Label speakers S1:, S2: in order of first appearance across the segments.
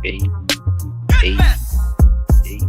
S1: Hey, hey, hey.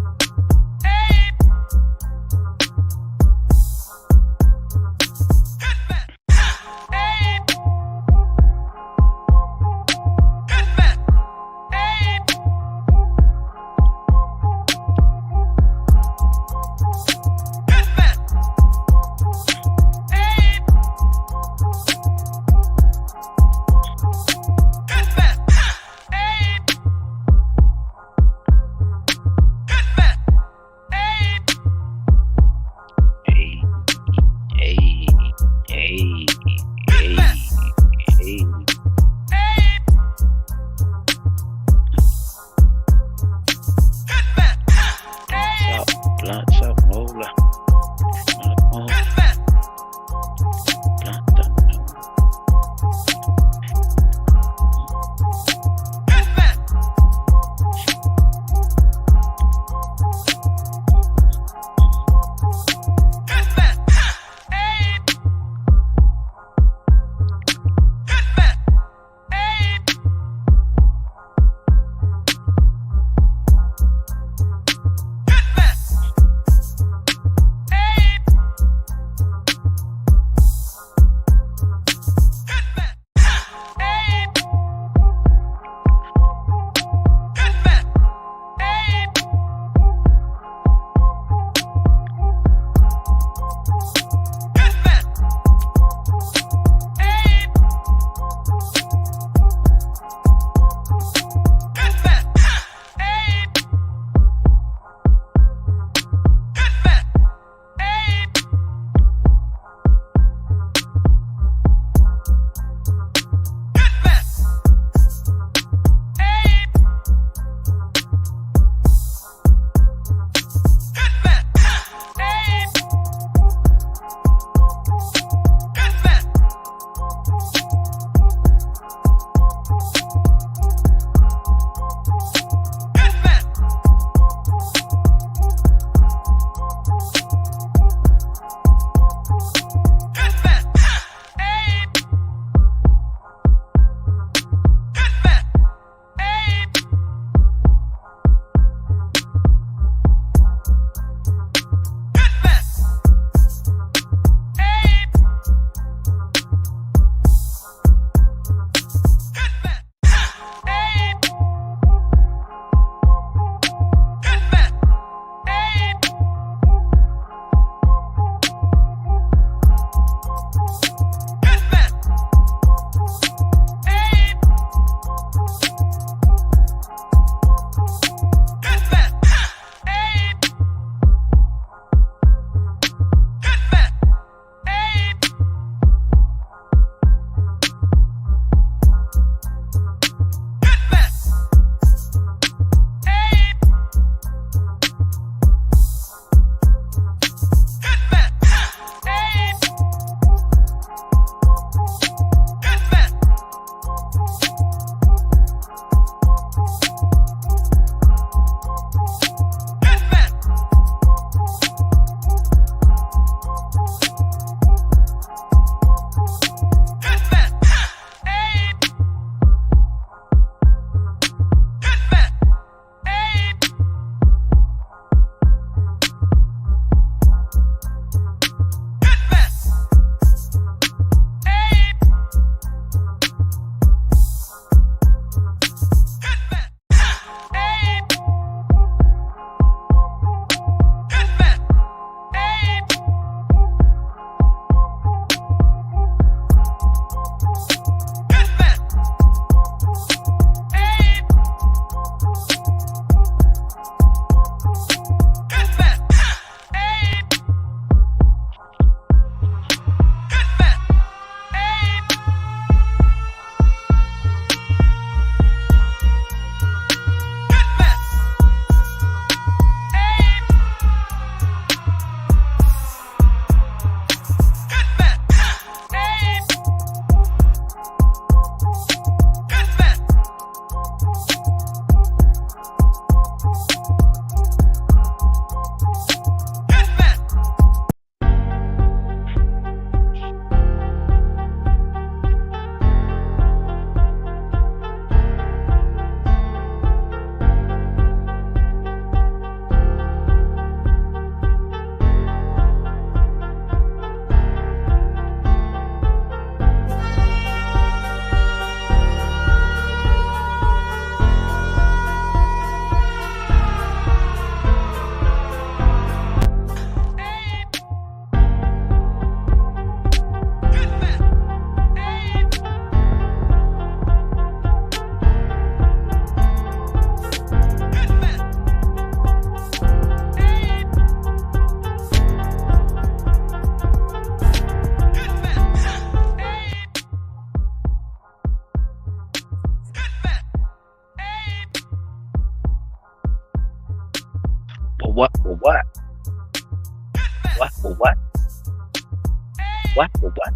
S1: What? For what?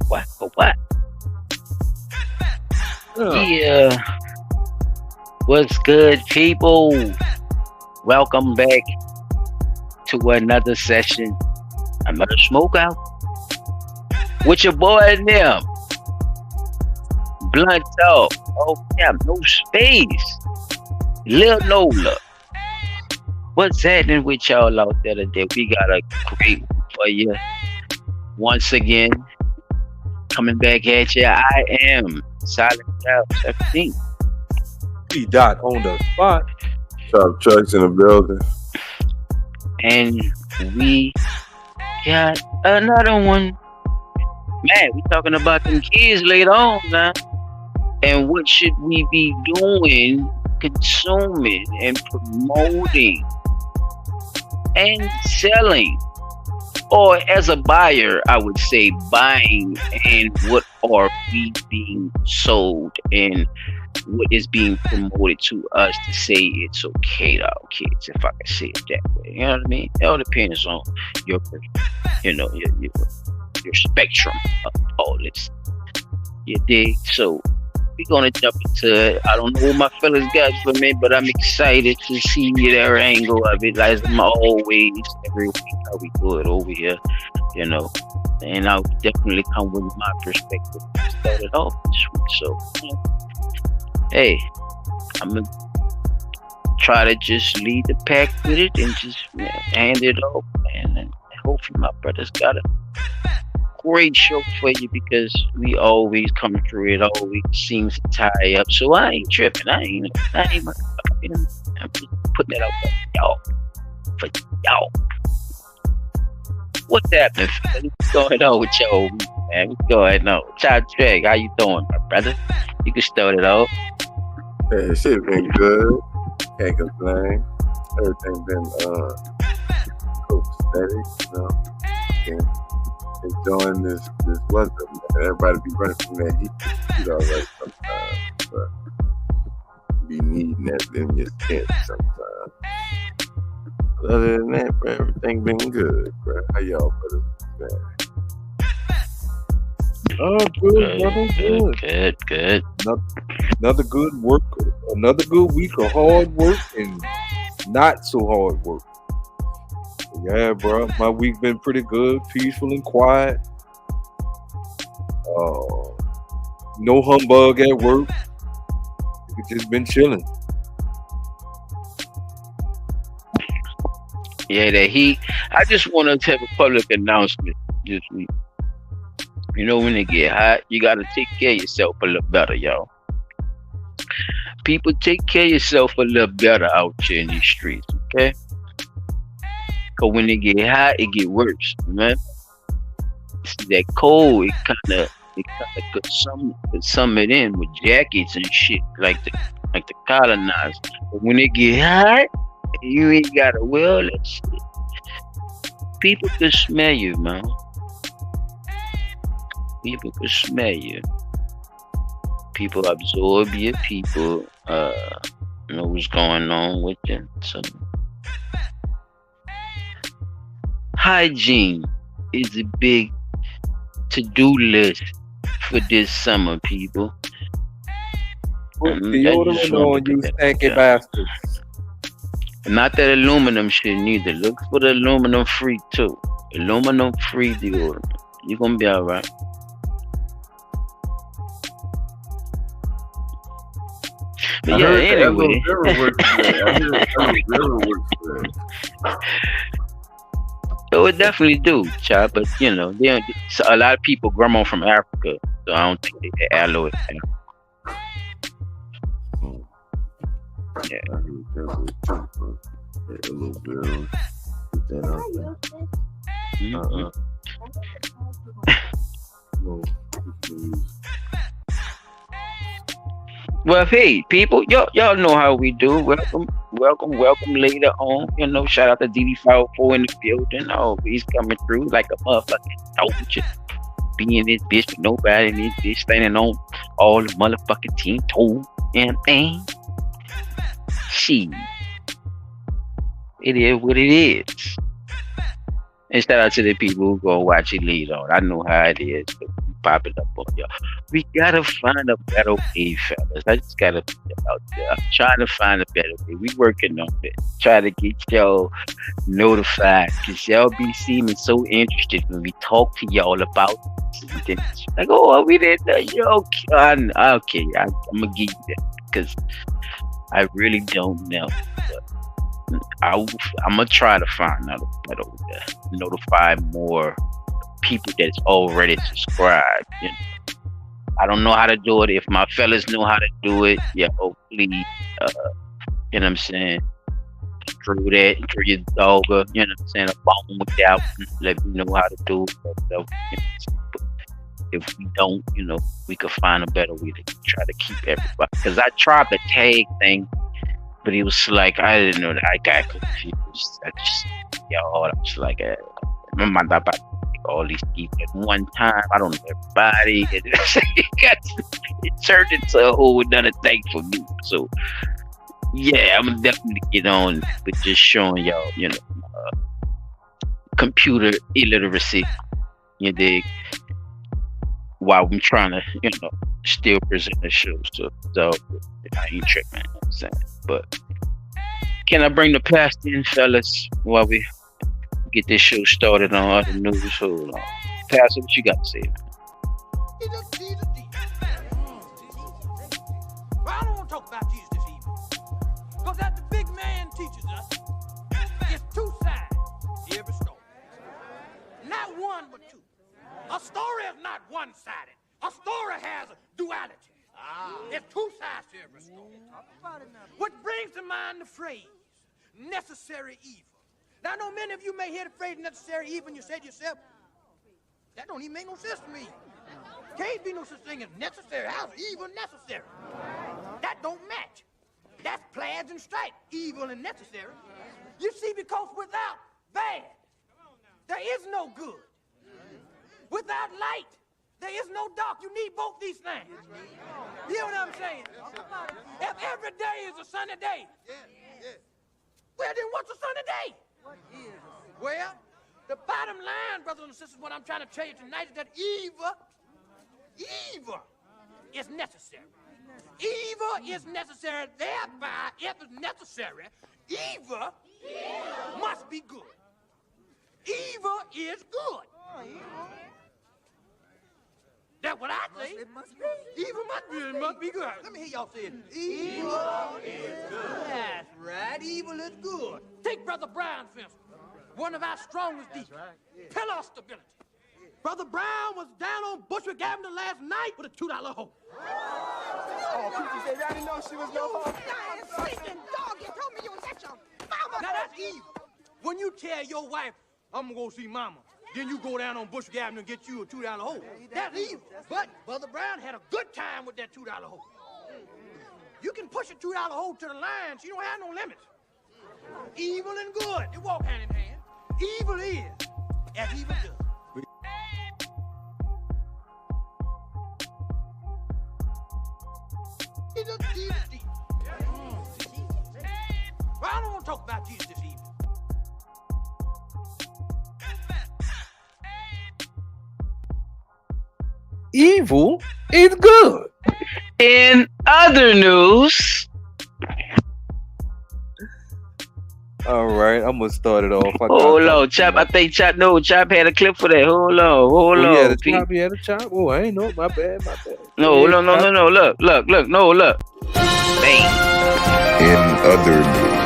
S1: What? For what?
S2: Yeah.
S1: Yeah. What's good, people? Welcome back to another session. Another smoke out with your boy and them. Blunt talk. Oh yeah, no space. Lil Nola. What's happening with y'all out there today? We got a great one for you. Once again, coming back at you. I am Silent Child 17.
S2: P dot on the spot.
S3: Top trucks in the building.
S1: And we got another one. Man, we talking about them kids later on now. And what should we be doing, consuming and promoting and selling? Or as a buyer, I would say buying, and what are we being sold and what is being promoted to us to say it's okay to our kids, if I can say it that way. You know what I mean? It all depends on your, your spectrum of all this. You dig? So we're gonna jump into it. I don't know what my fellas got for me, but I'm excited to see their angle of it. As I'm always, every week how we do it over here, and I'll definitely come with my perspective. Start it off this week. So, hey, I'm gonna try to just lead the pack with it and just hand it off, and hopefully my brothers got a great show for you, because we always come through. It always seems to tie up. So I ain't tripping. I ain't I'm just putting it out for y'all. What's happening? What's going on with y'all, man? What's going on? Child Drag, how you doing, my brother? You can start it off.
S3: Hey, shit been good. Can't complain. Everything been copacetic, And enjoying this weather, man. Everybody be running from that heat already sometimes, but be needing that in your skin sometimes. But other than that, bro, everything been good, bro. How y'all brothers been?
S2: Oh, good, brother.
S1: Good.
S2: Another good work. Another good week of hard work and not so hard work. Yeah, bro. My week been pretty good, peaceful and quiet. No humbug at work. We just been chilling.
S1: Yeah, the heat. I just want to have a public announcement this week. When it get hot, you got to take care of yourself a little better, y'all. People, take care of yourself a little better out here in these streets, okay? Because when it get hot, it get worse, man. It's that cold, it kind of could sum it in with jackets and shit, like the colonized. But when it get hot, you ain't got to wear that shit. People can smell you, man. People can smell you. People absorb you. People know what's going on with you. So hygiene is a big to-do list for this summer, people.
S2: Put deodorant on, you stanky bastards.
S1: Not that aluminum shit neither. Look for the aluminum free too. Aluminum free deodorant. You're gonna be alright. But yeah, anyway. So it definitely do, child. But so a lot of people grow from Africa, so I don't think they aloe. Yeah.
S3: A little bit. Put that out there.
S1: Well, hey, people, y'all know how we do. Welcome later on. Shout out to DD504 in the building. Oh, he's coming through like a motherfucking soldier. Being this bitch with nobody in this bitch, standing on all the motherfucking team toe and thing. She. It is what it is. And shout out to the people who go watch it lead on. I know how it is. But pop it up on y'all. We gotta find a better way, fellas. I just gotta put it out there. I'm trying to find a better way. We working on it. Try to get y'all notified because y'all be seeming so interested when we talk to y'all about this. And then it's like, oh, we didn't know. Okay, I'm gonna give you that because I really don't know. I'm gonna try to find out a better way to notify more people that's already subscribed. You know? I don't know how to do it. If my fellas know how to do it, yeah, hopefully, you know what I'm saying? Drew your dog, you know what I'm saying? A bone with that, let me know how to do it. But if we don't, you know, we could find a better way to try to keep everybody. Because I tried the tag thing, but it was like, I didn't know that. I got confused. I was like, my mind about to take all these people at one time. I don't know everybody. It turned into a whole another thing for me. So, yeah, I'm gonna definitely get on with just showing y'all, you know, computer illiteracy. You dig? While I'm trying to, you know, still present the show. So I ain't tripping, you know what I'm saying? But can I bring the past in, fellas, while we get this show started on other news? Hold on. Pastor, what you got to say?
S4: Well, I don't want to talk about Jesus this evening. Because as the big man teaches us, it's two sides to every story. Not one, but two. A story is not one-sided. A story has a duality. There's two sides to every story. Which brings to mind the phrase, necessary evil. Now, I know many of you may hear the phrase necessary evil and you say to yourself, that don't even make no sense to me. Can't be no such thing as necessary. How's evil necessary? That don't match. That's plaids and stripes, evil and necessary. You see, because without bad, there is no good. Without light, there is no dark. You need both these things. You know what I'm saying? If every day is a sunny day, well, then what's a sunny day? Well, the bottom line, brothers and sisters, what I'm trying to tell you tonight is that evil is necessary. Evil is necessary. Thereby, if it's necessary, evil must be good. Evil is good. That's what I say. It must be. Evil must be good. Let me hear y'all say it. Evil is good. That's right. Evil is good. Take Brother Brown, for instance. One of our strongest deacons. Right. Pillar of stability. Brother Brown was down on Bushwick Avenue last night with a $2 hoe.
S5: Oh, Preacher said, I didn't know she was no hoe.
S4: You stinking dog. You told me you was at your mama. Now that's evil. When you tell your wife, I'm going to go see mama, then you go down on Bushwick Avenue and get you a $2 hoe. That's evil. But Brother Brown had a good time with that $2 hoe. You can push a $2 hoe to the line. She don't have no limits. Evil and good, they walk hand in hand. Evil is as evil does. Jesus. Well, I don't want to talk about Jesus this evening.
S2: Evil is good.
S1: In other news,
S2: All right, I'm gonna start it off.
S1: hold on, Chop. I think Chop had a clip for that. Hold on.
S2: Yeah, the chop. Yeah, the chop. Oh, I ain't know. My bad.
S1: No. Look. No, look. Bang.
S3: In other news.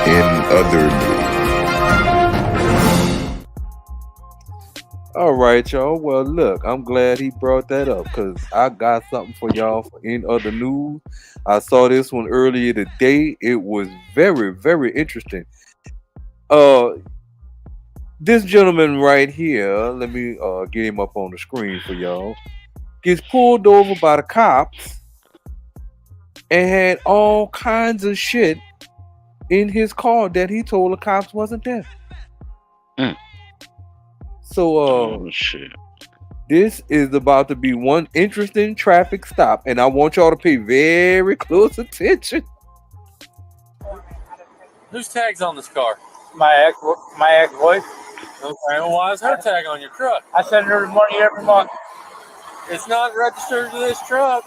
S3: In other news.
S2: All right, y'all. Well, look, I'm glad he brought that up because I got something for y'all in other news. I saw this one earlier today. It was very, very interesting. This gentleman right here, let me get him up on the screen for y'all, gets pulled over by the cops and had all kinds of shit in his car that he told the cops wasn't there. So,
S1: shit.
S2: This is about to be one interesting traffic stop, and I want y'all to pay very close attention.
S6: Whose tag's on this car?
S7: My ex-wife.
S6: Okay, well, why is her tag on your truck?
S7: I send her the money every month.
S6: It's not registered to this truck.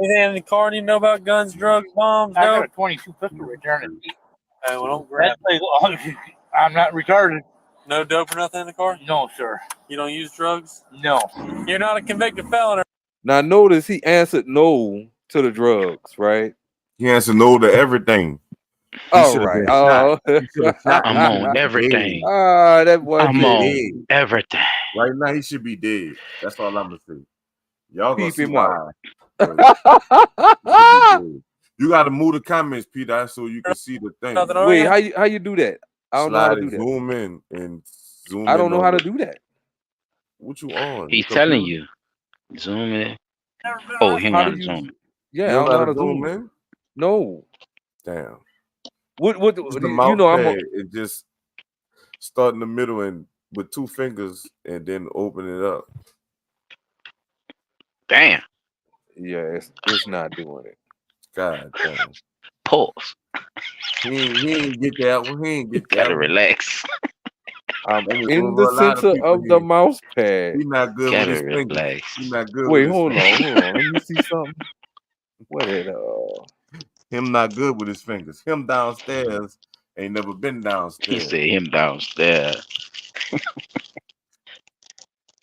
S6: Anything in the car need to know about guns, drugs, bombs?
S7: I got
S6: No.
S7: a 22 pistol return it.
S6: Okay, well, don't grab.
S7: That's legal. I'm not retarded.
S6: No dope or nothing in the car?
S7: No, sir.
S6: You don't use drugs?
S7: No.
S6: You're not a convicted felon.
S2: Now notice he answered no to the drugs, right?
S3: He answered no to everything.
S2: All right.
S1: I'm on everything.
S2: That was
S1: I'm on everything.
S3: Right now, he should be dead. That's all I'm gonna say. Y'all gonna
S2: Peep
S3: see
S2: him
S3: why. You got to move the comments, Peter, so you can see the thing.
S2: Wait, how you do that? I don't know how to do that.
S3: Zoom in and zoom.
S2: I don't know how to do that.
S3: What you on?
S1: He's telling you. Zoom in. Oh, he want to zoom.
S2: Yeah, I don't know how to zoom in. No.
S3: Damn.
S2: What
S3: the mouse
S2: you know?
S3: It just start in the middle and with two fingers and then open it up.
S1: Damn.
S2: Yeah, it's not doing it.
S3: God damn.
S1: Pause.
S3: He ain't get that one. He ain't get that.
S1: Gotta relax.
S2: I'm in the center of the mouse pad.
S3: He's not good with his fingers. He's not good.
S2: Wait, hold on. Let me see something. What it
S3: Him not good with his fingers. Him downstairs ain't never been downstairs.
S1: He said him downstairs.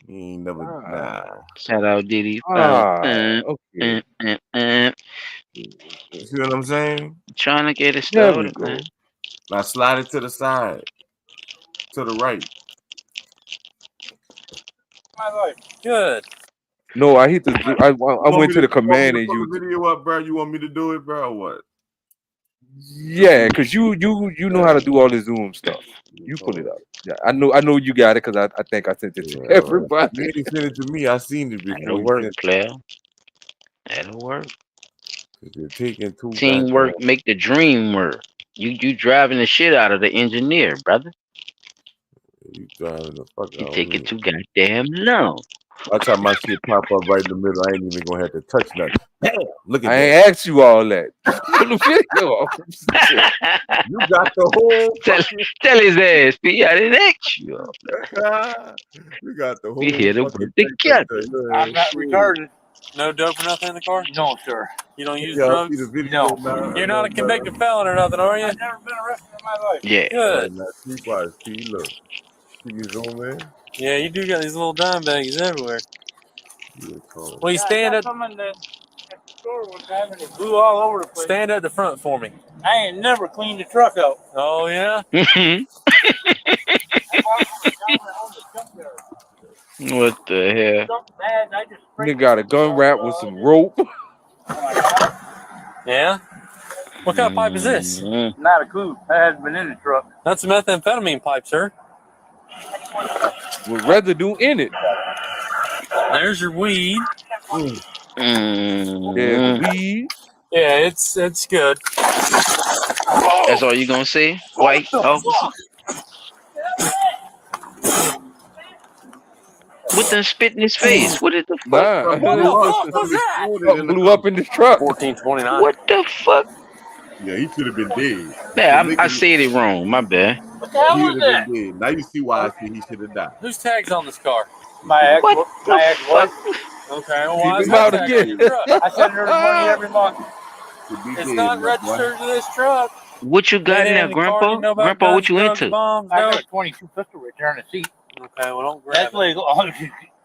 S3: He ain't never. Nah.
S1: Shout out Diddy.
S3: Okay. You see what I'm saying?
S1: Trying to get it started,
S3: There we go.
S1: man.
S3: Now slide it to the side, to the right.
S7: My life.
S6: Good.
S2: No, I hit the. I went to the command and
S3: you. Video up, bro. You want me to do it, bro, or what?
S2: Yeah, because you know how to do all the Zoom stuff. You pull it up. Yeah, I know you got it because I think I sent it to everybody.
S3: You didn't send it to me. I seen it before.
S1: That'll work, Claire. That'll work.
S3: You're taking two.
S1: Teamwork make the dream work. You driving the shit out of the engineer, brother.
S3: You driving the fuck out.
S1: You take it too goddamn long.
S3: Watch how my shit pop up right in the middle. I ain't even gonna have to touch nothing. Damn, look at that.
S2: I ain't asked you all that.
S3: You got the whole.
S1: Tell his ass, P. I didn't ask you.
S3: You got the whole.
S1: We here to work together.
S7: I'm not retarded.
S6: No dope or nothing in the car?
S7: No, sir.
S6: You don't use drugs?
S7: No.
S6: You're not a convicted felon or nothing, are you?
S7: I've never been arrested in my life.
S1: Yeah.
S6: Good.
S3: Keep quiet, P. Look. See you zoom in?
S6: Yeah, you do got these little dime baggies everywhere. Well, you stand at.
S7: It blew all over the place.
S6: Stand at the front for me.
S7: I ain't never cleaned the truck out.
S6: Oh yeah.
S1: What the hell?
S2: You got a gun wrap with some rope.
S6: Yeah. What kind of pipe is this?
S7: Not a clue. I hadn't been in the truck.
S6: That's a methamphetamine pipe, sir.
S2: With residue in it.
S6: There's your weed.
S2: Yeah, weed.
S6: Yeah, it's good.
S1: That's all you gonna say, white officer? What done spit in his face? What is the fuck?
S2: Blew up in the truck.
S6: 1429.
S1: What the fuck?
S3: Yeah, he should have been dead.
S1: Yeah, I said it wrong. My bad.
S7: What the hell was that?
S3: Now you see why I said he should have died.
S6: Whose tag's on this car?
S7: My ex-wife.
S6: Okay, well, why is
S2: Keep him out
S6: that tag on
S2: again.
S6: your truck?
S7: I send her the money every month.
S6: It's not registered to this truck.
S1: What you got in there, Grandpa? Grandpa, what you into?
S6: Bombs,
S7: I
S6: no.
S7: got a 22 pistol return a seat.
S6: Okay, well, don't grab
S7: That's
S6: it.
S7: legal.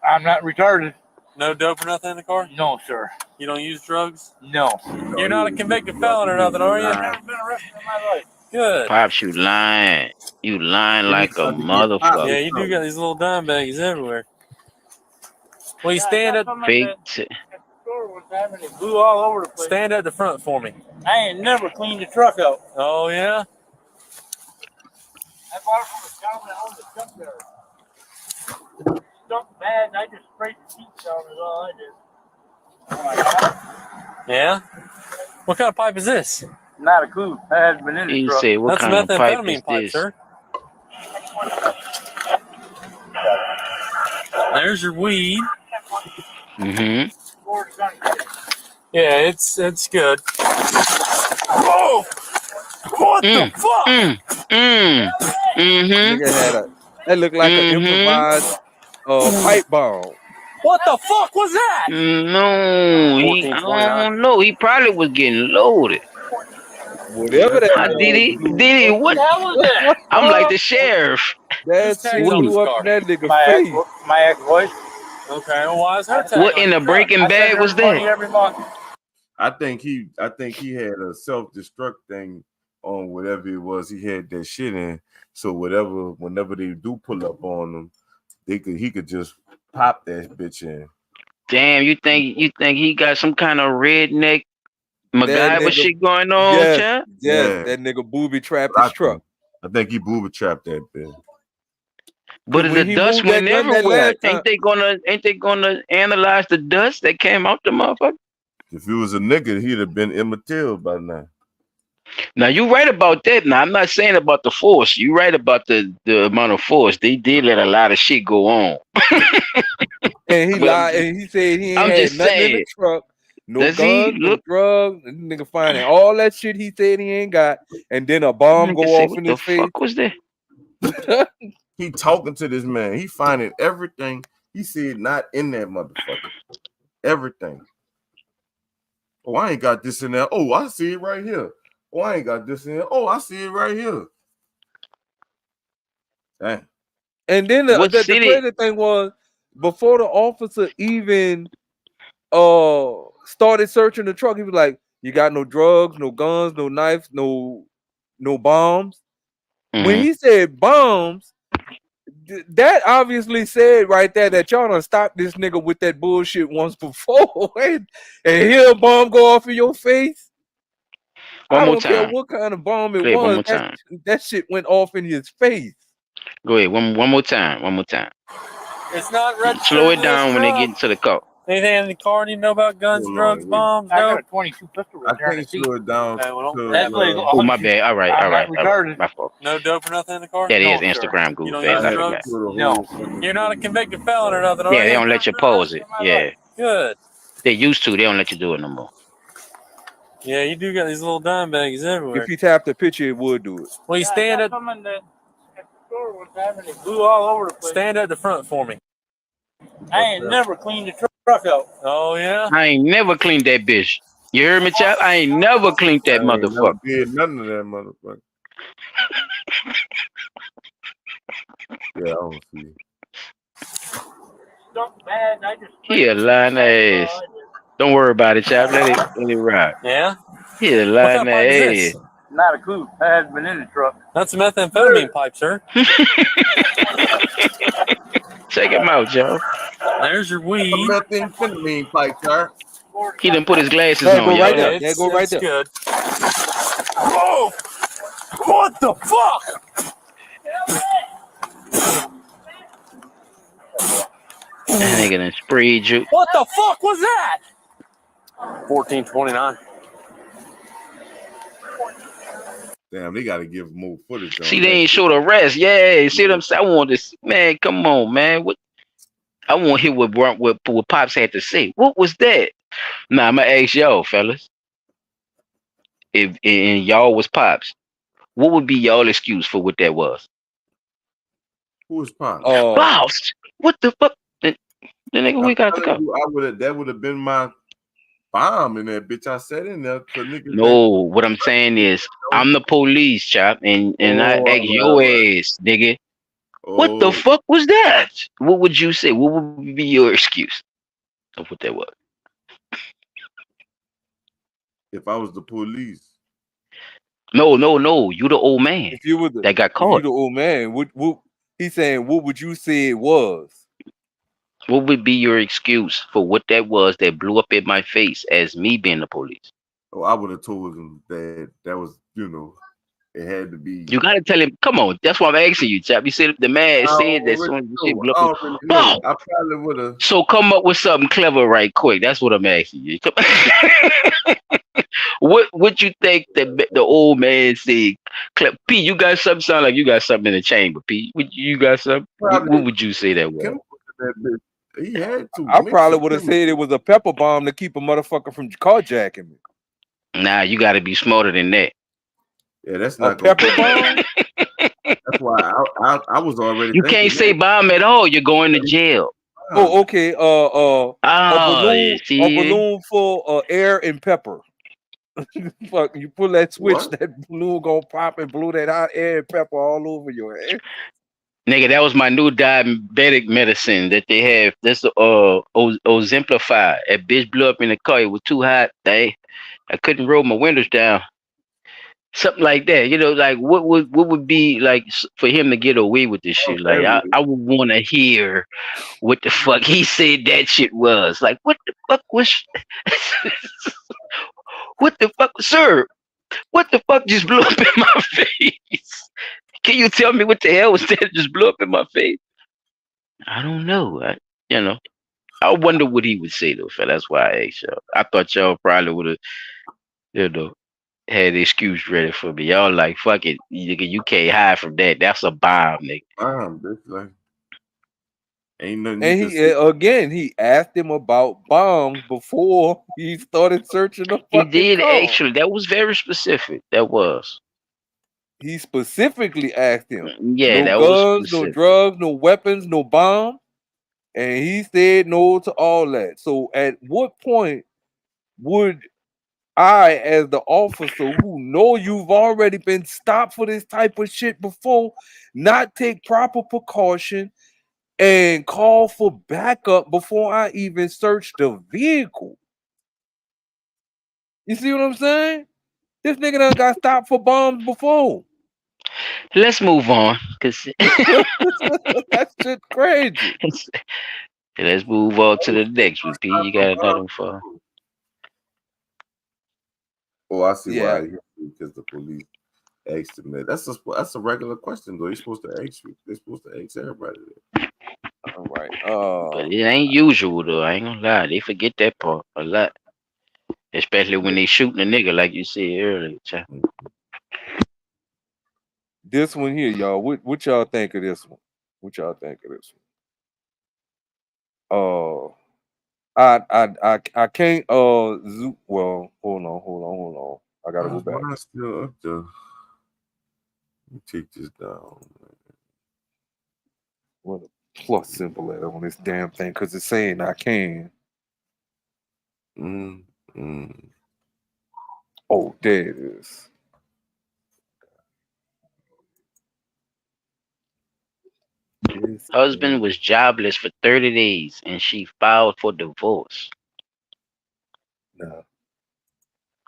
S7: I'm not retarded.
S6: No dope or nothing in the car?
S7: No, sir.
S6: You don't use drugs?
S7: No.
S6: You're not a convicted felon or nothing, are you?
S7: I've never been arrested in my life.
S6: Good.
S1: Pops, you lying. You lying like a motherfucker.
S6: Yeah, you do got these little dime baggies everywhere. Well, you stand at
S1: Fake.
S7: It blew all over the place.
S6: stand at the front for me.
S7: I ain't never cleaned the truck out.
S6: Oh yeah.
S7: I bought it from a guy that owned the junkyard. Stunk bad, and I just sprayed the seats down. Is all I did.
S6: Yeah. What kind of pipe is this?
S7: Not a clue. I hadn't been in the
S1: He
S7: truck.
S1: said, what
S6: That's a
S1: kind of pipe is
S6: methamphetamine pipe,
S1: this?
S6: sir. There's your weed.
S1: Mm-hmm.
S6: Yeah, it's good. Oh! What
S1: Mm,
S6: the fuck?
S1: mm.
S2: Nigga had that looked like an improvised pipe bomb.
S6: What the fuck was that?
S1: No, I don't know. He probably was getting loaded.
S2: Whatever that
S1: How did he?
S2: blew.
S1: Did he? What?
S7: What the hell was that?
S1: I'm like the sheriff.
S2: That shit blew up in that nigga face.
S7: My ex-wife.
S6: Okay, well, why is her tag
S1: What
S6: on
S1: in
S6: your
S1: the
S6: truck?
S1: Breaking Bad was that?
S7: Every month.
S3: I think he had a self-destruct thing on whatever it was he had that shit in. So whenever they do pull up on him, he could just pop that bitch in.
S1: Damn, you think he got some kind of redneck
S2: That
S1: MacGyver
S2: nigga,
S1: shit going on,
S2: yes,
S1: chap?
S2: yes, that nigga booby trapped
S3: But
S2: his truck.
S3: I think he booby trapped that bitch.
S1: But
S2: When
S1: the
S2: he
S1: dust
S2: moved that
S1: went
S2: gun that
S1: everywhere.
S2: last time,
S1: Ain't they gonna analyze the dust that came out the motherfucker?
S3: If he was a nigga, he'd have been immaterial by now.
S1: Now you right about that. Now I'm not saying about the force. You right about the amount of force. They did let a lot of shit go on.
S2: and he
S1: But
S2: lied, and he said he ain't
S1: I'm
S2: had
S1: just
S2: nothing in the
S1: saying.
S2: truck, no
S1: Does he
S2: guns, no
S1: look?
S2: drugs. And nigga finding all that shit he said he ain't got, and then a bomb
S1: Nigga
S2: go
S1: say,
S2: off
S1: what
S2: in
S1: the
S2: his face.
S1: fuck was that?
S3: He talking to this man. He finding everything he said not in that motherfucker. Everything. Oh, I ain't got this in there. Oh, I see it right here. Oh, I ain't got this in there. Oh, I see it right here. Dang.
S2: And then
S1: What
S2: the
S1: city?
S2: crazy thing was, before the officer even started searching the truck, he was like, "You got no drugs, no guns, no knives, no bombs." When
S1: Mhm.
S2: he said bombs, that obviously said right there that y'all done stopped this nigga with that bullshit once before, and hear a bomb go off in your face.
S1: One
S2: I
S1: more
S2: don't care
S1: time.
S2: what kind of bomb it
S1: Play it one
S2: was.
S1: more time.
S2: That shit went off in his face.
S1: Go ahead. One more time. One more time.
S6: It's not registered.
S1: Slow it
S6: to this
S1: down when they
S6: truck.
S1: get into the car.
S6: Anything in the car you know about guns,
S3: Hold on,
S6: drugs,
S3: wait.
S6: bombs?
S7: I got
S6: No.
S7: a 22 pistol
S3: I
S7: right there in the
S3: can't
S7: seat.
S3: slow it down.
S6: Okay, well,
S3: to,
S7: That's like,
S1: Oh, my bad. All right.
S7: I'm not regarded.
S1: My fault.
S6: No dope or nothing in the car?
S1: That is
S7: No, sir.
S1: Instagram
S6: You
S1: goof
S6: don't
S1: ass.
S6: use
S1: I
S6: drugs?
S1: forgot.
S7: No.
S6: You're not a convicted felon or nothing, are
S1: Yeah,
S6: you?
S1: they don't let you pose it. Yeah.
S6: Good.
S1: They used to. They don't let you do it no more.
S6: Yeah, you do got these little dime bags everywhere.
S2: If he tapped the picture, it would do it.
S6: Well, you stand at
S7: the store one time and it blew all over the place.
S6: stand at the front for me.
S7: I ain't never cleaned the truck out.
S6: Oh yeah.
S1: I ain't never cleaned that bitch. You heard me, chap? I ain't never cleaned
S3: I
S1: that
S3: ain't never
S1: motherfucker.
S3: did nothing to that motherfucker. Yeah, I don't see.
S7: Stuck bad. I just
S1: He a lying ass. Don't worry about it, chap. Let it ride.
S6: Yeah.
S1: He a
S6: What kind
S1: lying
S6: of pipe is
S1: ass.
S6: this?
S7: not a clue. I hadn't been in the truck.
S6: That's a methamphetamine pipe, sir.
S1: Check him out, Joe.
S6: There's your weed.
S3: Methamphetamine pipe, sir.
S1: He done put his glasses
S2: There,
S1: on,
S2: go right
S1: y'all.
S2: there. There, go right
S6: It's
S2: there.
S6: good. Oh! What the fuck?
S1: That nigga done sprayed you.
S6: What the fuck was that? 1429.
S3: Damn, they got to give more footage.
S1: See, they ain't show the rest. Yeah, see what I'm saying? I want this. Man, come on, man. What? I want to hear what Pops had to say. What was that? Nah, I'm going to ask y'all, fellas. If and y'all was Pops, what would be y'all excuse for what that was?
S3: Who is Pop?
S1: Boss, what the fuck? The nigga who we got to go?
S3: That would have been my bomb in that bitch. I said in there for niggas.
S1: No, what I'm saying is, I'm the police, chap, and I ask your ass, nigga. What the fuck was that? What would you say? What would be your excuse of what that was?
S3: If I was the police.
S1: No. You the old man.
S2: If you were
S1: that got
S2: if
S1: caught.
S2: you the old man, what he's saying, what would you say it was?
S1: What would be your excuse for what that was that blew up in my face as me being the police?
S3: Oh, I would have told him that was, it had to be.
S1: You gotta tell him. Come on, that's why I'm asking you, chap. You said the man said that soon as the shit blew up.
S3: I probably would have.
S1: So come up with something clever right quick. That's what I'm asking you. What you think the old man said? P, you got something? Sound like you got something in the chamber, P. You got something? What would you say that was?
S3: He had to.
S2: I probably would have said it was a pepper bomb to keep a motherfucker from carjacking me.
S1: Nah, you got to be smarter than that.
S3: Yeah, that's
S2: A
S3: not gonna
S2: pepper
S3: go well.
S2: bomb?
S3: That's why I was already
S1: You
S3: thinking
S1: can't say
S3: that.
S1: bomb at all. You're going to jail.
S2: Oh, okay.
S1: Oh, you
S2: A
S1: see?
S2: balloon full of air and pepper. Fuck, you pull that switch,
S3: What?
S2: that balloon gonna pop and blow that hot air and pepper all over your head.
S1: Nigga, that was my new diabetic medicine that they have. That's Ozemplify. That bitch blew up in the car. It was too hot. I couldn't roll my windows down. Something like that. Like what would be like for him to get away with this
S3: Oh,
S1: shit? Like I,
S3: everywhere.
S1: I would want to hear what the fuck he said that shit was. Like what the fuck was what the fuck, sir? What the fuck just blew up in my face? Can you tell me what the hell was that just blew up in my face? I don't know. You know, I wonder what he would say though. So that's why I asked y'all. I thought y'all probably would have, you know, had the excuse ready for me. Y'all like, fuck it, nigga, you can't hide from that. That's a bomb, nigga.
S3: Bitch, like ain't nothing you
S2: And
S3: can
S2: he
S3: say.
S2: again, he asked him about bombs before he started searching the
S1: He
S2: fucking
S1: did
S2: car.
S1: actually. That was very specific. That was.
S2: He specifically asked him,
S1: Yeah,
S2: no
S1: that was
S2: guns, no
S1: specific.
S2: drugs, no weapons, no bomb. And he said no to all that. So at what point would I, as the officer who know you've already been stopped for this type of shit before, not take proper precaution and call for backup before I even search the vehicle? You see what I'm saying? This nigga done got stopped for bombs before.
S1: Let's move on, cause
S2: That shit crazy.
S1: let's move on to
S3: Oh,
S1: the next one. P,
S3: stop
S1: you
S3: for
S1: got another
S3: Bob.
S1: one for?
S3: Oh, I see
S2: Yeah.
S3: why. Because the police asked him that. That's a regular question though. You're supposed to ask you. They're supposed to ask everybody that.
S2: All right.
S1: But it ain't usual though. I ain't gonna lie. They forget that part a lot, especially when they shooting a nigga like you said earlier. Child.
S2: This one here, y'all. What y'all think of this one? What y'all think of this one? I can't well, hold on. I gotta go back.
S3: Mine's still up there. Let me take this down.
S2: What a plus symbol at on this damn thing, because it's saying I can.
S3: Mm, mm.
S2: Oh, there it is. This
S1: Husband was jobless for 30 days and she filed for divorce.
S2: no.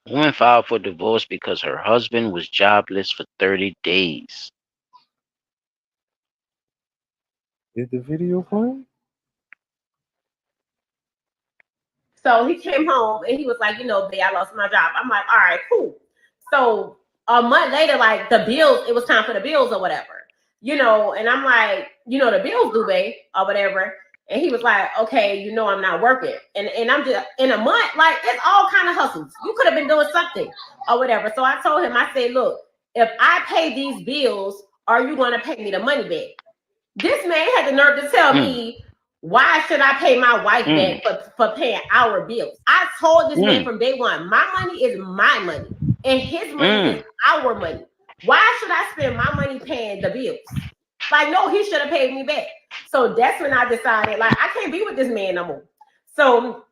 S1: Woman filed for divorce because her husband was jobless for 30 days.
S2: Is the video playing?
S8: So he came home and he was like, babe, I lost my job. I'm like, all right, cool. So a month later, like the bills, it was time for the bills or whatever, and I'm like, the bills due, babe, or whatever. And he was like, okay, I'm not working. And I'm just in a month, like it's all kind of hustles. You could have been doing something or whatever. So I told him, I said, look, if I pay these bills, are you going to pay me the money back? This man had the nerve to tell me, why should I pay my wife back for paying our bills? I told this man from day one, my money is my money and his money is our money. Why should I spend my money paying the bills? Like, no, he should have paid me back. So that's when I decided, like, I can't be with this man no more. So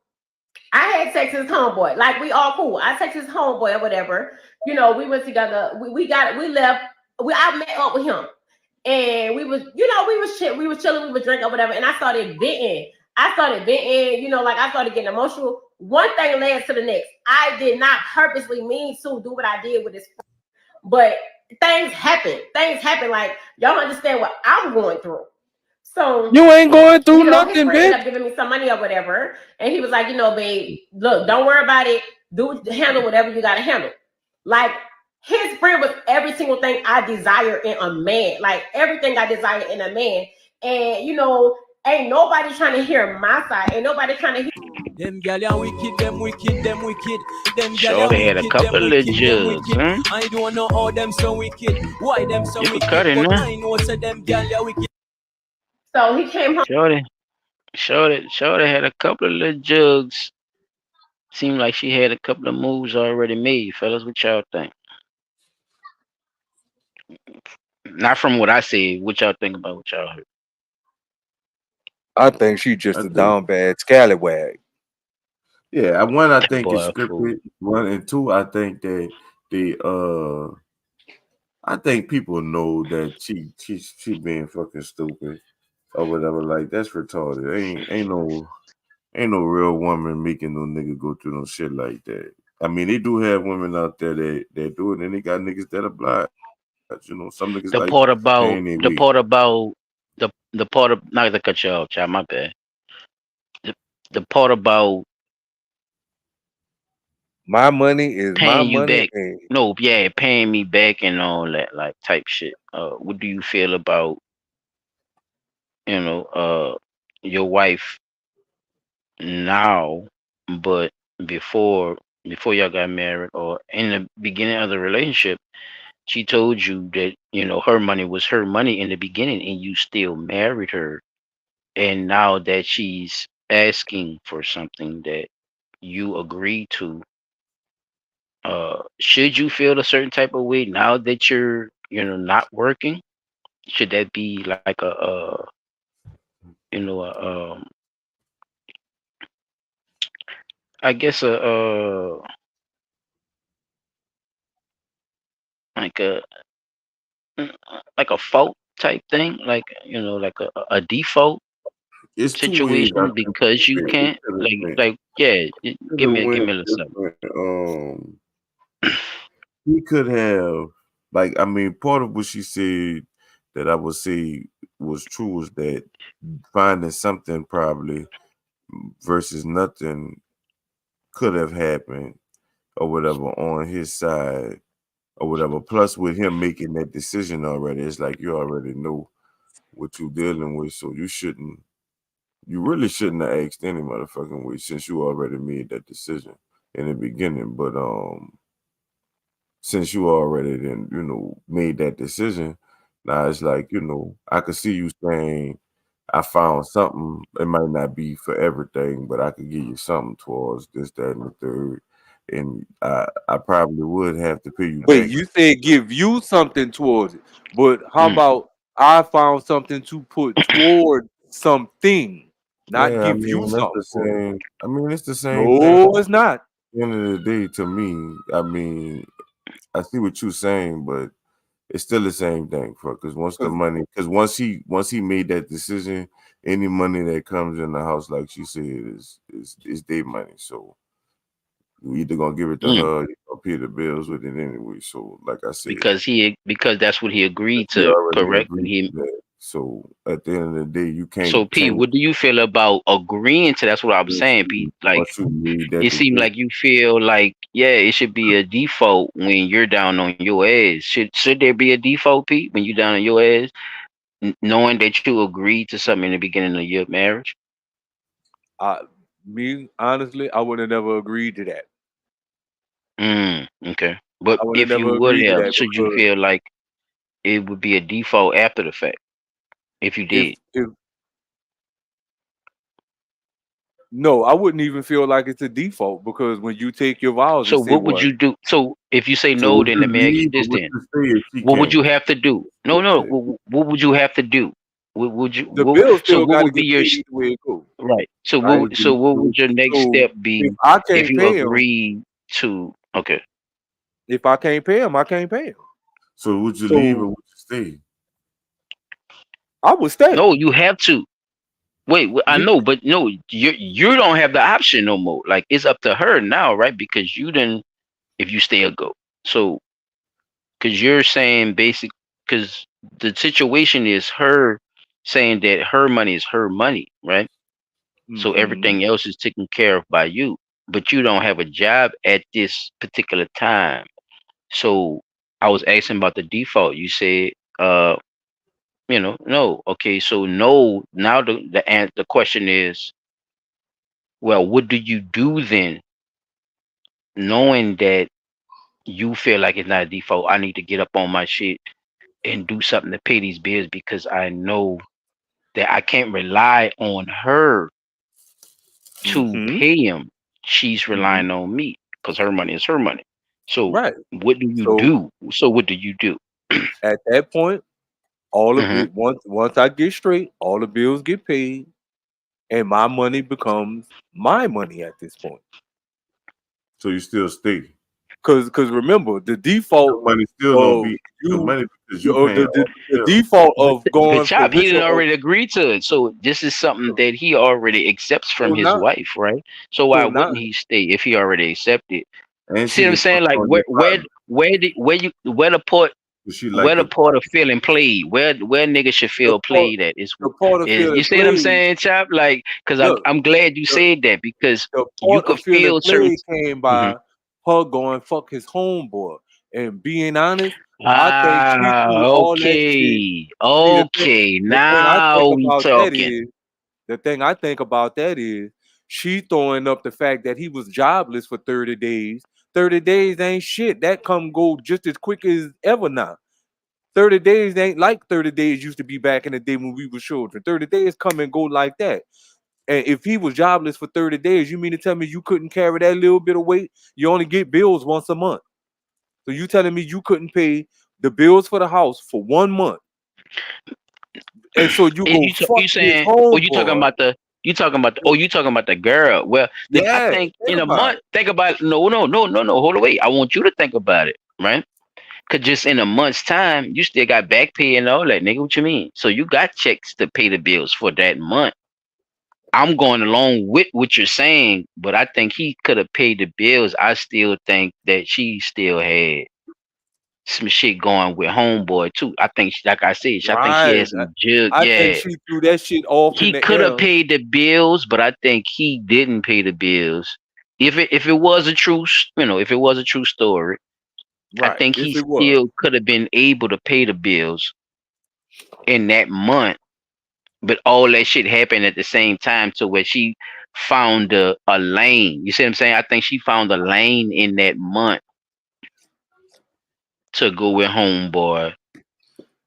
S8: I had sex his homeboy. Like, we all cool. I text his homeboy or whatever. We went together. We left. I met up with him. And we was chilling, we was drinking or whatever. And I started venting. Like I started getting emotional. One thing led to the next. I did not purposely mean to do what I did with this, but things happen. Like y'all understand what I'm going through. So
S2: you ain't going through
S8: his
S2: nothing,
S8: friend ended
S2: bitch.
S8: up giving me some money or whatever. And he was like, babe, look, don't worry about it. Handle whatever you gotta handle. Like his friend was every single thing I desire in a man. Like everything I desire in a man. And ain't nobody trying to hear my side. Ain't nobody trying to hear.
S4: Them gal are wicked, them wicked, them wicked. Them gal
S1: Sure,
S4: are
S1: they had a
S4: wicked,
S1: couple
S4: them
S1: of
S4: wicked, them
S1: jugs,
S4: wicked.
S1: huh?
S4: I don't know how them so wicked. Why them so
S1: You could
S4: wicked?
S1: cut it
S4: But
S1: now.
S4: I know so them gal are wicked.
S8: So he came home.
S1: Shorty had a couple of jugs. Seemed like she had a couple of moves already made, fellas. What y'all think? Not from what I said. What y'all think about what y'all heard?
S2: I think she
S3: I
S2: just a
S3: think,
S2: down bad scallywag.
S3: yeah, one, I
S1: That
S3: think it's
S1: boy a fool.
S3: scripted. One and two, I think that they I think people know that she being fucking stupid or whatever. Like that's retarded. Ain't no real woman making no nigga go through no shit like that. I mean, they do have women out there that do it, and they got niggas that oblige. Some niggas like
S1: The
S3: paying
S1: part
S3: their way.
S1: about the part of not to cut you off, child. My bad. The, the part about
S2: My money is my
S1: paying you
S2: money,
S1: back.
S2: and
S1: No, yeah, paying me back and all that like type shit. What do you feel about you know your wife now, but before before y'all got married or in the beginning of the relationship, she told you that her money was her money in the beginning, and you still married her. And now that she's asking for something that you agree to, should you feel a certain type of way now that you're not working? Should that be like you know a, I guess like a like a fault type thing, like like a default
S3: It's two ways I
S1: situation
S3: think
S1: because you
S3: it
S1: can't
S3: could have
S1: like
S3: went.
S1: like yeah,
S3: Could
S1: give
S3: have
S1: me
S3: went
S1: a little something.
S3: different. He could have, like, I mean, part of what she said that I would say was true was that finding something probably versus nothing could have happened or whatever on his side or whatever. Plus, with him making that decision already, it's like you already know what you're dealing with, so you really shouldn't have asked any motherfucking way since you already made that decision in the beginning. But since you already then made that decision, now it's like I could see you saying I found something. It might not be for everything, but I could give you something towards this, that, and the third. And I probably would have to pay you
S2: wait,
S3: back.
S2: you said give you something towards it, but how
S1: Mm.
S2: about I found something to put toward something, not
S3: Yeah, I
S2: give you
S3: mean that's the
S2: something for it?
S3: same. I mean it's the same thing.
S2: No, it's not.
S3: At the end of the day, to me, I mean, I see what you're saying, but it's still the same thing for because because once he made that decision, any money that comes in the house, like she said, is their money. So you either gonna give it to
S1: Mm.
S3: her, you gonna pay the bills with it anyway. So like I said,
S1: Because that's what he agreed
S3: he
S1: to,
S3: already
S1: correct? When
S3: agreed
S1: he
S3: to that. So at the end of the day, you
S1: So
S3: can't
S1: P,
S3: change
S1: what do you feel about agreeing to? That's what I was
S3: once
S1: saying, P.
S3: you
S1: Like
S3: once you made that
S1: it seemed
S3: decision.
S1: like you feel like it should be a default when you're down on your ass. Should there be a default, P, when you down on your ass, knowing that you agreed to something in the beginning of your marriage?
S2: I, me honestly, I would have never agreed to that.
S1: Okay. But
S2: I would have
S1: if you
S2: never
S1: would
S2: agreed to
S1: have,
S2: that
S1: should you
S2: because
S1: feel like it would be a default after the fact if you did?
S2: if no, I wouldn't even feel like it's a default because when you take your vows and
S1: So
S2: say
S1: what would
S2: what
S1: you do? So if you say
S3: So
S1: no,
S3: would
S1: then
S3: you
S1: let me ask you
S3: leave or
S1: this
S3: would
S1: then.
S3: you stay if she
S1: What would
S3: can't?
S1: you have to do? No, no. What would you have to do? What would you?
S2: the
S1: What,
S2: bill
S1: so
S2: still
S1: what
S2: got to
S1: would be
S2: get
S1: your
S2: paid either way it goes,
S1: right? So
S3: So
S2: right?
S1: what?
S3: would
S1: So
S3: you
S1: what
S3: leave?
S1: would your next
S2: So
S1: step
S2: if
S1: be
S2: I
S1: if
S2: can't
S1: you
S2: pay him,
S1: agree to? Okay.
S2: if I can't pay him, I can't pay him.
S3: So would you leave or
S2: So
S3: would you stay?
S2: I would stay.
S1: No, you have to. Wait, I
S2: Me,
S1: know, but no, you don't have the option no more. Like it's up to her now, right? Because you didn't. If you stay or go. So because you're saying basic, because the situation is her saying that her money is her money, right? So
S2: hmm
S1: everything else is taken care of by you, but you don't have a job at this particular time. So I was asking about the default. You said, no. Okay, so no. Now the question is, well, what do you do then, knowing that you feel like it's not a default? I need to get up on my shit and do something to pay these bills because I know that I can't rely on her to
S2: hmm
S1: pay him. She's
S2: hmm
S1: relying on me because her money is her money. So
S2: right.
S1: what do you
S2: So
S1: do? So what do you do?
S2: At that point, all of
S1: Hmm.
S2: it once I get straight, all the bills get paid, and my money becomes my money at this point.
S3: So you still sticky.
S2: Cause remember the
S3: Your
S2: default
S3: money still gonna
S2: of
S3: be your
S2: you
S3: money because you
S2: or
S3: paying all
S2: the
S3: the bills.
S2: default
S1: But
S2: of going for
S1: Chop, he
S2: richer
S1: didn't
S2: or
S1: already agree to it. So this is something that he already accepts
S2: so
S1: from his
S2: not
S1: wife, right? So why
S2: so not
S1: wouldn't he stay if he already accepted?
S3: And
S1: See
S3: she
S1: what I'm
S3: can fuck
S1: saying? Like
S3: on your partner.
S1: where the part
S3: Cause she
S1: where
S3: like
S1: the
S3: your
S1: part of
S3: partner.
S1: feeling played, where niggas should
S2: the
S1: feel
S2: part
S1: played at
S2: the part of
S1: is you
S2: feeling
S1: see what I'm
S2: played.
S1: saying, Chop? Like, cause
S2: Look,
S1: I'm glad you
S2: the,
S1: said that because
S2: the
S1: you
S2: part
S1: could
S2: of feeling
S1: feel certain.
S2: played came
S1: Mhm.
S2: by her going fuck his homeboy. And being honest, I think she
S1: Ah,
S2: threw all that shit.
S1: okay,
S2: See,
S1: okay.
S2: the thing I think
S1: Now we
S2: about that
S1: talking.
S2: is the thing I think about that is she throwing up the fact that he was jobless for 30 days. 30 days ain't shit. That come go just as quick as ever now. 30 days ain't like 30 days used to be back in the day when we were children. 30 days come and go like that. And if he was jobless for 30 days, you mean to tell me you couldn't carry that little bit of weight? You only get bills once a month. So you telling me you couldn't pay the bills for the house for 1 month. And so you
S1: Is
S2: go fuck
S1: you
S2: his
S1: saying? Or
S2: homeboy.
S1: you talking about the girl? Well, I
S2: Yeah,
S1: think
S2: think
S1: in a
S2: about
S1: month.
S2: it.
S1: Think about no. Hold away. I want you to think about it, right? Cause just in a month's time, you still got back pay and all that, nigga. What you mean? So you got checks to pay the bills for that month. I'm going along with what you're saying, but I think he could have paid the bills. I still think that she still had some shit going with homeboy too. I think, like I said, I think she
S2: Right.
S1: had some jug.
S2: I think
S1: Yeah,
S2: she threw that shit off in
S1: he
S2: the
S1: could have
S2: air.
S1: paid the bills, but I think he didn't pay the bills. If it was a if it was a true story, I
S2: Right.
S1: think
S2: If
S1: he
S2: it was.
S1: still could have been able to pay the bills in that month. But all that shit happened at the same time to where she found a lane. You see what I'm saying? I think she found a lane in that month to go with homeboy,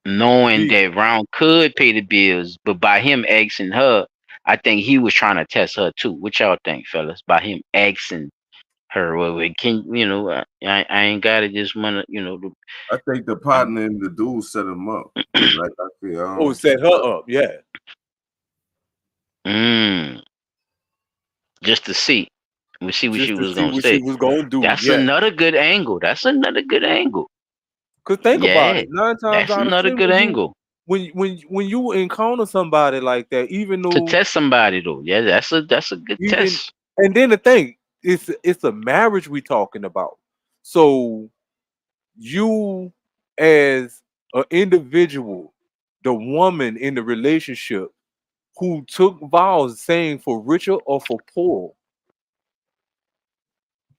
S1: knowing
S2: See,
S1: that Brown could pay the bills, but by him asking her, I think he was trying to test her too. What y'all think, fellas? By him asking her, well, can I ain't got it. Just wanna,
S3: I think the partner and the dude set him up. Cause like I said, I
S2: oh,
S3: don't
S2: set her up. Yeah.
S1: mm, just to see. We see what she
S2: Just to
S1: was
S2: see
S1: gonna
S2: what she
S1: say.
S2: was gonna do.
S1: That's
S2: Yeah.
S1: another good angle. That's another good angle.
S2: Cause think about
S1: Yeah,
S2: it. Nine times
S1: that's
S2: out of
S1: another
S2: ten,
S1: good angle
S2: when you encounter somebody like that, even
S1: to
S2: though
S1: test somebody though. Yeah, that's a good
S2: even
S1: test.
S2: and then the thing, it's a marriage we talking about. So you as an individual, the woman in the relationship who took vows saying for richer or for poor,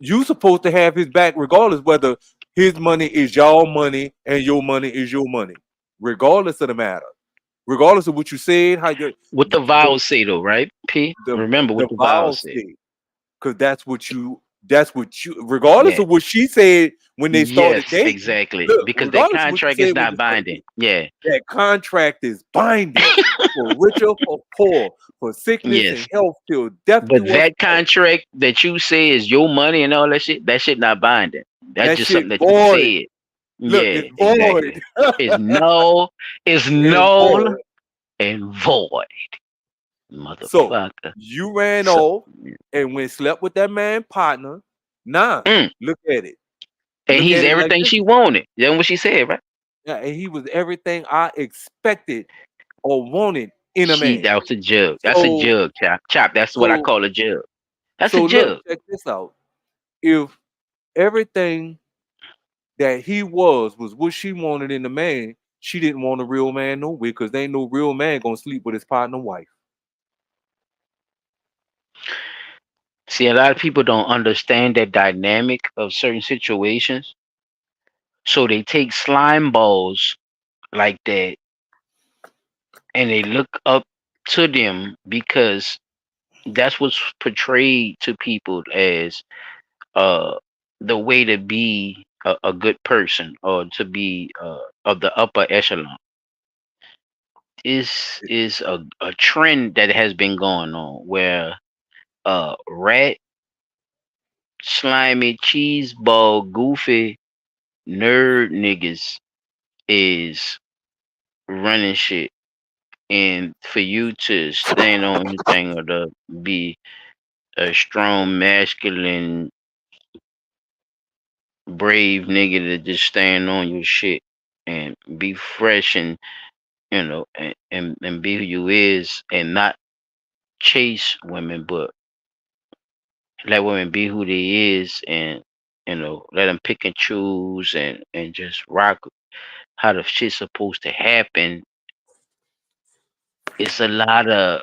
S2: you supposed to have his back regardless whether his money is your money and your money is your money, regardless of the matter, regardless of what you said, how you
S1: What the
S2: the
S1: vowels say though, right? P.
S2: the,
S1: Remember what
S2: the
S1: the vowels
S2: vows
S1: say.
S2: say, because that's what you regardless
S1: Yeah.
S2: of what she said when they started
S1: Yes,
S2: dating.
S1: exactly.
S2: Look,
S1: Because that
S2: regardless of what you
S1: contract is
S2: said when
S1: not
S2: they started
S1: binding.
S2: dating,
S1: Yeah.
S2: that contract is binding for richer, for poor, for sickness and
S1: Yes.
S2: health till death
S1: But
S2: do us
S1: that
S2: part.
S1: contract that you say is your money and all that shit not binding. That's
S2: That
S1: just
S2: shit
S1: something that you
S2: void.
S1: said.
S2: Look,
S1: Yeah,
S2: it's void.
S1: exactly. It's no, it's
S2: It's
S1: null
S2: void.
S1: and void,
S2: So
S1: motherfucker.
S2: you ran
S1: So,
S2: off and went slept with that man partner. Nah,
S1: mm,
S2: look at it.
S1: and
S2: Look
S1: he's
S2: at it like
S1: everything
S2: this.
S1: she wanted. That's what she said, right?
S2: Yeah, and he was everything I expected or wanted in a man.
S1: That was a jug. That's a
S2: So
S1: jug, chop. Chop. That's what I
S2: so
S1: call a jug. That's a
S2: so look,
S1: jug.
S2: check this out. If everything that he was what she wanted in a man, she didn't want a real man no way because there ain't no real man gonna sleep with his partner wife.
S1: See, a lot of people don't understand that dynamic of certain situations. So they take slime balls like that and they look up to them because that's what's portrayed to people as uh the way to be a good person or to be of the upper echelon is a trend that has been going on where rat slimy cheese ball goofy nerd niggas is running shit, and for you to stand on anything or to be a strong, masculine, brave nigga to just stand on your shit and be fresh and and be who you is and not chase women, but let women be who they is and let them pick and choose and just rock how the shit's supposed to happen. It's a lot of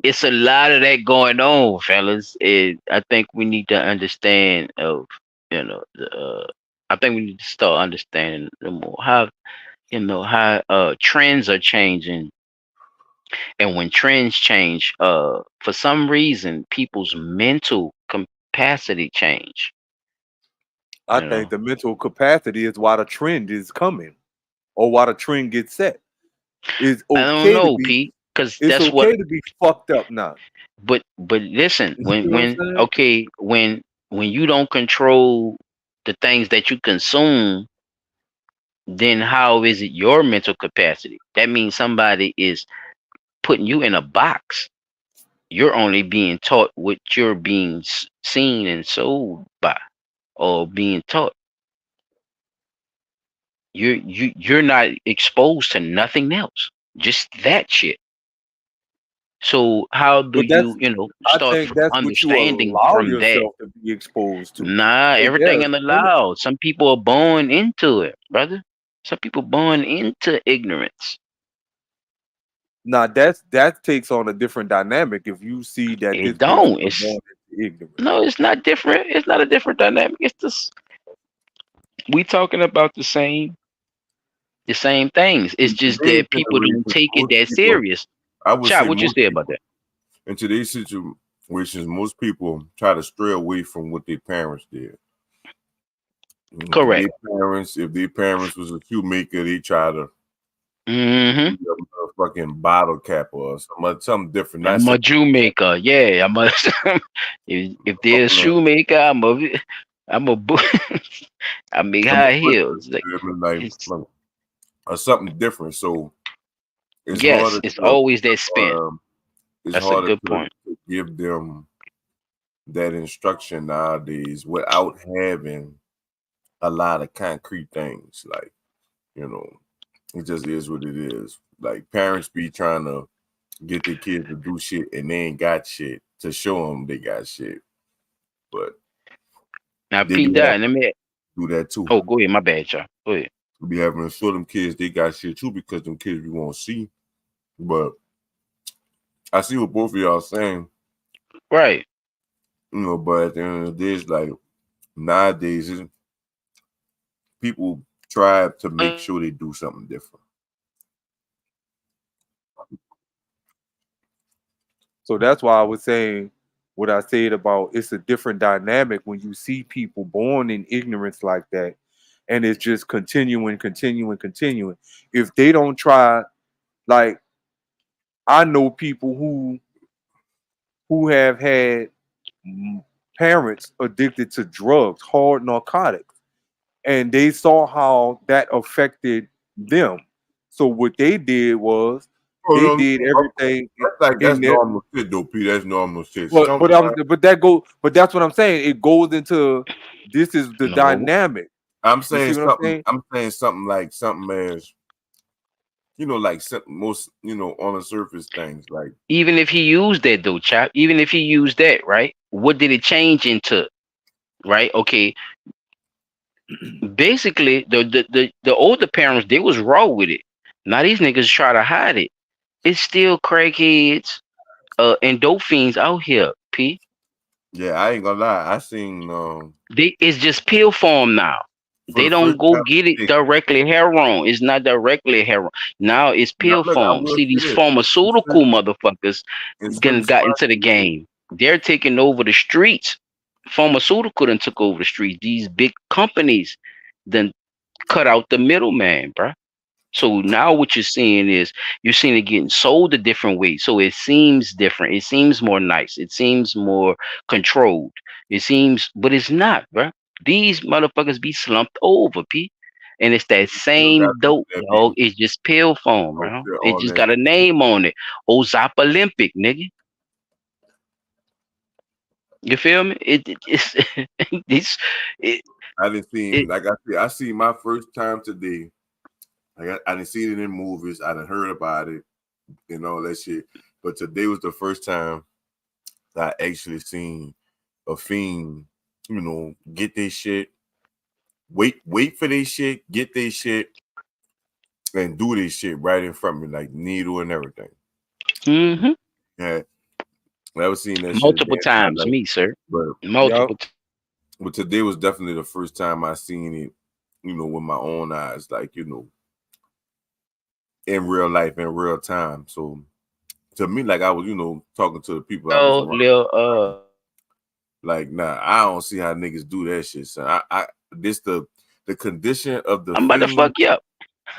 S1: it's a lot of that going on, fellas. I think we need to understand of I think we need to start understanding the more how how trends are changing, and when trends change, for some reason people's mental capacity change.
S2: I think the mental capacity is why the trend is coming, or why the trend gets set. It's
S1: I don't
S2: okay to
S1: know,
S2: be.
S1: Pete, because
S2: It's
S1: that's what.
S2: okay to be fucked up now.
S1: But listen,
S2: You see
S1: when
S2: what I'm
S1: when
S2: saying?
S1: okay, when you don't control the things that you consume, then how is it your mental capacity? That means somebody is putting you in a box. You're only being taught what you're being seen and sold by, or being taught. You're not exposed to nothing else, just that shit. So how do
S2: But that's.
S1: you
S2: I
S1: start
S2: think that's what you
S1: understanding
S2: allow
S1: from that?
S2: yourself to be exposed to.
S1: Nah,
S2: So yeah,
S1: everything in the allowed. Some people are born into it, brother. Some people born into ignorance.
S2: now that takes on a different dynamic if you see that this
S1: It
S2: person
S1: don't.
S2: was
S1: It's
S2: born into ignorance.
S1: no, it's not different. It's not a different dynamic. It's just we talking about the same things. It's
S3: In
S1: just
S3: today's
S1: that people
S3: generation,
S1: don't take it
S3: most
S1: that
S3: people,
S1: serious.
S3: I would
S1: Chop,
S3: say
S1: what you
S3: most
S1: say about
S3: people,
S1: that?
S3: in today's situations, most people try to stray away from what their parents did.
S1: Correct.
S3: If their parents was a shoemaker, they try to
S1: Mm-hmm.
S3: be a fucking bottle capper or something different. Not
S1: I'm a
S3: saying
S1: Jew maker. Yeah, I'm a. if there's
S3: couple of
S1: shoemaker, I'm a. I make
S3: some
S1: high
S3: equipment,
S1: heels. Like it's
S3: or something different. So it's
S1: yes,
S3: harder
S1: it's
S3: to
S1: always that spin.
S3: it's
S1: That's a
S3: harder
S1: good
S3: to
S1: point.
S3: give them that instruction nowadays without having a lot of concrete things. Like, you know, it just is what it is. Like parents be trying to get their kids to do shit and they ain't got shit to show them they got shit, but
S1: Now,
S3: they be
S1: Pete,
S3: having
S1: that let me.
S3: to do that too.
S1: Oh, go ahead. My bad, y'all. Go ahead.
S3: Be having to show them kids they got shit too because them kids we won't see. But I see what both of y'all saying,
S1: Right.
S3: but at the end of the day, it's like nowadays people try to make sure they do something different.
S2: So that's why I was saying what I said about it's a different dynamic when you see people born in ignorance like that, and it's just continuing, continuing, continuing. If they don't try, like I know people who have had parents addicted to drugs, hard narcotics, and they saw how that affected them. So what they did was
S3: Oh,
S2: they
S3: no,
S2: did everything
S3: that's
S2: in their
S3: normal shit though, P. That's normal shit.
S2: but that's what I'm saying. It goes into this is the
S1: No.
S2: dynamic.
S3: I'm
S2: You see
S3: saying
S2: what I'm
S3: something.
S2: saying?
S3: I'm saying something like something as like most on the surface things like
S1: Even if he used that though, chap. Even if he used that, right? What did it change into? Right? Okay. Basically, the older parents they was raw with it. Now these niggas try to hide it. It's still crackheads, and dope fiends out here. P.
S3: yeah. I ain't gonna lie. I seen
S1: It's just pill form now.
S3: for
S1: They
S3: the
S1: don't
S3: first
S1: go
S3: time.
S1: get it
S3: Hey,
S1: directly heroin. It's not directly heroin. Now it's
S3: now
S1: pill
S3: look, I
S1: form.
S3: will
S1: See,
S3: say
S1: these
S3: this:
S1: pharmaceutical motherfuckers
S3: in certain
S1: got
S3: spots,
S1: into the game. They're taking over the streets. Pharmaceutical done took over the streets. These big companies then cut out the middleman, bruh. So now what you're seeing it getting sold a different way. So it seems different. It seems more nice. It seems more controlled. It seems, but it's not, bruh. These motherfuckers be slumped over, P. And it's that
S3: Still got
S1: same
S3: some
S1: dope,
S3: that
S1: dog.
S3: be
S1: It's just pill foam,
S3: out
S1: bro.
S3: there
S1: It
S3: on
S1: just
S3: that
S1: got a
S3: shit.
S1: name on it. Ozop Olympic, nigga. You feel me? It's it's it,
S3: I didn't see
S1: it
S3: like I see my first time today. I didn't see it in movies. I done heard about it and all that shit. But today was the first time that I actually seen a fiend, get this shit, wait for this shit, get this shit, and do this shit right in front of me, like needle and everything.
S1: hmm
S3: Yeah, I was seeing that shit a
S1: multiple
S3: damn
S1: times,
S3: highlight.
S1: me, sir.
S3: But
S2: Yup.
S1: Multiple
S3: but today was definitely the first time I seen it, with my own eyes, like, in real life, in real time. So to me, like I was, talking to the people I was around.
S1: Lil
S3: Like, nah, I don't see how niggas do that shit, son. This the condition of the
S1: I'm about to
S3: fiend.
S1: fuck you up.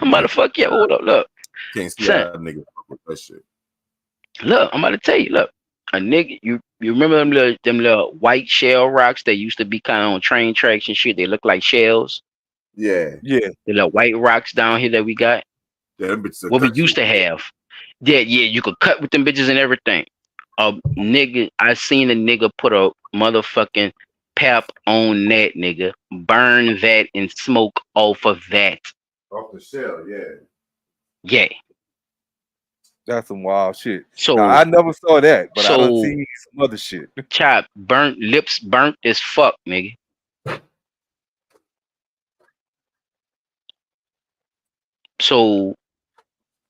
S1: I'm about to fuck you up. Hold up, look.
S3: Can't see
S1: Son,
S3: how niggas fuck with that shit.
S1: look, I'm about to tell you, look. A nigga, you remember them little white shell rocks that used to be kind of on train tracks and shit? They look like shells.
S3: Yeah,
S2: Yeah.
S1: The little white rocks down here that we got.
S3: yeah, them bitches are
S1: What we
S3: cut
S1: used
S3: you.
S1: to have. Yeah, you could cut with them bitches and everything. A nigga, I seen a nigga put a motherfucking pap on that nigga, burn that and smoke off of that.
S3: Off the shell, yeah.
S1: Yeah.
S2: That's some wild shit. Now
S1: So
S2: I never saw that, but I done
S1: so
S2: seen some other shit.
S1: chop burnt lips burnt as fuck, nigga. So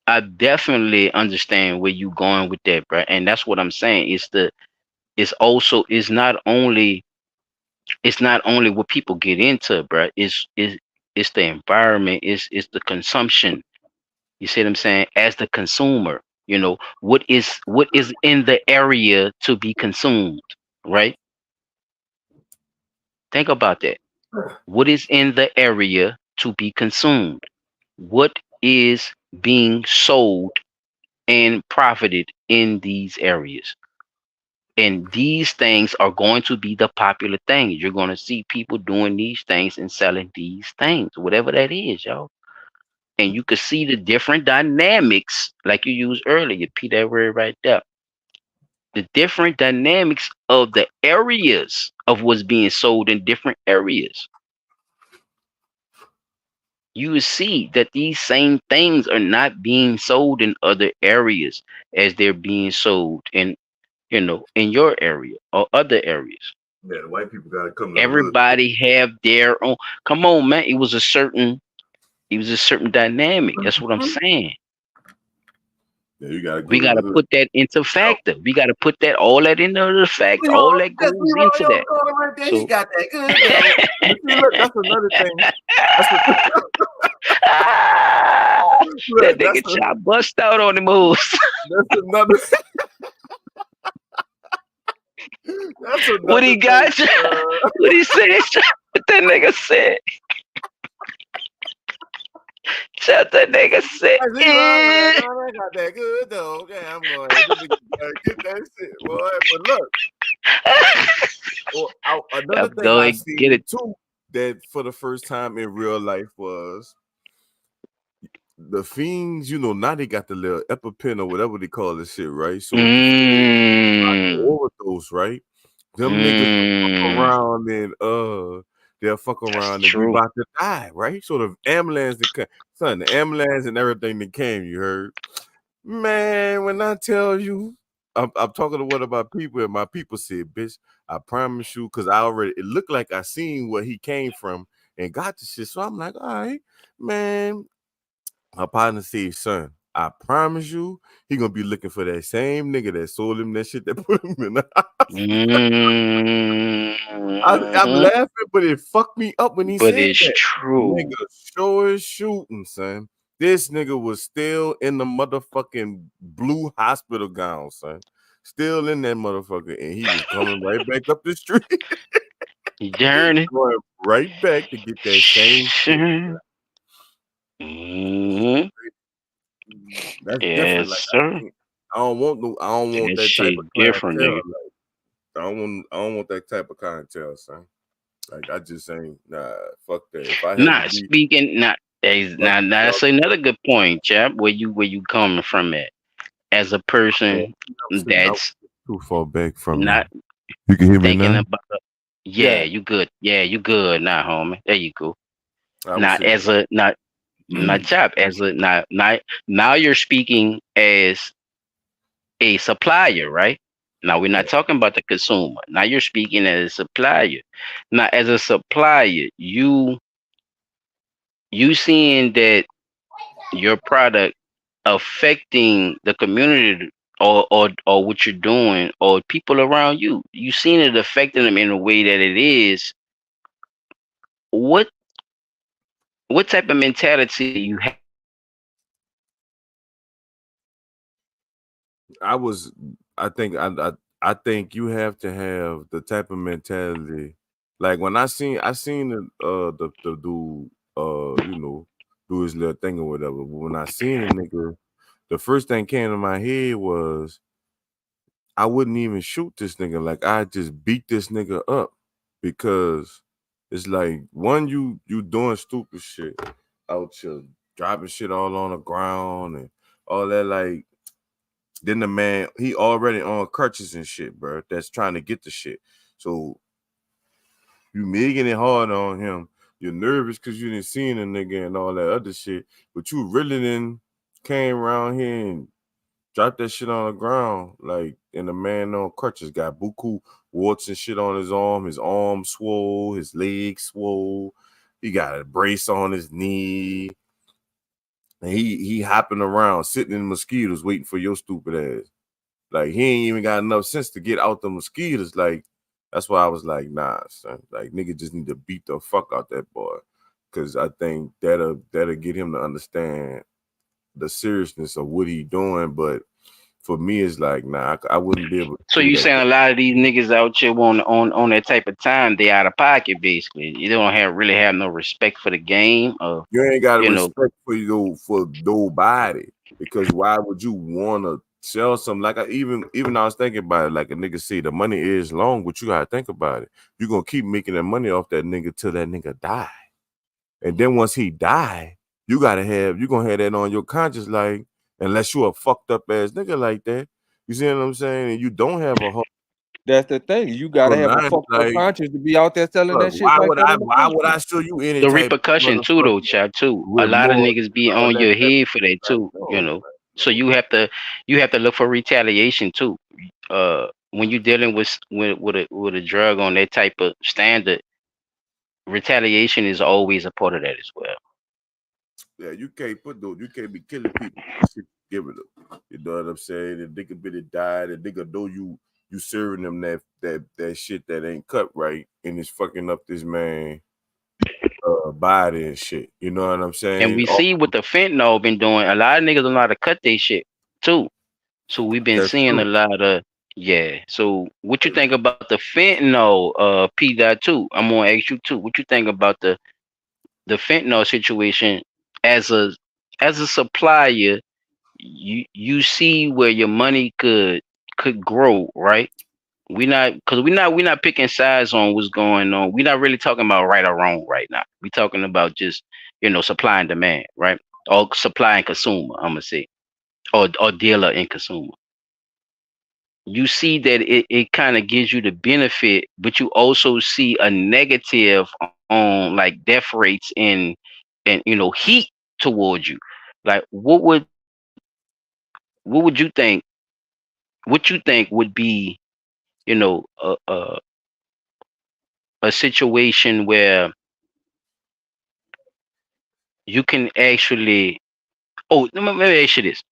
S1: I definitely understand where you going with that, bro. And that's what I'm saying. It's also it's not only what people get into, bro. It's the environment, it's the consumption. You see what I'm saying? As the consumer, what is in the area to be consumed, right? Think about that. What is in the area to be consumed? What is being sold and profited in these areas? And these things are going to be the popular things. You're going to see people doing these things and selling these things, whatever that is, y'all. And you can see the different dynamics, like you used earlier, Pete, that word right there. The different dynamics of the areas of what's being sold in different areas. You will see that these same things are not being sold in other areas as they're being sold in your area or other areas.
S3: Yeah, the white people gotta come to the hood.
S1: Everybody have their own. Come on, man. It was a certain dynamic. That's what I'm saying.
S3: Yeah, you gotta
S1: We
S3: go to the
S1: gotta
S3: hood.
S1: put that into factor. We gotta put that all that into the fact. All that
S3: That's
S1: goes
S3: Leroy
S1: into that.
S3: O'Connor right there. He
S1: So
S3: got that good though. But see, look, that's another thing. That's
S1: that
S3: look,
S1: nigga chop bust out on the moves.
S3: that's another that's
S1: What
S3: another
S1: he
S3: thing.
S1: got? What he said? What that nigga said? What that nigga said?
S3: That's Leroy O'Connor got that good though. Okay, I'm going to get that shit, boy. But look, another
S1: I'm
S3: thing I
S1: going to get
S3: seen
S1: it.
S3: too that for the first time in real life was the fiends, now they got the little EpiPen or whatever they call this shit, right? So if the fiends
S1: Mm,
S3: overdose, right? Them niggas will fuck
S1: mm,
S3: around and they'll fuck
S1: that's
S3: around and be
S1: true.
S3: about to die, right? So the ambulance that came, son, the ambulance and everything that came, you heard? Man, when I tell you, I'm talking to one of my people, and my people said, bitch, I promise you, because it looked like I seen where he came from and got the shit. So I'm like, all right, man. My partner said, son, I promise you, he gonna be looking for that same nigga that sold him that shit that put him in the I'm
S1: Mm,
S3: laughing, but it fucked me up when he
S1: but
S3: said
S1: it's
S3: that.
S1: true.
S3: Nigga, sure is shooting, son. This nigga was still in the motherfucking blue hospital gown, son. Still in that motherfucker, and he was coming right back up the street,
S1: Journey.
S3: going right back to get that same shit.
S1: Mm,
S3: That's different.
S1: yes,
S3: Like
S1: sir.
S3: I don't want
S1: That
S3: that type of
S1: shit different,
S3: clientele.
S1: nigga.
S3: Like I don't want that type of clientele, son. Like I just ain't fuck that. If I had to
S1: Not
S3: be
S1: speaking, not
S3: fuck
S1: now
S3: y'all,
S1: that's another good point, chap. Where you coming from at as a
S3: man,
S1: person
S3: I'm sitting out
S1: that's
S3: too far back from you.
S1: not
S3: You can hear me
S1: thinking
S3: now?
S1: about. Yeah,
S2: Yeah.
S1: you good. Yeah, you good now, homie. There you go.
S3: I was
S1: Not
S3: sitting
S1: as a not chap as a not now you're speaking as a supplier, right? Now we're
S3: yeah.
S1: not talking about the consumer. Now you're speaking as a supplier. Now as a supplier, you seeing that your product affecting the community or what you're doing or people around you. You seen it affecting them in a way that it is. What what type of mentality you
S3: I was I think you have to have the type of mentality. Like when I seen the dude you know do his little thing or whatever. But when I seen a nigga, the first thing came to my head was I wouldn't even shoot this nigga. Like I just beat this nigga up because it's like one you doing stupid shit out here dropping shit all on the ground and all that. Like then the man he already on crutches and shit, bro. That's trying to get the shit. So you making it hard on him. You're nervous because you didn't see a nigga and all that other shit, but you really didn't came around here and drop that shit on the ground, like, and the man on crutches got buku warts and shit on his arm swole, his leg swole. He got a brace on his knee, and he hopping around, sitting in mosquitoes, waiting for your stupid ass. Like he ain't even got enough sense to get out the mosquitoes. Like that's why I was like, nah, son. Like nigga just need to beat the fuck out that boy, cause I think that'll get him to understand the seriousness of what he doing, but for me, it's like, nah, I wouldn't be able to
S1: so
S3: do
S1: you
S3: that.
S1: saying a lot of these niggas out here on that type of time they out of pocket basically. You don't really have no respect for the game or
S3: You ain't got
S1: you know
S3: respect for nobody because why would you want to sell something? Like even I was thinking about it, like a nigga say the money is long, but you gotta think about it. You're gonna keep making that money off that nigga till that nigga die, and then once he die, you gonna have that on your conscience, like unless you a fucked up ass nigga like that. You see what I'm saying? And you don't have a heart.
S2: That's the thing. You
S3: So
S2: gotta have
S3: now
S2: a
S3: it's
S2: fucked up
S3: like,
S2: conscience to be out there selling
S3: look,
S2: that shit like that in the
S3: why
S2: first
S3: would I
S2: place.
S3: show you any
S1: the
S3: type of
S1: repercussion too though,
S3: motherfucking
S1: chap too. A lot of
S3: remorse
S1: niggas
S3: and
S1: be
S3: all
S1: on
S3: that
S1: your
S3: type
S1: head for
S3: of
S1: that
S3: like
S1: too, you
S3: no,
S1: know.
S3: man,
S1: So
S3: no.
S1: you have to look for retaliation too. When you're dealing with a drug on that type of standard, retaliation is always a part of that as well.
S3: Yeah, you can't be killing people for the shit you giving them. You know what I'm saying? The nigga been died, the nigga know you serving them that shit that ain't cut right and it's fucking up this man body and shit. You know what I'm
S1: And
S3: saying?
S1: we
S3: Oh,
S1: see what the fentanyl been doing. A lot of niggas don't know how to cut their shit too. So we've been
S3: that's
S1: seeing a
S3: true.
S1: lot of yeah. So what you think about the fentanyl P dot two? I'm gonna ask you too. What you think about the fentanyl situation as a supplier? You see where your money could grow, right? We not picking sides on what's going on. We're not really talking about right or wrong right now. We're talking about just supply and demand, right? Or supply and consumer, I'm gonna say, or dealer and consumer. You see that it kind of gives you the benefit, but you also see a negative on like death rates and heat towards you. Like what would you think? What you think would be you know a a, a situation where you can actually let me ask you this.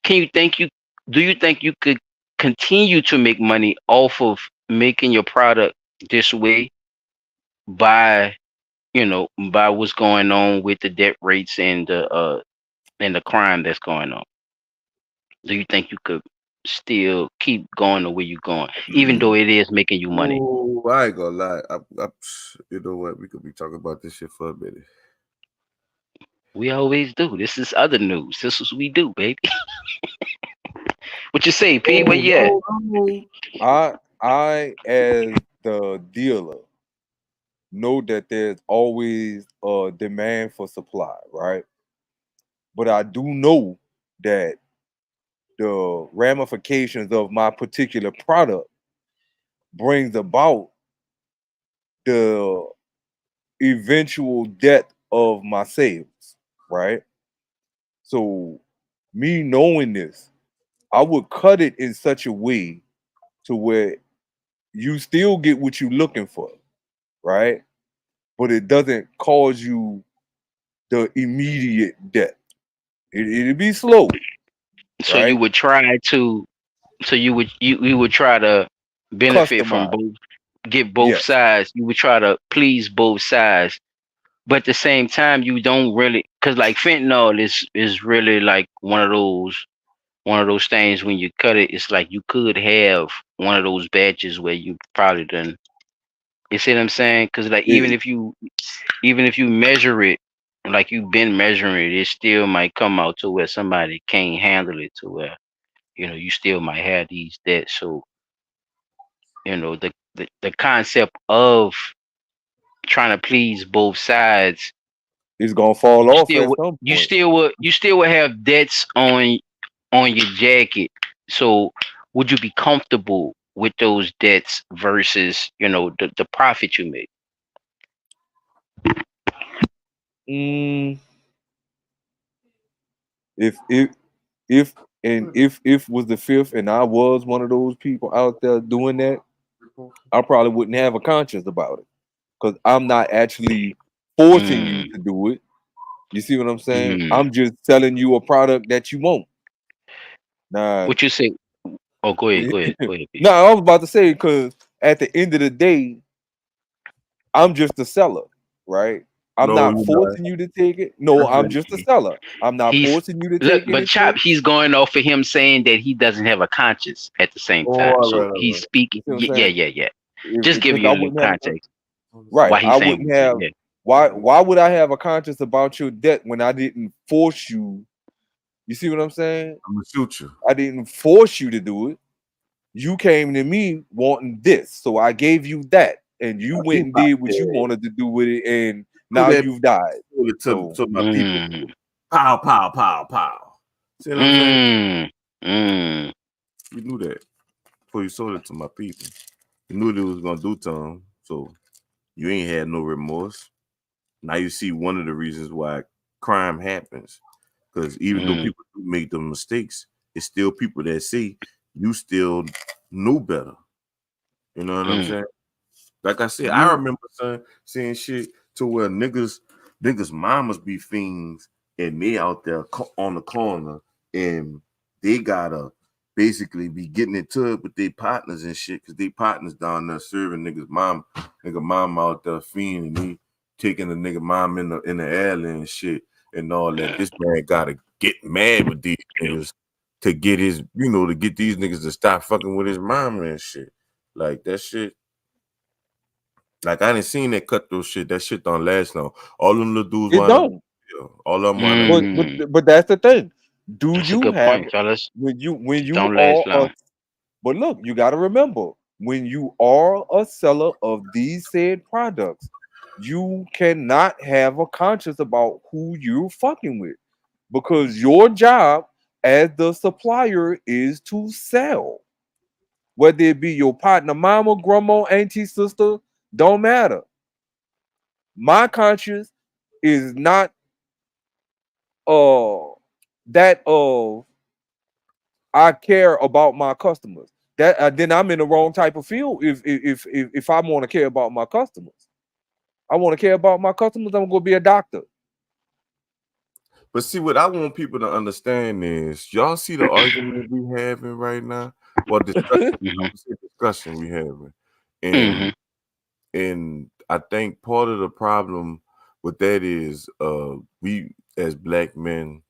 S1: Can you think you do you think you could continue to make money off of making your product this way by by what's going on with the debt rates and the crime that's going on? Do you think you could still keep going the way you're going, even though it is making you money?
S3: Oh, I ain't gonna lie. You know what? We could be talking about this shit for a minute.
S1: We always do. This is other news. This is what we do, baby. What you say, P? Where
S2: Oh
S1: you at?
S2: no, no. I as the dealer, know that there's always a demand for supply, right? But I do know that the ramifications of my particular product brings about the eventual death of my sales, right? So me knowing this, I would cut it in such a way to where you still get what you're looking for, right? But it doesn't cause you the immediate death. It'll be slow,
S1: So you
S2: right?
S1: would try to, so you would try to benefit from
S2: Customize.
S1: both, get both
S2: Yes.
S1: sides. You would try to please both sides, but at the same time, you don't really, because like fentanyl is really like one of those things when you cut it. It's like you could have one of those batches where you probably done. You see what I'm saying? Because like
S2: It,
S1: even if you measure it like you've been measuring it, it still might come out to where somebody can't handle it, to where you still might have these debts. So the concept of trying to please both sides,
S2: it's gonna fall
S1: you
S2: off
S1: still
S2: at
S1: would
S2: some point.
S1: you still would have debts on your jacket. So would you be comfortable with those debts versus the profit you make?
S2: Mm, if if was the fifth and I was one of those people out there doing that, I probably wouldn't have a conscience about it because I'm not actually forcing you
S1: Mm,
S2: to do it. You see what I'm saying?
S1: mm.
S2: I'm just selling you a product that you want. Now,
S1: What you say? Oh, go ahead, go ahead,
S2: no,
S1: B.
S2: I was about to say because at the end of the day, I'm just a seller, right? I'm
S3: No,
S2: not
S3: you're not.
S2: forcing you to take it. No,
S3: That's
S2: I'm
S3: it.
S2: just a seller. I'm not
S1: He's
S2: forcing you to
S1: Look,
S2: take
S1: but Chop,
S2: anything.
S1: he's going off of him saying that he doesn't have a conscience at the same
S3: Oh,
S1: time.
S3: all
S1: So
S3: right, all
S1: he's
S3: right.
S1: speaking.
S2: You see what I'm
S1: Yeah,
S2: saying?
S1: yeah, yeah. Just
S2: Because
S1: giving
S2: I
S1: you a little
S2: wouldn't have a
S1: context
S2: right.
S1: why
S2: I
S1: he's saying what
S2: wouldn't
S1: he's saying.
S2: have.
S1: Yeah.
S2: Why would I have a conscience about your debt when I didn't force you? You see what I'm saying?
S3: I'm gonna shoot you.
S2: I didn't force you to do it. You came to me wanting this, so I gave you that, and you
S3: I
S2: went
S3: keep
S2: and
S3: out
S2: did what you
S3: there.
S2: wanted to do with it, and
S3: Do
S2: now
S3: that
S2: you've died. So
S3: to my people.
S1: Mm,
S3: Pow, pow, pow, pow. See what I'm saying?
S1: mm, mm.
S3: You knew that before you sold it to my people. You knew what it was gonna do to them. So you ain't had no remorse. Now you see one of the reasons why crime happens. Because even though
S1: Mm,
S3: people do make the mistakes, it's still people that say you still knew better. You know what I'm
S1: mm,
S3: saying? Like I said, I
S2: you
S3: remember saying shit to where niggas mamas be fiends and they out there on the corner and they gotta basically be getting into it with their partners and shit because they partners down there serving nigga mom out there fiend and he taking the nigga mom in the alley and shit and all that. This man gotta get mad with these niggas to get to get these niggas to stop fucking with his mom and shit. Like that shit. Like I didn't seen that cutthroat shit. That shit don't last long. All them little dudes
S2: it
S3: wind up.
S2: don't.
S3: All of them wind up.
S2: But
S1: mm.
S2: but that's the thing. Do
S1: That's a
S2: you
S1: good
S2: have
S1: point, fellas.
S2: when you
S1: Don't last
S2: are a
S1: long.
S2: but look, you got to remember when you are a seller of these said products, you cannot have a conscience about who you're fucking with because your job as the supplier is to sell. Whether it be your partner, mama, grandma, auntie, sister, don't matter. My conscience is not uh that of I care about my customers. That then I'm in the wrong type of field. If I want to care about my customers, I want to care about my customers. I'm gonna be a doctor.
S3: But see, what I want people to understand is, y'all see the argument we having right now. Well, discussion. I
S1: Hmm.
S3: would say discussion we having,
S1: Hmm.
S3: and I think part of the problem with that is, we as black men,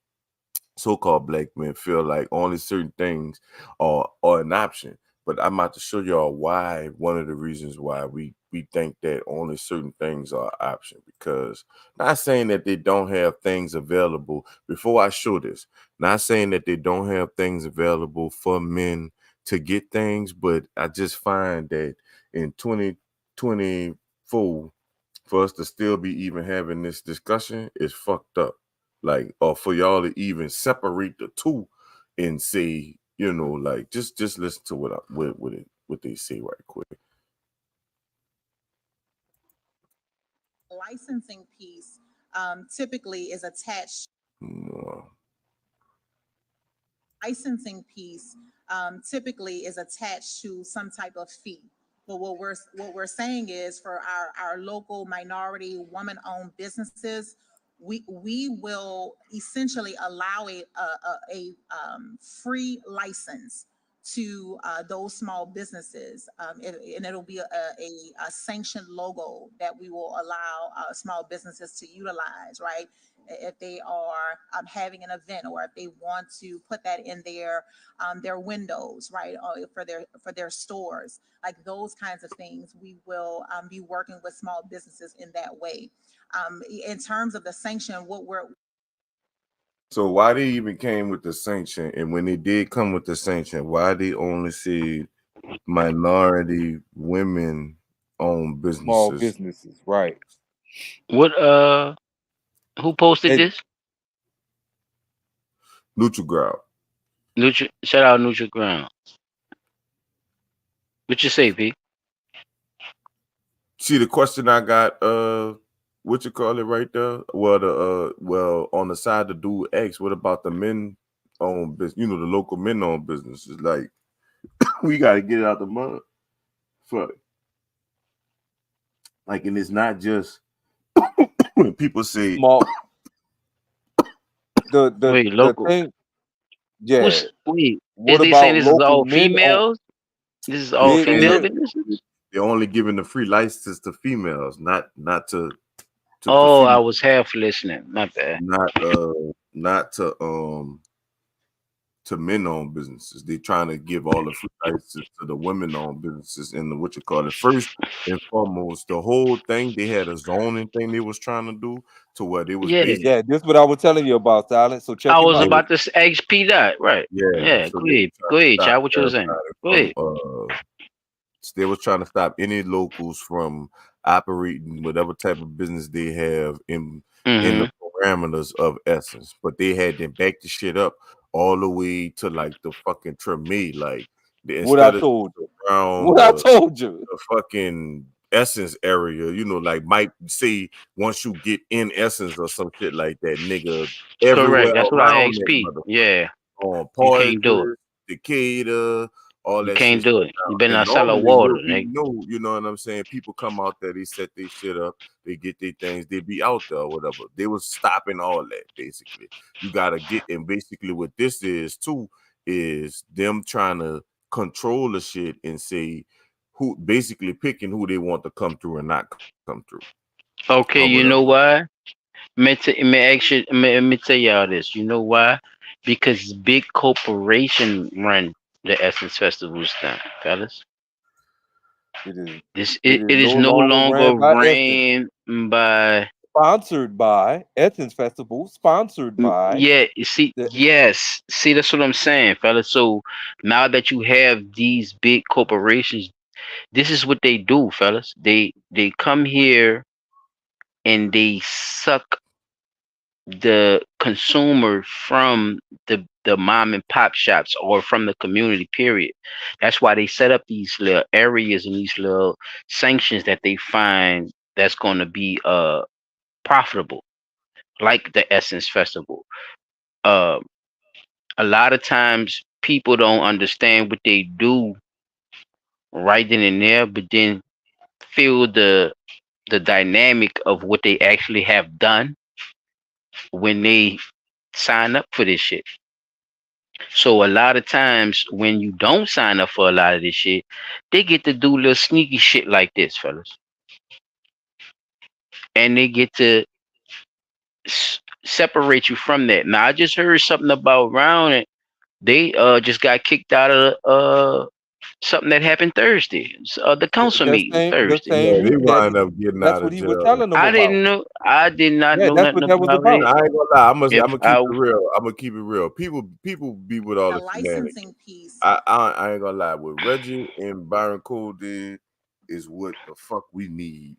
S3: so-called black men, feel like only certain things are an option. But I'm about to show y'all why. One of the reasons why we think that only certain things are an option. Because not saying that they don't have things available. Before I show this, not saying that they don't have things available for men to get things, but I just find that in 2024 for us to still be even having this discussion is fucked up. Like, or for y'all to even separate the two and say, you know, like just listen to what they say right quick.
S9: Licensing piece typically is attached. Licensing piece typically is attached to some type of fee. But what we're saying is for our local minority woman-owned businesses, we will essentially allow a free license to those small businesses, and it'll be a sanctioned logo that we will allow small businesses to utilize, right? If they are having an event, or if they want to put that in their windows, right, or for their stores, like those kinds of things, we will be working with small businesses in that way. In terms of the sanction,
S3: So why they even came with the sanction, and when they did come with the sanction, why they only see minority women owned businesses?
S2: Small businesses, right?
S1: What who posted this?
S3: NutriGround.
S1: Shout out NutriGround. What you say, V?
S3: See the question I got, what you call it right there? Well, the on the side the dude X, what about the men owned business? You know, the local men owned businesses. Like, we gotta get it out the mud. Fuck. Like, and it's not just when people say
S2: small. The
S1: local.
S2: thing, yeah.
S1: What is they saying this is all females? This is all female businesses?
S3: They're only giving the free license to females, not to
S1: oh, I was half listening. My bad.
S3: Not to men-owned businesses. They're trying to give all the free licenses to the women-owned businesses and the what you call it. First and foremost, the whole thing, they had a zoning thing they was trying to do to where they was
S2: yeah. This is what I was telling you about, Silent. So check.
S1: I was about to XP that, right?
S3: Yeah.
S1: So go ahead, Chad. What you was saying? Go ahead.
S3: They was trying to stop any locals from operating whatever type of business they have in the parameters of Essence, but they had them back the shit up all the way to like the fucking Treme, like
S2: what I told you. I told you,
S3: the fucking Essence area, you know, like might say once you get in Essence or some shit like that, nigga. Everywhere
S1: That's what I XP. Yeah,
S3: on
S1: you can't do it.
S3: Decatur, all that.
S1: You can't
S3: shit
S1: do it. You better not sell a water.
S3: You know what I'm saying? People come out there, they set their shit up, they get their things, they be out there or whatever. They was stopping all that basically. You gotta get, and basically what this is too is them trying to control the shit and say who basically picking who they want to come through and not come through.
S1: Okay, you know why? Let me tell y'all this. You know why? Because big corporation run the Essence Festivals down, fellas.
S2: It
S1: is no longer ran by
S2: sponsored by Essence Festival, sponsored by
S1: see that's what I'm saying, fellas. So now that you have these big corporations, this is what they do, fellas. They come here and they suck the consumer from the mom and pop shops or from the community, period. That's why they set up these little areas and these little sanctions that they find that's going to be profitable, like the Essence Festival. A lot of times people don't understand what they do right then and there, but then feel the dynamic of what they actually have done when they sign up for this shit. So a lot of times when you don't sign up for a lot of this shit, they get to do little sneaky shit like this, fellas. And they get to separate you from that. Now I just heard something about Round and they just got kicked out of something that happened Thursday. The council meeting Thursday.
S3: They wind up getting out of jail.
S1: I didn't know. I did not know nothing about it.
S3: I ain't gonna lie. I'm gonna keep it real. I'm gonna keep it real. People be with all the licensing piece. I ain't gonna lie. What Reggie and Byron Cole did is what the fuck we need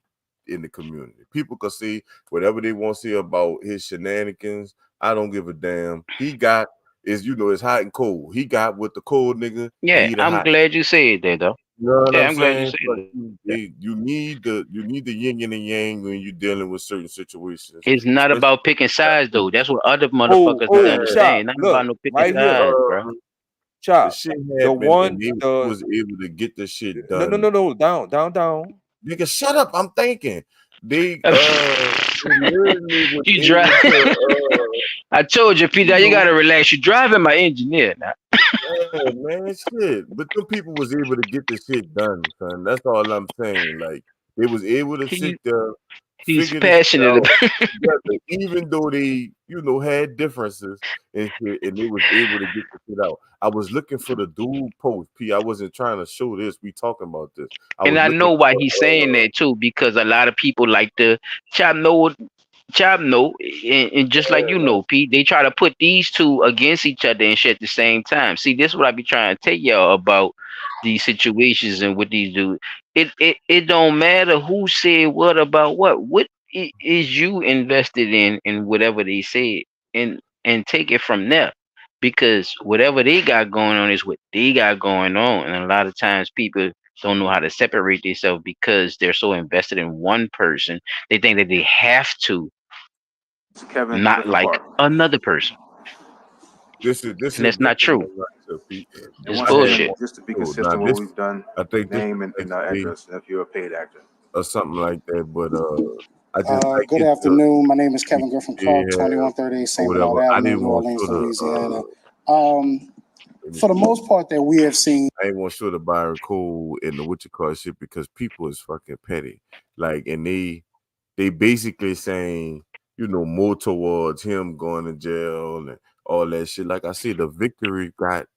S3: in the community. People can say whatever they want to say about his shenanigans. I don't give a damn. He got is it's hot and cold. He got with the cold nigga, and
S1: Yeah,
S3: he the
S1: I'm
S3: hot.
S1: glad you said that though.
S3: You know what
S1: Yeah,
S3: I'm
S1: I'm glad you
S3: saying?
S1: said
S3: But
S1: that.
S3: you need the yin and the yang when you're dealing with certain situations,
S1: It's not
S3: especially.
S1: about picking sides though. That's what other
S2: Oh,
S1: motherfuckers don't
S2: oh,
S1: understand.
S2: Chop,
S1: It's not about
S2: look,
S1: no picking
S2: right here,
S1: sides, bro.
S3: The
S2: Chop.
S3: shit
S2: The
S3: happened, and
S2: one,
S3: they
S2: the
S3: was able to get the shit
S2: no,
S3: done.
S2: down.
S3: Nigga, shut up! I'm thinking they literally was
S1: You
S3: able
S1: drive.
S3: to
S1: I told you, Peter, you gotta relax. You're driving my engineer now.
S3: yeah, man, shit. But them people was able to get the shit done, son. That's all I'm saying. Like they was able to
S1: He,
S3: sit there,
S1: he's
S3: figure the shit
S1: passionate
S3: out
S1: about.
S3: together, even though they, had differences and shit, and they was able to get the shit out. I was looking for the dude post, P. I wasn't trying to show this. We talking about this. I
S1: And
S3: was
S1: I
S3: looking
S1: know why
S3: for
S1: he's saying that too, because a lot of people like to chop know, and just like Pete, they try to put these two against each other and shit at the same time. See, this is what I be trying to tell y'all about these situations and what these do. It don't matter who said what about what. Is you invested in whatever they said, and take it from there. Because whatever they got going on is what they got going on. And a lot of times people don't know how to separate themselves because they're so invested in one person. They think that they have to
S10: Kevin
S1: not
S10: Griffin
S1: like
S10: Park.
S1: another person.
S3: this
S1: And
S3: is
S1: that's not true.
S3: Pete.
S10: And
S1: It's
S10: once again,
S1: bullshit.
S10: just to be
S3: So
S10: consistent
S3: now
S10: with what we've done,
S3: I think this
S10: name and address, and if you're a paid actor.
S3: or something like that. But I just like
S5: Good
S3: it.
S5: afternoon. My name is Kevin Griffin Clark,
S3: Yeah,
S5: 2138
S3: or
S5: St.
S3: whatever.
S5: Bernard
S3: I
S5: Avenue,
S3: didn't
S5: New
S3: want to
S5: Orleans,
S3: show
S5: Louisiana.
S3: the.
S5: For the most part that we have seen,
S3: I ain't want to show the Byron Cole and the what you call shit because people is fucking petty. Like, and they basically saying, more towards him going to jail and all that shit. Like I said, the victory got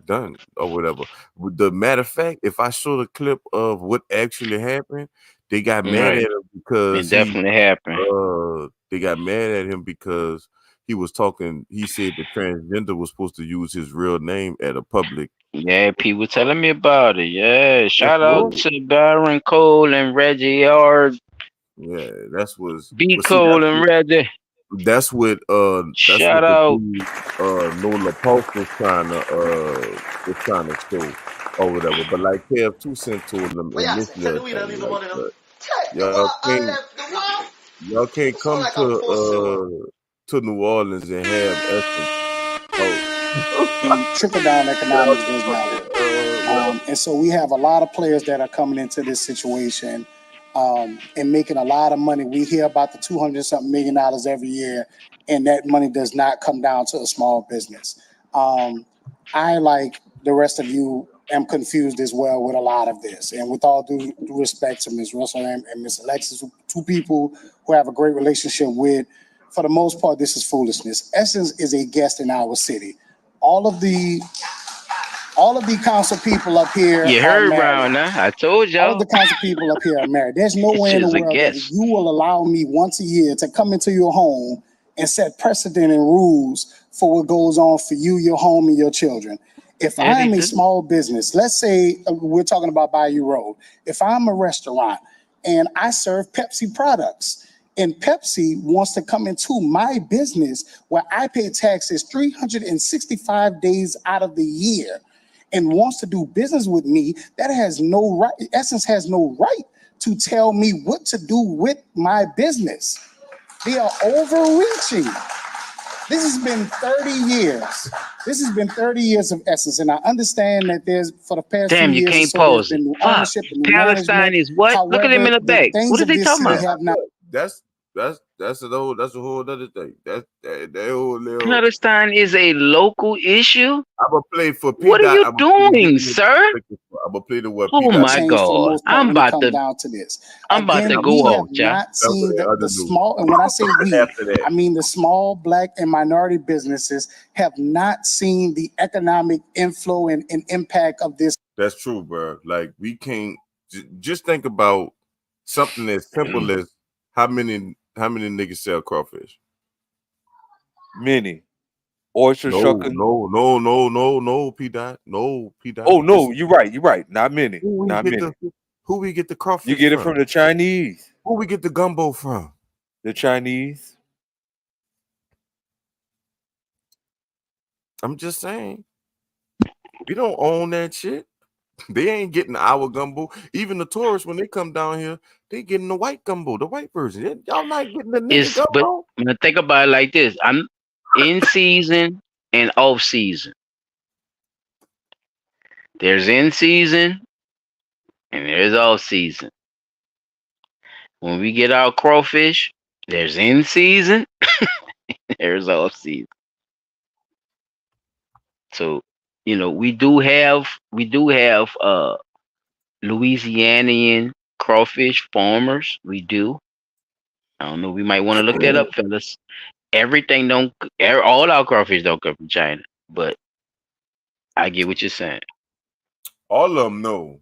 S3: done or whatever. The matter of fact, if I show the clip of what actually happened, they got mad
S1: Right.
S3: at him because
S1: It definitely happened.
S3: they got mad at him because he was talking. He said the transgender was supposed to use his real name at a public.
S1: Yeah, people telling me about it. Yeah.
S3: That's
S1: Shout out
S3: what.
S1: to Baron Cole and Reggie R.
S3: Yeah, that's was.
S1: B
S3: But see,
S1: Cole and Reggie.
S3: that's what
S1: Shout
S3: the
S1: out.
S3: dude Nola was trying to show or whatever. But like Kev 2 Cent told them in this little thing, like y'all can't come to New Orleans and have essence. Oh,
S5: trickle down economics does matter. And so we have a lot of players that are coming into this situation and making a lot of money. We hear about the $200-something million every year, and that money does not come down to a small business. I, like the rest of you, am confused as well with a lot of this. And with all due respect to Ms. Russell and Ms. Alexis, two people who I have a great relationship with, for the most part, this is foolishness. Essence is a guest in our city. All of the council people up here
S1: You
S5: are
S1: heard
S5: married.
S1: Brown now. I told
S5: All of
S1: y'all.
S5: the council people up here are married. There's no way in the
S1: This is a
S5: world that
S1: guess.
S5: you will allow me once a year to come into your home and set precedent and rules for what goes on for you, your home, and your children. If
S1: Yeah,
S5: I'm
S1: they
S5: a
S1: do.
S5: small business, let's say we're talking about Bayou Road. If I'm a restaurant and I serve Pepsi products, and Pepsi wants to come into my business where I pay taxes 365 days out of the year and wants to do business with me, that has no right, Essence has no right to tell me what to do with my business. They are overreaching. This has been 30 years. This has been 30 years of Essence, and I understand that there's, for the past
S1: Damn,
S5: few
S1: you
S5: years or
S1: can't
S5: so, there's
S1: pause it.
S5: been new
S1: Fuck.
S5: ownership and new
S1: Palestine
S5: management.
S1: is what? Look at him in the
S5: the
S1: back.
S5: things
S1: What are
S5: of
S1: they
S5: this
S1: talking
S5: city
S1: about?
S5: have not.
S3: that's a whole other thing. That whole little.
S1: Palestine is a local issue.
S3: I'm gonna play for P.
S1: What are you
S3: I'm
S1: doing, sir?
S3: gonna play the what P.
S1: Oh my
S5: Change for the
S1: God.
S5: most part when it comes down to this.
S1: I'm about to
S5: Again,
S1: go
S5: we have
S1: out, y'all.
S5: not seen the small, and when I say we,
S3: After that.
S5: I mean the small Black and minority businesses have not seen the economic inflow and impact of this.
S3: That's true, bro. Like we can't just think about something as simple as how many niggas sell crawfish.
S2: Many. Oyster shucking.
S3: No, P. Dot. No, P. Dot.
S2: Oh no, you're right. Not many.
S3: Who
S2: Not many.
S3: who we get the crawfish
S2: You get it
S3: from
S2: from the Chinese.
S11: Where we get the gumbo from?
S2: The Chinese.
S11: I'm just saying. We don't own that shit. They ain't getting our gumbo. Even the tourists, when they come down here, they getting the white gumbo, the white version. Y'all not getting the nigga
S1: But
S11: gumbo.
S1: think about it like this: I'm in season and off season. There's in season and there's off season. When we get our crawfish, there's in season, there's off season. So, we do have Louisianian crawfish farmers. We do. I don't know. We might want to look that up, fellas. All our crawfish don't come from China, but I get what you're saying.
S11: All of them know,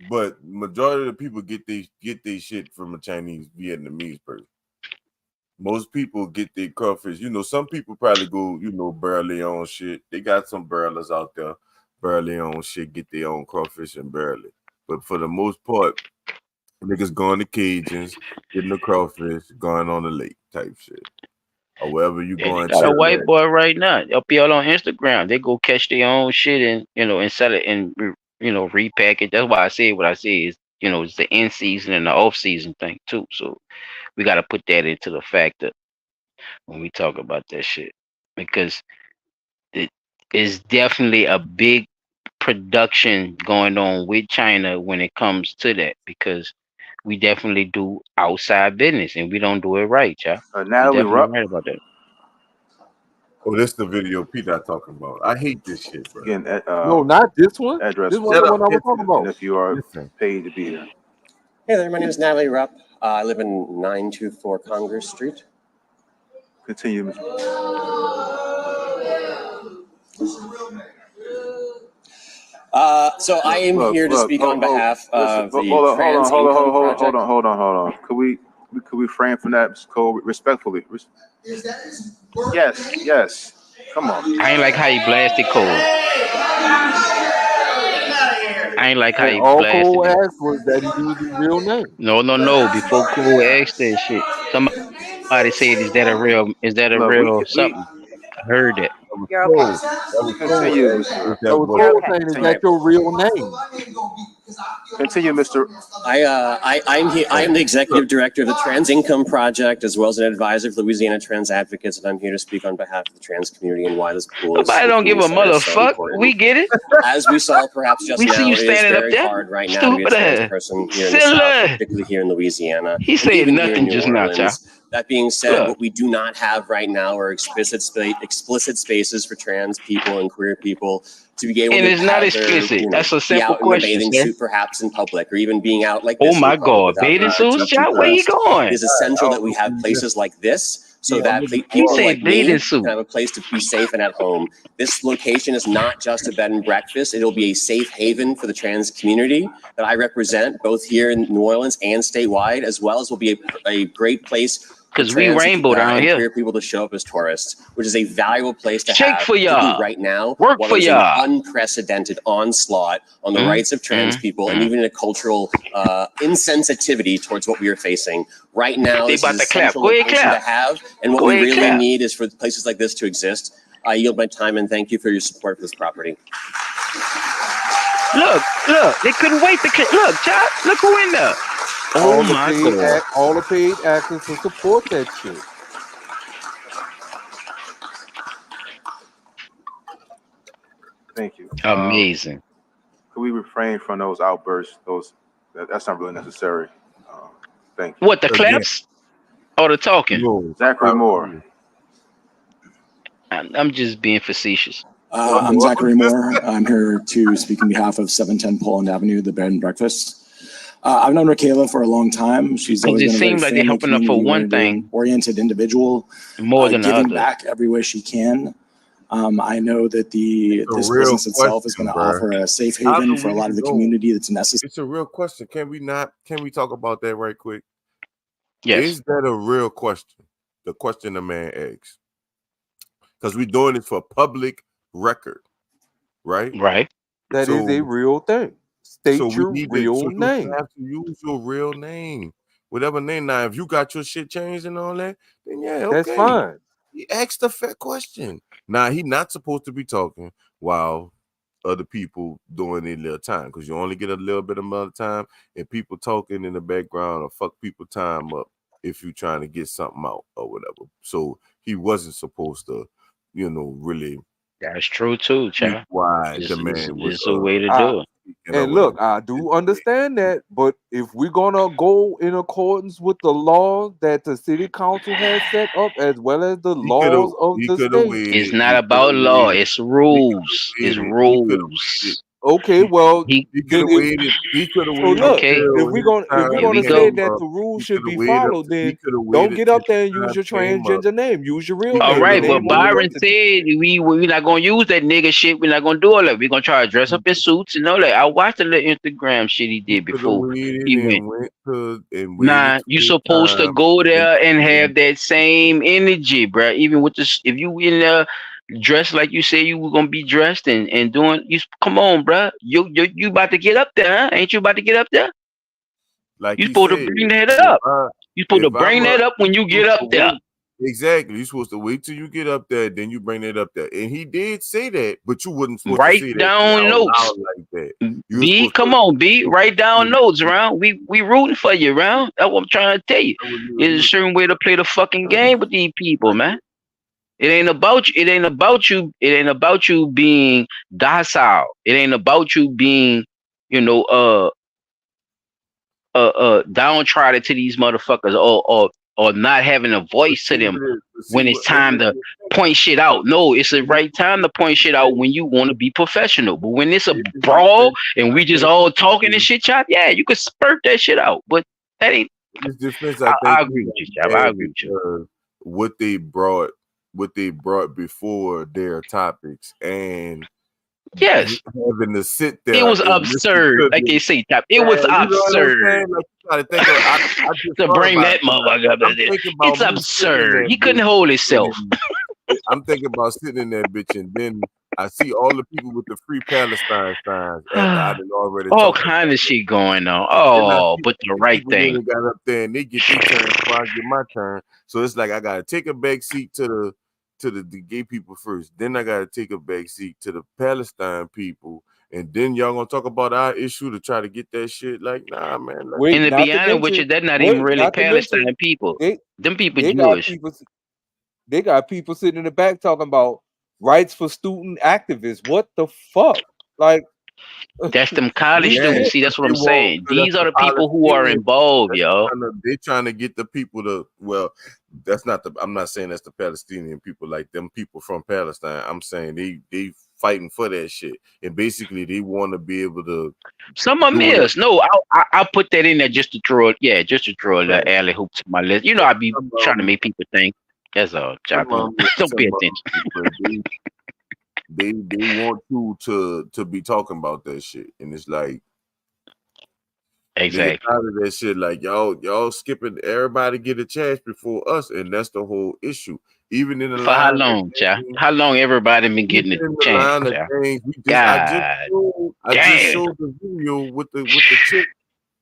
S11: but majority of the people get they shit from a Chinese Vietnamese person. Most people get their crawfish. Some people probably go, barely on shit. They got some barrelers out there, barely on shit, get their own crawfish and barely. But for the most part, niggas going to Cajuns, getting the crawfish, going on the lake type shit. Or wherever you going.
S1: Got a white boy right now up here on Instagram. They go catch their own shit and and sell it and repack it. That's why I say what I say is it's the in season and the off season thing too. So we got to put that into the factor when we talk about that shit, because it is definitely a big production going on with China when it comes to that, because we definitely do outside business and we don't do it right, y'all.
S10: Natalie Rupp.
S1: Right about that.
S11: Oh, this the video Peter talking about. I hate this shit, bro.
S10: Again,
S2: No, not this one.
S10: address.
S2: This one, the one I was talking
S10: And
S2: about.
S10: if you are paid to be here.
S12: Hey there, my name is Natalie Rupp. I live in 924 Congress Street.
S10: Continue, Mr.
S12: So I am here to speak on behalf of the Trans Income Project.
S10: Hold on. Could we refrain from that, Mr. Cole, respectfully? Yes. Come on.
S1: I ain't like how you blasted Cole. I ain't like how you
S2: All
S1: blasted
S2: Cole
S1: him.
S2: asked was that he used his real name.
S1: No. Before Cole asked that shit, somebody said, "Is that a real something?" I heard that.
S13: You're okay.
S10: Continue.
S2: That was Cole saying, "Is that your real name?"
S10: Continue, Mr.
S12: I'm here. I am the executive director of the Trans Income Project, as well as an advisor for Louisiana Trans Advocates, and I'm here to speak on behalf of the trans community and why this pool is.
S1: Nobody don't give a motherfucker. We get it.
S12: As we saw, perhaps just
S1: We
S12: now,
S1: see you
S12: it is
S1: standing up
S12: very
S1: there.
S12: hard right now to be a trans person here in the
S1: Silly.
S12: South, particularly here in Louisiana.
S1: He
S12: and
S1: said
S12: even here in
S1: nothing
S12: New
S1: just now,
S12: Orleans.
S1: child.
S12: That being said,
S1: Look.
S12: what we do not have right now are explicit spaces for trans people and queer people to be able
S1: And
S12: to
S1: it's not
S12: have their,
S1: explicit. That's a
S12: be
S1: simple
S12: out in a
S1: question,
S12: bathing
S1: sir.
S12: suit, perhaps in public, or even being out like
S1: Oh
S12: this in
S1: my
S12: public
S1: God,
S12: without
S1: bathing
S12: being
S1: suits,
S12: interrupted
S1: child? Where you
S12: first.
S1: going?
S12: It is essential that we have places like this so that
S1: He
S12: people
S1: said
S12: like me
S1: bathing
S12: can
S1: suit.
S12: have a place to be safe and at home. This location is not just a bed and breakfast. It'll be a safe haven for the trans community that I represent, both here in New Orleans and statewide, as well as will be a great place
S1: because we rainbow down
S12: and
S1: here.
S12: queer people to show up as tourists, which is a valuable place to
S1: Shake
S12: have.
S1: for y'all.
S12: Right now,
S1: work
S12: while
S1: for
S12: there's
S1: y'all.
S12: an unprecedented onslaught on the rights of trans people, and even a cultural insensitivity towards what we are facing. Right now,
S1: They
S12: this
S1: about
S12: is
S1: to clap.
S12: essential
S1: Go ahead,
S12: location
S1: clap.
S12: to have, and what
S1: Go
S12: we
S1: ahead,
S12: really
S1: clap.
S12: need is for places like this to exist. I yield my time and thank you for your support for this property.
S1: Look, they couldn't wait to look, child. Look who in there. Oh my God.
S2: All the paid actors to support that shit.
S10: Thank you.
S1: Amazing.
S10: Could we refrain from those outbursts? That's not really necessary. Thank you.
S1: What, the claps or the talking?
S10: No, Zachary Moore.
S1: I'm just being facetious.
S14: I'm Zachary Moore. I'm here to speak on behalf of 710 Poland Avenue, the bed and breakfast. I've known Raquela for a long time. She's always been a very
S1: like they're helping her for one thing,
S14: oriented individual,
S1: more than
S14: giving
S1: the other.
S14: back every way she can. I know that this business itself is going to offer a safe haven for a lot of the community that's necessary.
S11: It's a real question. Can we talk about that right quick?
S1: Yes.
S11: Is that a real question? The question the man asks. Because we're doing it for public record, right?
S1: Right.
S2: That is a real thing. State your real
S11: You
S2: name.
S11: have to use your real name. whatever name. Now, if you got your shit changed and all that, then yeah, okay.
S2: That's fine.
S11: He asked a fair question. Now, he not supposed to be talking while other people doing their little time, because you only get a little bit of amount of time, and people talking in the background or fuck people time up if you trying to get something out or whatever. So he wasn't supposed to, really.
S1: That's true too, child.
S11: Why
S1: This
S11: the man
S1: is
S11: was
S1: a way to do it.
S2: And look, I do understand that, but if we're gonna go in accordance with the laws that the city council has set up, as well as the laws of the state,
S1: It's not about law. It's rules. It's rules.
S2: Okay, well,
S11: he could have waited. He could have
S2: so
S11: waited.
S2: look,
S11: until
S2: if we're
S11: his
S2: gonna
S11: time
S2: say
S11: came
S2: that
S11: up.
S2: the rules
S11: He
S2: should
S11: coulda
S2: be
S11: waited
S2: followed,
S11: till- he
S2: then
S11: coulda
S2: don't
S11: waited
S2: get up
S11: till
S2: there and
S11: his
S2: use your
S11: time came up.
S2: transgender name. Use your real
S1: All
S2: name.
S1: right,
S2: The
S1: but
S2: name on the
S1: Byron
S2: birth
S1: said we're not gonna use that nigga shit. We're not gonna do all that. We're gonna try to dress up in suits and all that. I watched the little Instagram shit he did
S11: Coulda
S1: before
S11: waited
S1: he went.
S11: and went to and waited
S1: Nah,
S11: till
S1: you
S11: his
S1: supposed to
S11: time.
S1: go there and
S11: then-
S1: have that same energy, bruh. Even with this, if you in there dressed like you say you were gonna be dressed and doing, come on, bruh. You about to get up there, huh? Ain't you about to get up there?
S11: Like
S1: You
S11: he
S1: supposed to
S11: said,
S1: bring that up. You supposed to
S11: if I'm
S1: bring that up when you get up there.
S11: Exactly. You're supposed to wait till you get up there, then you bring it up there. And he did say that, but you wasn't supposed
S1: Write
S11: to say that
S1: down
S11: out
S1: notes.
S11: loud like that. You was
S1: B,
S11: supposed
S1: come
S11: to-
S1: on, B. Write down notes, round. We rooting for you, round. That's what I'm trying to tell you. There's a certain way to play the fucking game with these people, man. It ain't about you. It ain't about you. It ain't about you being docile. It ain't about you being, downtrodden to these motherfuckers, or not having a voice to them when it's time to point shit out. No, it's the right time to point shit out when you want to be professional. But when it's a brawl and we just all talking and shit, chop, yeah, you could spurt that shit out. But that ain't.
S11: In his defense,
S1: I
S11: think
S1: agree with you, Chap. I agree with you.
S11: What they brought before their topics, and
S1: yes,
S11: having to sit there.
S1: It was
S11: and listen
S1: absurd,
S11: to
S1: like
S11: the-
S1: they say, Chap. It
S11: Yeah,
S1: was
S11: you know what I'm
S1: absurd.
S11: saying? Like, you gotta think of, I just
S1: To
S11: thought
S1: bring
S11: about
S1: that
S11: it.
S1: motherfucker up
S11: I'm
S1: there.
S11: thinking about
S1: It's
S11: me sitting in
S1: absurd.
S11: that
S1: He couldn't
S11: bitch
S1: hold himself.
S11: and I'm thinking about sitting in that bitch, and then I see all the people with the free Palestine signs after I done already
S1: All
S11: talked
S1: kind
S11: about
S1: of shit going on.
S11: Then I
S1: Oh,
S11: see
S1: but the
S11: all the
S1: right
S11: people that
S1: thing.
S11: done got up there and they get their turn before I get my turn. So it's like I gotta take a back seat to the gay people first. Then I gotta take a back seat to the Palestine people. And then y'all gonna talk about our issue to try to get that shit. Like, nah, man.
S2: Wait,
S1: And to
S2: not
S1: be
S2: to
S1: honest with you,
S2: mention,
S1: that's not even really
S2: not to
S1: Palestine
S2: mention,
S1: people.
S2: they
S1: Them people
S2: they got
S1: Jewish.
S2: people. They got people sitting in the back talking about rights for student activists. What the fuck? Like,
S1: That's them college
S2: we
S1: students.
S2: can't.
S1: See, that's what
S11: They
S1: I'm
S11: want
S1: saying.
S11: that's
S1: These are
S11: the
S1: the people who are
S11: Palestinian.
S1: involved, yo.
S11: They trying to get the people to. Well, that's not the. I'm not saying that's the Palestinian people, like them people from Palestine. I'm saying they fighting for that shit, and basically they want to be able to.
S1: Some of them
S11: do it.
S1: is. No, I'll put that in there just to throw it. Yeah, just to throw
S11: Right.
S1: the alley hoop to my list. You know, I be
S11: Some
S1: trying to make people think. That's all. Chop
S11: Some
S1: on.
S11: of them,
S1: Don't pay
S11: some of
S1: attention.
S11: them, but they want you to be talking about that shit, and it's like. They get
S1: Exactly.
S11: tired of that shit. Like y'all skipping. Everybody get a chance before us, and that's the whole issue. Even in the
S1: For how
S11: line,
S1: long, Chop? How long everybody been getting
S11: even
S1: a
S11: in the
S1: chance,
S11: line of
S1: Chop?
S11: things,
S1: God
S11: I just
S1: damn.
S11: showed the video with the chick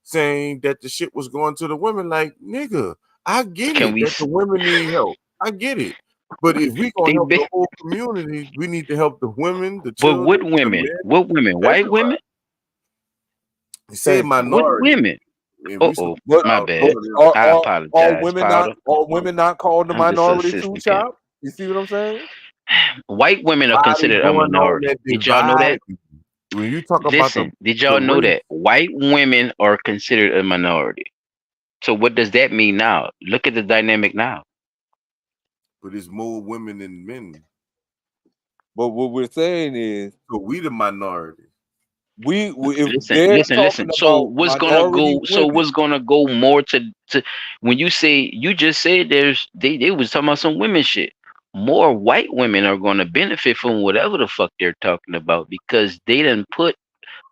S11: saying that the shit was going to the women. Like, nigga, I get
S1: Can
S11: it
S1: we?
S11: that the women need help. I get it. But if we gonna
S1: They
S11: help
S1: be,
S11: the whole community, we need to help the women, the
S1: but
S11: children,
S1: what
S11: the
S1: women?
S11: men,
S1: What women? White
S11: everybody.
S1: women?
S11: He said
S2: Thank you.
S1: What
S11: minority.
S1: women?
S11: And
S1: Uh
S11: we
S1: oh,
S2: But
S1: my
S11: about
S1: bad.
S2: are
S1: I
S2: are are
S1: apologize,
S2: women
S1: Powder.
S2: not called the
S1: I'm just an
S2: minority too,
S1: assistant here.
S2: Chop? You see what I'm saying?
S1: White women are
S11: why they
S1: considered a
S11: going on
S1: minority.
S11: that
S1: Did y'all know that?
S11: divide? When you talk about
S1: Listen, did y'all
S11: the
S1: know
S11: race,
S1: that white women are considered a minority? So what does that mean now? Look at the dynamic now.
S11: but it's more women than men.
S2: But what we're saying is,
S11: So we the minority.
S2: we if
S1: Listen,
S2: they're
S1: listen,
S2: talking
S1: listen. So
S2: about
S1: what's gonna
S2: minority
S1: go? So
S2: women,
S1: what's gonna go more to when you say you just said they was talking about some women shit. More white women are gonna benefit from whatever the fuck they're talking about because they done put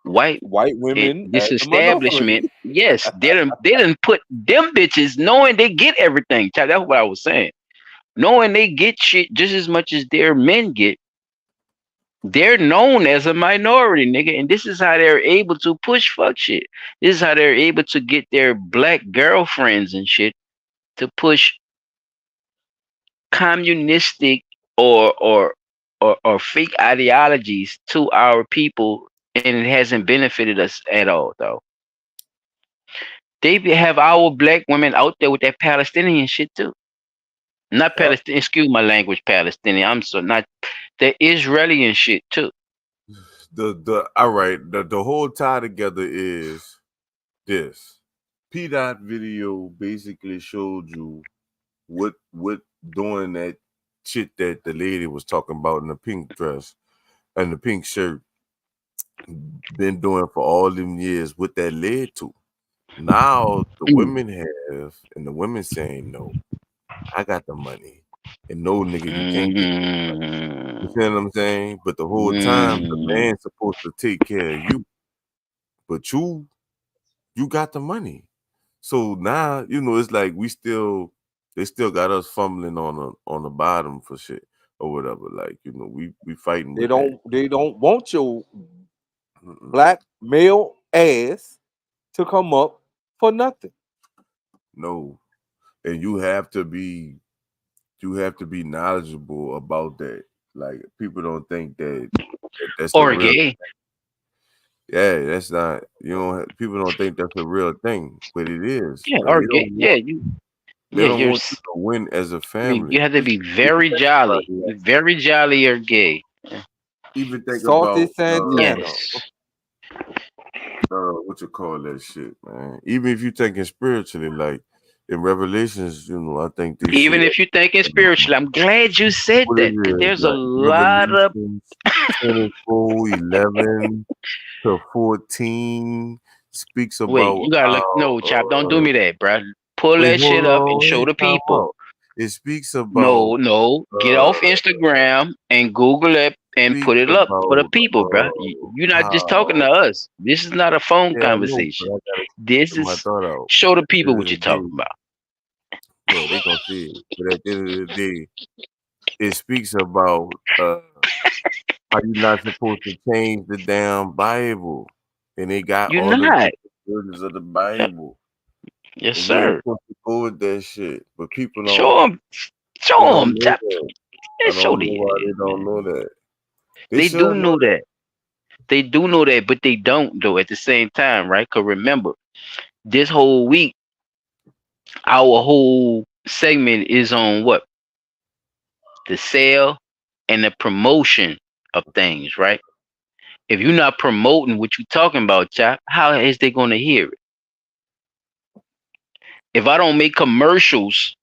S1: white
S2: women
S1: this
S2: as a minority.
S1: establishment. Yes, they done put them bitches knowing they get everything. Child, that's what I was saying. Knowing they get shit just as much as their men get. They're known as a minority, nigga, and this is how they're able to push fuck shit. This is how they're able to get their black girlfriends and shit to push communistic or or or fake ideologies to our people, and it hasn't benefited us at all, though. Have our black women out there with that Palestinian shit too. Not
S11: Yep.
S1: Palestinian, excuse my language, Palestinian. I'm so not the Israeli and shit too.
S11: All right. The whole tie together is this. P dot video basically showed you what doing that shit that the lady was talking about in the pink dress and the pink shirt been doing for all them years, what that led to. Now the women have, and the women saying, no, I got the money. And no, nigga, you can't get the money. You see what I'm saying? But the whole time the man's supposed to take care of you. But you got the money. So now, it's like they still got us fumbling on the bottom for shit or whatever. Like, we fighting
S2: They
S11: with that.
S2: don't want your black male ass to come up for nothing.
S11: No. And you have to be knowledgeable about that. Like, people don't think that's a
S1: Or
S11: real
S1: gay.
S11: Yeah, that's not, people don't think that's a real thing, but it is.
S1: Yeah,
S11: Like,
S1: or
S11: they
S1: gay.
S11: don't
S1: Yeah,
S11: want they don't want you to win as a family.
S1: you have to be very
S11: Think about
S1: jolly.
S11: that.
S1: Very jolly or gay.
S11: Even think
S2: Salty
S11: about
S2: Santana.
S1: Yes.
S11: what you call that shit, man. Even if you thinking spiritually, like in Revelations, I think they
S1: Even
S11: say
S1: if you're thinking spiritually, I'm glad you said
S11: what
S1: that,
S11: it
S1: because
S11: is,
S1: there's a
S11: like
S1: lot of
S11: Revelations 24:11 to 14 speaks
S1: wait,
S11: about
S1: you gotta look.
S11: how
S1: No, chap, don't do me that, bro. Pull
S11: wait,
S1: that
S11: hold
S1: shit up and
S11: on,
S1: show
S11: wait,
S1: the
S11: time
S1: people.
S11: out. It speaks about
S1: No, get off Instagram and Google it and
S11: speaks
S1: put it up for the
S11: about
S1: people, bro. You're not just talking
S11: how
S1: to us. This is not a phone
S11: yeah, I know, but
S1: conversation.
S11: I gotta
S1: This
S11: get my
S1: is
S11: thought out.
S1: show the
S11: At the
S1: people
S11: end
S1: what
S11: of
S1: you're
S11: the day,
S1: talking about.
S11: yeah, they gonna see it. But at the end of the day, it speaks about how you're not supposed to change the damn Bible. And they got
S1: You're
S11: all the
S1: not.
S11: versions of the Bible.
S1: Yes,
S11: And we ain't
S1: sir.
S11: supposed to go with that shit. But people
S1: Show them.
S11: they
S1: Show
S11: don't
S1: them.
S11: know that. I
S1: Show
S11: don't know
S1: the
S11: why
S1: idiots,
S11: they don't
S1: man.
S11: know that. They
S1: They do
S11: should know
S1: know that. They do know that, but they don't though at the same time, right? Because remember, this whole week, our whole segment is on what? The sale and the promotion of things, right? If you're not promoting what you're talking about, chap, how is they gonna hear it? If I don't make commercials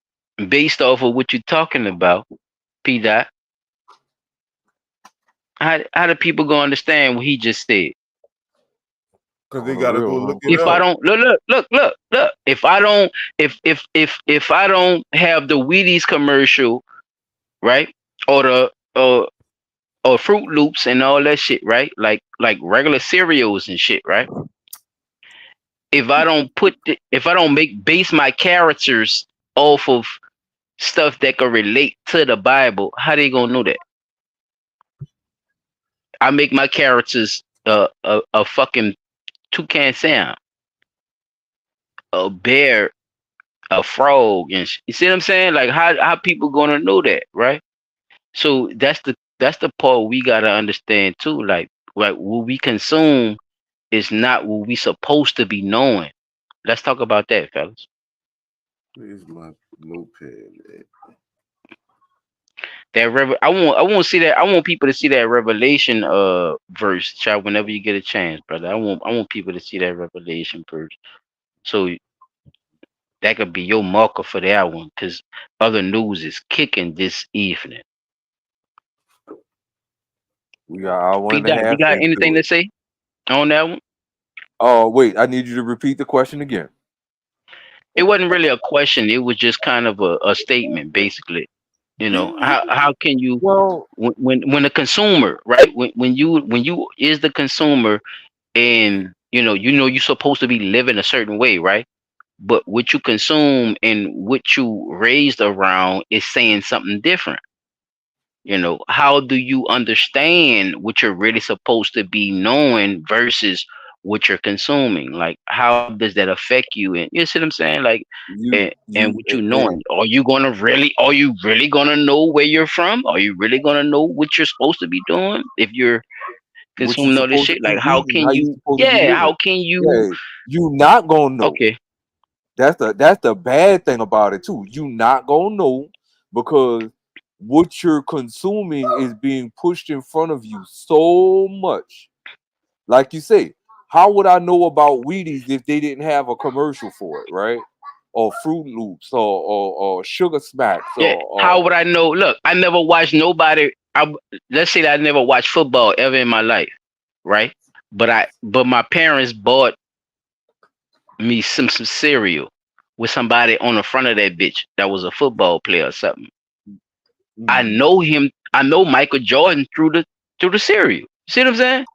S1: based off of what you're talking about, P dot, how do people gonna understand what he just said?
S11: because they gotta go look it
S1: If I
S11: up.
S1: don't look, if I don't if I don't have the Wheaties commercial, right, or the or Fruit Loops and all that shit, right, like regular cereals and shit, right. If I don't if I don't base my characters off of stuff that can relate to the Bible, how they gonna know that? I make my characters a fucking toucan Sam, a bear, a frog, and you see what I'm saying? Like how people gonna know that, right? So that's the part we gotta understand too. Like what we consume is not what we supposed to be knowing. Let's talk about that, fellas.
S11: Where's my notepad at?
S1: I want to see that. I want people to see that Revelation verse, child. Whenever you get a chance, brother. I want people to see that Revelation verse. So that could be your marker for that one, because other news is kicking this evening.
S2: We got an hour
S1: P
S2: and a
S1: Dot, you
S2: half
S1: got
S2: into
S1: anything
S2: it.
S1: to say on that one?
S2: Oh, wait, I need you to repeat the question again.
S1: It wasn't really a question. It was just kind of a statement, basically. How can you when a consumer, right? When you is the consumer, and you're supposed to be living a certain way, right? But what you consume and what you raised around is saying something different. You know, how do you understand what you're really supposed to be knowing versus what you're consuming? Like, how does that affect you? And you see what I'm saying? Like, and what you knowing? Are you really gonna know where you're from? Are you really gonna know what you're supposed to be doing if you're
S2: what you
S1: consuming all this
S2: supposed to
S1: shit?
S2: be
S1: Like, how
S2: eating,
S1: can
S2: how you
S1: you?
S2: supposed to be
S1: Yeah,
S2: living.
S1: how can you?
S2: Yeah, you not gonna know.
S1: Okay,
S2: That's the bad thing about it too. You not gonna know because what you're consuming is being pushed in front of you so much. Like you say, how would I know about Wheaties if they didn't have a commercial for it, right? Or Fruit Loops or Sugar Smacks
S1: yeah. How would I know? Look, I never watched nobody. Let's say that I never watched football ever in my life, right? But my parents bought me some cereal with somebody on the front of that bitch that was a football player or something. I know him. I know Michael Jordan through the cereal. You see what I'm saying?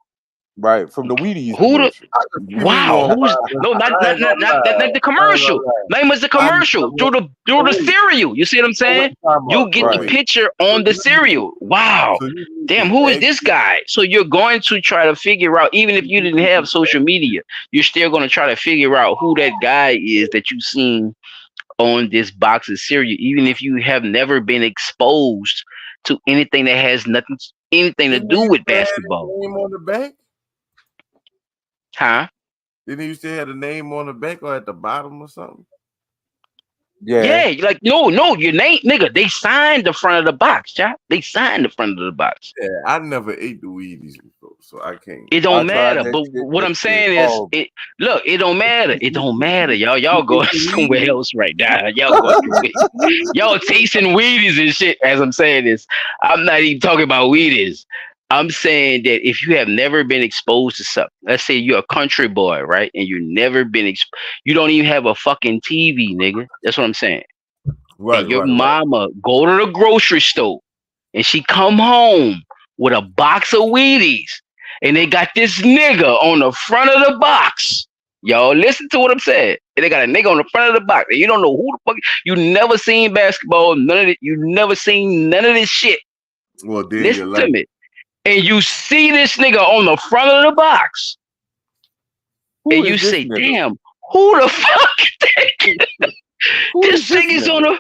S2: right from the Wheaties
S1: Who the
S2: commercial.
S1: wow? Who's no? Not the commercial. Name was the commercial through the cereal. You see what I'm saying? You get the
S2: Right.
S1: picture on the cereal. Wow. Damn, who is this guy? So you're going to try to figure out, even if you didn't have social media, you're still going to try to figure out who that guy is that you've seen on this box of cereal, even if you have never been exposed to anything that has anything to
S11: Didn't they
S1: do
S11: used
S1: with
S11: to have
S1: basketball.
S11: the name on the back?
S1: Huh?
S11: Didn't they used to have the name on the back or at the bottom or something?
S2: Yeah.
S1: Yeah, like no, your name, nigga. They signed the front of the box, child. They signed the front of the box.
S11: Yeah, I never ate the Wheaties before, so I can't.
S1: It
S2: I
S1: don't
S2: tried
S1: matter.
S2: that
S1: But
S2: shit.
S1: what
S2: That
S1: I'm
S2: shit is
S1: saying is,
S2: horrible.
S1: it don't matter. It don't matter, y'all. Y'all
S11: You
S1: going
S11: ate the
S1: somewhere
S11: Wheaties?
S1: else right now. Y'all going through it. Y'all tasting Wheaties and shit. As I'm saying this, I'm not even talking about Wheaties. I'm saying that if you have never been exposed to something, let's say you're a country boy, right, and you've never been, you don't even have a fucking TV, nigga. That's what I'm saying.
S11: Right,
S1: And your
S11: right, right.
S1: mama go to the grocery store and she come home with a box of Wheaties and they got this nigga on the front of the box. Y'all listen to what I'm saying. And they got a nigga on the front of the box. And you don't know who the fuck. You never seen basketball. None of it. You never seen none of this shit.
S11: Well, then you
S1: Listen
S11: like
S1: to me. And you see this nigga on the front of the box.
S2: Who
S1: And
S2: is
S1: you
S2: this
S1: say,
S2: nigga?
S1: damn, who the fuck?
S2: Who
S1: This
S2: is this
S1: nigga's
S2: nigga?
S1: on a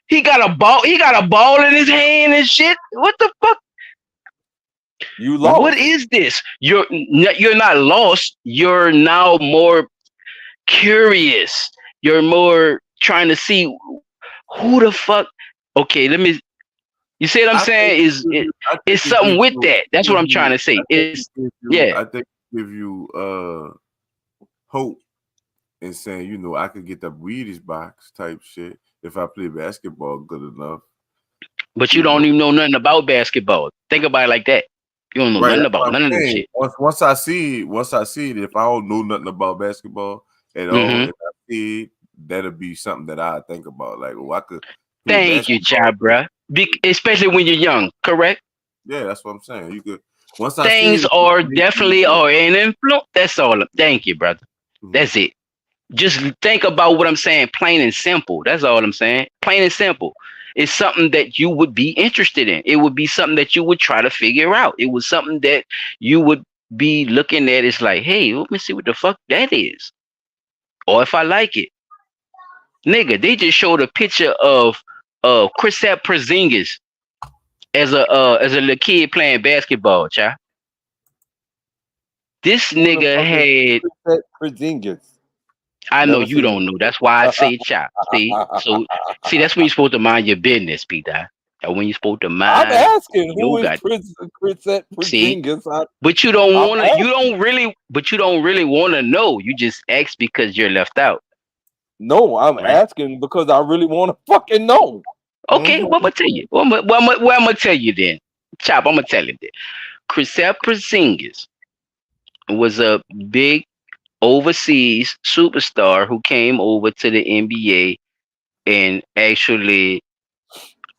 S1: he got a ball in his hand and shit. What the fuck?
S2: You lost.
S1: What is this? You're not lost. You're now more curious. You're more trying to see who the fuck. Okay, let me. You see what I'm
S11: I think
S1: saying?
S11: I think
S1: It's
S11: it
S1: something
S11: gives
S1: with
S11: you,
S1: that. That's what I'm trying to say. It's yeah.
S11: I think it give you hope in saying, you know, I could get the Wheaties box type shit if I play basketball good enough.
S1: But you
S11: You
S1: don't
S11: know.
S1: even know nothing about basketball. Think about it like that. You don't know
S11: Right,
S1: nothing
S11: that's
S1: about
S11: what
S1: none
S11: I'm
S1: of this
S11: saying.
S1: shit.
S11: Once I see it, if I don't know nothing about basketball at all,
S1: Mm-hmm.
S11: and I see it, that'll be something that I think about. Like, oh, I could play
S1: Thank you,
S11: basketball.
S1: child, bruh. Especially when you're young, correct?
S11: Yeah, that's what I'm saying. You could once I see
S1: Things
S11: it,
S1: are
S11: it makes me
S1: definitely are an influence. That's all. Thank you, brother. That's it. Just think about what I'm saying, plain and simple. That's all I'm saying. Plain and simple. It's something that you would be interested in. It would be something that you would try to figure out. It was something that you would be looking at. It's like, hey, let me see what the fuck that is. Or if I like it. Nigga, they just showed a picture of Kristaps Porzingis as a little kid playing basketball, child. This
S2: Who the
S1: nigga
S2: fuck is
S1: had
S2: Kristaps Porzingis?
S1: I know
S2: Never
S1: you
S2: seen
S1: don't know. That's why I say chop. See? So see that's when you're supposed to mind your business, Peter. And when you're supposed to
S2: I'm
S1: mind
S2: asking who
S1: you
S2: is
S1: got
S2: Kristaps
S1: see?
S2: Porzingis.
S1: But you
S2: I'm
S1: don't really want to know. You just ask because you're left out.
S2: No, I'm
S1: Right?
S2: asking because I really want to fucking know.
S1: Okay, well I'm gonna tell you. Well, I'm gonna tell you then. Chop, I'm gonna tell you then. Kristaps Porzingis was a big overseas superstar who came over to the NBA and actually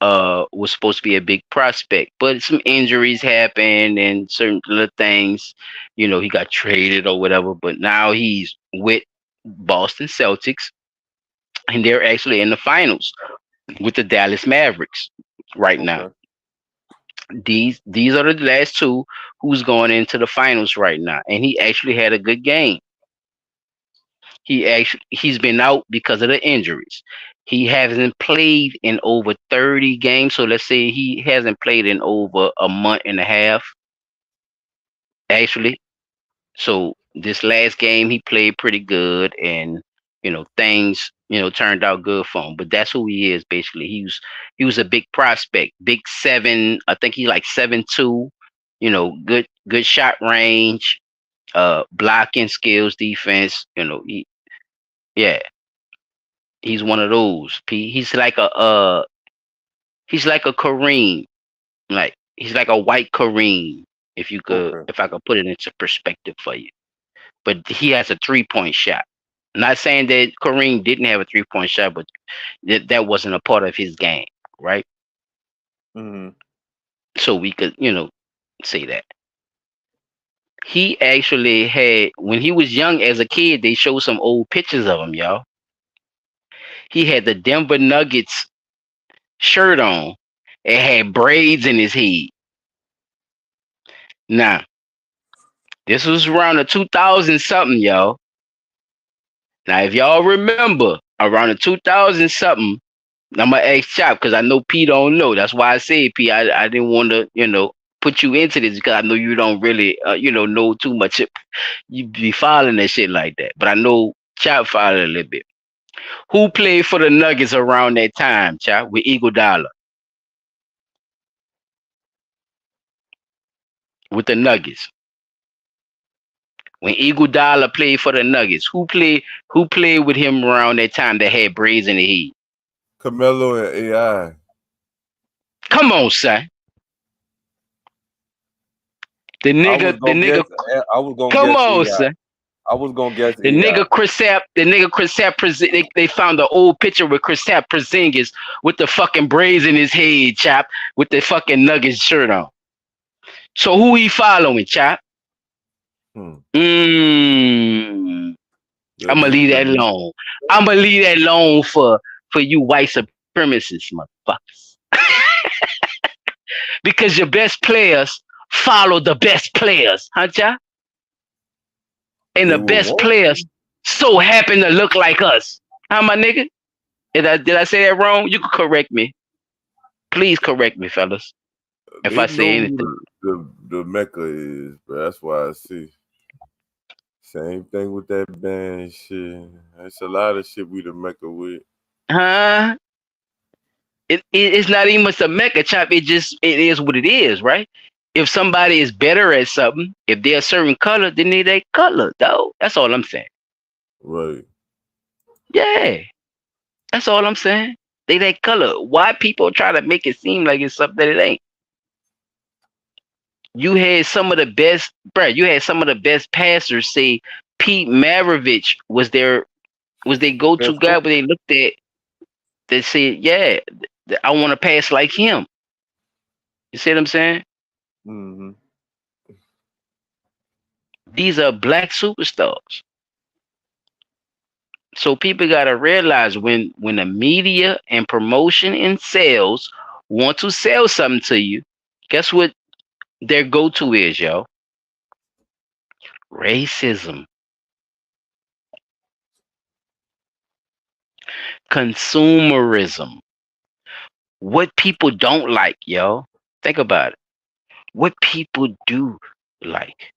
S1: was supposed to be a big prospect, but some injuries happened and certain little things, you know, he got traded or whatever. But now he's with Boston Celtics, and they're actually in the finals with the Dallas Mavericks right now.
S2: Okay.
S1: These are the last two who's going into the finals right now, and he actually had a good game. He's been out because of the injuries. He hasn't played in over 30 games, so let's say he hasn't played in over a month and a half, actually. So this last game he played pretty good, and things turned out good for him. But that's who he is basically. He was a big prospect, big 7. I think he's like 7'2". Good shot range, blocking skills, defense. Yeah, he's one of those. He's like a Kareem, like he's like a white Kareem.
S2: Okay.
S1: If I could put it into perspective for you. But he has a 3-point shot. Not saying that Kareem didn't have a 3-point shot, but that wasn't a part of his game, right?
S2: Mm-hmm.
S1: So we could, say that. He actually had, when he was young as a kid, they showed some old pictures of him, y'all. He had the Denver Nuggets shirt on. It had braids in his head. Now, this was around the 2000 something, y'all. Now, if y'all remember, around the 2000 something, I'm gonna ask Chop because I know P don't know. That's why I said P. I didn't want to, put you into this because I know you don't really, know too much. You be following that shit like that. But I know Chop followed a little bit. Who played for the Nuggets around that time, Chop, with Eagle Dollar? With the Nuggets. When Eagle Dollar played for the Nuggets, who played with him around that time that had braids in the head?
S11: Carmelo and AI.
S1: Come on, son. The nigga,
S2: I was gonna
S1: come
S2: guess
S1: on,
S2: AI.
S1: son.
S2: I was gonna guess
S1: The
S2: AI.
S1: nigga Kristaps, they found the old picture with Kristaps Porzingis with the fucking braids in his head, Chop, with the fucking Nuggets shirt on. So who he following, Chop? I'm gonna leave that alone. I'm gonna leave that alone for you white supremacists, motherfuckers. Because your best players follow the best players, huh, Chop? And
S11: They
S1: the
S11: were
S1: best
S11: what?
S1: players so happen to look like us. Huh, my nigga? Did I say that wrong? You can correct me. Please correct me, fellas, if
S11: They
S1: I say
S11: know
S1: anything.
S11: who the Mecca is, bro. That's why I see. Same thing with that band shit. It's a lot of shit we the Mecca with.
S1: Huh? It's not even much a mecca, Chop. It is what it is, right? If somebody is better at something, if they're a certain color, then they that color, though. That's all I'm saying.
S11: Right.
S1: Yeah. That's all I'm saying. They that color. Why people try to make it seem like it's something that it ain't? You had some of the best, bro. You had some of the best passers say Pete Maravich was their go-to
S2: That's
S1: guy.
S2: cool.
S1: But they looked at, they said, "Yeah, I want to pass like him." You see what I'm saying?
S2: Mm-hmm.
S1: These are black superstars. So people gotta realize when the media and promotion and sales want to sell something to you, guess what their go-to is, yo? Racism, consumerism. What people don't like, yo. Think about it. What people do like.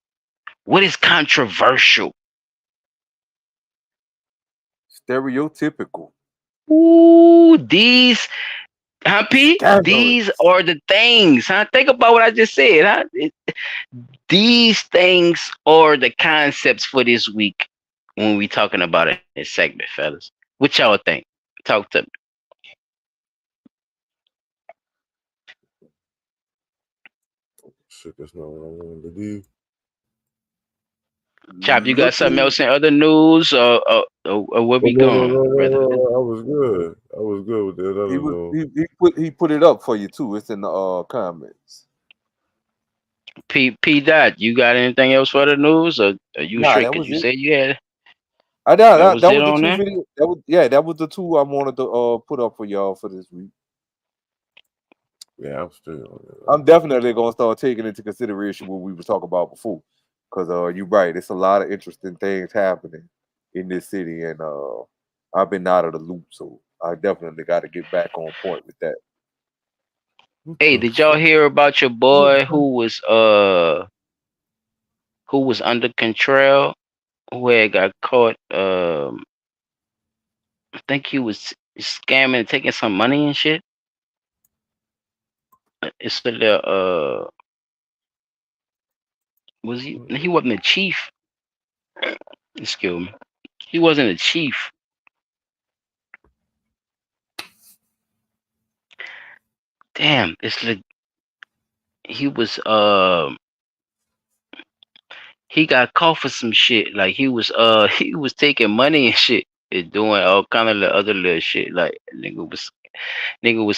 S1: What is controversial?
S2: Stereotypical.
S1: Ooh, these, huh, P? These
S2: Scandalous.
S1: are the things, huh? Think about what I just said, huh? These things are the concepts for this week when we talking about it in this segment, fellas. What y'all think? Talk to me.
S11: Shit, that's not what I wanted to do.
S1: Chop, you got something
S11: Looking.
S1: else in other news, or where
S11: Oh,
S1: we
S11: no, no,
S1: going,
S11: no, no,
S1: brother?
S11: no. I was good. I was good with that
S2: He
S11: other
S2: was
S11: though.
S2: he put it up for you too. It's in the comments.
S1: P Dot, you got anything else for the news, or are you
S2: Nah,
S1: straight?
S2: that
S1: Cause
S2: was
S1: you
S2: it.
S1: said you had that
S2: That
S1: was it
S2: was the
S1: on
S2: two
S1: there.
S2: video. That was the two I wanted to put up for y'all for this week.
S11: Yeah, I'm still.
S2: I'm definitely gonna start taking into consideration what we were talking about before, because you're right. It's a lot of interesting things happening in this city, and I've been out of the loop, so I definitely got to get back on point with that.
S1: Hey, did y'all hear about your boy who was under control, who had got caught? I think he was scamming, and taking some money and shit. It's the was he wasn't a chief. Excuse me. He wasn't a chief. Damn, it's like he was he got caught for some shit. Like he was he was taking money and shit and doing all kind of other little shit. Like nigga was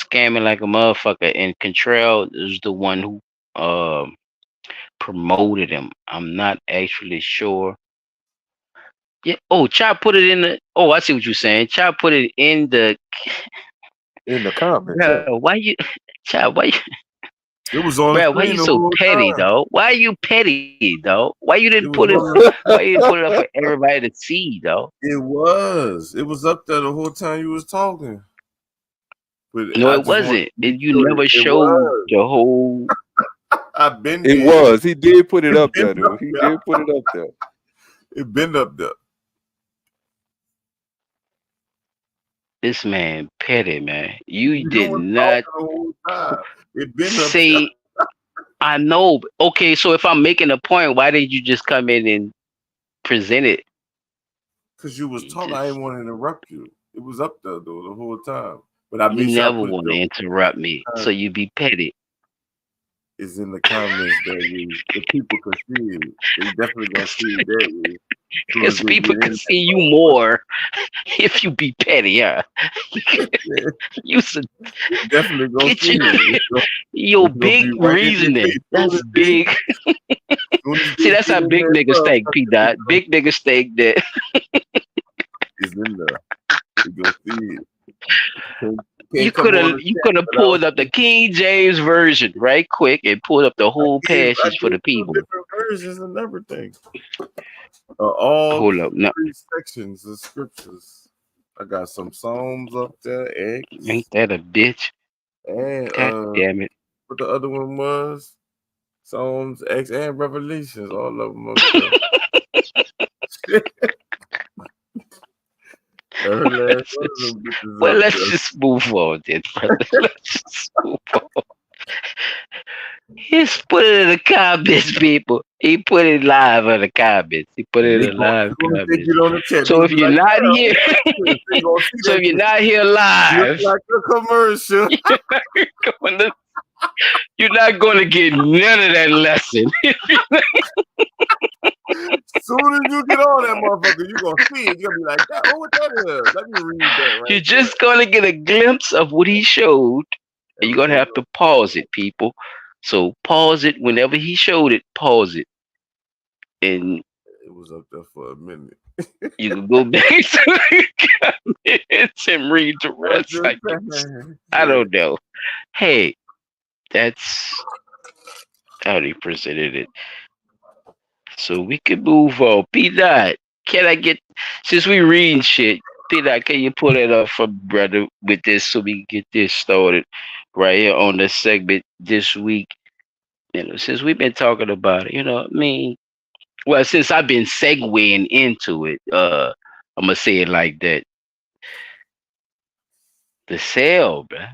S1: scamming like a motherfucker, and Contrell is the one who promoted him. I'm not actually sure. Yeah. Oh, Chop put it in the. Oh, I see what you're saying. Chop put it in the
S2: comments.
S1: Bro, why you, Chop? Why you?
S11: It was on the
S1: Bro, why
S11: screen
S1: you
S11: the
S1: so
S11: whole
S1: petty,
S11: time.
S1: though? Why you petty, though? Why you didn't
S11: It
S1: put it?
S11: was
S1: Why you didn't put it up for everybody to see, though?
S11: It was up there the whole time you was talking. But
S1: No,
S11: I
S1: it
S11: just want
S1: wasn't.
S11: to make
S1: You
S11: sure
S1: never
S11: it
S1: showed
S11: was.
S1: the whole.
S11: I've been
S2: It
S11: there.
S2: was. He did put it
S11: It
S2: up
S11: been
S2: there, dude.
S11: up
S2: He
S11: there.
S2: did put it up there.
S11: It been up there.
S1: This man petty, man. You
S11: You
S1: did
S11: was
S1: not
S11: talking the whole time. It been up there.
S1: say. I know. Okay, so if I'm making a point, why did you just come in and present it?
S11: Because you was
S1: You
S11: talking, I
S1: just
S11: didn't want to interrupt you. It was up there though the whole time. But I
S1: you
S11: made sure I
S1: never
S11: put it
S1: want to
S11: there.
S1: interrupt me, so you be petty.
S11: Is in the comments that the people could see it. They definitely gonna see it that way. As soon
S1: Because
S11: as they
S1: people
S11: get
S1: can
S11: in
S1: see you more if you be petty, huh?
S11: there,
S1: You should
S11: they definitely gonna
S1: get
S11: see it.
S1: your
S11: It's gonna
S1: big
S11: be right in their
S1: reasoning.
S11: face.
S1: That's big.
S11: Soon as
S1: See,
S11: they
S1: that's
S11: get
S1: how
S11: in
S1: big
S11: there,
S1: niggas think, P. Dot. Big niggas think that
S11: is in there. They gonna see it. Can't,
S1: you
S11: can't come
S1: could
S11: on
S1: have
S11: the
S1: you
S11: chat
S1: could have
S11: without
S1: pulled up the King James version right quick and pulled up the whole
S11: I
S1: passage for
S11: gave
S1: the
S11: two
S1: people.
S11: different versions and everything. All
S1: Hold up, no,
S11: 3 sections of scriptures. I got some Psalms up there,
S1: ain't
S11: X,
S1: that a bitch?
S11: and
S1: God damn it!
S11: what the other one was? Psalms, X, and Revelations. All of them up there. Every last one of them bitches
S1: Well,
S11: up
S1: let's
S11: there.
S1: just move on, then, brother. Let's just move on. He's put it in the comments, people. He put it live in the comments. He put it
S11: They
S1: in the
S11: gonna,
S1: live
S11: as soon as they
S1: comments.
S11: get on the chat, they
S1: So
S11: gonna
S1: if
S11: be
S1: you're
S11: like,
S1: not
S11: "Damn,
S1: here,
S11: they gonna see
S1: so
S11: that
S1: if you're
S11: shit.
S1: not here
S11: Just
S1: live,
S11: like a commercial."
S1: you're not going to get none of that lesson.
S11: Soon as you get on that motherfucker, you gonna see it. You're gonna be like, "Oh, what that is? Let me read that right
S1: You're
S11: there."
S1: just going to get a glimpse of what he showed, and you're going to have to pause it, people. So pause it whenever he showed it. Pause it, and
S11: It was up there for a minute.
S1: you can go back to the comments and read the rest. I don't know. Hey, that's how they presented it. So we can move on. P Dot, can I get, since we reading shit, P Dot, can you pull it up for brother with this so we can get this started right here on the segment this week? You know, since we've been talking about it, you know, I mean, well, since I've been segueing into it, I'm gonna say it like that. The sale, bruh,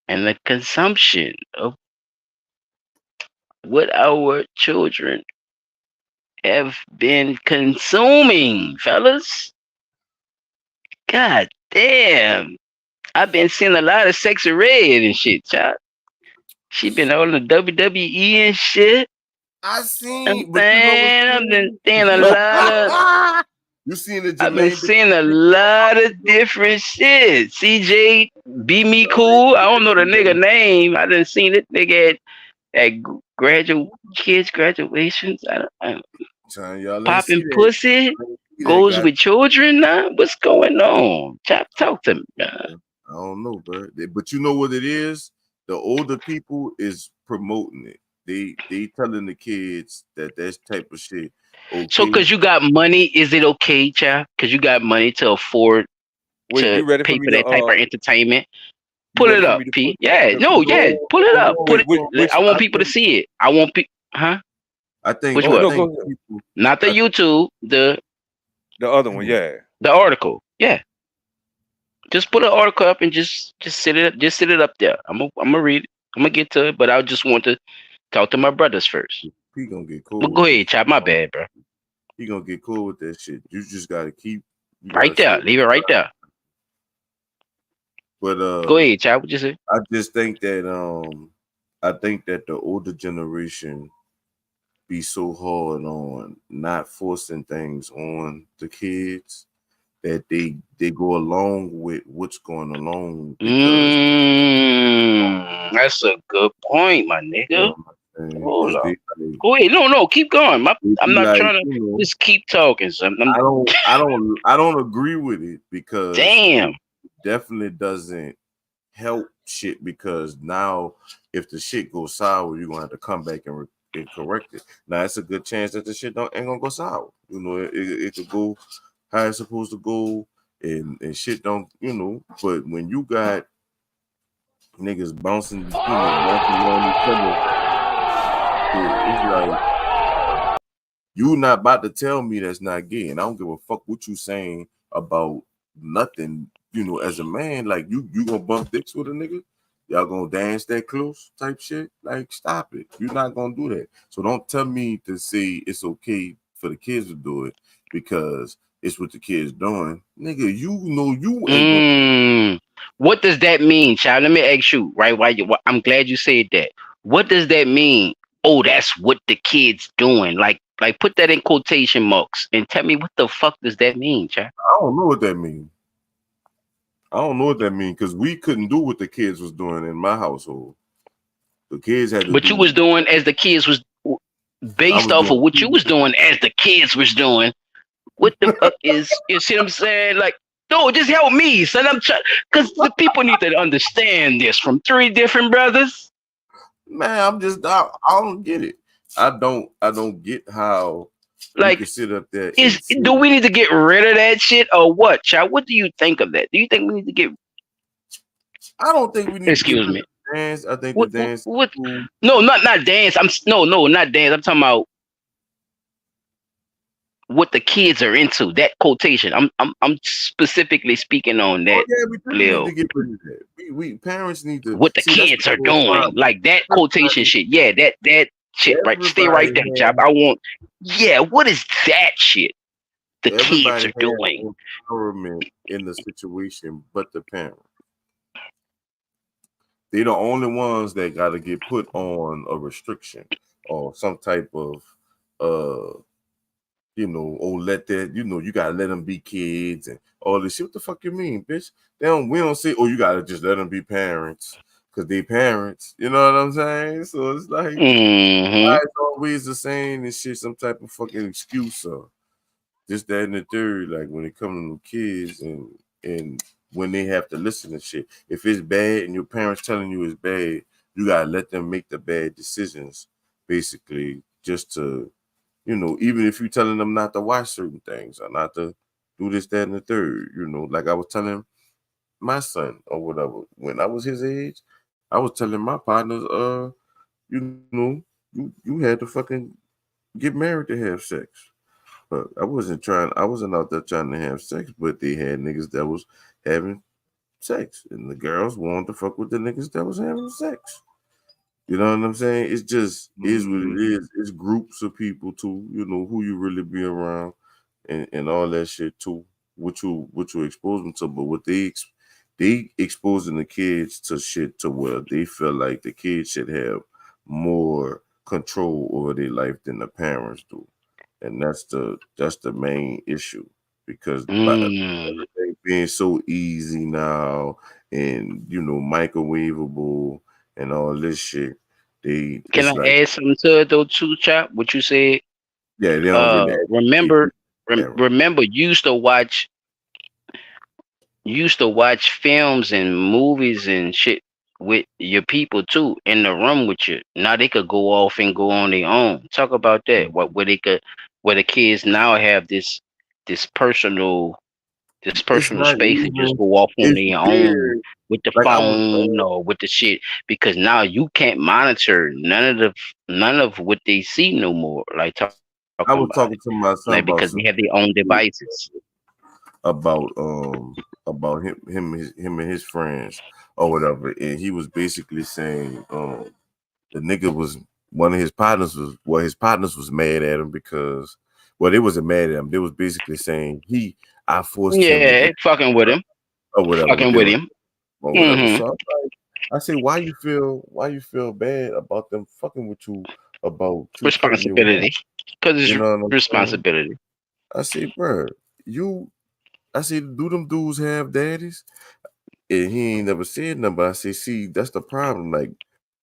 S1: and the consumption of what our children have been consuming, fellas. God damn. I've been seeing a lot of Sexy Red and shit, child. She been on the WWE and shit.
S11: I seen, but you know
S1: Man, I've been seeing a
S11: what?
S1: lot of.
S11: You seen the
S1: I've been
S11: Jermaine?
S1: seeing a lot of different shit. CJ, Be Me Cool. I don't know the nigga name. I done seen it nigga at kids graduations. I don't,
S11: Y'all ain't see
S1: popping
S11: that.
S1: pussy goes with children now. What's going on? Talk to me.
S11: I don't know, bro. But you know what it is? the older people is promoting it. They telling the kids that type of shit okay.
S1: So, cause you got money, is it okay, child? Cause you got money to afford
S2: Wait,
S1: to
S2: you ready for
S1: pay
S2: me
S1: for
S2: to
S1: that type of entertainment?
S2: you
S1: Pull
S2: ready
S1: it
S2: for
S1: up,
S2: me to
S1: P.
S2: put
S1: Yeah,
S2: the
S1: no, yeah, pull it up. Put it.
S2: which
S1: I want
S11: I
S1: people to
S11: think
S1: see it. I want huh?
S11: I think
S1: Which
S2: oh
S1: one?
S2: no,
S11: think
S2: go ahead.
S11: people
S1: Not the
S11: I,
S1: YouTube, the
S2: The other one, yeah.
S1: article. Yeah, just put an article up and just sit it up there. I'm gonna read it. I'm gonna get to it, but I just want to talk to my brothers first.
S11: he gonna get cool
S1: Well,
S11: with
S1: go
S11: this
S1: ahead, chop. My bad, bro.
S11: he gonna get cool with that shit. You just gotta you
S1: Right
S11: gotta
S1: there.
S11: stay.
S1: Leave it right there.
S11: But
S1: Go ahead, chop. What you say?
S11: I just think that the older generation be so hard on not forcing things on the kids that they go along with what's going along because
S1: That's a good point, my
S11: you
S1: nigga.
S11: know what I'm saying?
S1: Hold
S11: 'Cause
S1: up.
S11: they like,
S1: Go ahead. No, keep going.
S11: they
S1: I'm
S11: be
S1: not
S11: like,
S1: trying to just keep talking.
S11: I don't agree with it because
S1: Damn.
S11: it definitely doesn't help shit because now if the shit goes sour, you're gonna have to come back and correct it. Now it's a good chance that the shit ain't gonna go sour. You know, it could go how it's supposed to go and shit don't, but when you got niggas bouncing, bouncing around each other, it's like you not about to tell me that's not gay, and I don't give a fuck what you saying about nothing. As a man, like you gonna bump dicks with a nigga, y'all gonna dance that close type shit. Like, stop it. You're not gonna do that. So don't tell me to say it's okay for the kids to do it because it's what the kids doing, nigga. You ain't gonna.
S1: What does that mean, child? Let me ask you, right? I'm glad you said that. What does that mean? Oh, that's what the kids doing. Like put that in quotation marks and tell me what the fuck does that mean, child?
S11: I don't know what that means. Because we couldn't do what the kids was doing in my household. The kids had to
S1: What
S11: do.
S1: you was doing as the kids was based off of what you was doing as the kids was doing. What the fuck is you see what I'm saying? Like, no, just help me, son. I'm trying because the people need to understand this from 3 different brothers.
S11: Man, I don't get it. I don't get how you can sit up there.
S1: Do we need to get rid of that shit or what, child? What do you think of that? Do you think we need to get?
S11: I don't think we need
S1: Excuse
S11: to get
S1: me.
S11: rid of the dance. I think
S1: What?
S11: the dance.
S1: What? No, not dance. No, not dance. I'm talking about what the kids are into. That quotation. I'm specifically speaking on that.
S11: Yeah, we do need
S1: Lil.
S11: to get rid of that. We parents need to
S1: What the
S11: see that's
S1: kids
S11: the
S1: are
S11: whole
S1: doing,
S11: problem.
S1: like that quotation shit. Yeah, that shit. Right, stay right there, chop. I want. Yeah, what is that shit? The kids
S11: Everybody
S1: are doing.
S11: has empowerment in the situation, but the parent. They're the only ones that got to get put on a restriction or some type of let that, you gotta let them be kids and all this shit. What the fuck you mean, bitch? We don't say, you gotta just let them be parents because they parents. You know what I'm saying? So it's like, why it's always the same and shit, some type of fucking excuse or this, that, and the third. Like when it comes to kids and when they have to listen to shit. If it's bad and your parents telling you it's bad, you gotta let them make the bad decisions, basically, just to. Even if you're telling them not to watch certain things or not to do this, that, and the third, like I was telling my son or whatever, when I was his age, I was telling my partners, you had to fucking get married to have sex. But I wasn't out there trying to have sex, but they had niggas that was having sex. And the girls wanted to fuck with the niggas that was having sex. You know what I'm saying? It's just is what it is. It's groups of people too, who you really be around and all that shit too. What you expose them to, but what they exposing the kids to shit to where they feel like the kids should have more control over their life than the parents do. And that's the main issue because by everything being so easy now and microwavable and all this shit,
S1: Can I add something to it though, too, chap? What you said?
S11: Yeah, they don't really
S1: remember, you used to watch films and movies and shit with your people too in the room with you. Now they could go off and go on their own. Talk about that. Where they could, where the kids now have this personal
S11: It's not
S1: space and just
S11: even.
S1: go off on
S11: It's
S1: their own
S11: weird.
S1: with the
S11: Like I was.
S1: phone or with the shit, because now you can't monitor none of what they see no more. Like talking about it,
S11: I was talking to my
S1: like
S11: son
S1: because they
S11: about
S1: have their
S11: some
S1: own devices.
S11: about him and his friends or whatever, and he was basically saying the nigga was one of his partners was his partners was mad at him because they wasn't mad at him. They was basically saying I forced him to
S1: Yeah,
S11: get
S1: fucking with him,
S11: or whatever what
S1: fucking
S11: they
S1: with
S11: were
S1: him.
S11: or whatever.
S1: Hmm.
S11: So I'm like, I say, why you feel bad about them fucking with you about you cutting your hair?
S1: Responsibility, because
S11: You
S1: it's
S11: know what I'm saying?
S1: responsibility.
S11: I say, bro, I say, do them dudes have daddies? And he ain't never said nothing. But I say, see, that's the problem. Like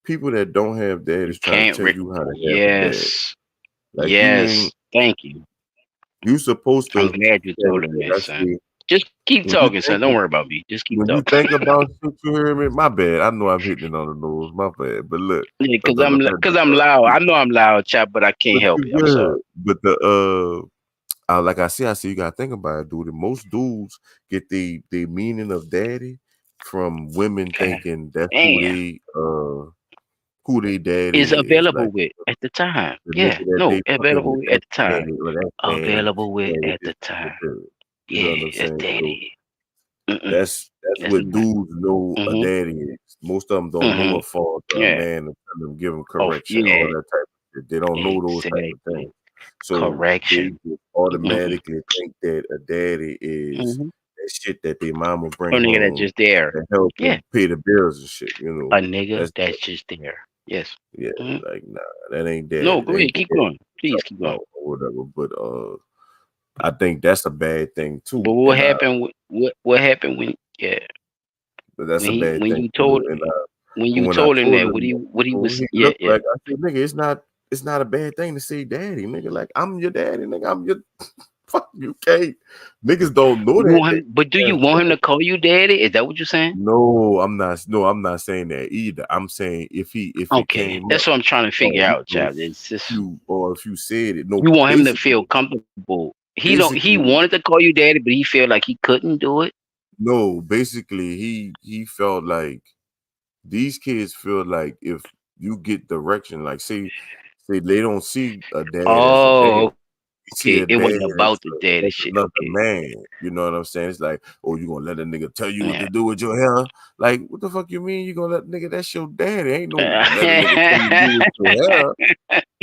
S11: people that don't have daddies
S1: You
S11: trying to
S1: can't.
S11: tell you how to have a dad.
S1: Yes,
S11: Like you ain't
S1: yes. Thank you.
S11: you supposed
S1: I'm
S11: to
S1: glad you
S11: have
S1: told
S11: a
S1: him
S11: dad.
S1: that,
S11: I
S1: son.
S11: say,
S1: Just keep
S11: when you
S1: talking, son.
S11: think
S1: Don't worry about me. Just keep
S11: when you
S1: talking.
S11: think about shit, you hear me? My bad. I know I'm hitting it on the nose. My bad. But look,
S1: Yeah,
S11: but
S1: cause I'm loud. I know I'm loud, chap, but I can't help
S11: you
S1: it. I'm sorry.
S11: good. But like I say you gotta think about it, dude. Most dudes get the meaning of daddy from women thinking that's
S1: Damn.
S11: who they
S1: Is
S11: daddy is.
S1: available
S11: Like
S1: with at the time.
S11: the
S1: Yeah.
S11: nigga that
S1: No,
S11: they fucking
S1: available
S11: with,
S1: with at
S11: that's
S1: the time.
S11: daddy, or that's daddy,
S1: Available with
S11: daddy
S1: at
S11: this,
S1: the time.
S11: that. You know what
S1: Yeah,
S11: I'm
S1: that's
S11: saying? So
S1: daddy. Mm-mm.
S11: that's
S1: That's
S11: what
S1: not.
S11: dudes know a
S1: Mm-hmm.
S11: daddy is. Most of them don't know
S1: Mm-hmm.
S11: a father, a
S1: Yeah.
S11: man, and tell them give them
S1: Oh,
S11: correction, all
S1: yeah.
S11: that type of shit. They don't know those type of
S1: Exactly.
S11: things. So they
S1: Correction.
S11: just
S1: Mm-mm.
S11: automatically think that a daddy is
S1: Mm-hmm.
S11: that shit that their mama
S1: A
S11: bring
S1: nigga that's
S11: home
S1: just there.
S11: to help
S1: Yeah.
S11: them pay the bills and shit. You
S1: A
S11: know,
S1: nigga
S11: that's
S1: that's just there. Yes.
S11: yeah,
S1: Hmm.
S11: like nah, that ain't
S1: No,
S11: daddy. That
S1: go ahead.
S11: ain't
S1: Keep
S11: daddy
S1: going. Please
S11: talking
S1: keep going.
S11: about or whatever. But I think that's a bad thing
S1: But
S11: too.
S1: what
S11: And
S1: happened? What happened when? Yeah.
S11: but that's a bad thing too. And
S1: When you
S11: when I
S1: told him
S11: told
S1: that,
S11: him that,
S1: what he was?
S11: he
S1: Yeah,
S11: looked
S1: yeah.
S11: like I said, nigga, it's not a bad thing to say daddy, nigga. Like I'm your daddy, nigga. I'm your fuck you can't. Niggas don't know
S1: You
S11: that.
S1: want him? But do you want him to call you daddy? Is that what you're saying?
S11: No, I'm not. No, I'm not saying that either. I'm saying if it
S1: Okay,
S11: came up,
S1: that's what I'm trying to figure
S11: you
S1: out,
S11: know,
S1: child. It's just
S11: if you said it, no.
S1: you want him to feel comfortable. He don't. He
S11: Basically,
S1: wanted to call you daddy, but he felt like he couldn't do it.
S11: no. Basically, he felt like these kids feel like if you get direction, like say they don't see a dad as a dad.
S1: Oh,
S11: You
S1: okay.
S11: see
S1: It
S11: a
S1: wasn't
S11: dad
S1: about the daddy
S11: as
S1: shit.
S11: another
S1: Okay.
S11: man. You know what I'm saying? It's like, oh, you gonna let a nigga tell you what
S1: Yeah.
S11: to do with your hair? Like, what the fuck you mean you gonna let nigga? That's your daddy. Ain't no let a nigga tell you to do with your hair.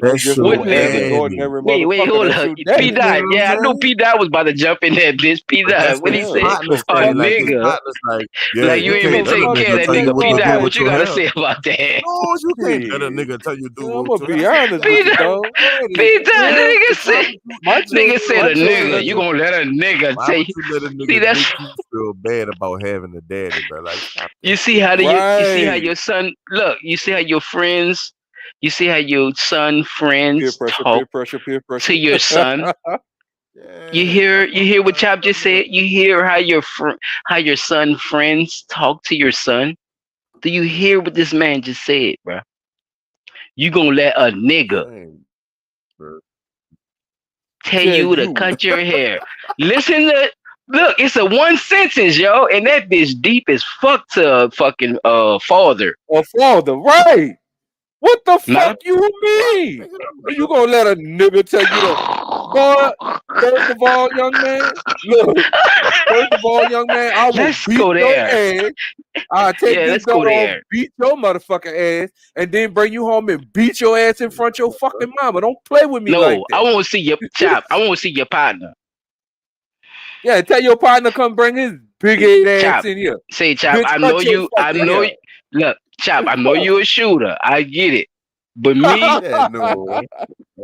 S2: Ain't
S11: That's
S2: just
S11: your
S1: What
S2: no
S1: nigga?
S2: average
S11: daddy.
S2: ordinary
S1: Wait,
S2: motherfucker.
S1: hold
S2: That's
S1: up.
S2: your
S1: P
S2: daddy.
S11: You know
S1: Dot.
S11: what I'm
S1: Yeah, I know
S11: saying?
S1: P Dot was about to jump in that bitch. P
S11: But
S1: Dot.
S11: that's
S1: What
S11: what
S1: he
S11: his
S1: say?
S11: partner
S1: A
S11: saying. Like his
S1: nigga.
S11: partner's like, yeah,
S1: Like
S11: you
S1: you ain't
S11: can't
S1: even
S11: let a
S1: take care of
S11: nigga
S1: that
S11: tell you
S1: nigga.
S11: what
S1: P
S11: to do
S1: Dot. What
S11: with
S1: you
S11: your
S1: gotta
S11: hair.
S1: say about that?
S11: No, you can't let a
S2: Shit.
S11: nigga tell you do
S2: I'm
S11: with
S2: gonna
S11: your hair.
S2: be honest
S1: P
S2: with you,
S1: Dot.
S2: dog.
S11: Daddy,
S1: P Dot. The
S2: Yeah,
S1: nigga
S11: why
S1: said.
S11: would you
S2: my
S1: Nigga
S2: children,
S1: said
S2: my
S1: a
S2: children
S1: nigga.
S2: are
S1: You
S2: just
S1: gonna let a nigga
S11: why
S1: tell
S11: would
S1: you?
S11: you let a
S1: See,
S11: nigga
S1: that's
S11: make you feel bad about having a daddy, bro? Like stop
S1: you
S11: that
S1: see
S11: shit.
S1: how you see how
S2: right.
S1: your son look. You see how your friends. You see how your son
S2: Peer
S1: friends
S2: pressure,
S1: talk
S2: peer pressure, peer
S1: to
S2: pressure.
S1: your son.
S11: Yeah, that's what
S1: You
S11: I'm
S1: hear what
S11: trying to
S1: Chop
S11: tell
S1: just
S11: you.
S1: said. You hear how how your son friends talk to your son. Do you hear what this man just said, bro? You gonna let a nigga
S11: Same, bro.
S1: tell
S2: Tell
S1: you to
S2: you.
S1: cut your hair? Listen to look. It's a one sentence, yo, and that bitch deep as fuck to a fucking father.
S2: A father, right? What the
S1: Not
S2: fuck you mean? You gonna let a nigga tell you to, boy? First of all, young man, look. First of all, young man, I will
S1: let's
S2: beat
S1: go
S2: your
S1: there.
S2: ass. I take
S1: Yeah,
S2: this
S1: let's go
S2: belt off,
S1: there.
S2: beat your motherfucking ass, and then bring you home and beat your ass in front of your fucking mama. Don't play with me like
S1: No, I
S2: that.
S1: want to see your Chop. I want to see your partner.
S2: Yeah, tell your partner come bring his big head ass
S1: Chop.
S2: in here.
S1: Say, Chop,
S2: Bitch,
S1: I know
S2: cut your
S1: you. I
S2: fucking
S1: know.
S2: hair.
S1: Look, Chop, I know you a shooter. I get it. But me,
S11: Yeah, no.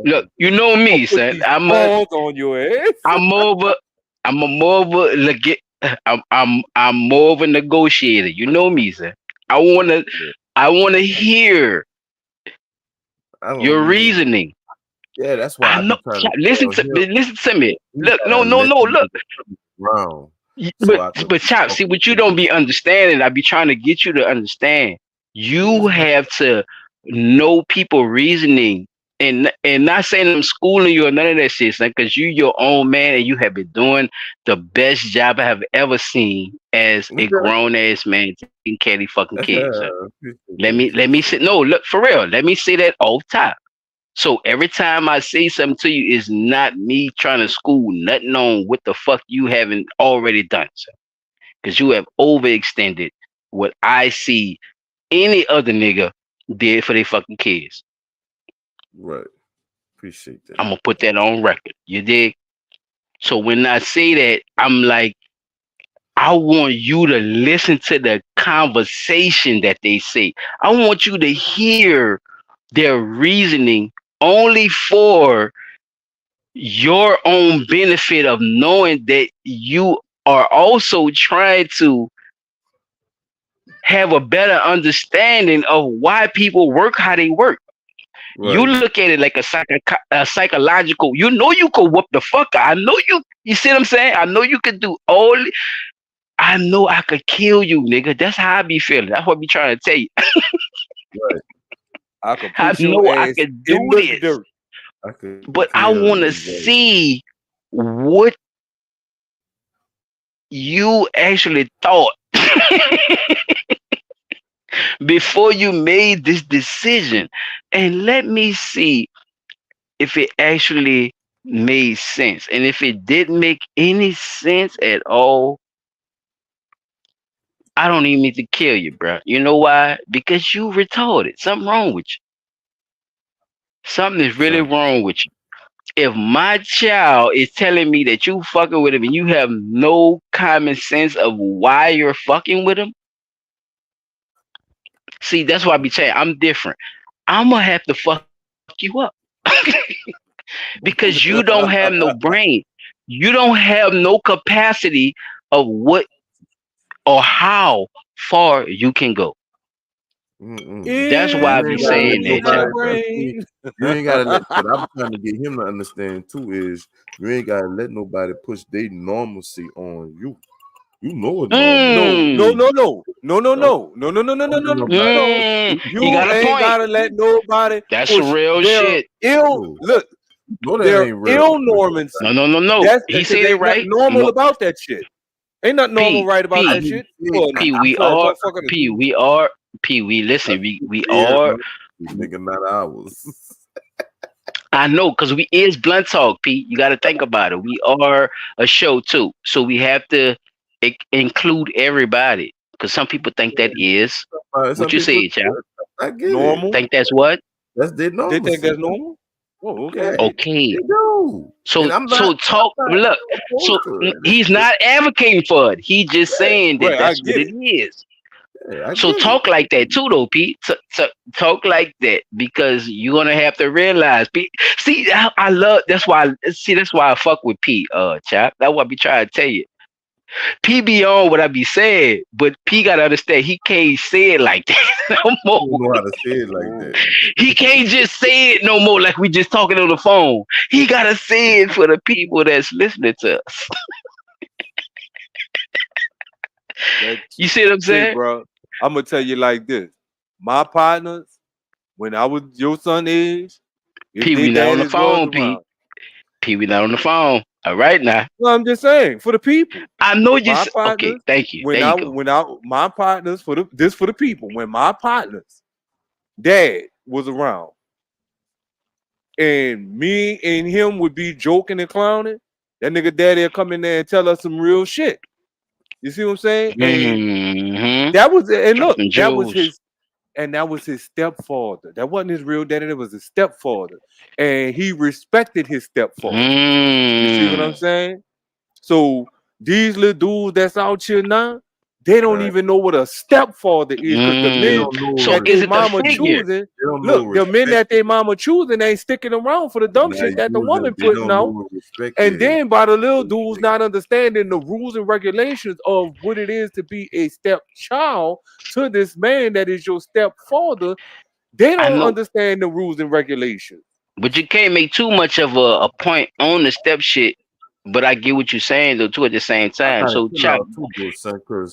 S1: look, you know
S2: I'll
S1: me,
S2: put
S1: son.
S2: these balls on your ass.
S1: I'm more of a, I'm a more of a, I'm more of a negotiator. You know me, son. I wanna,
S11: Yeah,
S1: I wanna hear
S11: I don't
S1: your
S11: even.
S1: reasoning.
S11: Yeah, that's why
S1: I
S11: I be
S1: know.
S11: trying to
S1: Chop,
S11: tell him
S1: listen to me.
S11: he
S1: Look,
S11: gotta let
S1: no.
S11: the
S1: Look,
S11: nigga come around so
S1: but
S11: I could
S1: Chop,
S11: talk
S1: see what you
S11: to him.
S1: don't be understanding. I be trying to get you to understand. You have to know people reasoning, and not saying I'm schooling you or none of that shit, son, because you your own man and you have been doing the best job I have ever seen as a grown ass man taking care of these fucking kids. Son. Let me say no, look for real. Let me say that off top. So every time I say something to you, it's not me trying to school nothing on what the fuck you haven't already done, son. Because you have overextended what I see any other nigga did for their fucking kids.
S11: Right. Appreciate that.
S1: I'm gonna put that on record. You dig? So when I say that, I'm like, I want you to listen to the conversation that they say. I want you to hear their reasoning only for your own benefit of knowing that you are also trying to have a better understanding of why people work how they work.
S11: Right.
S1: You look at it like a psychological. You know you could whoop the fuck out. I know you. You see what I'm saying? I know you could do all. I know I could kill you, nigga. That's how I be feeling. That's what I be trying to tell you.
S2: Right. I could
S1: I
S2: put your
S1: know I
S2: ass
S1: could do
S2: in the
S1: this,
S2: dirt.
S1: but I want to see what you actually thought before you made this decision, and let me see if it actually made sense. And if it didn't make any sense at all, I don't even need to kill you, bro. You know why? Because you retarded. Something wrong with you. Something is really wrong with you. If my child is telling me that you fucking with him and you have no common sense of why you're fucking with him, see, that's why I be saying I'm different. I'm gonna have to fuck you up. Because you don't have no brain. You don't have no capacity of what or how far you can go. That's why I be saying that, child.
S11: You ain't gotta let. What I'm trying to get him to understand too is you ain't gotta let nobody push their normalcy on you. You know what normal.
S2: No. You
S1: got a
S2: ain't
S1: point.
S2: gotta let nobody
S1: That's
S2: push
S1: real
S2: their
S1: shit.
S2: ill. Look,
S11: No, that
S2: their
S11: ain't real.
S2: ill normancy.
S1: No.
S2: That's
S1: He
S2: because
S1: said it
S2: ain't
S1: right.
S2: nothing normal
S1: No.
S2: about that shit. Ain't nothing normal right about that shit.
S1: P, we
S2: For a
S1: are
S2: motherfucker to
S1: P,
S2: do.
S1: we are P, we listen, we
S11: Yeah,
S1: are
S11: nigga, not ours.
S1: I know, because we is blunt talk, P. You got to think about it. We are a show too, so we have to include everybody. Because some people think that is
S11: Some
S1: what you
S11: people,
S1: say, child.
S11: I get
S2: Normal.
S11: it.
S1: Think that's what?
S11: That's their normal.
S2: They think that's normal. Oh, okay.
S1: Okay.
S11: They do.
S1: So
S11: And I'm not
S1: talk. Look. So
S11: opposed to it.
S1: he's not advocating for it. He just saying that
S2: Right, I
S1: that's what
S2: get
S1: it
S2: it.
S1: is.
S11: Yeah, I
S1: So
S11: get
S1: talk like that too, though, Pete. Talk like that because you're gonna have to realize. Pete, see, I love. That's why. See, that's why I fuck with Pete, chap. That's what I be trying to tell you. P be on what I be saying, but P gotta understand he can't say it like that no more.
S11: don't know how to say it like that.
S1: He can't just say it no more like we just talking on the phone. He gotta say it for the people that's listening to us. You see what I'm saying?
S2: Bro, I'm gonna tell you like this. My partners, when I was your son age, if
S1: P,
S2: their
S1: we not on the
S2: daddies was
S1: phone, P.
S2: around.
S1: P, we not on the phone. All right now.
S2: Well, I'm just saying for the people.
S1: I know you.
S2: My
S1: Okay,
S2: partners.
S1: thank you.
S2: When
S1: There you go.
S2: my partners for the people. When my partners, dad was around, and me and him would be joking and clowning, that nigga daddy'll come in there and tell us some real shit. You see what I'm saying? And that was and look,
S1: Dropping
S2: that was
S1: jewels.
S2: his stepfather. That wasn't his real daddy, that was his stepfather. And he respected his stepfather. You see what I'm saying? So these little dudes that's out here now, they don't even know what a stepfather is because the men
S1: So
S2: that
S1: is
S2: they
S1: it the
S2: mama
S1: figure?
S2: choosing, look, the men that they mama choosing ain't sticking around for the dumb shit that the woman putting out. And then by the little dudes not understanding the rules and regulations of what it is to be a stepchild to this man that is your stepfather, they
S1: I
S2: don't
S1: know.
S2: understand the rules and regulations.
S1: But you can't make too much of a point on the step shit. But I get what you're saying though too at the same time. So chop.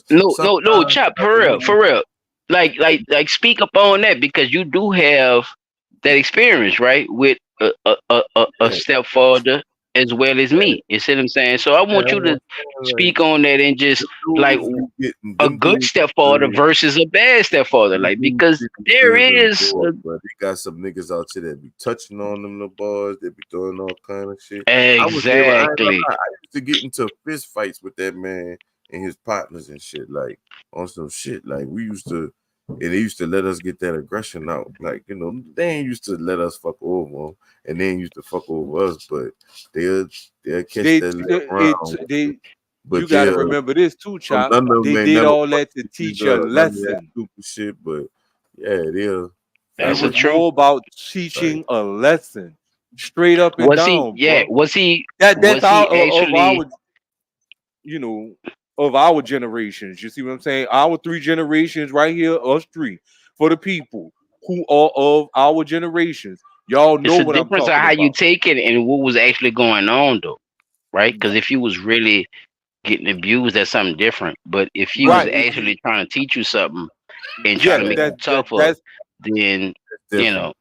S1: No, chop for real. like speak up on that because you do have that experience, right? With a
S11: Yeah,
S1: stepfather as well as
S11: yeah,
S1: me. You see what I'm saying? So I
S11: yeah.
S1: want you
S11: I'm
S1: to
S11: saying, like
S1: speak on that and just like a
S11: them
S1: good
S11: dudes,
S1: stepfather versus a bad stepfather,
S11: them
S1: like
S11: dudes
S1: because
S11: getting
S1: there
S11: further and
S1: is
S11: more, but they got some niggas out here that be touching on them, the boys. They be doing all kind of shit. I was there. I ain't gonna
S1: exactly.
S11: lie. I used to get into fist fights with that man and his partners and shit, like on some shit. Like we used to, and they used to let us get that aggression out. Like they ain't used to let us fuck over them, and they ain't used to fuck over us, but they'll they'll catch
S2: They
S11: that little
S2: it
S11: round.
S2: they you
S11: But
S2: got to
S11: they'll
S2: remember this too,
S11: some
S2: Chop.
S11: none of
S2: They
S11: them ain't
S2: did
S11: never
S2: all
S11: fucked
S2: that to
S11: bitches
S2: teach a
S11: up, none of that
S2: lesson.
S11: stupid shit. But yeah, they'll
S2: It
S1: That's a
S11: like
S2: was
S1: true.
S2: more about
S11: like
S2: teaching a lesson, straight up and
S1: Was he?
S2: down,
S1: Yeah.
S2: bro. That's
S1: Was
S2: our
S1: he
S2: of
S1: actually?
S2: our you know of our generations. You see what I'm saying? Our three generations right here, us three, for the people who are of our generations. Y'all know
S1: It's a
S2: what I'm
S1: difference of
S2: talking
S1: how you
S2: about.
S1: take it and what was actually going on, though, right? Because if you was really getting abused, that's something different. But if he was
S2: Right.
S1: actually trying to teach you something and try
S2: Yeah,
S1: to make you tougher,
S2: that's
S1: then you
S11: different.
S1: know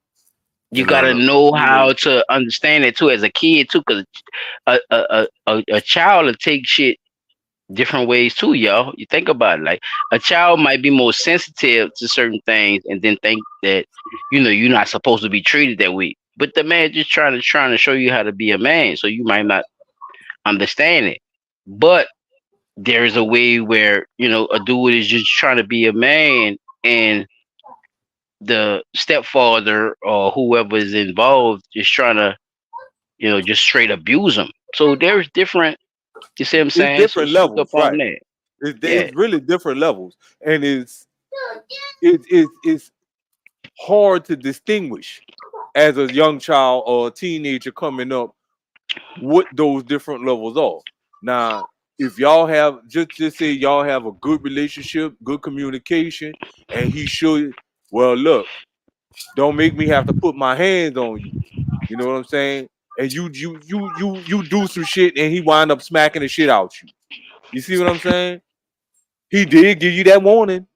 S1: you
S11: And
S1: got
S11: on
S1: to
S11: the
S1: know
S11: you know,
S1: how to understand it too as a kid too, because a child will take shit different ways too, y'all. You think about it, like a child might be more sensitive to certain things and then think that you're not supposed to be treated that way. But the man just trying to show you how to be a man, so you might not understand it. But there is a way where a dude is just trying to be a man, and the stepfather or whoever is involved is trying to just straight abuse him. So there's different. You see what I'm
S2: it's
S1: saying? So
S2: different
S1: speak up
S2: levels,
S1: on
S2: right?
S1: that. Yeah.
S2: It's really different levels, and it's hard to distinguish as a young child or a teenager coming up what those different levels are. Now, if y'all have just say y'all have a good relationship, good communication, and he should, well, look, don't make me have to put my hands on you. You know what I'm saying? And you do some shit, and he wind up smacking the shit out you. You see what I'm saying? He did give you that warning.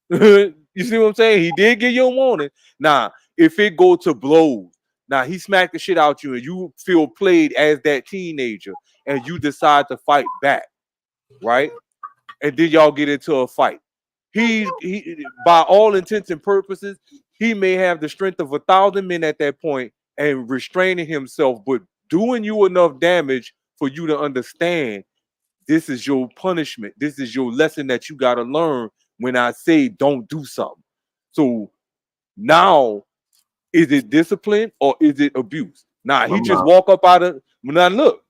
S2: You see what I'm saying? He did give you a warning. Now, if it go to blows, now he smacked the shit out you and you feel played as that teenager and you decide to fight back, right? And then y'all get into a fight. He by all intents and purposes, he may have the strength of 1,000 men at that point and restraining himself, but doing you enough damage for you to understand this is your punishment. This is your lesson that you got to learn when I say don't do something. So now, is it discipline or is it abuse? Nah,
S11: my
S2: he just
S11: mom,
S2: walk up out of now look.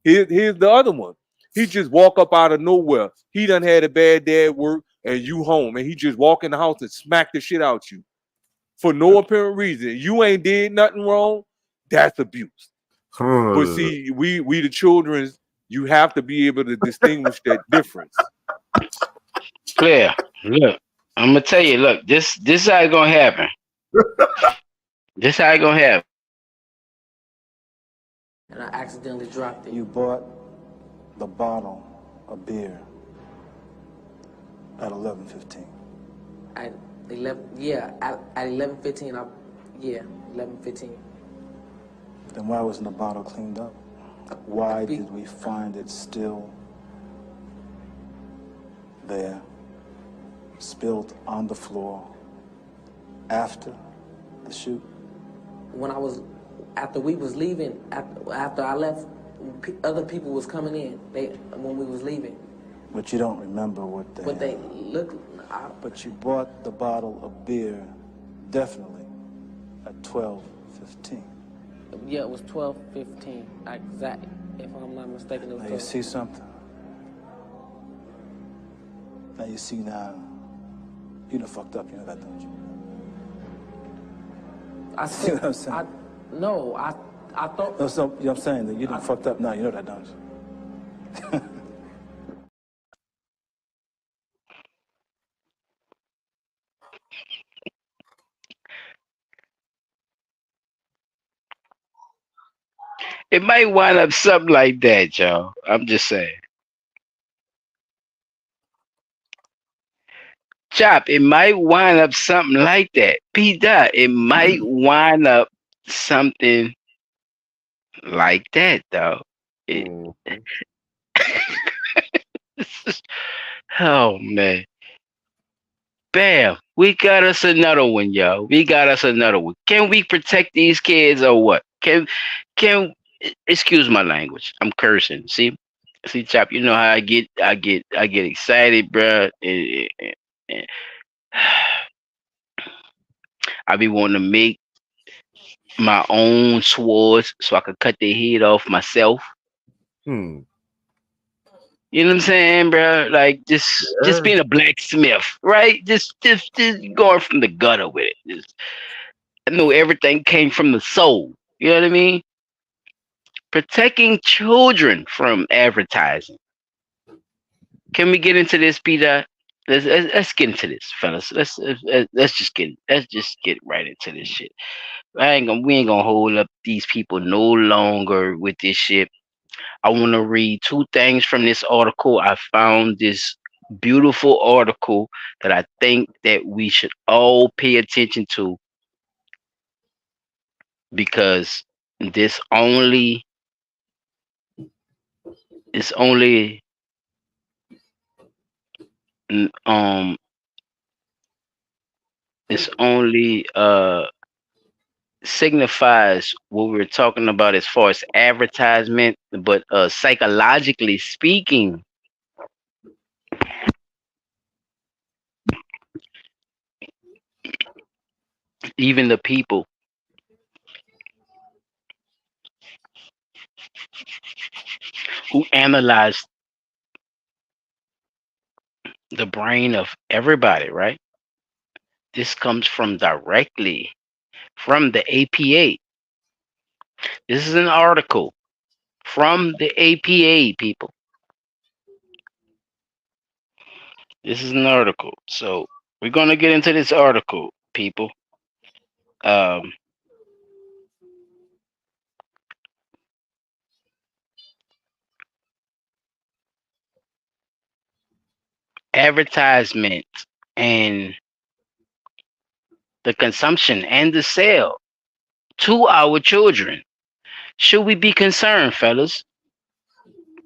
S2: Here's the other one. He just walk up out of nowhere. He done had a bad day at work and you home and he just walk in the house and smack the shit out you for no apparent reason. You ain't did nothing wrong. That's abuse. But see, we the children, you have to be able to distinguish that difference.
S1: Clear. Look, I'm gonna tell you. Look, this how it's gonna happen. This how it gonna happen.
S13: And I accidentally dropped it.
S15: You bought the bottle of beer at 11:15.
S13: At 11, yeah, at 11:15, 11:15.
S15: Then why wasn't the bottle cleaned up? Why did we find it still there, spilled on the floor after the shoot?
S13: After we was leaving, after I left, other people was coming in. When we was leaving.
S15: But you don't remember what they.
S13: But they look.
S15: But you bought the bottle of beer, definitely, at 12:15.
S13: Yeah, it was 12:15. Exactly. If I'm not mistaken, it was.
S15: Now you see something. Now you see now. You done fucked up. You know that, don't you?
S13: I
S15: see what I'm saying?
S13: I thought.
S15: No, so, you know what I'm saying? That you done fucked up now. You know that, don't you?
S1: It might wind up something like that, y'all. I'm just saying. Chop, it might wind up something like that. P dot, it might wind up something like that though. It, oh man. Bam. We got us another one, yo. We got us another one. Can we protect these kids or what? Can excuse my language. I'm cursing. See, Chop, you know how I get excited, bruh. I be wanting to make my own swords so I could cut their head off myself.
S11: Hmm.
S1: You know what I'm saying, bro? Like just
S11: Yeah.
S1: being a blacksmith, right? Just going from the gutter with it. I know everything came from the soul. You know what I mean? Protecting children from advertising. Can we get into this, Peter? Let's get into this, fellas. Let's just get right into this shit. We ain't gonna hold up these people no longer with this shit. I want to read two things from this article. I found this beautiful article that I think that we should all pay attention to because this only it's only mm, um it's only signifies what we were talking about as far as advertisement, but psychologically speaking, even the people who analyze the brain of everybody, right? This comes from directly from the APA. This is an article from the APA, people. This is an article. So we're going to get into this article, people. Um, advertisement and the consumption and the sale to our children. Should we be concerned, fellas?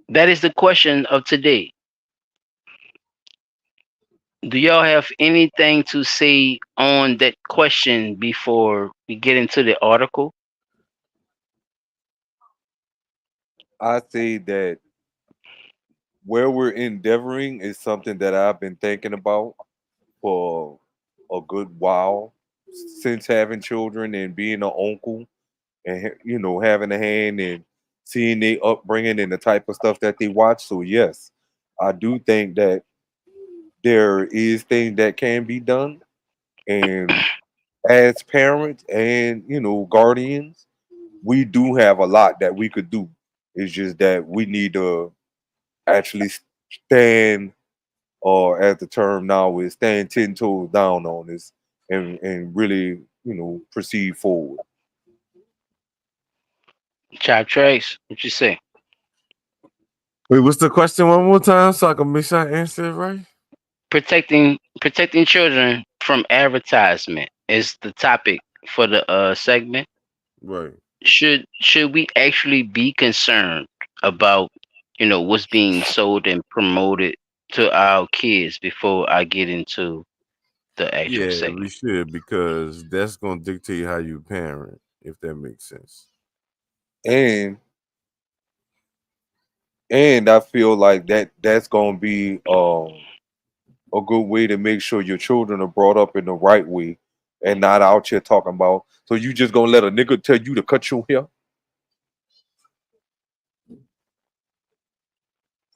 S1: That is the question of today. Do y'all have anything to say on that question before we get into the article?
S2: I say that where we're endeavoring is something that I've been thinking about for a good while since having children and being an uncle and having a hand in seeing their upbringing and the type of stuff that they watch. So yes, I do think that there is things that can be done, and as parents and guardians, we do have a lot that we could do. It's just that we need to actually stand, or as the term now is, stand 10 toes down on this and really proceed forward.
S1: Chop Trace, what you say?
S11: Wait, what's the question one more time so I can make sure I answer it right?
S1: Protecting children from advertisement is the topic for the segment.
S11: Right.
S1: Should we actually be concerned about what's being sold and promoted to our kids before I get into the actual
S11: Yeah, we
S1: segment?
S11: should because that's gonna dictate how you parent, if that makes sense.
S2: And I feel like that's gonna be a good way to make sure your children are brought up in the right way and not out here talking about, so you just gonna let a nigga tell you to cut your hair?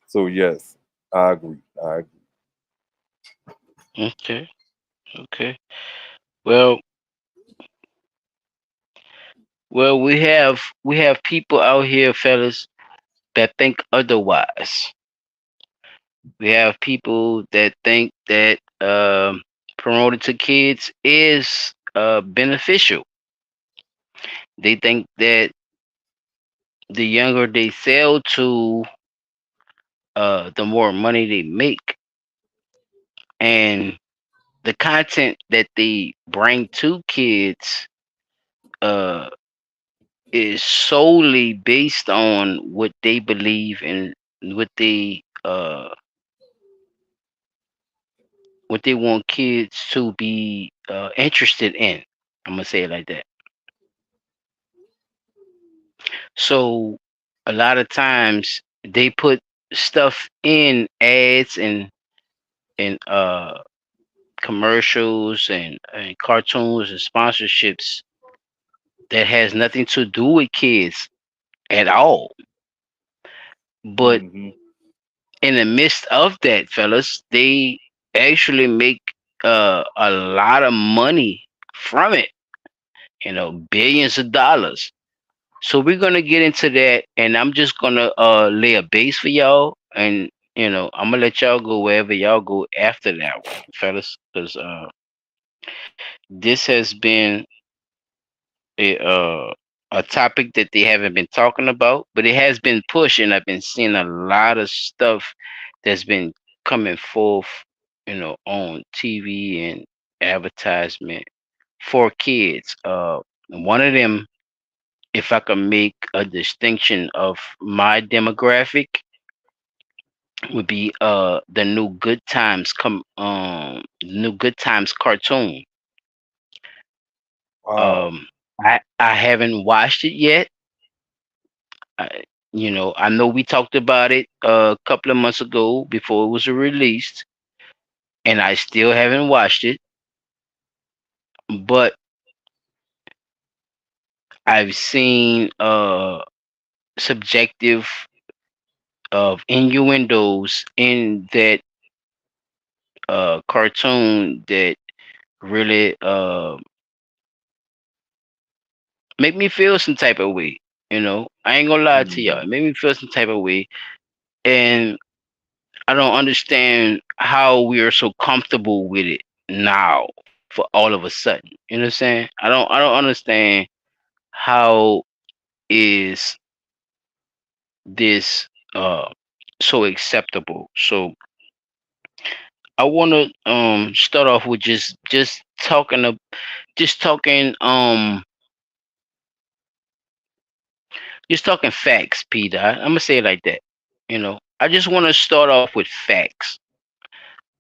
S2: So yes, I agree. I agree.
S1: Okay. Okay. Well, we have people out here, fellas, that think otherwise. We have people that think that promoted to kids is beneficial. They think that the younger they sell to, the more money they make. And the content that they bring to kids uh is solely based on what they believe and what they want kids to be interested in. I'm gonna say it like that. So a lot of times they put stuff in ads and commercials and cartoons and sponsorships that has nothing to do with kids at all. But
S2: Mm-hmm.
S1: in the midst of that, fellas, they actually make a lot of money from it. Billions of dollars. So we're gonna get into that, and I'm just gonna lay a base for y'all, and I'm gonna let y'all go wherever y'all go after that one, fellas, because this has been a uh, a topic that they haven't been talking about, but it has been pushed, and I've been seeing a lot of stuff that's been coming forth, on TV and advertisement for kids. One of them, if I can make a distinction of my demographic, would be the new Good Times cartoon.
S2: Wow.
S1: I haven't watched it yet. I, I know we talked about it a couple of months ago before it was released, and I still haven't watched it. But I've seen subjective of innuendos in that cartoon that really make me feel some type of way. I ain't gonna lie to y'all. It
S2: Mm.
S1: made me feel some type of way, and I don't understand how we are so comfortable with it now for all of a sudden. You know what I'm saying? I don't understand how is this uh so acceptable. So I want to start off with just talking just talking facts, Peter. I'm gonna say it like that. I just want to start off with facts.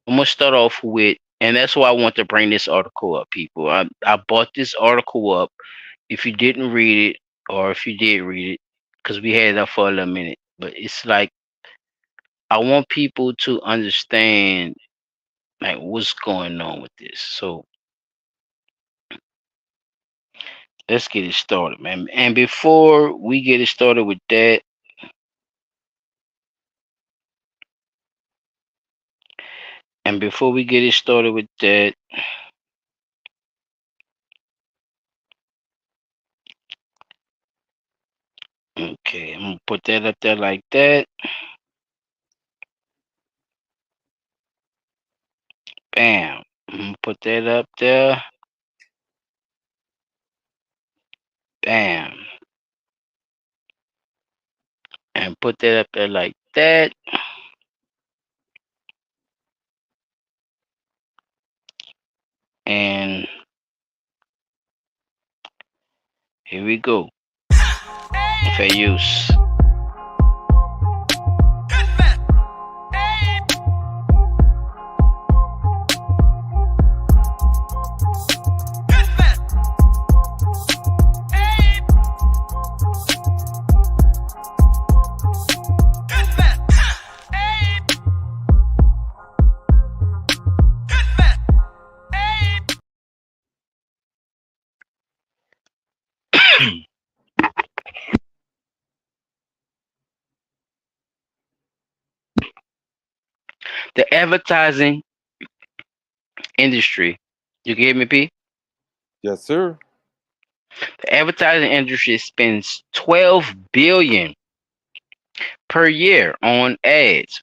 S1: I'm gonna start off with, and that's why I want to bring this article up, people. I bought this article up. If you didn't read it, or if you did read it, because we had it up for a little minute, but it's like I want people to understand like what's going on with this. So let's get it started, man. And before we get it started with that, and before we get it started with that, okay, I'm gonna put that up there like that. Bam. I'm gonna put that up there. Bam. And put that up there like that. And here we go. Fair use. The advertising industry. You can hear me, P?
S2: Yes, sir.
S1: The advertising industry spends 12 billion per year on ads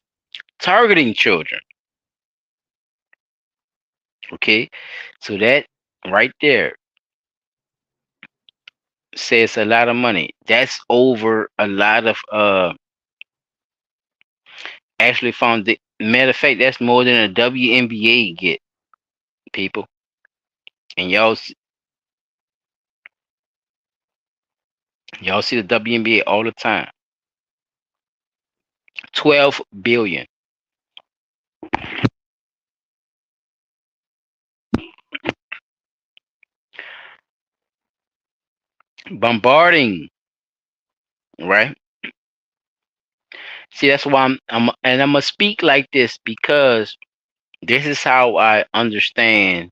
S1: targeting children. Okay, so that right there says a lot of money. That's over a lot of actually found the matter of fact, that's more than a WNBA get. people. And y'all see the WNBA all the time. 12 billion. Bombarding, right? See, that's why I'm gonna speak like this because this is how I understand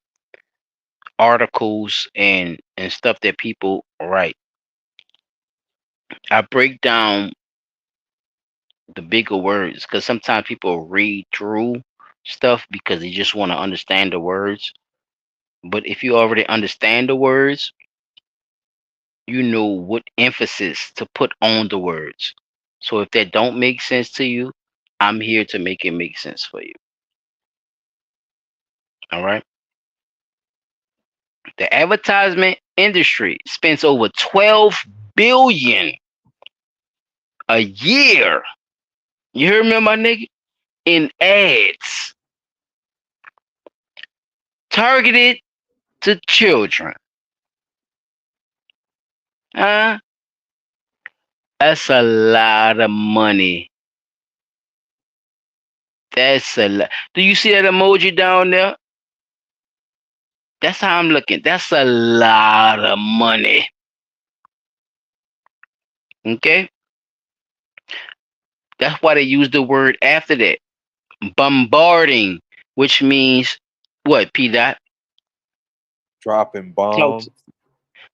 S1: articles and stuff that people write. I break down the bigger words because sometimes people read through stuff because they just want to understand the words. But if you already understand the words, you know what emphasis to put on the words. So if that don't make sense to you, I'm here to make it make sense for you. All right. The advertisement industry spends over 12 billion a year. You hear me, my nigga? In ads targeted to children. Huh? That's a lot of money. That's a lot. Do you see that emoji down there? That's how I'm looking. That's a lot of money. Okay? That's why they use the word after that. Bombarding, which means what, P Dot?
S2: Dropping bombs.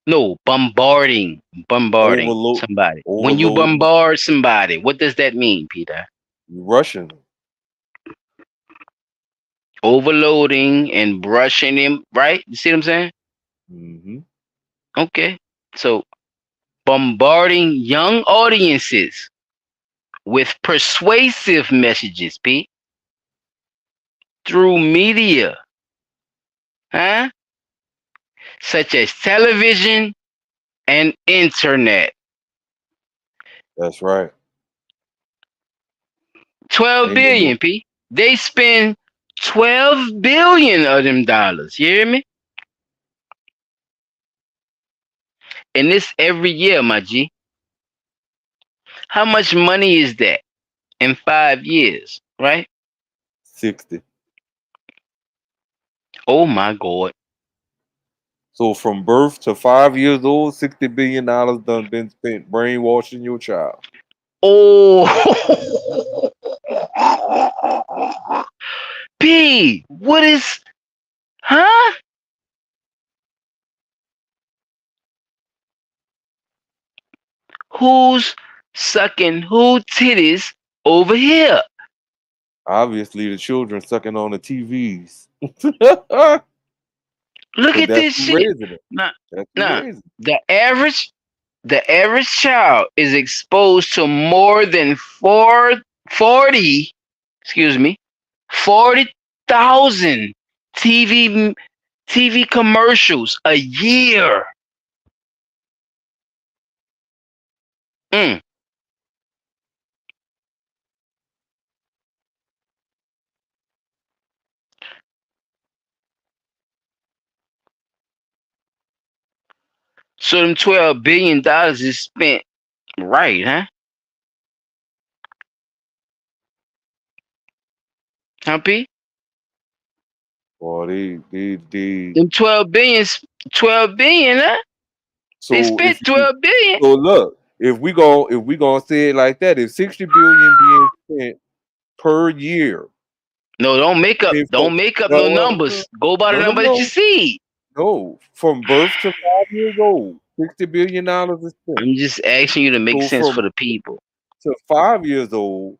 S1: No, bombarding. Bombarding somebody. When you
S2: Overloading.
S1: bombard somebody, what does that mean, Peter?
S2: You rushing them.
S1: Overloading and brushing him, right? You see what I'm saying?
S2: Mm-hmm.
S1: Okay. So bombarding young audiences with persuasive messages, Pete, through media, huh? Such as television and internet.
S2: That's right.
S1: 12 billion, P. They spend 12 billion of them dollars. You hear me? And this every year, my G. How much money is that in 5 years, right?
S2: 60.
S1: Oh my God.
S2: So from birth to 5 years old, $60 billion done been spent brainwashing your child.
S1: Oh, P, what is, huh? Who's sucking who titties over here?
S2: Obviously, the children sucking on the TVs.
S1: Look at this shit. Nah, the average child is exposed to more than 40, excuse me, 40,000 TV commercials a year. So them $12 billion is spent right, huh? Huh, P?
S2: Well, they
S1: Them 12 billion, huh?
S2: So
S1: They spent 12 billion.
S2: So look, if we gonna say it like that, if 60 billion being spent per year.
S1: No, don't make up no numbers. Go by the number that you see.
S2: No, from birth to 5 years old, $60 billion is spent.
S1: I'm just asking you to make sense for the people.
S2: To 5 years old,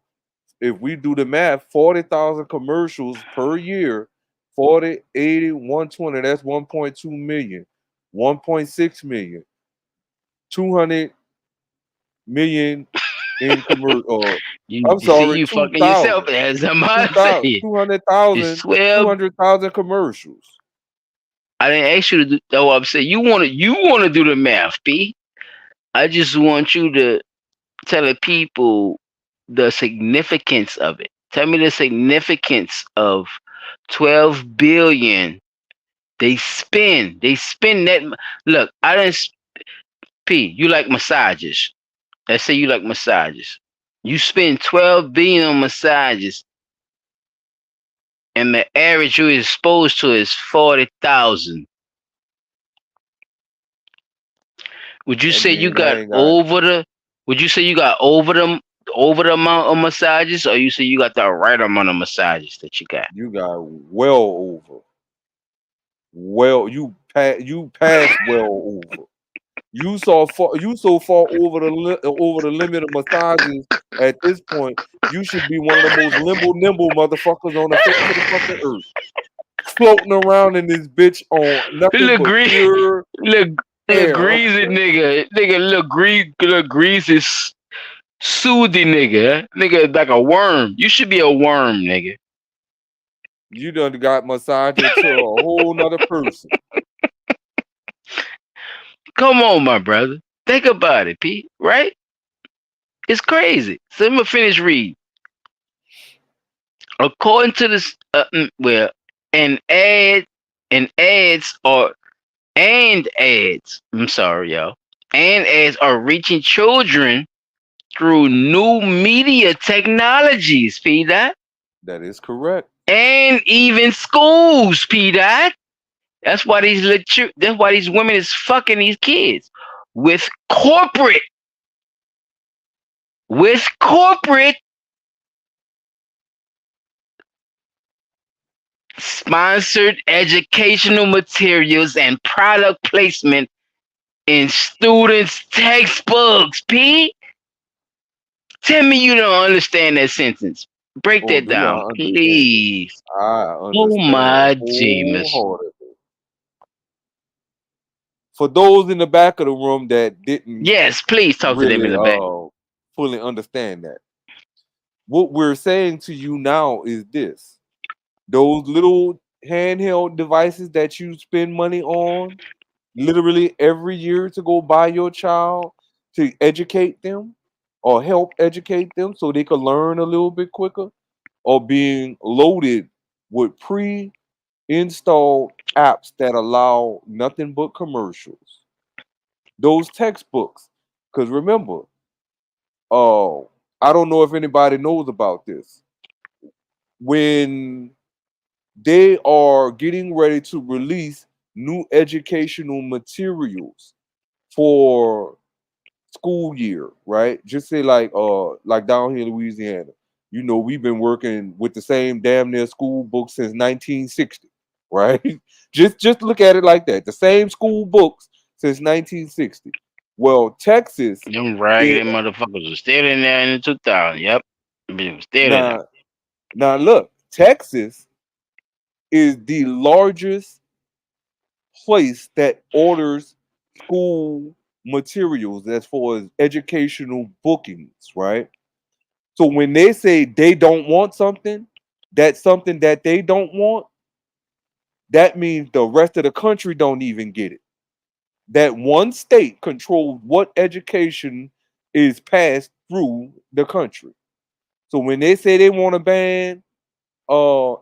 S2: if we do the math, 40,000 commercials per year, 40, 80, 120, that's 1.2 million, 1.6 million, 200 million in commercial. I'm sorry,
S1: you fucking yourself as I'm saying.
S2: 200,000 commercials.
S1: I didn't ask you to do that. I'm saying you want to do the math, B. I just want you to tell the people the significance of it. Tell me the significance of 12 billion They spend that. Look, I didn't. P. You like massages? Let's say you like massages. You spend 12 billion on massages, and the average you're exposed to is 40,000. Would you
S2: That
S1: say you
S2: means I
S1: got
S2: ain't got.
S1: over the? Would you say you got over the amount of massages, or you say you got the right amount of massages that you got?
S2: You got well over. Well, you passed well over. You so far over over the limit of massages at this point. You should be one of the most nimble motherfuckers on the face of the fucking earth, floating around in this bitch on nothing
S1: Look
S2: but
S1: greasy,
S2: pure
S1: look
S2: air.
S1: greasy nigga, look greasy, soothing nigga, nigga like a worm. You should be a worm, nigga.
S2: You done got massaged to a whole nother person.
S1: Come on, my brother. Think about it, Pete. Right? It's crazy. So I'm gonna finish reading. According to this, well, an ad, and ads are and ads. I'm sorry, y'all. And ads are reaching children through new media technologies, P. Dot,
S2: That is correct.
S1: and even schools, P. Dot. That's why that's why these women is fucking these kids with corporate, with corporate sponsored educational materials and product placement in students' textbooks. P. Tell me you don't understand that sentence. Break
S2: Oh,
S1: that
S2: do
S1: down,
S2: I understand it?
S1: please.
S2: I
S1: Oh
S2: understand it
S1: my James.
S2: wholeheartedly. For those in the back of the room that didn't
S1: Yes, please talk to them in
S2: really
S1: the back.
S2: fully understand that, what we're saying to you now is this: those little handheld devices that you spend money on literally every year to go buy your child to educate them or help educate them so they can learn a little bit quicker, or being loaded with pre-installed apps that allow nothing but commercials. Those textbooks, because remember, I don't know if anybody knows about this. When they are getting ready to release new educational materials for school year, right? Just say like down here in Louisiana. You know, we've been working with the same damn near school book since 1960, right? just look at it like that. The same school books since 1960. Well, Texas
S1: Them
S2: is
S1: raggedy motherfuckers was still in there in the 2000. Yep. It was still in there.
S2: now look, Texas is the largest place that orders school materials as far as educational bookings, right? So when they say they don't want something, that's something that they don't want, that means the rest of the country don't even get it. That one state controls what education is passed through the country. So when they say they want to ban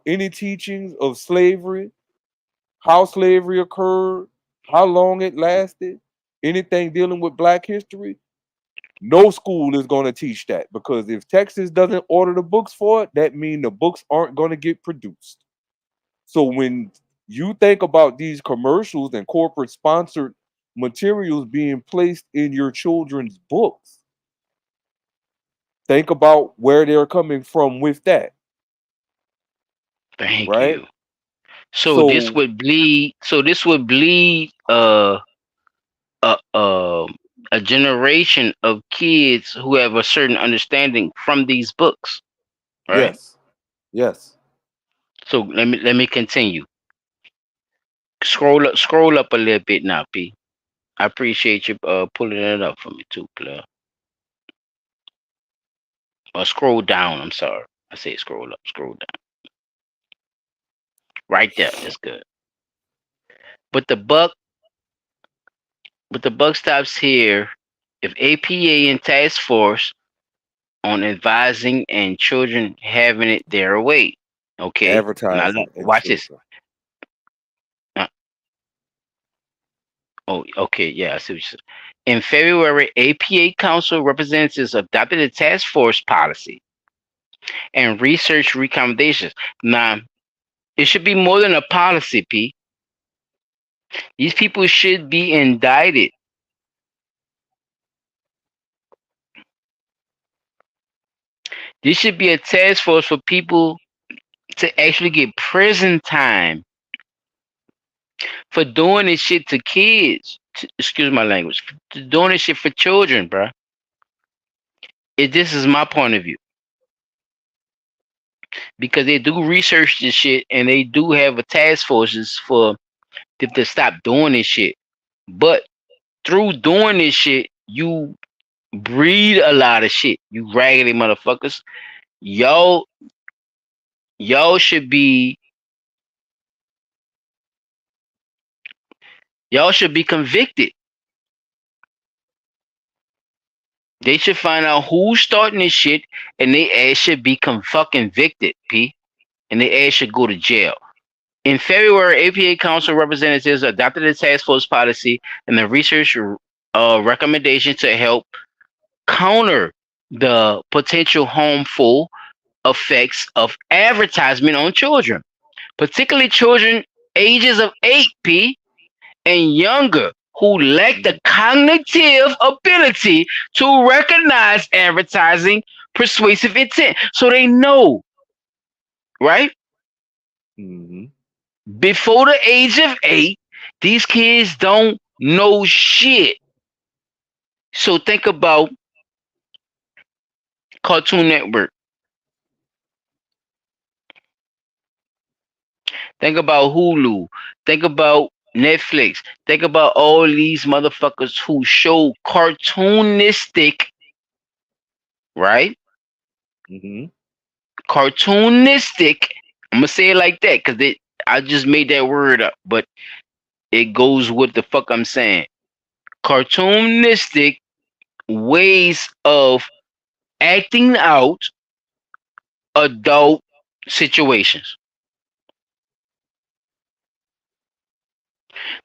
S2: any teachings of slavery, how slavery occurred, how long it lasted, anything dealing with black history, no school is going to teach that, because if Texas doesn't order the books for it, that means the books aren't going to get produced. So when you think about these commercials and corporate sponsored materials being placed in your children's books, think about where they're coming from with that,
S1: Thank
S2: right?
S1: you. So this
S2: So
S1: would bleed. So this would bleed. A a generation of kids who have a certain understanding from these books, right?
S2: yes, yes.
S1: So let me continue. Scroll up a little bit now, P. I appreciate you pulling it up for me too, player. Or scroll down. I'm sorry. I say scroll up, scroll down. Right there. That's good. But the buck, but the buck stops here. If APA and task force on advising and children having it their way. Okay. Now
S2: Advertising
S1: look,
S2: and
S1: watch this.
S2: children.
S1: Oh, okay, yeah, I see what you said. In February, APA Council representatives adopted a task force policy and research recommendations. Now, it should be more than a policy, P. These people should be indicted. This should be a task force for people to actually get prison time for doing this shit to kids. Excuse my language. Doing this shit for children, bruh. This is my point of view. Because they do research this shit and they do have a task forces for them to stop doing this shit. But through doing this shit, you breed a lot of shit. You raggedy motherfuckers. Y'all y'all should be y'all should be convicted. They should find out who's starting this shit and they ass should be fucking convicted, P. And they ass should go to jail. In February, APA Council representatives adopted a task force policy and the research recommendation to help counter the potential harmful effects of advertisement on children, particularly children ages of 8 and younger who lack the cognitive ability to recognize advertising persuasive intent. So they know, right?
S2: Mm-hmm.
S1: Before the age of 8, these kids don't know shit. So think about Cartoon Network. Think about Hulu. Think about Netflix. Think about all these motherfuckers who show cartoonistic, right?
S2: Mm-hmm.
S1: Cartoonistic. I'm gonna say it like that because I just made that word up, but it goes with the fuck I'm saying. Cartoonistic ways of acting out adult situations.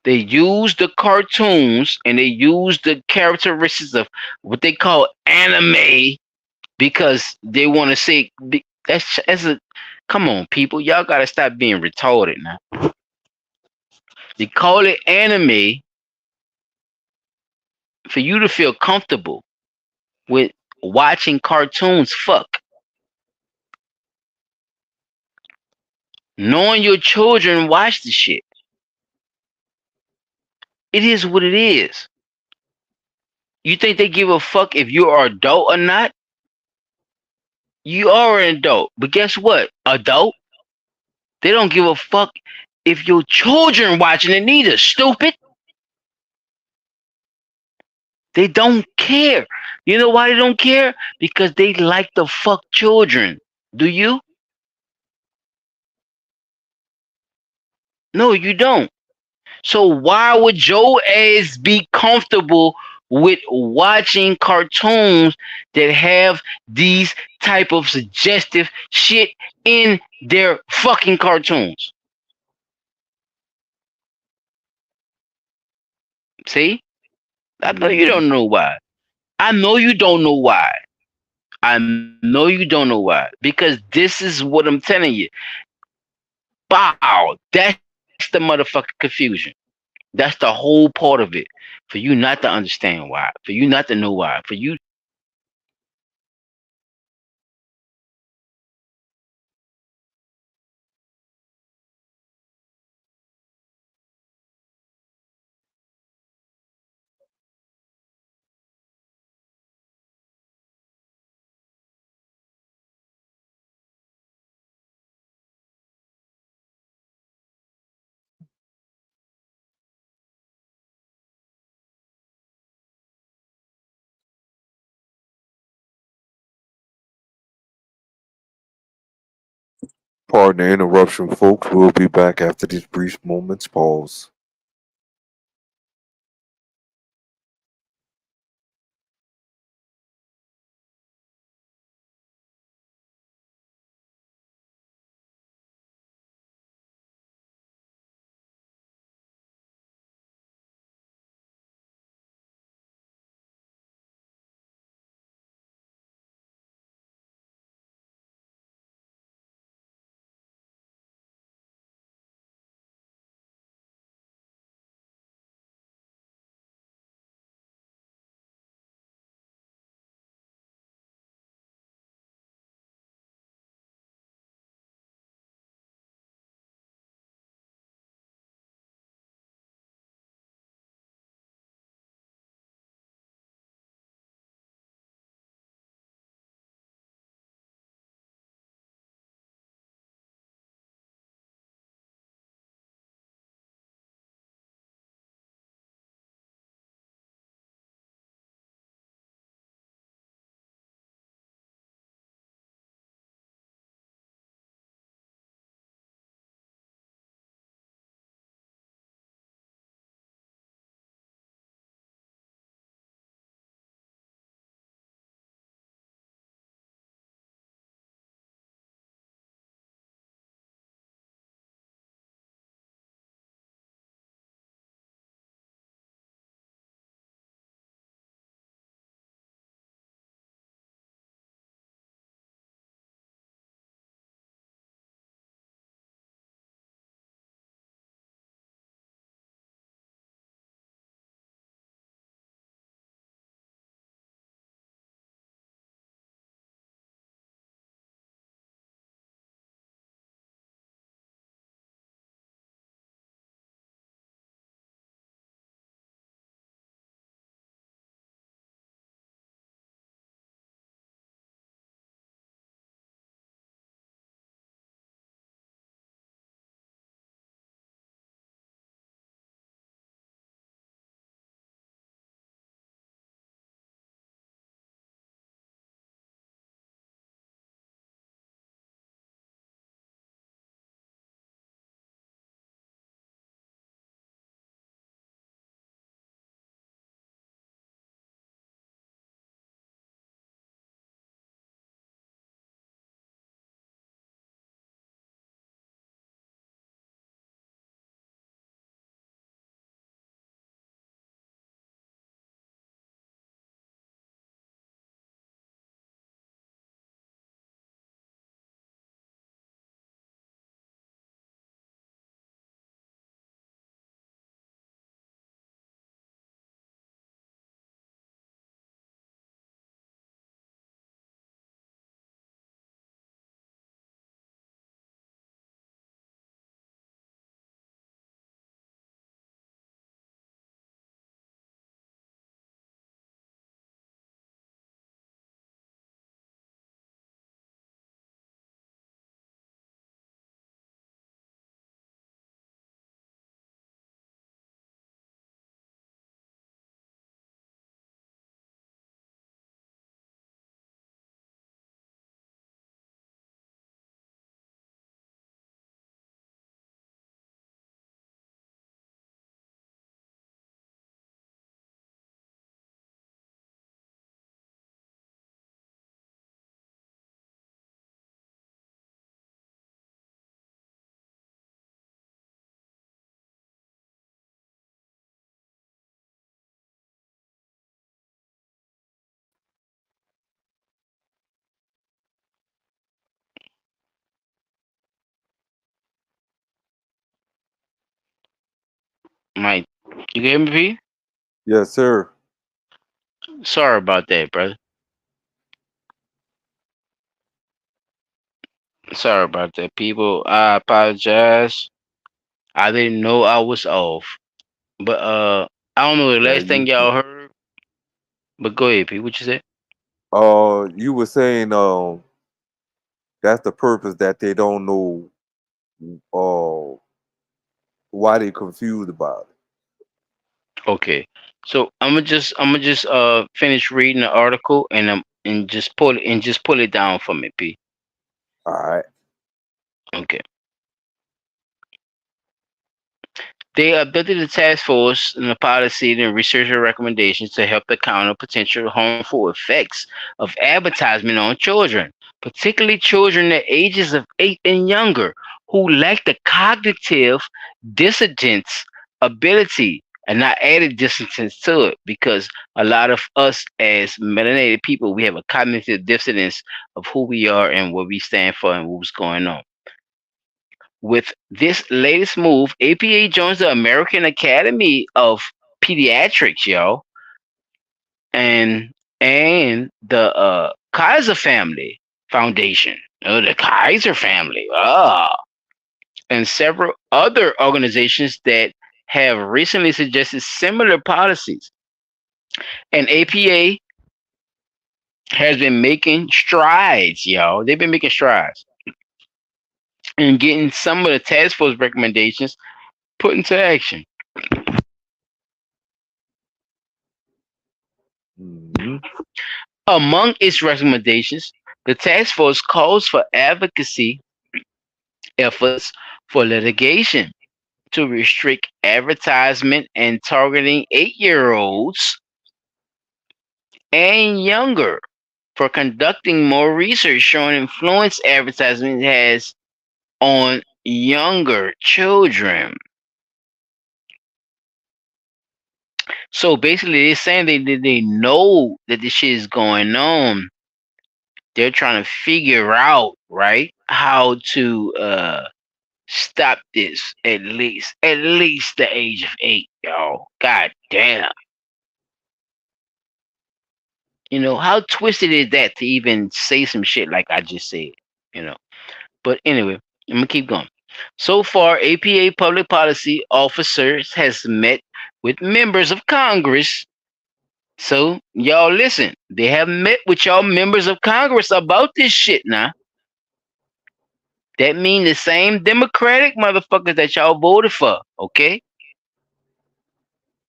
S1: They use the cartoons and they use the characteristics of what they call anime because they want to say that's a come on people, y'all gotta stop being retarded now. They call it anime for you to feel comfortable with watching cartoons. Fuck. Knowing your children watch the shit. It is what it is. You think they give a fuck if you're an adult or not? You are an adult. But guess what? Adult, they don't give a fuck if your children watching it neither. Stupid. They don't care. You know why they don't care? Because they like to fuck children. Do you? No, you don't. So why would Joe ass be comfortable with watching cartoons that have these type of suggestive shit in their fucking cartoons? See? I know you don't know why. I know you don't know why. I know you don't know why. Because this is what I'm telling you. Bow. That's the motherfucking confusion. That's the whole part of it. For you not to understand why. For you not to know why. For you
S2: Pardon the interruption, folks. We'll be back after these brief moments. Pause.
S1: Mike, you can hear me, P?
S2: Yes, sir.
S1: Sorry about that, brother. Sorry about that, people. I apologize. I didn't know I was off. But I don't know the
S2: Yeah,
S1: last thing y'all heard. But go ahead, P. What you said?
S2: you were saying that's the purpose that they don't know uh why they confused about it.
S1: Okay. So I'm gonna just finish reading the article and just pull it down for me, P.
S2: All right.
S1: Okay. They updated the task force and the policy and research recommendations to help to counter potential harmful effects of advertisement on children, particularly children at ages of 8 and younger who lack the cognitive dissonance ability and not added dissonance to it because a lot of us as melanated people, we have a cognitive dissonance of who we are and what we stand for and what's going on. With this latest move, APA joins the American Academy of Pediatrics, yo, and the Kaiser Family Foundation, the Kaiser family, and several other organizations that have recently suggested similar policies. And APA has been making strides, yo. They've been making strides in getting some of the task force recommendations put into action.
S2: Mm-hmm.
S1: Among its recommendations, the task force calls for advocacy efforts for litigation to restrict advertisement and targeting 8-year-olds and younger, for conducting more research showing influence advertisement has on younger children. So basically, they're saying they know that this shit is going on. They're trying to figure out, right, how to stop this at least the age of 8, y'all. God damn. How twisted is that to even say some shit like I just said, you know? But anyway, I'm gonna keep going. So far, APA public policy officers has met with members of Congress. So y'all listen, they have met with y'all members of Congress about this shit now. That mean the same Democratic motherfuckers that y'all voted for, okay?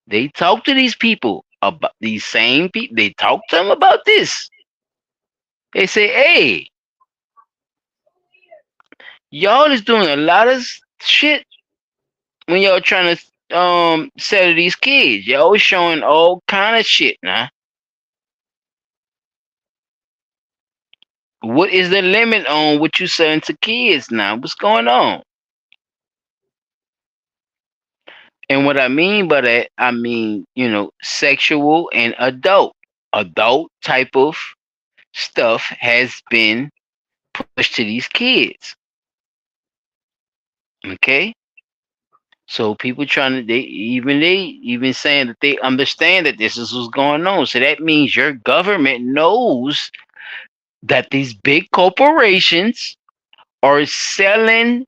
S1: They talk to these people about these same people. They talk to them about this. They say, "Hey, y'all is doing a lot of shit when y'all trying to sell to these kids. Y'all showing all kind of shit now. What is the limit on what you selling to kids now? What's going on?" And what I mean by that, I mean, sexual and adult type of stuff has been pushed to these kids. Okay? So people trying to they even saying that they understand that this is what's going on. So that means your government knows that these big corporations are selling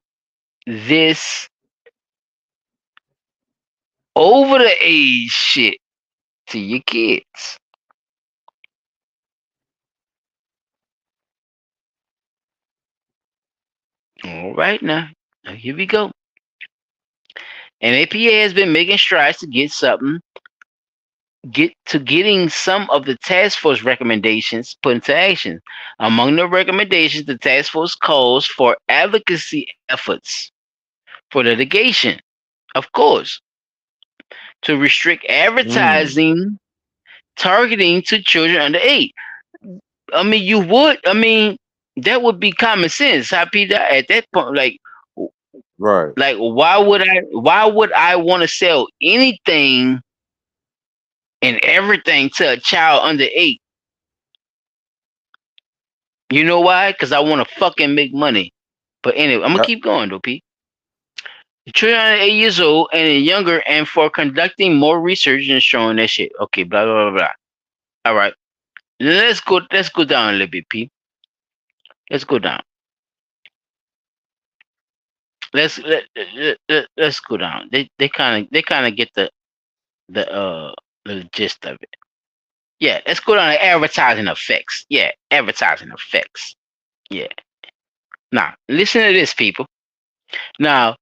S1: this over the age shit to your kids. All right now here we go. And APA has been making strides to getting some of the task force recommendations put into action. Among the recommendations, the task force calls for advocacy efforts for litigation, of course, to restrict advertising targeting to children under 8. I mean, that would be common sense. Happy that at that point,
S2: Right.
S1: why would I want to sell anything and everything to a child under 8? You know why? Because I want to fucking make money. But anyway, I'm gonna
S2: Yep.
S1: keep going though, Pete. Children under 8 years old and younger, and for conducting more research and showing that shit. Okay, blah blah blah blah. All right, let's go. Let's go down a little bit, P. Let's go down. Let's go down. They kind of get the the gist of it. Yeah, let's go down to advertising effects. Yeah, advertising effects. Yeah. Now, listen to this, people. Now,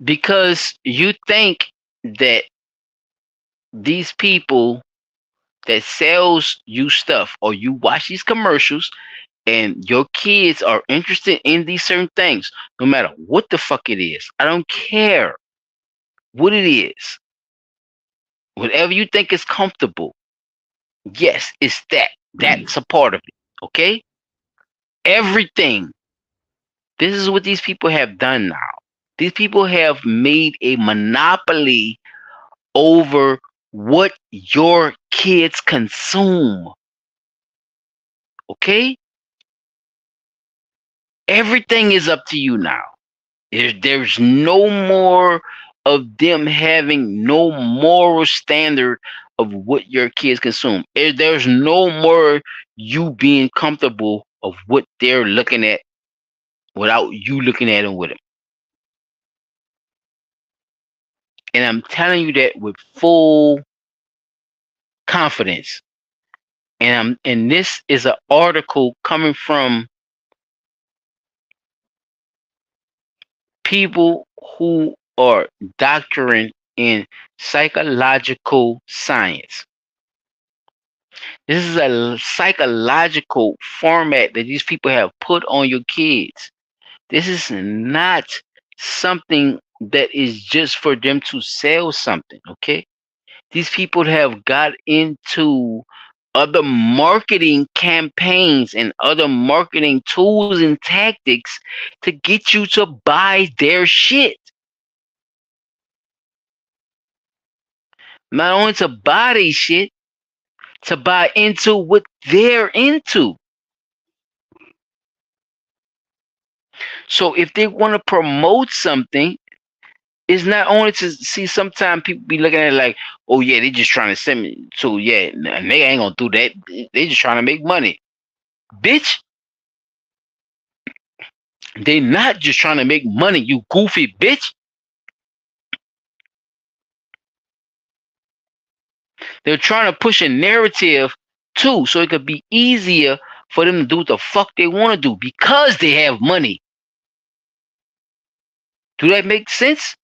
S1: because you think that these people that sells you stuff or you watch these commercials and your kids are interested in these certain things, no matter what the fuck it is. I don't care what it is. Whatever you think is comfortable. Yes, it's that. That's a part of it. Okay? Everything. This is what these people have done now. These people have made a monopoly over what your kids consume. Okay? Everything is up to you now. There's no more of them having no moral standard of what your kids consume. There's no more you being comfortable of what they're looking at without you looking at them with them. And I'm telling you that with full confidence. And this is an article coming from people who are doctoring in psychological science. This is a psychological format that these people have put on your kids. This is not something that is just for them to sell something, okay? These people have got into other marketing campaigns and other marketing tools and tactics to get you to buy their shit. Not only to buy their shit, to buy into what they're into. So if they want to promote something, it's not only to see. Sometimes people be looking at it like, oh yeah, they just trying to send me. So yeah, they ain't gonna do that. They just trying to make money, bitch. They not just trying to make money, you goofy bitch. They're trying to push a narrative too, so it could be easier for them to do what the fuck they want to do because they have money. Do that make sense?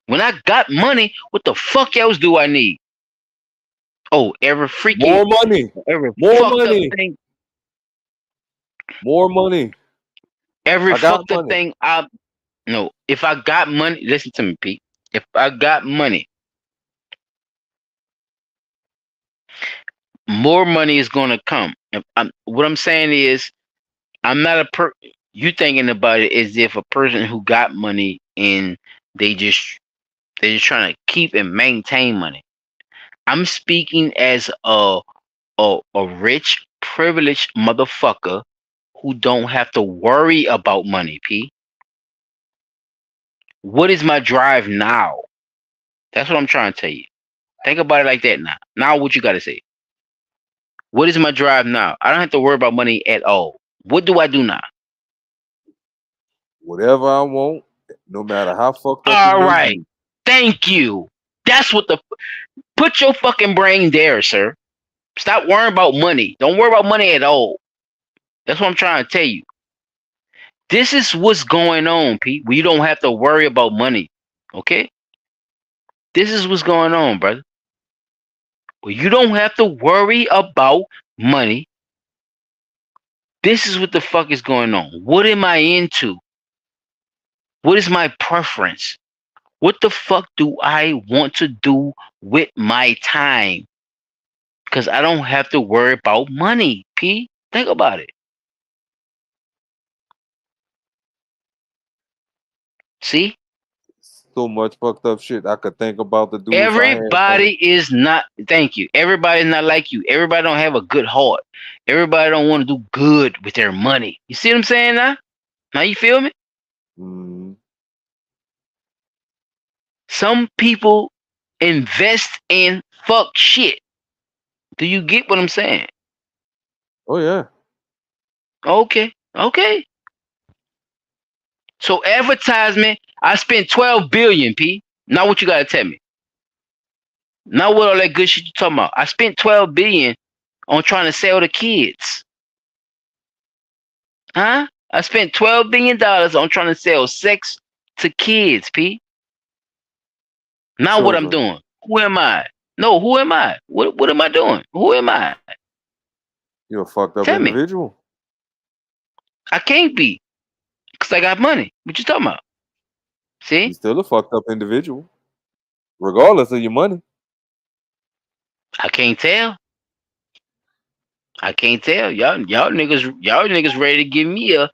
S1: When I got money, what the fuck else do I need? Oh, every freaking
S2: More money.
S1: every
S2: More
S1: fucked
S2: money.
S1: up thing.
S2: More money.
S1: Every
S2: I got
S1: fucked up
S2: money.
S1: thing no. If I got money, listen to me, Pete. If I got money, more money is gonna come. What I'm saying is, I'm not you thinking about it as if a person who got money and they just they're just trying to keep and maintain money. I'm speaking as a rich, privileged motherfucker who don't have to worry about money, P. What is my drive now? That's what I'm trying to tell you. Think about it like that now. Now what you gotta say? What is my drive now? I don't have to worry about money at all. What do I do now?
S2: Whatever I want, no matter how fucked up it
S1: All
S2: may
S1: right.
S2: be.
S1: Thank you. That's what put your fucking brain there, sir. Stop worrying about money. Don't worry about money at all. That's what I'm trying to tell you. This is what's going on, Pete. We don't have to worry about money. Okay? This is what's going on, brother. Well, you don't have to worry about money. This is what the fuck is going on. What am I into? What is my preference? What the fuck do I want to do with my time? Because I don't have to worry about money, P. Think about it. See?
S2: So much fucked up shit I could think about to do if I had money.
S1: Everybody is not, thank you. Everybody is not like you. Everybody don't have a good heart. Everybody don't want to do good with their money. You see what I'm saying now? Now you feel me?
S2: Mm.
S1: Some people invest in fuck shit. Do you get what I'm saying?
S2: Oh yeah.
S1: Okay. So advertisement, I spent 12 billion, P. Now what you gotta tell me? Now what all that good shit you talking about? I spent 12 billion on trying to sell to kids. Huh? I spent $12 billion on trying to sell sex to kids, P. Now what I'm
S2: Children.
S1: doing? Who am I? No, who am I? What am I doing? Who am I?
S2: You're a fucked up
S1: Tell me.
S2: individual.
S1: I can't be. Because I got money. What you talking about? See?
S2: You're still a fucked up individual. Regardless of your money.
S1: I can't tell. Y'all niggas ready to give me a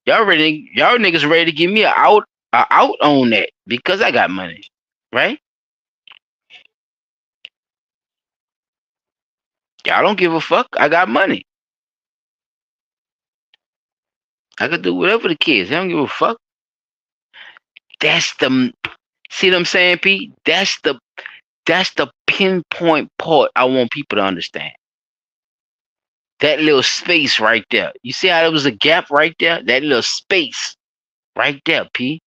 S1: y'all niggas ready to give me a out on that because I got money. Right? Y'all don't give a fuck. I got money. I could do whatever the kids. They don't give a fuck. That's the see what I'm saying, Pete? That's the pinpoint part I want people to understand. That little space right there. You see how there was a gap right there? That little space right there, P.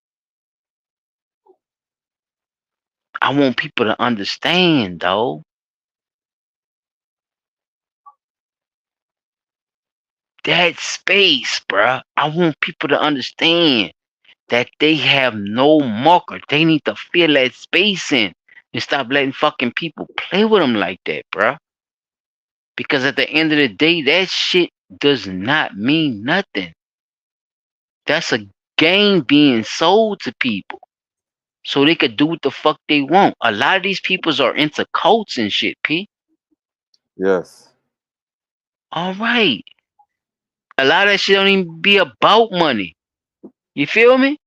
S1: I want people to understand, though. That space, bruh. I want people to understand that they have no marker. They need to fill that space in and stop letting fucking people play with them like that, bruh. Because at the end of the day, that shit does not mean nothing. That's a game being sold to people so they could do what the fuck they want. A lot of these peoples are into cults and shit, P.
S2: Yes.
S1: All right. A lot of that shit don't even be about money. You feel me?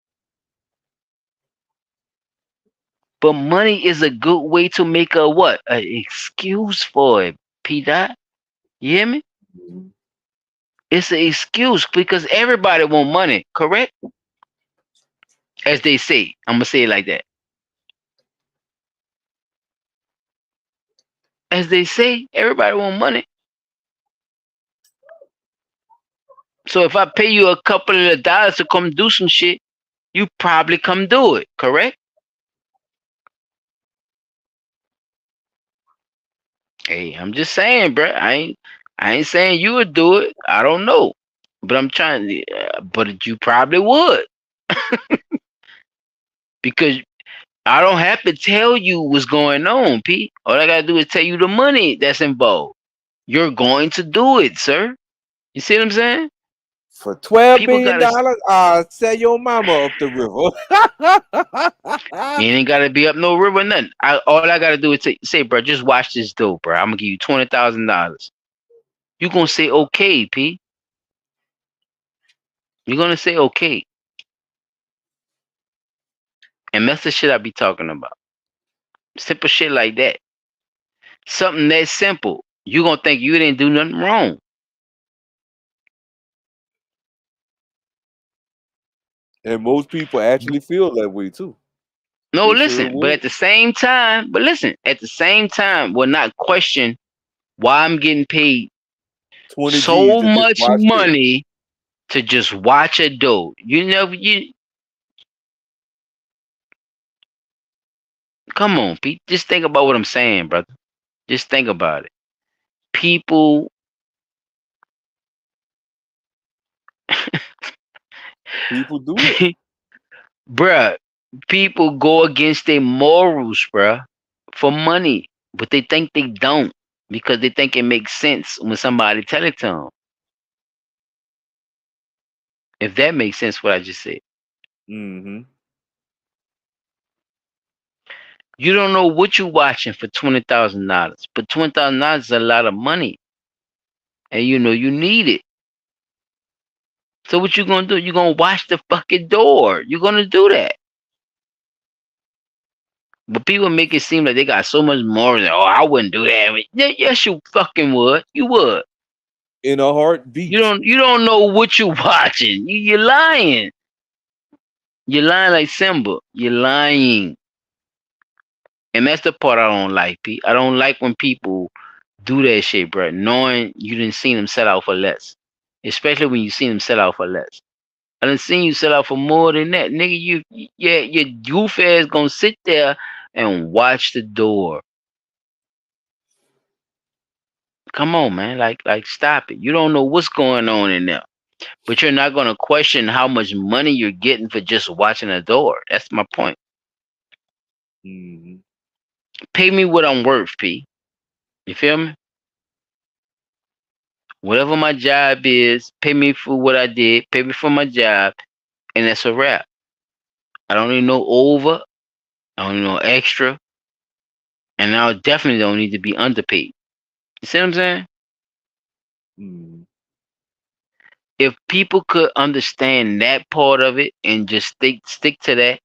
S1: But money is a good way to make a what? An excuse for it, P. Dot. You hear me? It's an excuse because everybody want money, correct? As they say. I'm gonna say it like that. As they say, everybody want money. So if I pay you a couple of dollars to come do some shit, you probably come do it, correct? Hey, I'm just saying, bro. I ain't saying you would do it. I don't know, but I'm trying to. But you probably would, because I don't have to tell you what's going on, Pete. All I gotta do is tell you the money that's involved. You're going to do it, sir. You see what I'm saying?
S2: For $12
S1: People
S2: billion, sell your mama up the river.
S1: You ain't gotta be up no river, nothing. All I gotta do is say, bro, just watch this dope, bro. I'm gonna give you $20,000. You gonna say okay, P? You're gonna say okay, and that's the shit I be talking about. Simple shit like that. Something that simple. You gonna think you didn't do nothing wrong.
S2: And most people actually feel that way too.
S1: No,
S2: They
S1: listen,
S2: sure
S1: but
S2: would.
S1: at the same time, we'll not question why I'm getting paid
S2: 20 G's
S1: so
S2: to just
S1: much
S2: watch this.
S1: money to just watch a dope. Come on, Pete. Just think about what I'm saying, brother. Just think about it. People
S2: do it.
S1: bruh, people go against their morals, bruh, for money. But they think they don't because they think it makes sense when somebody tell it to them. If that makes sense, what I just said.
S2: Mm-hmm.
S1: You don't know what you're watching for $20,000, but $20,000 is a lot of money, and you know you need it. So what you gonna do? You're gonna watch the fucking door. You're gonna do that. But people make it seem like they got so much more than, oh, I wouldn't do that. Yes, you fucking would. You would.
S2: In a heartbeat.
S1: You don't know what you're watching. You're lying. You're lying like Simba. You're lying. And that's the part I don't like, P. I don't like when people do that shit, bro, knowing you didn't see them sell out for less. Especially when you see them sell out for less. I done seen you sell out for more than that. Nigga, your goof ass gonna sit there and watch the door. Come on, man. Like stop it. You don't know what's going on in there. But you're not gonna question how much money you're getting for just watching the door. That's my point.
S2: Mm-hmm.
S1: Pay me what I'm worth, P. You feel me? Whatever my job is, pay me for what I did, pay me for my job, and that's a wrap. I don't need no over, I don't need no extra, and I definitely don't need to be underpaid. You see what I'm saying?
S2: Mm-hmm.
S1: If people could understand that part of it and just stick to that,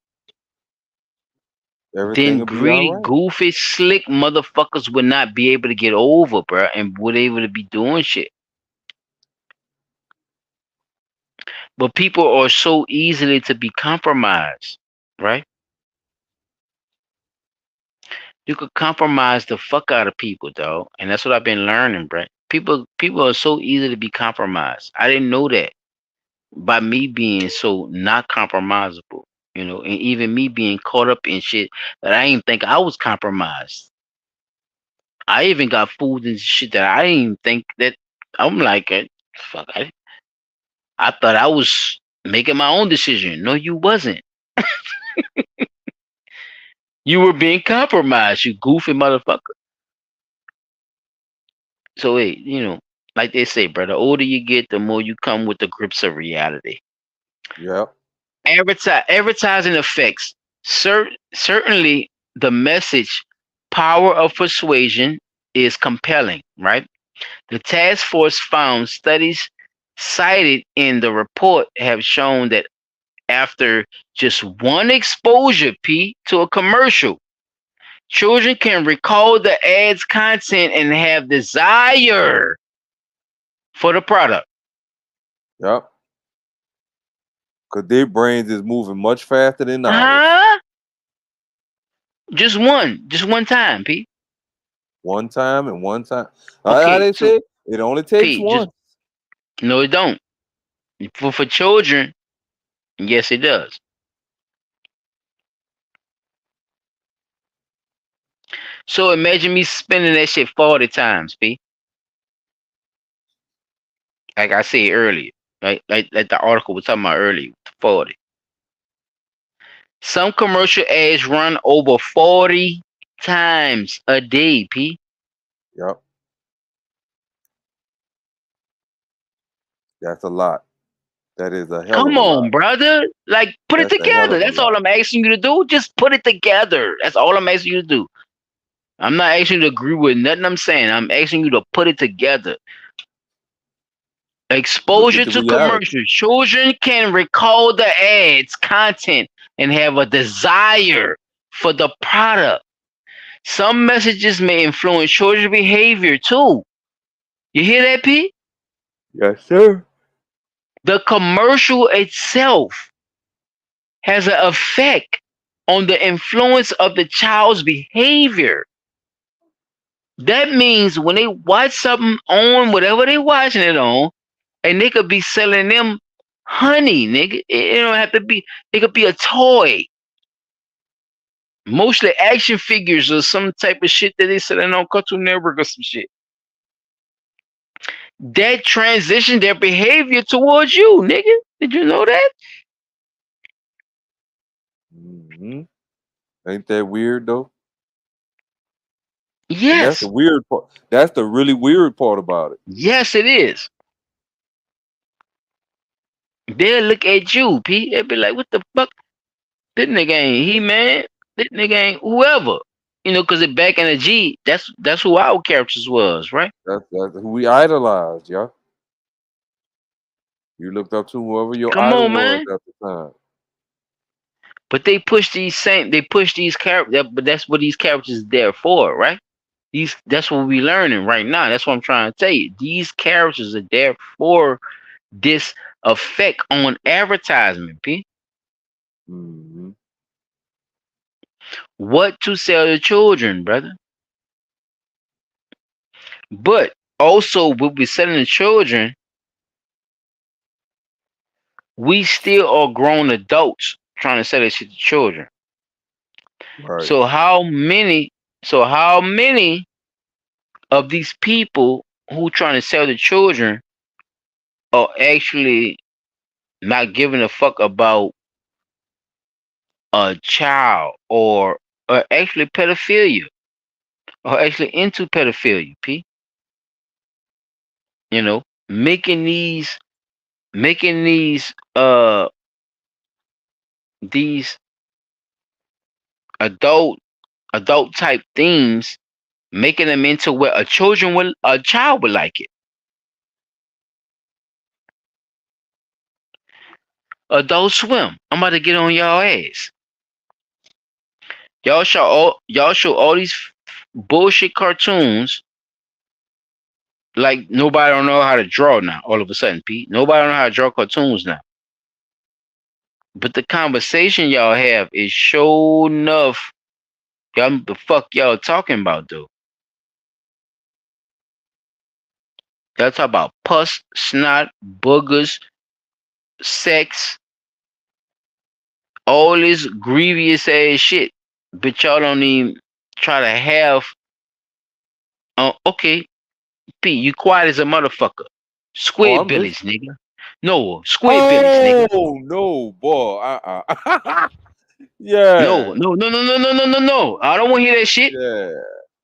S2: Everything
S1: then
S2: will be all
S1: greedy,
S2: right.
S1: goofy, slick motherfuckers would not be able to get over, bruh, and would able to be doing shit. But people are so easily to be compromised, right? You could compromise the fuck out of people, though, and that's what I've been learning, bruh. People are so easy to be compromised. I didn't know that by me being so not compromisable, and even me being caught up in shit that I didn't think I was compromised. I even got fooled into shit that I didn't even think that I'm like, fuck, I thought I was making my own decision. No, you wasn't. You were being compromised, you goofy motherfucker. So wait, like they say, bro, the older you get, the more you come with the grips of reality.
S2: Yep.
S1: Advertising effects. Certainly, the message power of persuasion is compelling, right? The task force found studies cited in the report have shown that after just one exposure, P, to a commercial, children can recall the ad's content and have desire for the product.
S2: Yep. Because their brains is moving much faster than ours.
S1: Huh? Just one time, P.
S2: One time and one time. How
S1: Okay,
S2: they
S1: so
S2: say it only takes
S1: P, just
S2: one.
S1: no, it don't. For children, yes, it does. So imagine me spending that shit 40 times, P. Like I said earlier, right? Like the article was talking about earlier, 40. Some commercial ads run over 40 times a day, P.
S2: Yep. That's a lot. That is a hell of
S1: Come
S2: a
S1: on,
S2: lot.
S1: brother. Like, put it
S2: That's a hell
S1: together.
S2: of a
S1: That's all
S2: lot.
S1: I'm asking you to do. Just put it together. That's all I'm asking you to do. I'm not asking you to agree with nothing I'm saying. I'm asking you to put it together.
S2: Look at
S1: Exposure
S2: the
S1: to
S2: reality.
S1: commercials. Children can recall the ads, content, and have a desire for the product. Some messages may influence children's behavior too. You hear that, P?
S2: Yes, sir.
S1: The commercial itself has an effect on the influence of the child's behavior. That means when they watch something on whatever they watching it on, and they could be selling them honey, nigga. It don't have to be. It could be a toy, mostly action figures or some type of shit that they selling on Cartoon Network or some shit. That transition their behavior towards you, nigga. Did you know that?
S2: Mm-hmm. Ain't that weird though? And that's the
S1: Yes,
S2: weird part. That's the really weird part about it.
S1: yes, it is. They'll look at you, P. They'll be like, "What the fuck? This nigga ain't he, man. This nigga ain't whoever." Because back in the G, that's who our characters was, right?
S2: That's who we idolized, yeah. You looked up to whoever your
S1: Come
S2: idol
S1: on,
S2: was
S1: man.
S2: at the time.
S1: But they push these characters, but that's what these characters there for, right? That's what we learning right now. That's what I'm trying to tell you. These characters are there for this effect on advertisement, P.
S2: Mm-hmm.
S1: What to sell to children, brother? But also, with we selling to children, we still are grown adults trying to sell that shit to children.
S2: Right.
S1: So how many? So how many of these people who trying to sell to children are actually not giving a fuck about a child, or actually pedophilia, or actually into pedophilia? P. You know, making these adult type themes, making them into where a child would like it. Adult Swim, I'm about to get on y'all ass. Y'all show all these bullshit cartoons like nobody don't know how to draw now. All of a sudden, Pete, nobody don't know how to draw cartoons now. But the conversation y'all have is sure enough. Y'all, the fuck y'all talking about though? Y'all talk about pus, snot, boogers, sex, all this grievous ass shit. But y'all don't even try to have. Okay, P, you quiet as a motherfucker.
S2: Oh,
S1: Squid
S2: I'm
S1: Billies,
S2: listening.
S1: nigga. No, Squid Billies, nigga.
S2: Oh no, boy.
S1: No,
S2: Yeah.
S1: no, no, no, no, no, no, no, no. I don't want to hear that shit.
S2: Yeah.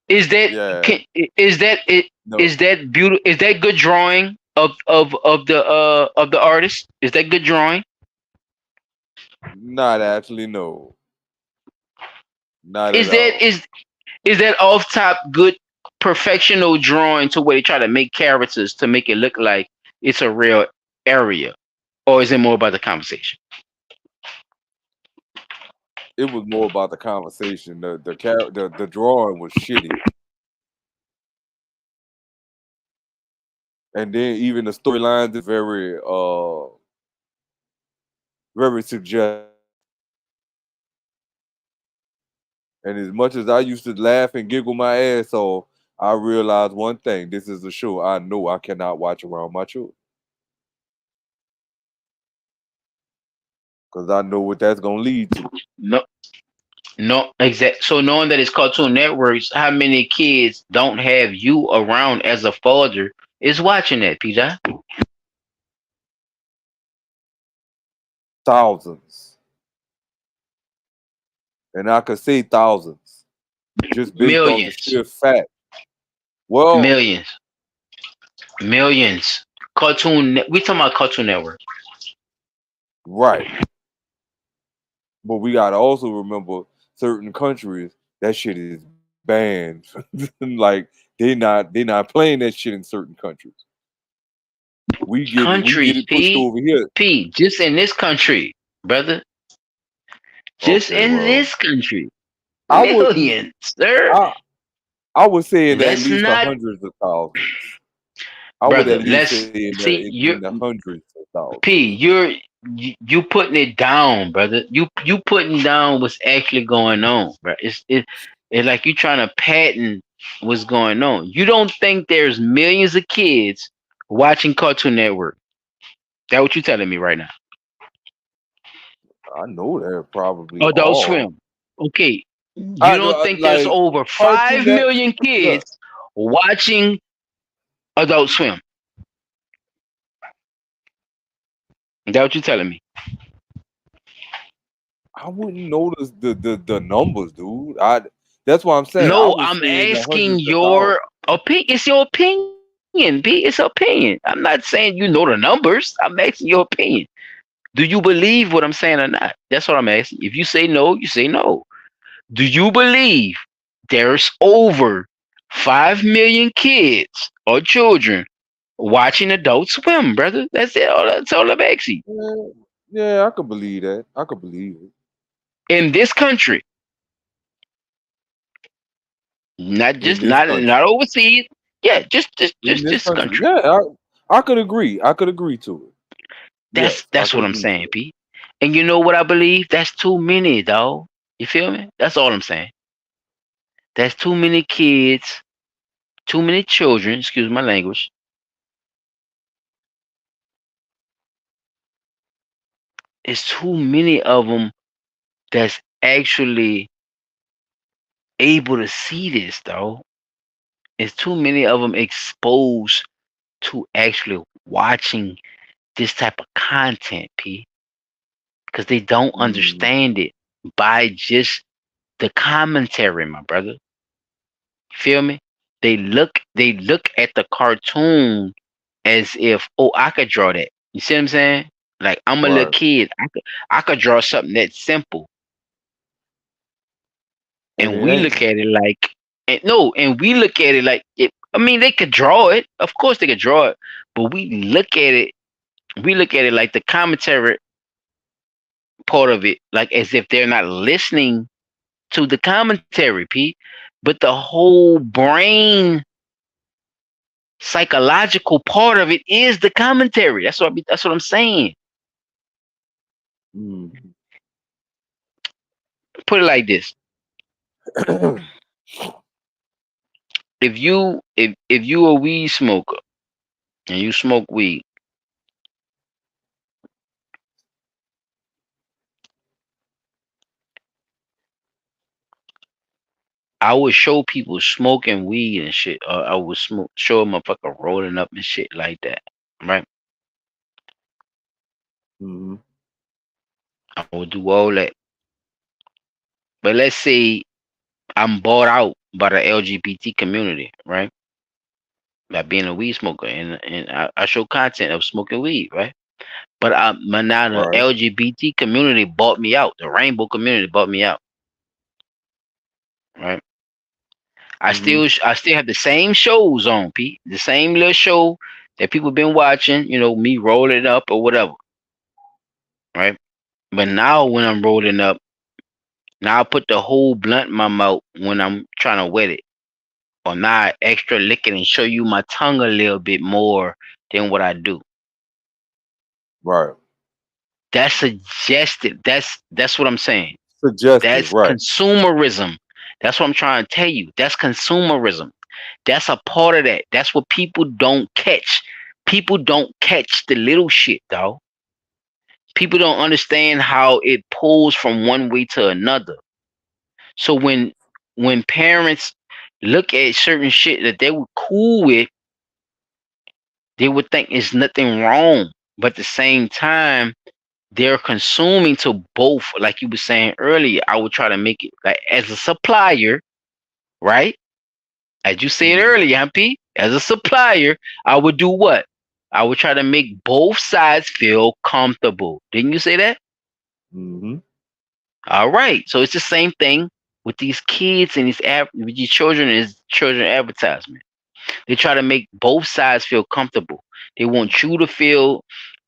S1: Is that
S2: Yeah.
S1: can, is that it?
S2: No.
S1: Is that beautiful? Is that good drawing of the artist? Is that good drawing?
S2: Not actually, no. Not at
S1: Is that
S2: all.
S1: is that off top good perfectional drawing to where they try to make characters to make it look like it's a real area, or is it more about the conversation?
S2: It was more about the conversation. The drawing was shitty. And then even the storylines is very suggestive. And as much as I used to laugh and giggle my ass off, I realized one thing: this is a show I know I cannot watch around my children because I know what that's gonna lead to.
S1: No, no, exact. So knowing that it's Cartoon Networks, how many kids don't have you around as a father is watching that, Peter?
S2: Thousands, and I could say thousands just based on the
S1: Millions,
S2: sheer fact. Well,
S1: millions, millions. We talking about Cartoon Network.
S2: right, but we gotta also remember certain countries that shit is banned. Like they not playing that shit in certain countries. We get
S1: Countries,
S2: it pushed over here.
S1: just in this country, brother. Just
S2: Okay,
S1: in
S2: well,
S1: this country,
S2: I wouldn't.
S1: millions, sir.
S2: I would say in at
S1: Let's
S2: least the
S1: not,
S2: hundreds of thousands. I would
S1: brother.
S2: at least
S1: Let's
S2: say in
S1: see.
S2: the hundreds of thousands.
S1: You putting it down, brother. You putting down what's actually going on, bro. It's like you trying to patent what's going on. You don't think there's millions of kids watching Cartoon Network? That what you telling me right now?
S2: I know there probably
S1: Adult
S2: are.
S1: Swim. Okay. You don't think there's
S2: Like
S1: over
S2: Cartoon
S1: 5 million
S2: Look,
S1: kids watching Adult Swim? That what you telling me?
S2: I wouldn't notice the numbers, dude. That's why I'm saying I
S1: No,
S2: would
S1: I'm
S2: say in the
S1: asking
S2: hundreds of
S1: your
S2: thousands.
S1: opinion. It's your opinion, B. It's opinion. I'm not saying you know the numbers. I'm asking your opinion. Do you believe what I'm saying or not? That's what I'm asking. If you say no, you say no. Do you believe there's over 5 million kids or children watching Adult Swim, brother? That's it. That's all I'm asking.
S2: Yeah, I could believe that. I could believe it.
S1: In this country, not
S2: In
S1: just
S2: this
S1: not
S2: country.
S1: overseas. Yeah,
S2: In
S1: just
S2: this
S1: this
S2: country.
S1: country.
S2: Yeah, I could agree. I could agree to it.
S1: That's
S2: Yes, I
S1: that's
S2: could
S1: what I'm
S2: agree to
S1: saying,
S2: it.
S1: P. And you know what I believe? That's too many, though. You feel me? That's all I'm saying. That's too many kids, too many children, excuse my language. It's too many of them that's actually able to see this, though. It's too many of them exposed to actually watching this type of content, P, because they don't understand it by just the commentary, my brother. Feel me? They look at the cartoon as if, oh, I could draw that. You see what I'm saying? Like I'm a little
S2: Right.
S1: kid. I could draw something that's simple.
S2: And
S1: And
S2: it
S1: we
S2: ain't.
S1: look at it like and no, and we look at it like I mean they could draw it. Of course they could draw it. But we look at it like the commentary part of it, like as if they're not listening to the commentary, Pete. But the whole brain psychological part of it is the commentary. That's what I'm saying. Put it like this. If you a weed smoker and you smoke weed, I would show people smoking weed and shit. Or I would show a motherfucker rolling up and shit like that. Right?
S2: Mm-hmm.
S1: I would do all that. But let's say I'm bought out by the LGBT community, right? By being a weed smoker, and I show content of smoking weed, right? But now the
S2: Right.
S1: LGBT community bought me out. The rainbow community bought me out, right?
S2: Mm-hmm.
S1: I still have the same shows on, Pete. The same little show that people been watching. Me rolling up or whatever, right? But now when I'm rolling up, now I put the whole blunt in my mouth when I'm trying to wet it, or now I extra lick it and show you my tongue a little bit more than what I do.
S2: Right.
S1: That's suggested. That's what I'm saying.
S2: Suggestive.
S1: That's
S2: Right.
S1: consumerism. That's what I'm trying to tell you. That's consumerism. That's a part of that. That's what people don't catch. People don't catch the little shit, though. People don't understand how it pulls from one way to another. So when parents look at certain shit that they were cool with, they would think it's nothing wrong. But at the same time, they're consuming to both, like you were saying earlier. I would try to make it like as a supplier, right? As you said earlier, MP, as a supplier, I would do what? I would try to make both sides feel comfortable. Didn't you say that?
S2: Mm-hmm.
S1: All right. So it's the same thing with these kids and with these children is children advertisement. They try to make both sides feel comfortable. They want you to feel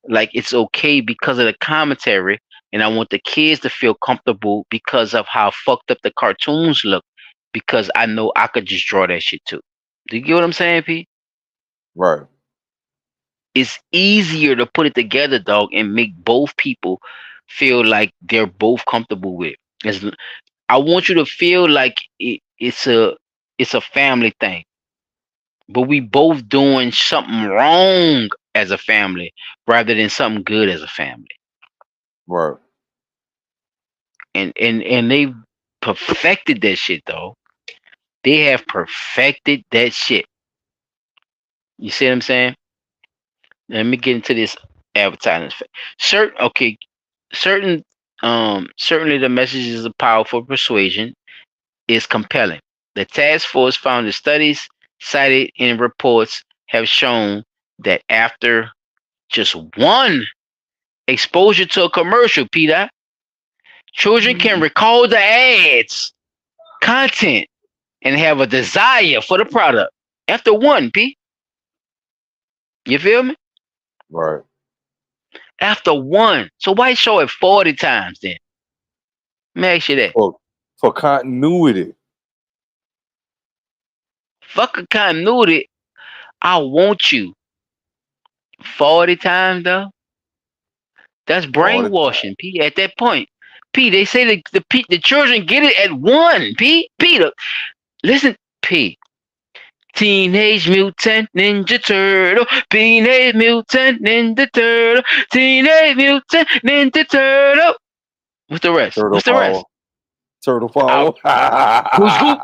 S1: like it's okay because of the commentary, and I want the kids to feel comfortable because of how fucked up the cartoons look. Because I know I could just draw that shit too. Do you get what I'm saying, P?
S2: Right.
S1: It's easier to put it together, dog, and make both people feel like they're both comfortable with. I want you to feel like it's a family thing, but we both doing something wrong as a family rather than something good as a family.
S2: Right.
S1: And they've perfected that shit, though. They have perfected that shit. You see what I'm saying? Let me get into this advertising. Certain certainly the messages of powerful persuasion is compelling. The task force found that studies cited in reports have shown that after just one exposure to a commercial, Peter, children can recall the ads, content, and have a desire for the product. After one, P. You feel me?
S2: Right.
S1: After one. So why show it 40 times then? Let me ask you that.
S2: For continuity.
S1: Fuck a continuity. I want you 40 times though. That's
S2: All the time.
S1: brainwashing, P. At that point, P, they say the children get it at 1. P, listen, P. Teenage Mutant Ninja Turtle, Teenage Mutant Ninja Turtle, Teenage Mutant Ninja Turtle. What's the rest?
S2: Turtle
S1: What's the
S2: power.
S1: rest?
S2: Turtle power.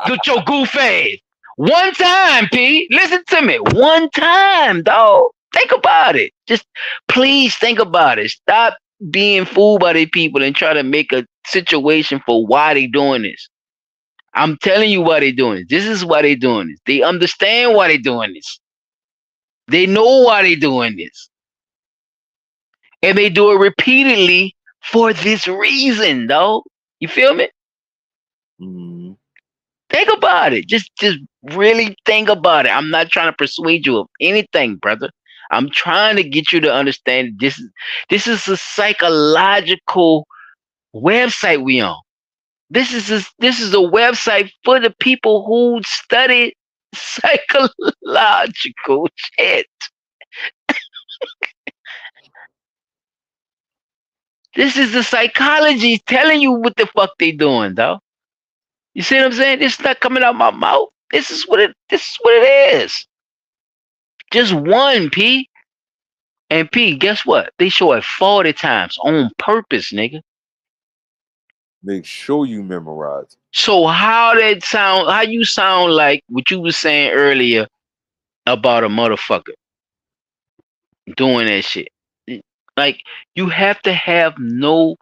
S1: Get your goof ass. One time, P. Listen to me. One time, dog. Think about it. Just please think about it. Stop being fooled by the people and try to make a situation for why they doing this. I'm telling you why they doing this. This is why they doing this. They understand why they doing this. They know why they doing this. And they do it repeatedly for this reason, dog. You feel me?
S2: Mm.
S1: Think about it. Just really think about it. I'm not trying to persuade you of anything, brother. I'm trying to get you to understand this is a psychological website we on. This is a website for the people who study psychological shit. This is the psychology telling you what the fuck they doing, dog. You see what I'm saying? This is not coming out my mouth. This is what it is. Just 1, P. And P, guess what? They show it 40 times on purpose, nigga.
S2: Make sure you memorize it.
S1: So how you sound like what you was saying earlier about a motherfucker doing that shit. Like, you have to have no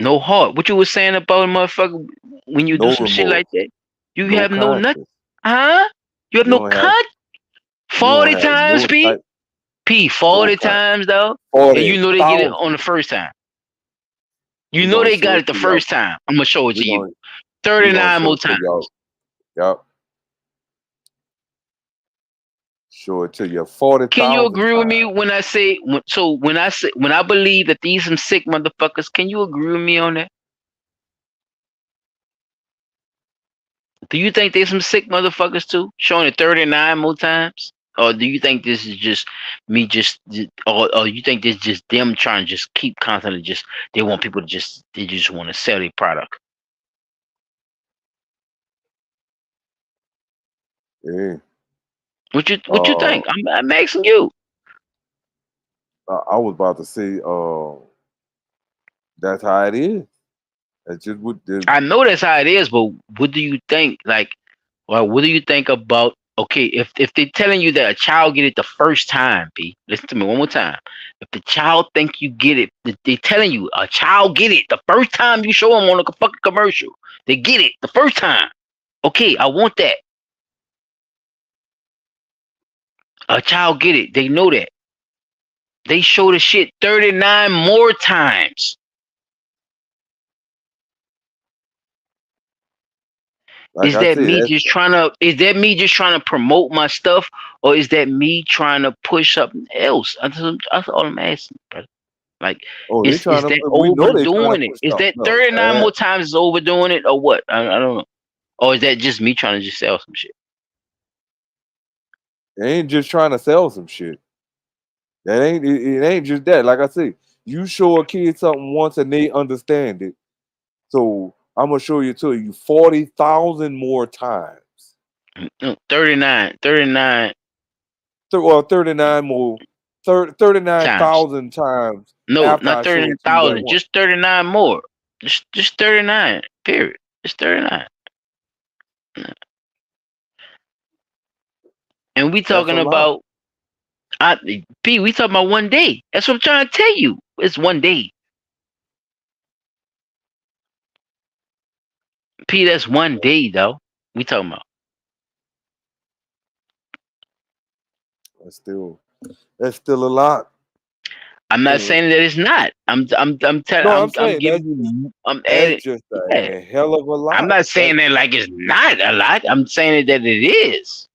S1: heart. What you was saying about a motherfucker when you do some shit like that? You have no nothing. Huh? You have no cut? 40 times, P? P, 40 times, though? And you know they get it on the first time. You know they got it the first time. I'm going to show it to you. 39 more times.
S2: Yup. Show it to you 40,000.
S1: Can you agree with me when I say, when I believe that these some sick motherfuckers, can you agree with me on that? Do you think there's some sick motherfuckers too, showing it 39 more times? Or do you think this is just me or you think this is just them trying to just keep constantly they want people to they just want to sell their product?
S2: Yeah.
S1: What you think? I'm asking you.
S2: I was about to say, that's how it is. That's just what
S1: I know that's how it is, but what do you think? What do you think about? Okay, if they're telling you that a child get it the first time, P, listen to me one more time. If the child think you get it, they're telling you a child get it the first time you show them on a fucking commercial. They get it the first time. Okay, I want that. A child get it. They know that. They show the shit 39 more times. Is that me just trying to promote my stuff, or is that me trying to push something else? That's all I'm asking, brother. Like, is that overdoing it? Is that 39 more times is overdoing it, or what? I don't know. Or is that just me trying to just sell some shit?
S2: They ain't just trying to sell some shit. It ain't just that. Like I say, you show a kid something once and they understand it. So I'm gonna show you 40,000 more times.
S1: 39.
S2: Well, 39 more. 39,000 times.
S1: No, not 39,000. Just 39 more. Just 39. Period. Just 39. And we talking about P, we talking about 1 day. That's what I'm trying to tell you. It's 1 day. P, that's 1 day though. We talking about.
S2: That's still a lot.
S1: I'm not saying that it's not. I'm giving you.
S2: That's just a hell of a lot.
S1: I'm not saying that like it's not a lot. I'm saying that it is.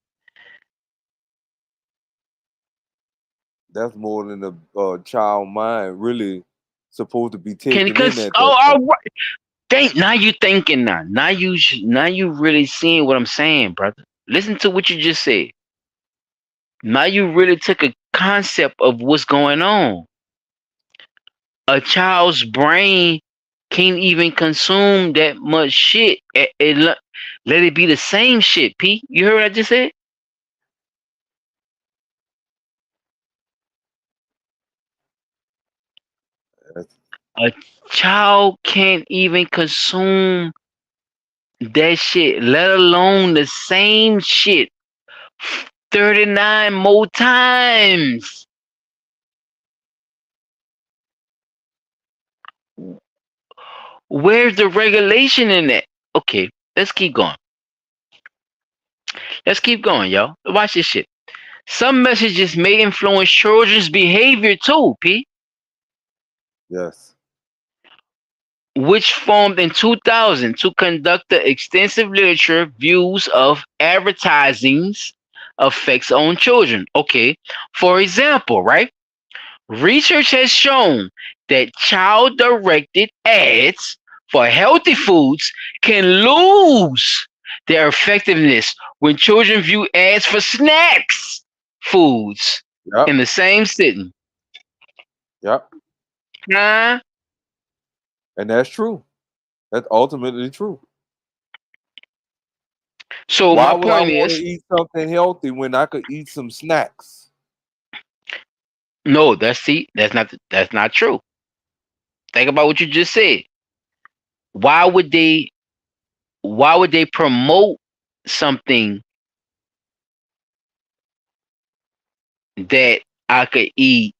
S2: That's more than a child mind really supposed to be taking in that.
S1: All right. Now you thinking now. Now you really seeing what I'm saying, brother. Listen to what you just said. Now you really took a concept of what's going on. A child's brain can't even consume that much shit. Let it be the same shit, P. You heard what I just said? A child can't even consume that shit, let alone the same shit 39 more times. Where's the regulation in that? Okay, let's keep going. Let's keep going, y'all. Watch this shit. Some messages may influence children's behavior too, P.
S2: Yes.
S1: Which formed in 2000 to conduct the extensive literature views of advertising's effects on children. Okay, for example, right? Research has shown that child-directed ads for healthy foods can lose their effectiveness when children view ads for snacks foods
S2: Yep.
S1: in the same sitting.
S2: Yep.
S1: Huh?
S2: And that's true. That's ultimately true.
S1: So
S2: Why
S1: my
S2: would I
S1: point
S2: want to
S1: is,
S2: eat something healthy when I could eat some snacks?
S1: no, that's not true. Think about what you just said. Why would they promote something that I could eat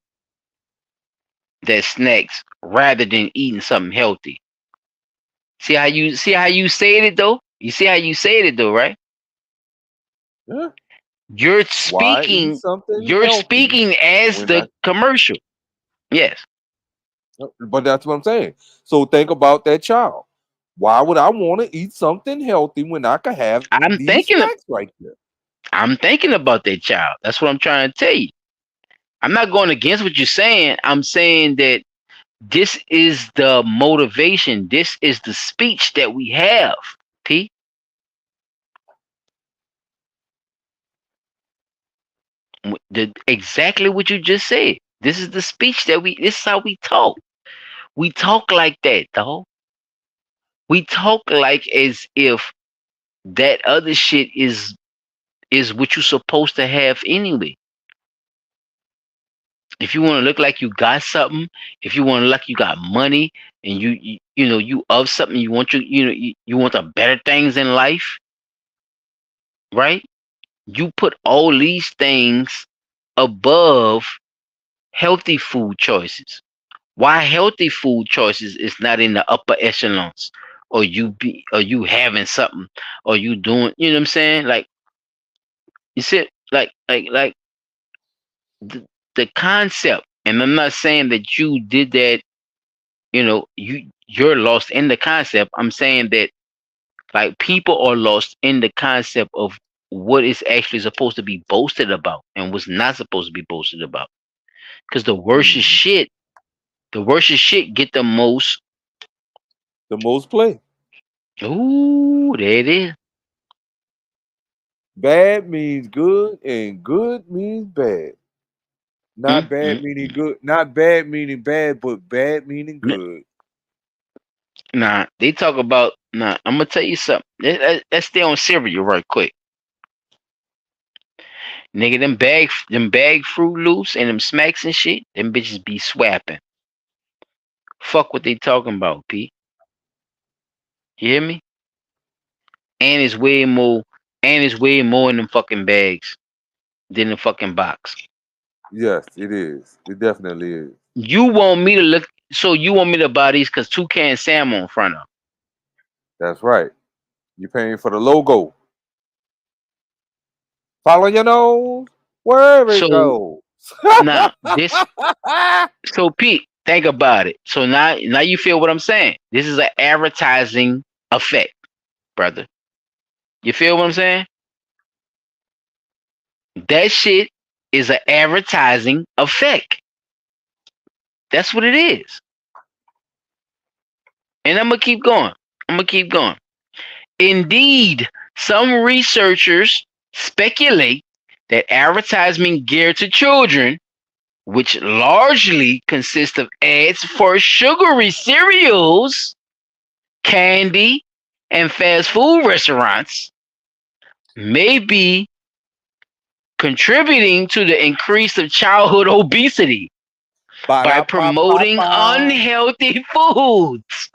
S1: that snacks rather than eating something healthy? See how you said it though? You see how you said it though, right?
S2: Yeah.
S1: You're
S2: Why eat
S1: speaking
S2: something healthy
S1: as
S2: when I?
S1: the commercial. Yes.
S2: But that's what I'm saying. So think about that child. Why would I want to eat something healthy when I could have
S1: I'm
S2: these
S1: thinking
S2: snacks right there?
S1: I'm thinking about that child. That's what I'm trying to tell you. I'm not going against what you're saying. I'm saying that this is the motivation. This is the speech that we have, P. Exactly what you just said. This is the speech that this is how we talk. We talk like that, dog. We talk like as if that other shit is what you're supposed to have anyway. If you want to look like you got something, if you want to look like you got money, and you of something, you want the better things in life, right? You put all these things above healthy food choices. Why healthy food choices is not in the upper echelons, or you having something, or you doing, you know what I'm saying? Like you said, like the concept. And I'm not saying that you did that, you're lost in the concept. I'm saying that like people are lost in the concept of what is actually supposed to be boasted about and what's not supposed to be boasted about. Because the worstest shit get the most
S2: play.
S1: Ooh, there it is.
S2: Bad means good, and good means bad. Not bad meaning good. Not bad meaning bad, but bad meaning good.
S1: Nah, they talk about. Nah, I'm gonna tell you something. Let's stay on cereal right quick, nigga. Them bag Fruit Loops and them smacks and shit. Them bitches be swapping. Fuck what they talking about, P. You hear me? And it's way more. And it's way more in them fucking bags than the fucking box.
S2: Yes, it is. It definitely is.
S1: You want me to look? So you want me to buy these because Toucan Sam on front of?
S2: That's right. You're paying for the logo. Follow your nose wherever it
S1: So
S2: goes.
S1: now this. So Pete, think about it. So now you feel what I'm saying. This is an advertising effect, brother. You feel what I'm saying? That shit is an advertising effect. That's what it is. And I'm gonna keep going. Indeed, some researchers speculate that advertisement geared to children, which largely consist of ads for sugary cereals, candy, and fast food restaurants may be contributing to the increase of childhood obesity by promoting
S2: Ba-da-ba-ba-ba.
S1: unhealthy foods.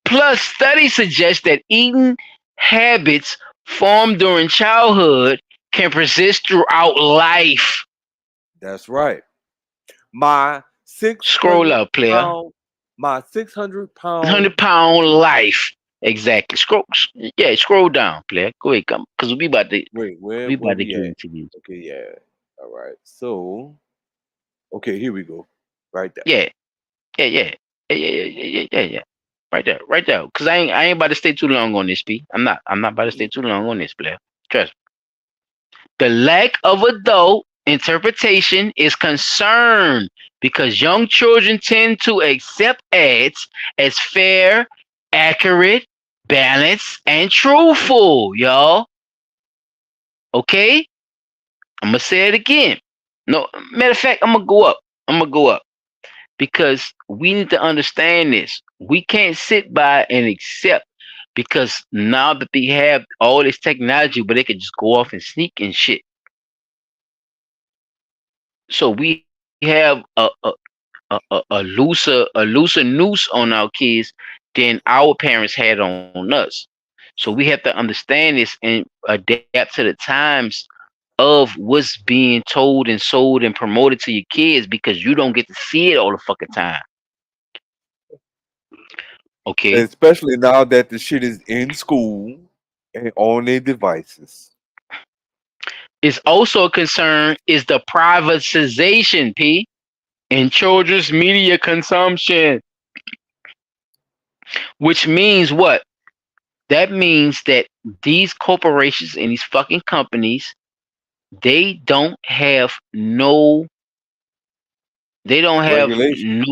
S1: Plus, studies suggest that eating habits formed during childhood can persist throughout life.
S2: That's right. My
S1: Scroll
S2: 600
S1: up, player.
S2: pound, my 600-pound.
S1: 100-pound life. Exactly. Scroll down, player. Go ahead, come. Because
S2: Wait, where
S1: we about to
S2: we
S1: get
S2: at?
S1: into this.
S2: Okay, yeah. All right. So, okay, here we go. Right there.
S1: Yeah. Yeah. Right there. Because I ain't about to stay too long on this, P. I'm not about to stay too long on this, player. Trust me. The lack of adult interpretation is concerned because young children tend to accept ads as fair, accurate, balanced, and truthful, y'all. Okay? I'm gonna say it again. No, matter of fact, I'm gonna go up. Because we need to understand this. We can't sit by and accept because now that they have all this technology, but they can just go off and sneak and shit. So we have a looser noose on our kids than our parents had on us. So we have to understand this and adapt to the times of what's being told and sold and promoted to your kids because you don't get to see it all the fucking time. Okay.
S2: Especially now that the shit is in school and on their devices.
S1: It's also a concern is the privatization, P, in children's media consumption, which means what? That means that these corporations and these fucking companies, they don't have no they don't have
S2: Regulation.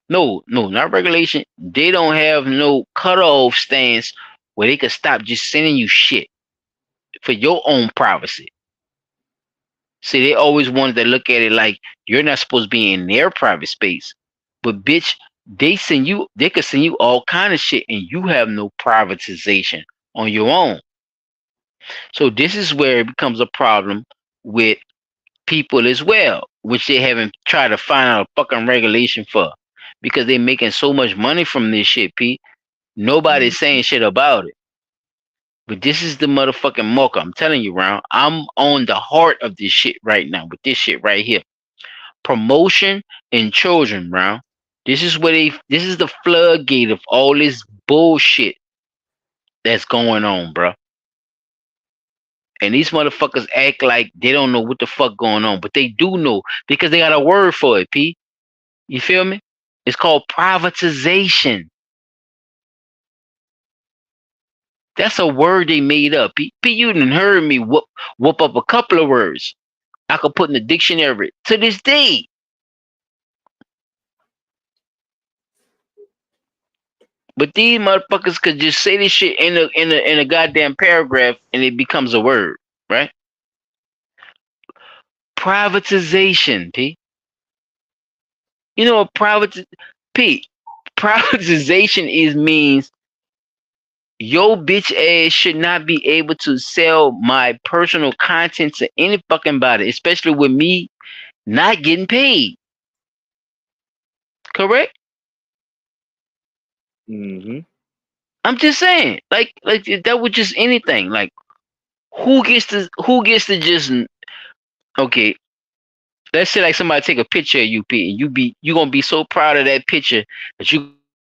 S1: no, not regulation. They don't have no cutoff stance where they could stop just sending you shit for your own privacy. See, they always wanted to look at it like you're not supposed to be in their private space. But bitch, they could send you all kind of shit and you have no privatization on your own. So this is where it becomes a problem with people as well, which they haven't tried to find out a fucking regulation for. Because they're making so much money from this shit, Pete. Nobody's saying shit about it. But this is the motherfucking mocha. I'm telling you, Round. I'm on the heart of this shit right now with this shit right here. Promotion in children, Round. This is the floodgate of all this bullshit that's going on, bro. And these motherfuckers act like they don't know what the fuck going on, but they do know because they got a word for it, P. You feel me? It's called privatization. That's a word they made up. P, you done heard me whoop up a couple of words. I could put in the dictionary to this day. But these motherfuckers could just say this shit in a goddamn paragraph and it becomes a word, right? Privatization, P. You know what privatization is means your bitch ass should not be able to sell my personal content to any fucking body, especially with me not getting paid. Correct?
S2: Mm-hmm.
S1: I'm just saying, like that was just anything. Like who gets to just okay? Let's say like somebody take a picture of you, P, and you gonna be so proud of that picture that you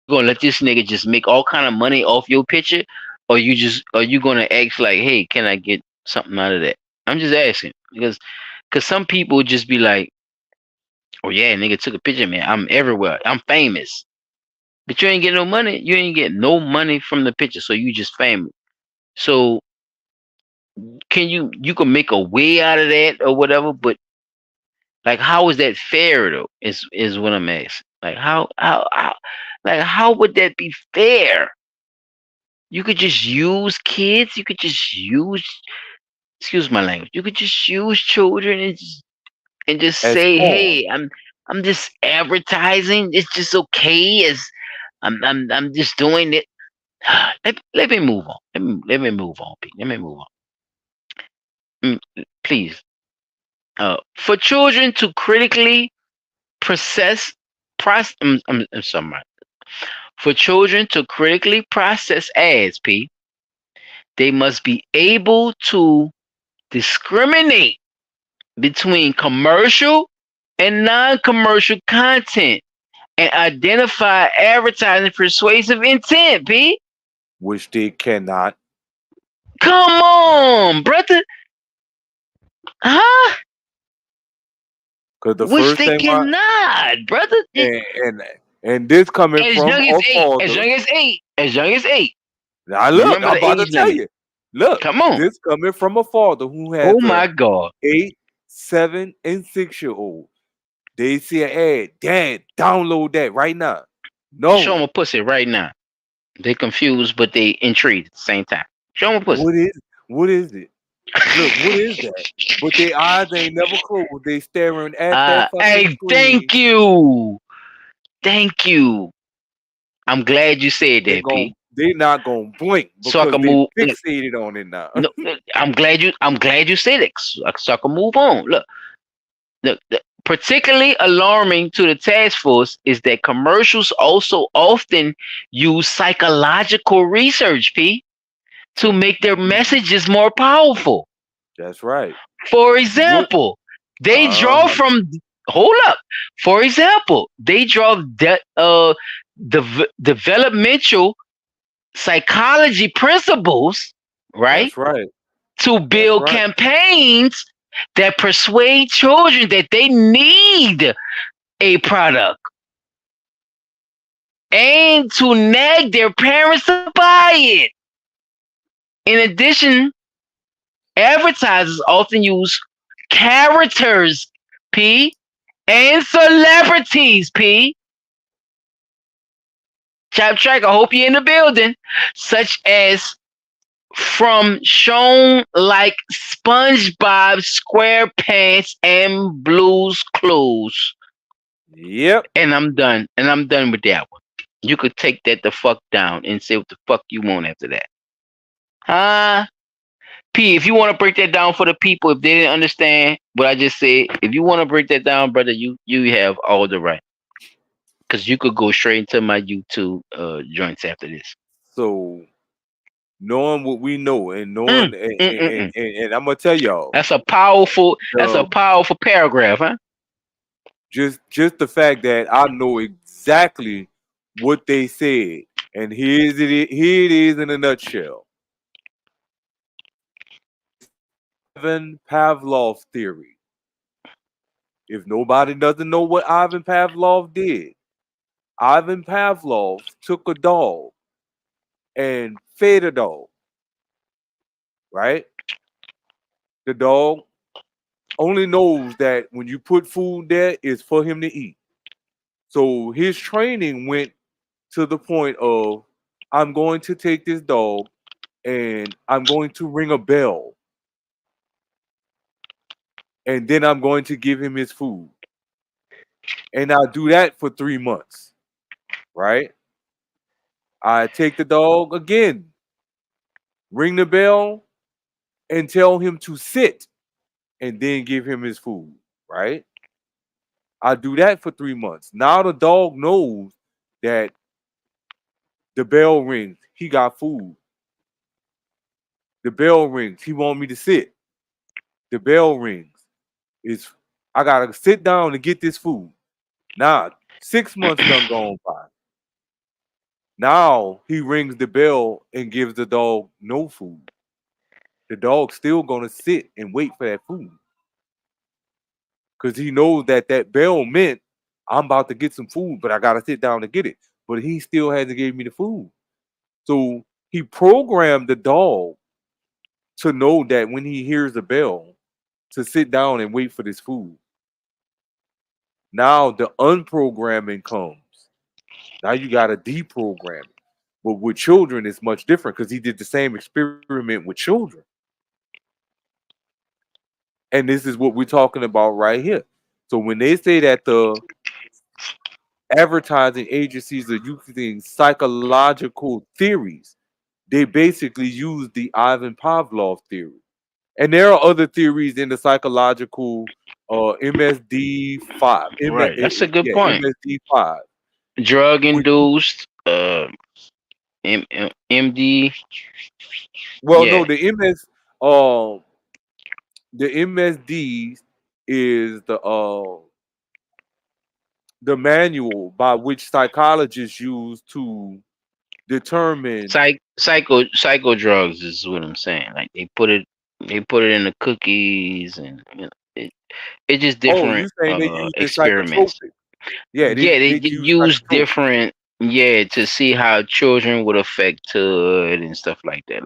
S1: gonna let this nigga just make all kind of money off your picture, or you gonna ask like, hey, can I get something out of that? I'm just asking because some people would just be like, oh yeah, nigga took a picture, man. I'm everywhere. I'm famous, but you ain't get no money. You ain't get no money from the picture, so you just famous. So you can make a way out of that or whatever, but like, how is that fair though? Is what I'm asking. Like, how would that be fair? You could just use kids. You could just use, excuse my language. You could just use children and just
S2: As
S1: say,
S2: pawns.
S1: hey, I'm just advertising. It's just okay as I'm just doing it. Let me move on. Let me move on, Pete. Let me move on. Please. For children to critically process I'm sorry. For children to critically process ads, P, they must be able to discriminate between commercial and non-commercial content and identify advertising persuasive intent, P.
S2: Which they cannot.
S1: Come on, brother. Huh?
S2: Because the
S1: Which
S2: first
S1: they
S2: thing
S1: cannot, brother.
S2: and this coming
S1: As
S2: from
S1: young as
S2: a
S1: 8. As
S2: father.
S1: young as 8. As young as 8.
S2: Now look,
S1: Remember
S2: I'm
S1: the
S2: about to
S1: age
S2: tell
S1: limit.
S2: you. Look,
S1: Come on.
S2: this coming from a father who has
S1: Oh my God.
S2: 8, 7, and 6-year-old. They see an ad. Dad, download that right now.
S1: Show
S2: No.
S1: them a pussy right now. They confused, but they intrigued at the same time. Show them a pussy.
S2: What is it? Look, what is that? But their eyes ain't never closed. They staring at that fucking
S1: Hey,
S2: screen.
S1: thank you. Thank you. I'm glad you said that, P.
S2: They not gonna blink
S1: So I
S2: because
S1: can
S2: they
S1: move.
S2: fixated on it now.
S1: No, I'm glad you said it. So I can move on. Look, particularly alarming to the task force is that commercials also often use psychological research, P, to make their messages more powerful.
S2: That's right.
S1: For example, they draw from hold up. For example, they draw developmental psychology principles, right?
S2: That's right.
S1: To build campaigns that persuade children that they need a product and to nag their parents to buy it. In addition, advertisers often use characters, P, and celebrities, P. Chap Track, I hope you're in the building. Such as from shown like SpongeBob SquarePants and Blue's Clues.
S2: Yep.
S1: And I'm done. And I'm done with that one. You could take that the fuck down and say what the fuck you want after that. Huh? P, if you want to break that down for the people, if they didn't understand what I just said, if you want to break that down, brother, you have all the right. Because you could go straight into my YouTube joints after this.
S2: So knowing what we know and knowing and I'm gonna tell y'all.
S1: That's a powerful paragraph, huh?
S2: Just the fact that I know exactly what they said. And here it is in a nutshell. Ivan Pavlov theory. If nobody doesn't know what Ivan Pavlov did, Ivan Pavlov took a dog and fed a dog, right? The dog only knows that when you put food there, it's for him to eat. So his training went to the point of, I'm going to take this dog and I'm going to ring a bell. And then I'm going to give him his food. And I'll do that for 3 months, right? I take the dog again, ring the bell, and tell him to sit and then give him his food, right? I do that for 3 months. Now the dog knows that the bell rings, he got food. The bell rings, he want me to sit. The bell rings, I gotta sit down and get this food. Now 6 months done gone by. Now he rings the bell and gives the dog no food. The dog's still gonna sit and wait for that food. Because he knows that bell meant I'm about to get some food, but I gotta sit down to get it. But he still hasn't gave me the food. So he programmed the dog to know that when he hears the bell, to sit down and wait for this food. Now the unprogramming comes. Now you gotta deprogram it. But with children, it's much different because he did the same experiment with children. And this is what we're talking about right here. So when they say that the advertising agencies are using psychological theories. They basically use the Ivan Pavlov theory. And there are other theories in the psychological MSD-5.
S1: Right. That's a good
S2: Yeah,
S1: point.
S2: MSD-5.
S1: Drug
S2: Which,
S1: induced. MD.
S2: well, no,
S1: Yeah.
S2: the MSD is the manual by which psychologists use to determine.
S1: Psycho drugs is what I'm saying. Like they put it in the cookies, and it's just
S2: Oh, you
S1: different
S2: saying they use it
S1: experiments.
S2: psychotropic? Yeah,
S1: Yeah,
S2: they
S1: they
S2: use
S1: use
S2: psychotropic.
S1: different, yeah, to see how children would affect to it and stuff like that.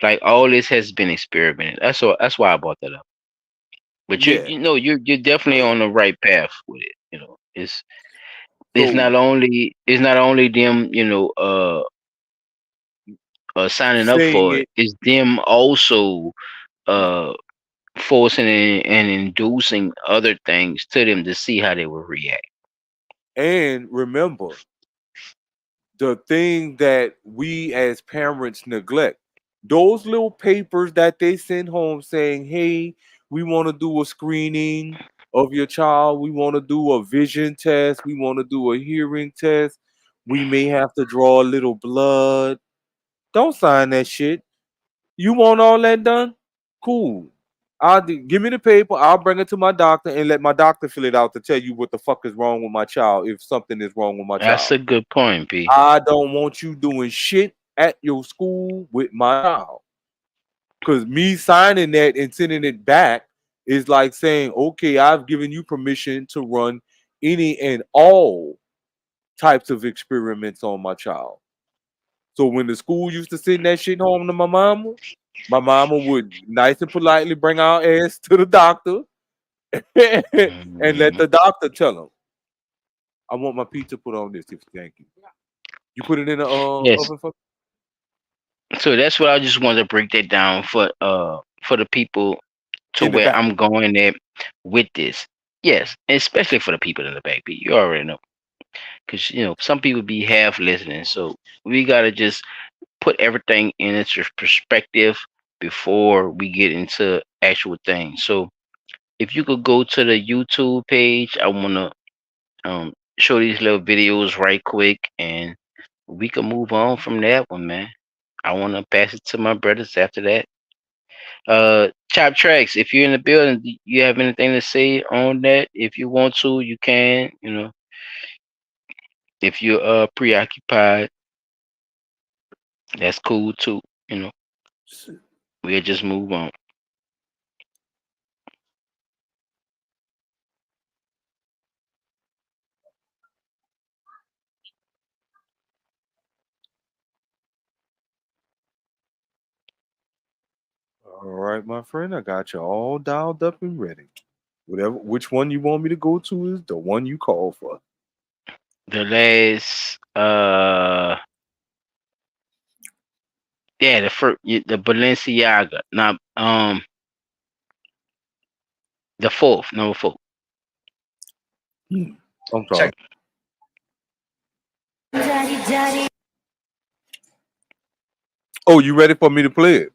S1: Like all this has been experimented. That's why I brought that up. But
S2: Yeah.
S1: you're definitely on the right path with it. It's
S2: So
S1: not only them, signing up
S2: saying
S1: for it.
S2: it,
S1: It's them also uh forcing and inducing other things to them to see how they will react.
S2: and remember the thing that we as parents neglect. Those little papers that they send home saying, "Hey, we want to do a screening of your child. We want to do a vision test. We want to do a hearing test. We may have to draw a little blood." Don't sign that shit. You want all that done? Cool. Give me the paper. I'll bring it to my doctor and let my doctor fill it out to tell you what the fuck is wrong with my child if something is wrong with my
S1: That's
S2: child.
S1: a good point, P.
S2: I don't want you doing shit at your school with my child. Because me signing that and sending it back is like saying, okay, I've given you permission to run any and all types of experiments on my child. So when the school used to send that shit home to my mama would nice and politely bring our ass to the doctor and let
S1: Mhm.
S2: the doctor tell him, I want my pizza put on this. Thank you. You put it in the
S1: Yes.
S2: oven for.
S1: So that's what I just wanted to break that down for the people to
S2: In the
S1: where
S2: back.
S1: I'm going at with this. Yes, especially for the people in the back, P. You already know. Because some people be half listening, so we gotta just put everything in its perspective before we get into actual things. So if you could go to the YouTube page, I wanna show these little videos right quick, and we can move on from that one, man. I wanna pass it to my brothers after that. Chop Tracks, if you're in the building, do you have anything to say on that? If you want to, you can. If you're preoccupied, that's cool too. We'll just move on.
S2: All right, my friend, I got you all dialed up and ready. Which one you want me to go to is the one you call for.
S1: The last, yeah, the first, the Balenciaga, not the fourth, number 4.
S2: I'm sorry. Oh, you ready for me to play it?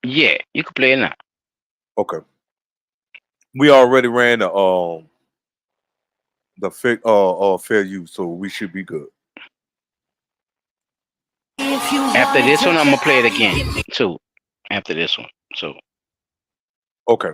S1: Yeah, you can play it now.
S2: Okay. We already ran the fair use, so we should be good.
S1: After this one, I'm gonna play it again too. After this one, so
S2: okay.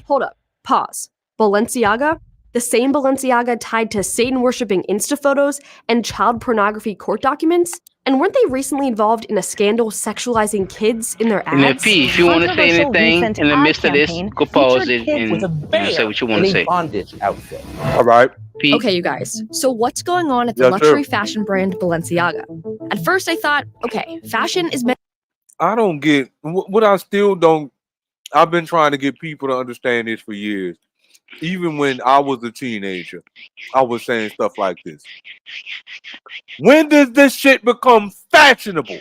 S16: Hold up. Pause. Balenciaga? The same Balenciaga tied to Satan worshipping Insta photos and child pornography court documents? And weren't they recently involved in a scandal sexualizing kids in their
S1: and then
S16: ads?
S1: P, if you want to say anything in the midst of this, go pause it and say what you want to say.
S17: Bondage outfit.
S2: All right.
S1: P.
S16: Okay, you guys. So what's going on at the
S2: Yes,
S16: luxury
S2: sir.
S16: fashion brand Balenciaga? At first I thought, okay, fashion is meant.
S2: I don't get what I still don't. I've been trying to get people to understand this for years. Even when I was a teenager, I was saying stuff like this. When does this shit become fashionable?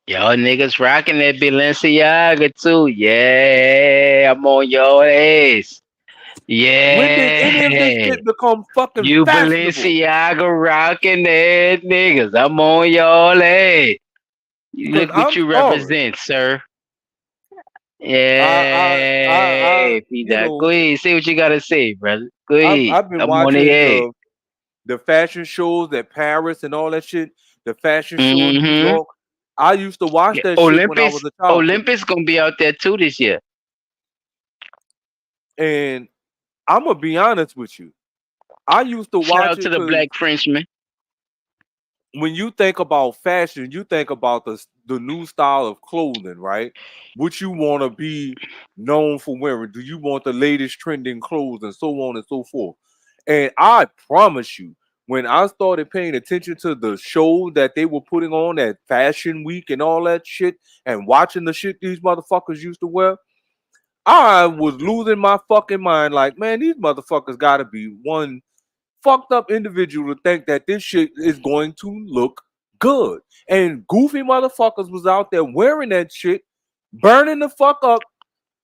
S1: Y'all niggas rocking that Balenciaga too. Yeah, I'm on your ass.
S2: When did any of this
S1: Yeah.
S2: shit become fucking
S1: You
S2: fashionable?
S1: Balenciaga rocking ass niggas. I'm on y'all ass. You
S2: Cause
S1: look what
S2: I'm
S1: you
S2: sorry.
S1: represent, sir.
S2: I
S1: Yeah,
S2: you
S1: P-Dot. Go
S2: know,
S1: ahead. Say what you gotta say, brother. Go ahead.
S2: I've been
S1: I'm on
S2: watching
S1: the ass.
S2: the fashion shows at Paris and all that shit. The fashion show in New
S1: Mm-hmm.
S2: York. I used to watch
S1: Yeah.
S2: that shit when I was
S1: Olympus.
S2: a child,
S1: Olympus gonna be out there too this year.
S2: and I'm gonna be honest with you. I used to
S1: Shout
S2: watch
S1: out to
S2: it
S1: the
S2: because
S1: black Frenchman.
S2: when you think about fashion, you think about the new style of clothing, right? What you want to be known for wearing. Do you want the latest trending clothes and so on and so forth? And I promise you, when I started paying attention to the show that they were putting on at Fashion Week and all that shit, and watching the shit these motherfuckers used to wear, I was losing my fucking mind. Like, man, these motherfuckers gotta be one fucked up individual to think that this shit is going to look good. And goofy motherfuckers was out there wearing that shit, burning the fuck up,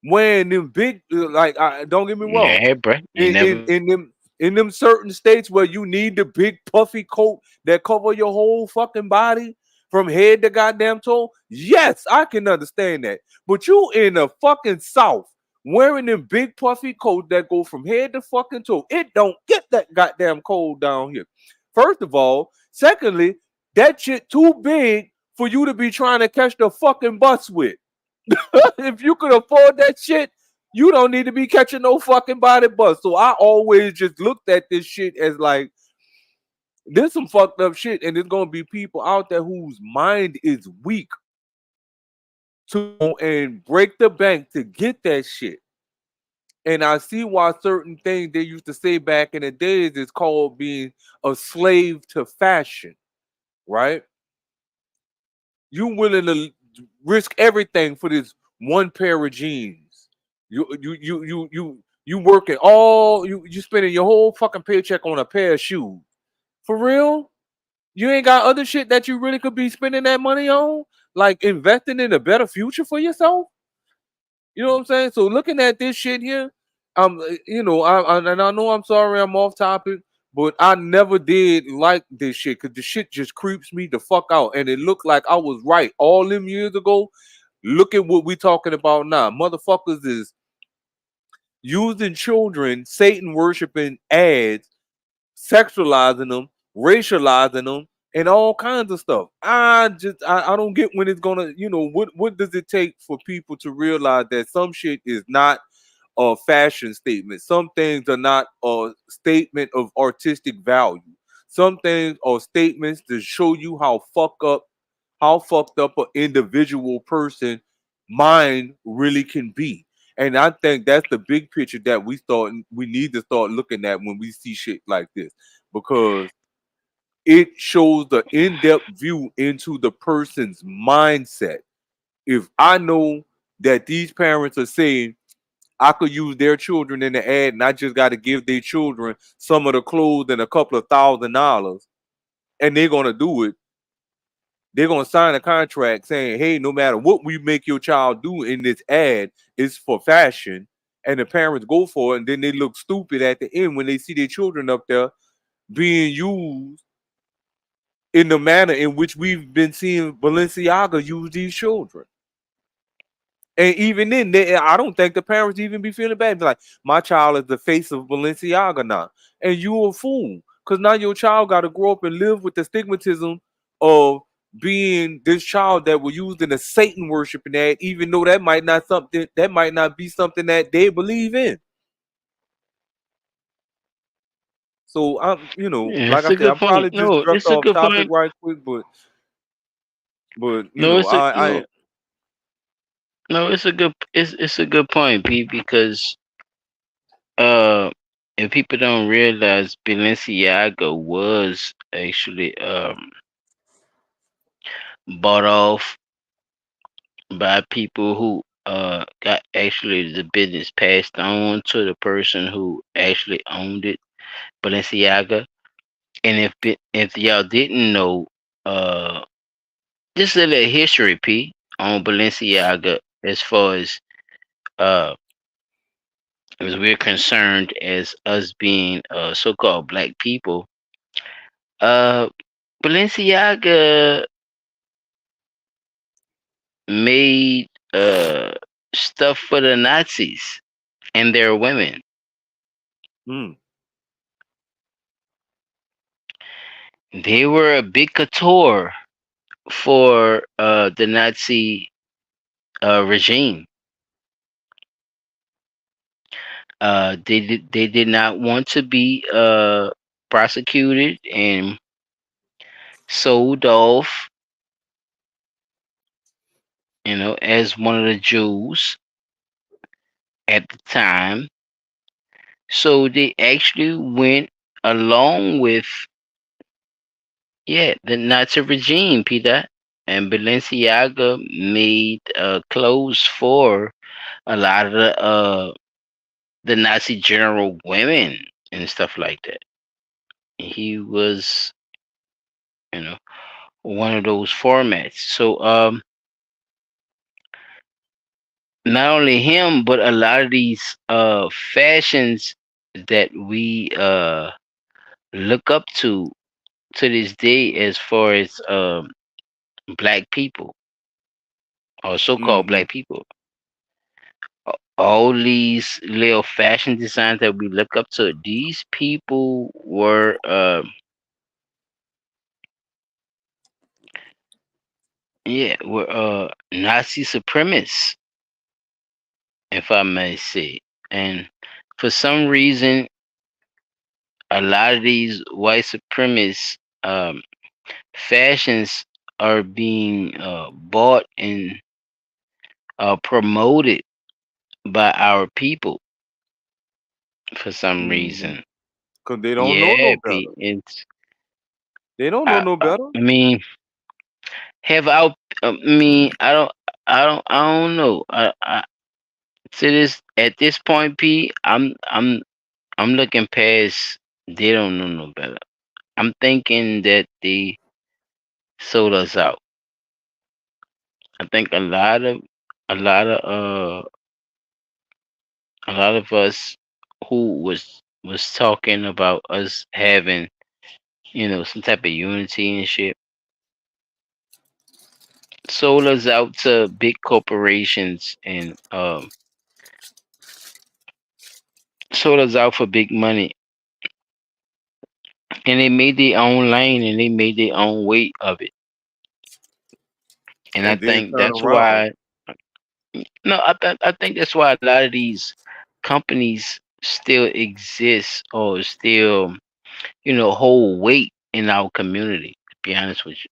S2: wearing them big like don't get me wrong.
S1: Yeah, bro. You
S2: In in
S1: never.
S2: in them in them certain states where you need the big puffy coat that cover your whole fucking body from head to goddamn toe. Yes, I can understand that. But you in the fucking South wearing them big puffy coats that go from head to fucking toe. It don't get that goddamn cold down here. First of all, secondly, that shit too big for you to be trying to catch the fucking bus with. If you could afford that shit, you don't need to be catching no fucking body bus. So I always just looked at this shit as like, there's some fucked up shit, and there's gonna be people out there whose mind is weak to go and break the bank to get that shit. And I see why certain things they used to say back in the days is called being a slave to fashion, right? You willing to risk everything for this one pair of jeans. You working all you spending your whole fucking paycheck on a pair of shoes. For real? You ain't got other shit that you really could be spending that money on? Like investing in a better future for yourself? You know what I'm saying? So looking at this shit here, and I know I'm sorry I'm off topic, but I never did like this shit because the shit just creeps me the fuck out. And it looked like I was right all them years ago. Look at what we talking about now. Motherfuckers is using children, Satan worshiping ads, sexualizing them, racializing them, and all kinds of stuff. I don't get when it's gonna, what does it take for people to realize that some shit is not a fashion statement. Some things are not a statement of artistic value. Some things are statements to show you how fucked up an individual person mind really can be. And I think that's the big picture that we need to start looking at when we see shit like this, because it shows the in-depth view into the person's mindset. If I know that these parents are saying I could use their children in the ad, and I just got to give their children some of the clothes and a couple of $1,000, and they're gonna do it. They're gonna sign a contract saying, "Hey, no matter what we make your child do in this ad, it's for fashion." And the parents go for it, and then they look stupid at the end when they see their children up there being used in the manner in which we've been seeing Balenciaga use these children. And even then, I don't think the parents even be feeling bad. Be like, my child is the face of Balenciaga now. And you a fool. Because now your child got to grow up and live with the stigmatism of being this child that was used in a Satan worshiping that, even though that might not be something that they believe in. So I'm,
S1: Yeah,
S2: like
S1: it's
S2: I
S1: a
S2: said,
S1: good
S2: I'm probably
S1: point.
S2: just
S1: No,
S2: drift
S1: it's a
S2: off
S1: good
S2: topic
S1: point.
S2: right quick, but
S1: No, it's a
S2: I
S1: it's a a good point, P, because uh if people don't realize Balenciaga was actually bought off by people who got actually the business passed on to the person who actually owned it, Balenciaga. And if y'all didn't know, uh just a little history, P, on Balenciaga as far as uh because we're concerned as us being so-called black people. Uh, Balenciaga made stuff for the Nazis and their women.
S2: Mm.
S1: They were a big couture for the Nazi regime. They did not want to be prosecuted and sold off, as one of the Jews at the time. So they actually went along with, yeah, the Nazi regime, Peter. And Balenciaga made clothes for a lot of the Nazi general women and stuff like that. He was, you know, one of those formats. So not only him, but a lot of these fashions that we look up to this day as far as black people or so-called
S2: Mm-hmm.
S1: black people. All these little fashion designs that we look up to, these people were Nazi supremacists, if I may say. And for some reason, a lot of these white supremacist fashions are being bought and promoted by our people for some
S2: Mm-hmm.
S1: reason.
S2: Cause they don't know
S1: Yeah,
S2: no
S1: Pete.
S2: better.
S1: It's
S2: They don't know no better.
S1: I mean, have our I mean, I don't know. To this at this point, Pete, I'm looking past. They don't know no better. I'm thinking that they sold us out. I think a lot of a lot of us who was talking about us having, some type of unity and shit, sold us out to big corporations and sold us out for big money. And they made their own lane and they made their own way of it. And I
S2: And then
S1: think
S2: turn
S1: that's
S2: around.
S1: why no, I think that's why a lot of these companies still exist or still, hold weight in our community, to be honest with you.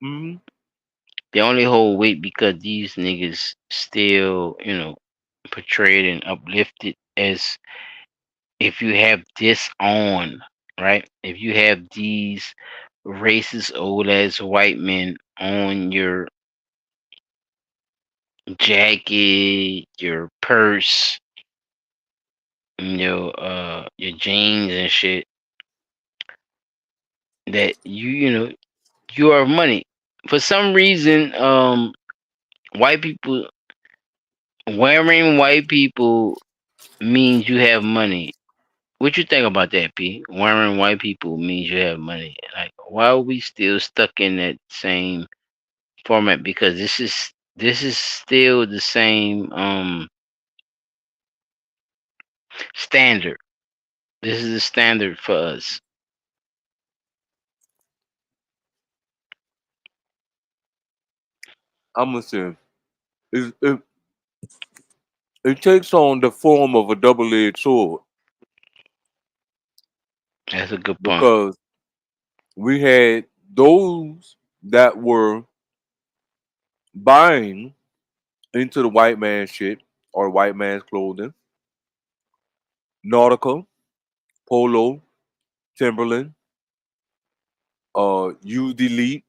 S2: Mm-hmm.
S1: They only hold weight because these niggas still, portrayed and uplifted as if you have this on, right? If you have these racist old ass white men on your jacket, your purse, your jeans and shit, that you are money. For some reason, white people wearing white people means you have money. What you think about that, P? Wearing white people means you have money. Like, why are we still stuck in that same format? Because this is still the same standard. This is the standard for us.
S2: I'm gonna say it takes on the form of a double-edged sword
S1: That's a good point.
S2: because we had those that were buying into the white man shit or white man's clothing, nautical, polo, Timberland, used elite,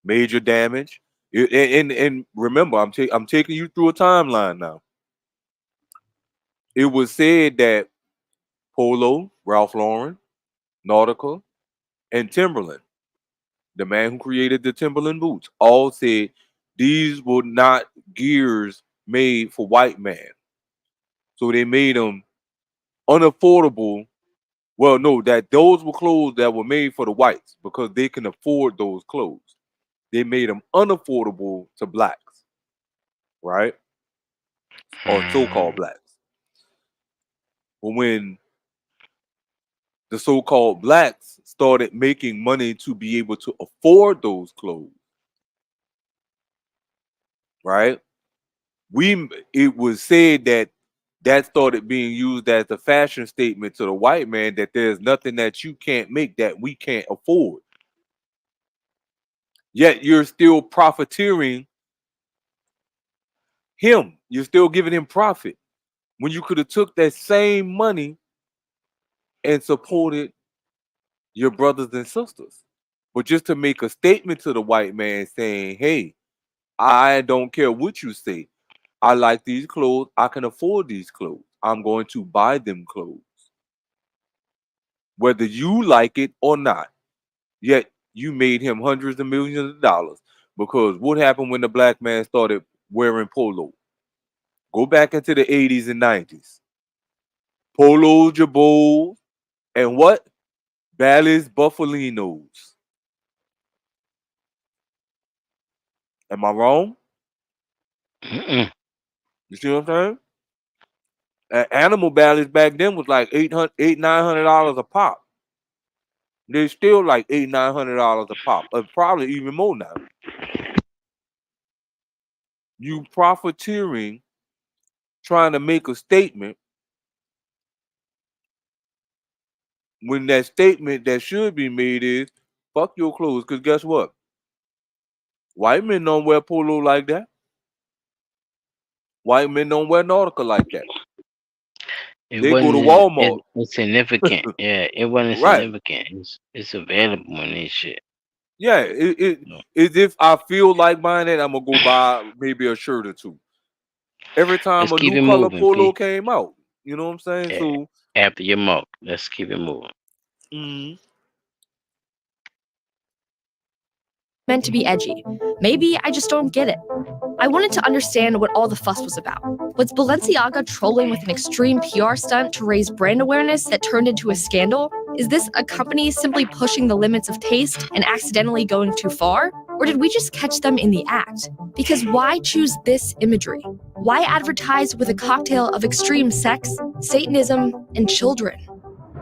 S2: major damage. And remember, I'm taking you through a timeline now. It was said that Polo, Ralph Lauren, Nautica, and Timberland, the man who created the Timberland boots, all said these were not gears made for white man. So they made them unaffordable. Well, no, that those were clothes that were made for the whites because they can afford those clothes. They made them unaffordable to blacks, right? Or so-called blacks. But when the so-called blacks started making money to be able to afford those clothes, right? It was said that started being used as a fashion statement to the white man that there's nothing that you can't make that we can't afford. Yet you're still profiteering him. You're still giving him profit when you could have took that same money and supported your brothers and sisters. But just to make a statement to the white man saying, hey, I don't care what you say. I like these clothes. I can afford these clothes. I'm going to buy them clothes. Whether you like it or not. Yet you made him hundreds of millions of dollars. Because what happened when the black man started wearing polo? Go back into the 80s and 90s. Polo Jabot and what? Bally's Buffalinos. Am I wrong?
S1: Mm-mm.
S2: You see what I'm saying? Animal Bally's back then was like $900 a pop. They're still like $900 a pop, probably even more now. You profiteering, trying to make a statement when that statement that should be made is fuck your clothes. Because guess what? White men don't wear polo like that. White men don't wear Nautica like that.
S1: It
S2: They go to
S1: wasn't
S2: Walmart.
S1: insignificant. Yeah, it wasn't
S2: Right.
S1: significant. It's available in this shit.
S2: Yeah, it's if I feel like buying it, I'm gonna go buy maybe a shirt or two. Every time
S1: Let's
S2: a
S1: keep
S2: new
S1: it
S2: color
S1: moving,
S2: polo
S1: P.
S2: came out, you know what I'm saying?
S1: Yeah.
S2: So
S1: After your mouth. Let's keep it moving.
S16: Meant to be edgy. Maybe I just don't get it. I wanted to understand what all the fuss was about. Was Balenciaga trolling with an extreme PR stunt to raise brand awareness that turned into a scandal? Is this a company simply pushing the limits of taste and accidentally going too far? Or did we just catch them in the act? Because why choose this imagery? Why advertise with a cocktail of extreme sex, Satanism, and children?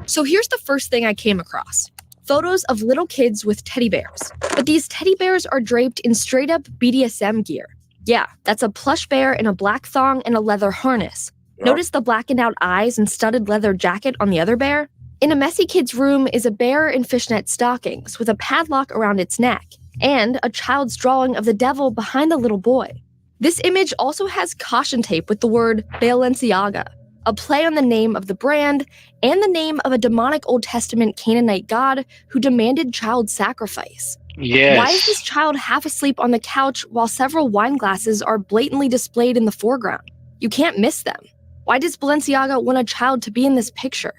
S16: So here's the first thing I came across. Photos of little kids with teddy bears. But these teddy bears are draped in straight up BDSM gear. Yeah, that's a plush bear in a black thong and a leather harness.
S2: Yep.
S16: Notice the blackened out eyes and studded leather jacket on the other bear? In a messy kid's room is a bear in fishnet stockings with a padlock around its neck, and a child's drawing of the devil behind the little boy. This image also has caution tape with the word Balenciaga, a play on the name of the brand and the name of a demonic Old Testament Canaanite god who demanded child sacrifice.
S1: Yes.
S16: Why is this child half asleep on the couch while several wine glasses are blatantly displayed in the foreground? You can't miss them. Why does Balenciaga want a child to be in this picture?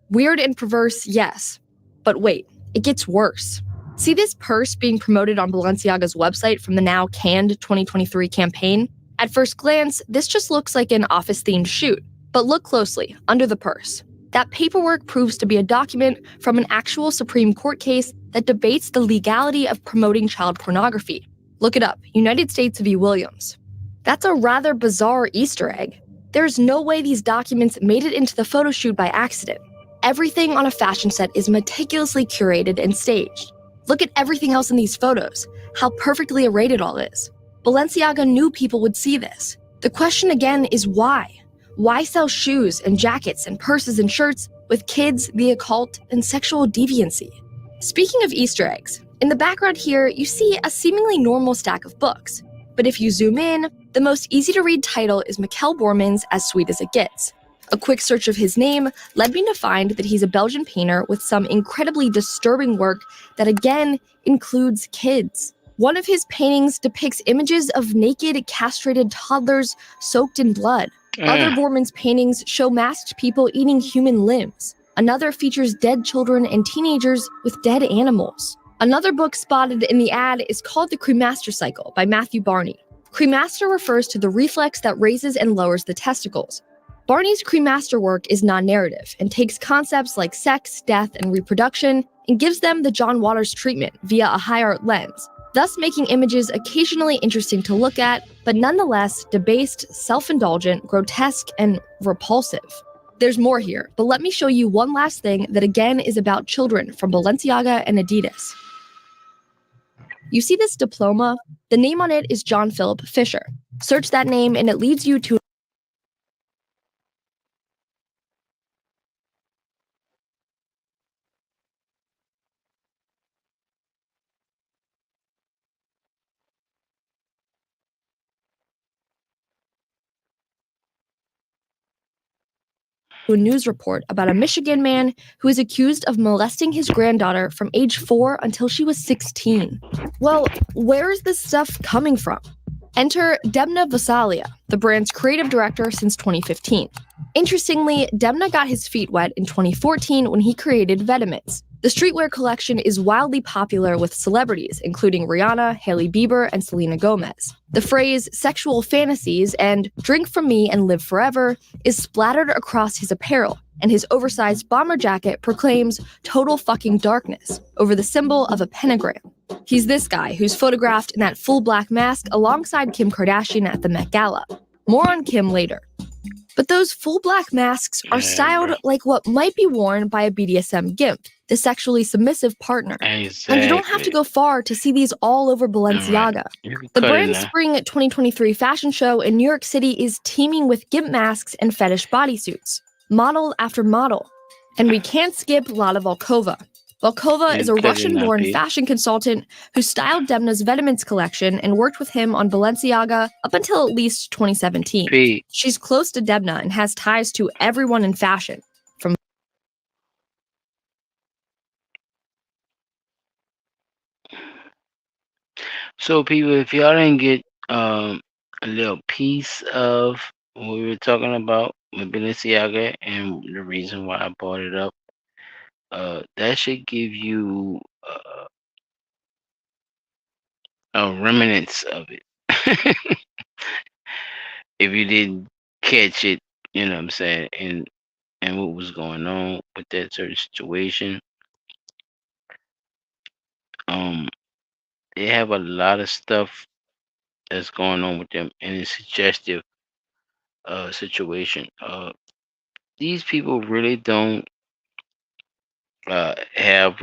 S16: Weird and perverse, yes. But wait, it gets worse. See this purse being promoted on Balenciaga's website from the now canned 2023 campaign? At first glance, this just looks like an office-themed shoot. But look closely, under the purse. That paperwork proves to be a document from an actual Supreme Court case that debates the legality of promoting child pornography. Look it up, United States v. Williams. That's a rather bizarre Easter egg. There's no way these documents made it into the photo shoot by accident. Everything on a fashion set is meticulously curated and staged. Look at everything else in these photos, how perfectly arrayed it all is. Balenciaga knew people would see this. The question again is why? Why sell shoes and jackets and purses and shirts with kids, the occult, and sexual deviancy? Speaking of Easter eggs, in the background here, you see a seemingly normal stack of books. But if you zoom in, the most easy-to-read title is Mikkel Borman's As Sweet as It Gets. A quick search of his name led me to find that he's a Belgian painter with some incredibly disturbing work that again includes kids. One of his paintings depicts images of naked, castrated toddlers soaked in blood. Other Borman's paintings show masked people eating human limbs. Another features dead children and teenagers with dead animals. Another book spotted in the ad is called The Cremaster Cycle by Matthew Barney. Cremaster refers to the reflex that raises and lowers the testicles. Barney's cremaster work is non-narrative and takes concepts like sex, death, and reproduction and gives them the John Waters treatment via a high art lens, thus making images occasionally interesting to look at, but nonetheless debased, self-indulgent, grotesque, and repulsive. There's more here, but let me show you one last thing that again is about children from Balenciaga and Adidas. You see this diploma? The name on it is John Philip Fisher. Search that name and it leads you to a news report about a Michigan man who is accused of molesting his granddaughter from age 4 until she was 16. Well, where is this stuff coming from? Enter Demna Vasalia, the brand's creative director since 2015. Interestingly, Demna got his feet wet in 2014 when he created Vetements. The streetwear collection is wildly popular with celebrities, including Rihanna, Hailey Bieber, and Selena Gomez. The phrase sexual fantasies and drink from me and live forever is splattered across his apparel, and his oversized bomber jacket proclaims total fucking darkness over the symbol of a pentagram. He's this guy who's photographed in that full black mask alongside Kim Kardashian at the Met Gala. More on Kim later. But those full black masks are styled like what might be worn by a BDSM gimp, the sexually submissive partner.
S1: Exactly.
S16: And you don't have to go far to see these all over Balenciaga. The brand's spring 2023 fashion show in New York City is teeming with gimp masks and fetish bodysuits, model after model. And we can't skip Lada Volkova. Volkova is a Russian-born fashion consultant who styled Demna's Vetements collection and worked with him on Balenciaga up until at least 2017. She's close to Demna and has ties to everyone in fashion, from
S1: So, people, if y'all didn't get a little piece of what we were talking about with Balenciaga and the reason why I brought it up, that should give you a remnants of it. If you didn't catch it, you know what I'm saying, and what was going on with that certain situation. They have a lot of stuff that's going on with them in a suggestive situation. These people really don't have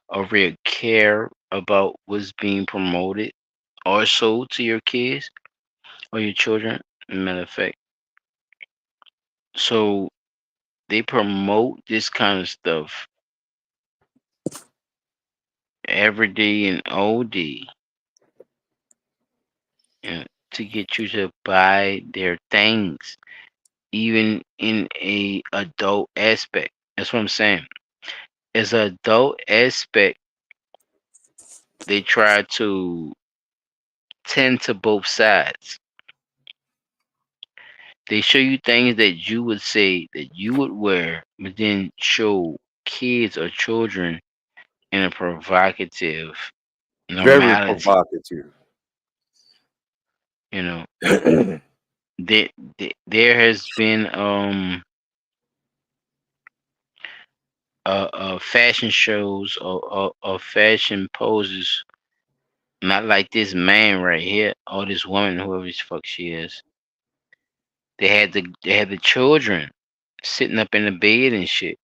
S1: a real care about what's being promoted or sold to your kids or your children. Matter of fact, so they promote this kind of stuff every day and all day, to get you to buy their things, even in a adult aspect. That's what I'm saying. As an adult aspect, they try to tend to both sides. They show you things that you would say that you would wear, but then show kids or children in a provocative
S2: Very
S1: normality.
S2: provocative.
S1: You know, there has been fashion shows or fashion poses, not like this man right here or this woman, whoever the fuck she is. They had the children sitting up in the bed and shit.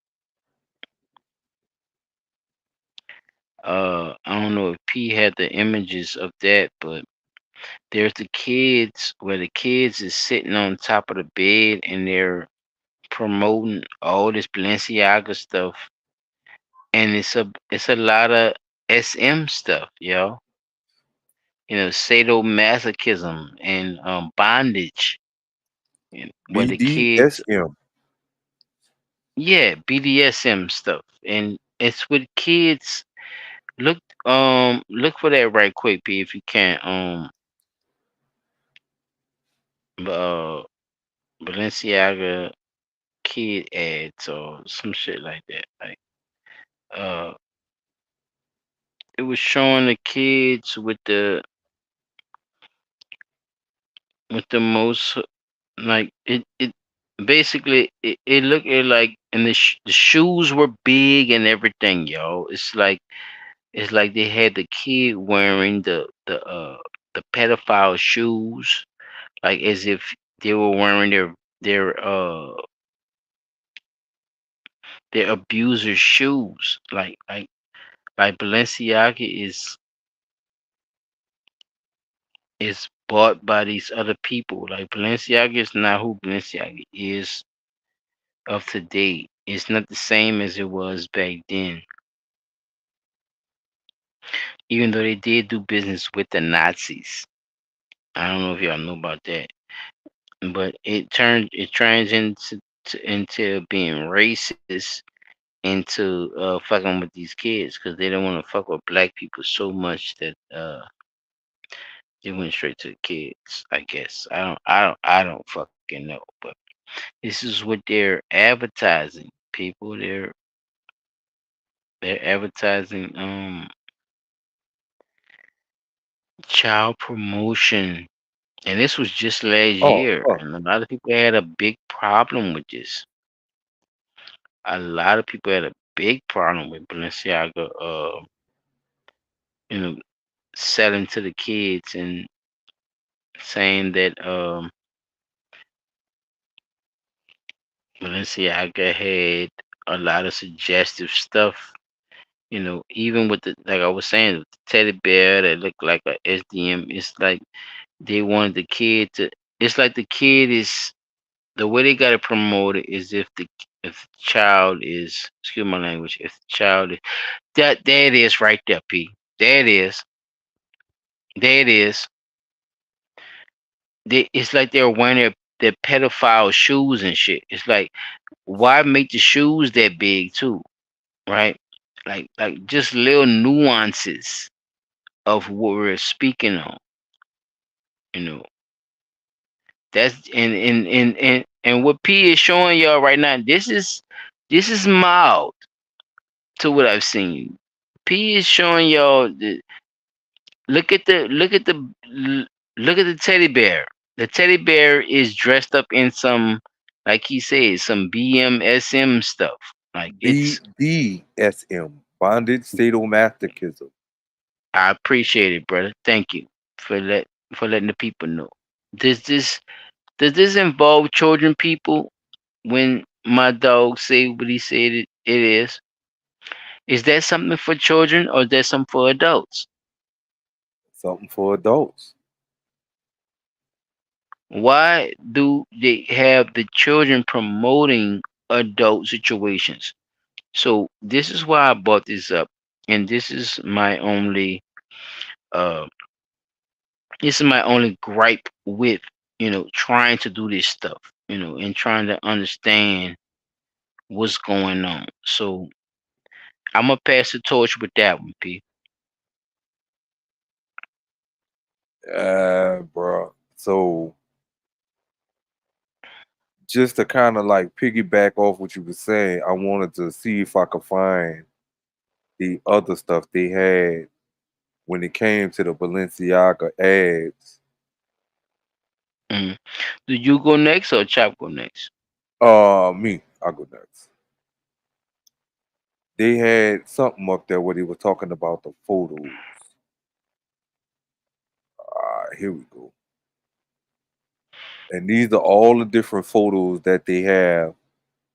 S1: I don't know if P had the images of that, but there's the kids where the kids is sitting on top of the bed and they're promoting all this Balenciaga stuff, and it's a lot of SM stuff, yo. You know, sadomasochism and bondage, where the kids,
S2: BDSM.
S1: yeah, BDSM stuff, and it's with kids. Look, look for that right quick, P, if you can. Uh, Balenciaga kid ads or some shit like that. Like, uh, it was showing the kids with with the most like it basically it looked like and the shoes were big and everything, yo. It's like they had the kid wearing the pedophile shoes, like as if they were wearing their their abuser shoes. Like Balenciaga is bought by these other people. Like Balenciaga is not who Balenciaga is of today. It's not the same as it was back then. Even though they did do business with the Nazis. I don't know if y'all know about that. But it turns into being racist into fucking with these kids because they don't want to fuck with black people so much that they went straight to the kids. I guess I don't fucking know, but this is what they're advertising. People, they're advertising child promotion, and this was just last
S2: Oh,
S1: year, and a lot of people had a big problem with this. A lot of people had a big problem with Balenciaga, you know, selling to the kids and saying that Balenciaga had a lot of suggestive stuff. Even with the like I was saying, with the teddy bear that looked like a SDM. It's like they wanted the kid to. It's like the kid is the way they got to promote it is if the child is excuse my language if the child is that there it is right there, P. There it is. There it is. It's like they're wearing their pedophile shoes and shit. It's like, why make the shoes that big too, right? Like just little nuances of what we're speaking on. You know, that's and what P is showing y'all right now. This is mild to what I've seen. P is showing y'all look at look at the teddy bear. The teddy bear is dressed up in some, like he said, some BMSM stuff. Like it's.
S2: BDSM, bondage sadomasochism.
S1: I appreciate it, brother. Thank you for letting the people know. Does this involve children, people? When my dog say what he said it is that something for children or is that something for adults?
S2: Something for adults.
S1: Why do they have the children promoting adult situations? So this is why I brought this up, and uh this is my only gripe with trying to do this stuff, and trying to understand what's going on. So I'm gonna pass the torch with that one, P.
S2: Bro. So just to kind of like piggyback off what you were saying, I wanted to see if I could find the other stuff they had when it came to the Balenciaga ads.
S1: Mm. Do you go next or Chop go next?
S2: Me, I'll go next. They had something up there where they were talking about the photos. Here we go. And these are all the different photos that they have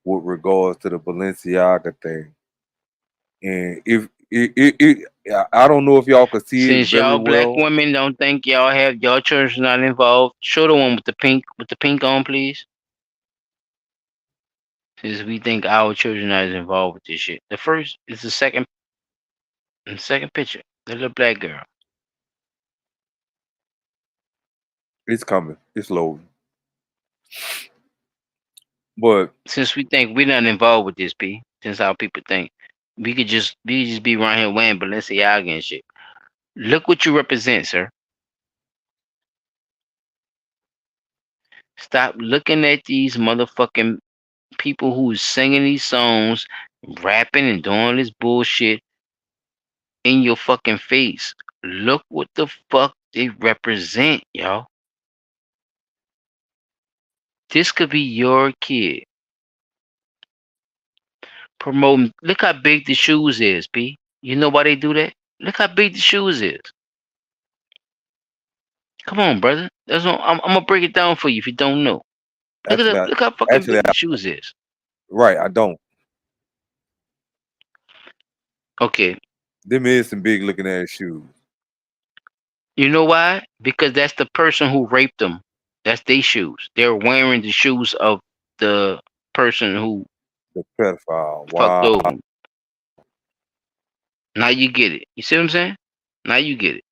S2: with regards to the Balenciaga thing. And if I don't know if y'all could see it
S1: Since
S2: very
S1: y'all black
S2: well.
S1: women don't think y'all have y'all children not involved, show the one with the pink on, please. Since we think our children are involved with this shit. The first is the second picture, the little black girl.
S2: It's coming. It's loading. But
S1: since we think we're not involved with this, P, since our people think we could just be around here wearing Balenciaga and shit. Look what you represent, sir. Stop looking at these motherfucking people who's singing these songs, rapping and doing this bullshit in your fucking face. Look what the fuck they represent, y'all. This could be your kid. Promoting. Look how big the shoes is, P. You know why they do that? Look how big the shoes is. Come on, brother. I'm gonna break it down for you if you don't know. Look at
S2: Actually,
S1: look how fucking big the shoes is.
S2: right, I don't.
S1: Okay.
S2: Them is some big looking ass shoes.
S1: You know why? Because that's the person who raped them. That's their shoes. They're wearing the shoes of the person who
S2: The pedophile.
S1: fucked
S2: Wow.
S1: over 'em. Now you get it. You see what I'm saying? Now you get it.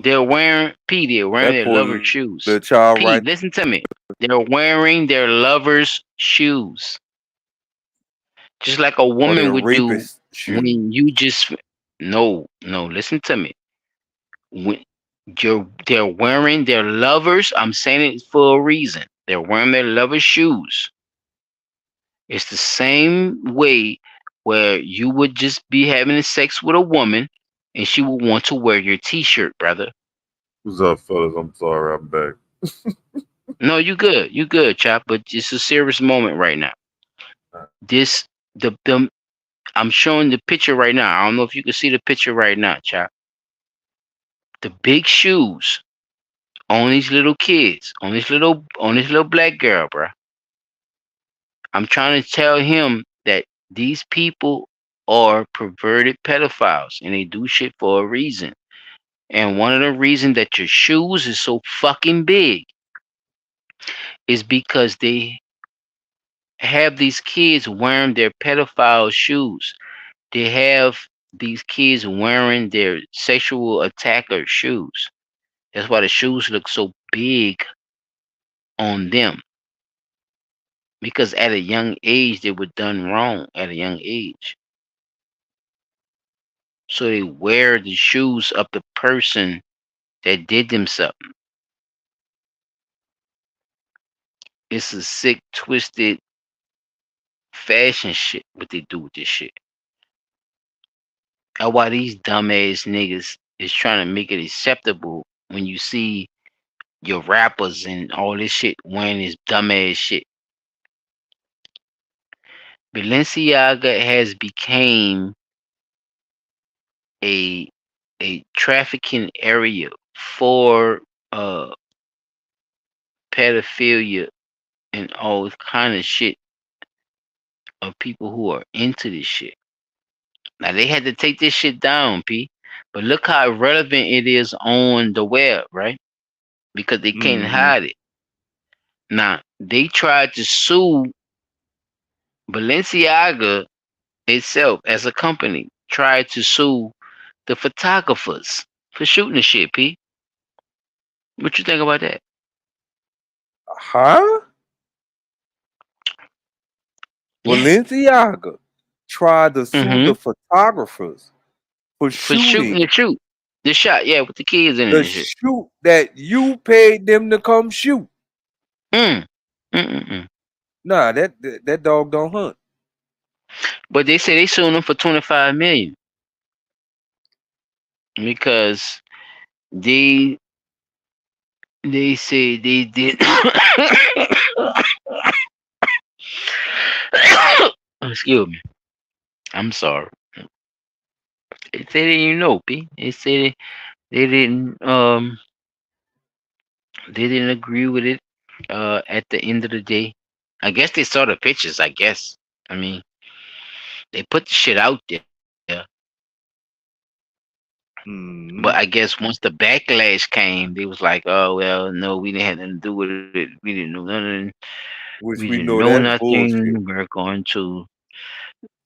S1: They're wearing they're wearing
S2: That
S1: their
S2: poor
S1: lover's shoes.
S2: little child
S1: P,
S2: right
S1: listen to me. They're wearing their lover's shoes. Just like a
S2: or
S1: woman
S2: their
S1: would do
S2: rapist shoes.
S1: when you just no, listen to me. When they're wearing their lovers, I'm saying it for a reason. They're wearing their lover's shoes. It's the same way where you would just be having sex with a woman and she would want to wear your t-shirt, brother.
S11: What's up, fellas? I'm sorry, I'm back.
S1: No, you good. You good, chap, but it's a serious moment right now. This the I'm showing the picture right now. I don't know if you can see the picture right now, chap. The big shoes on these little kids, on this little black girl, bruh. I'm trying to tell him that these people are perverted pedophiles and they do shit for a reason. And one of the reasons that your shoes is so fucking big is because they have these kids wearing their pedophile shoes. They have these kids wearing their sexual attacker shoes. That's why the shoes look so big on them. Because at a young age, they were done wrong at a young age. So they wear the shoes of the person that did them something. It's a sick, twisted fashion shit what they do with this shit. That's why these dumbass niggas is trying to make it acceptable when you see your rappers and all this shit wearing this dumbass shit. Balenciaga has became a trafficking area for pedophilia and all kind of shit of people who are into this shit. Now they had to take this shit down, P. But look how relevant it is on the web, right? Because they can't
S2: Mm-hmm.
S1: hide it. Now they tried to sue Balenciaga itself as a company, tried to sue the photographers for shooting the shit, P. What you think about that?
S2: Huh?
S1: Yeah.
S2: Balenciaga tried to sue
S1: Mm-hmm.
S2: the photographers for
S1: For shooting
S2: shooting
S1: the shot, yeah, with the kids in it
S2: the
S1: and shit.
S2: shoot that you paid them to come shoot.
S1: Mm. Mm-mm-mm.
S2: Nah, that dog don't hunt.
S1: But they say they suing them for 25 million because they say they did. Excuse me. I'm sorry. They say they didn't know, P. They say they didn't agree with it. At the end of the day, I guess they saw the pictures. I guess. I mean, they put the shit out there.
S2: Mm-hmm.
S1: But I guess once the backlash came, they was like, "Oh well, no, we didn't have nothing to do with it. We didn't know nothing. We
S2: Which we
S1: didn't
S2: know
S1: know
S2: that's
S1: nothing.
S2: bullshit.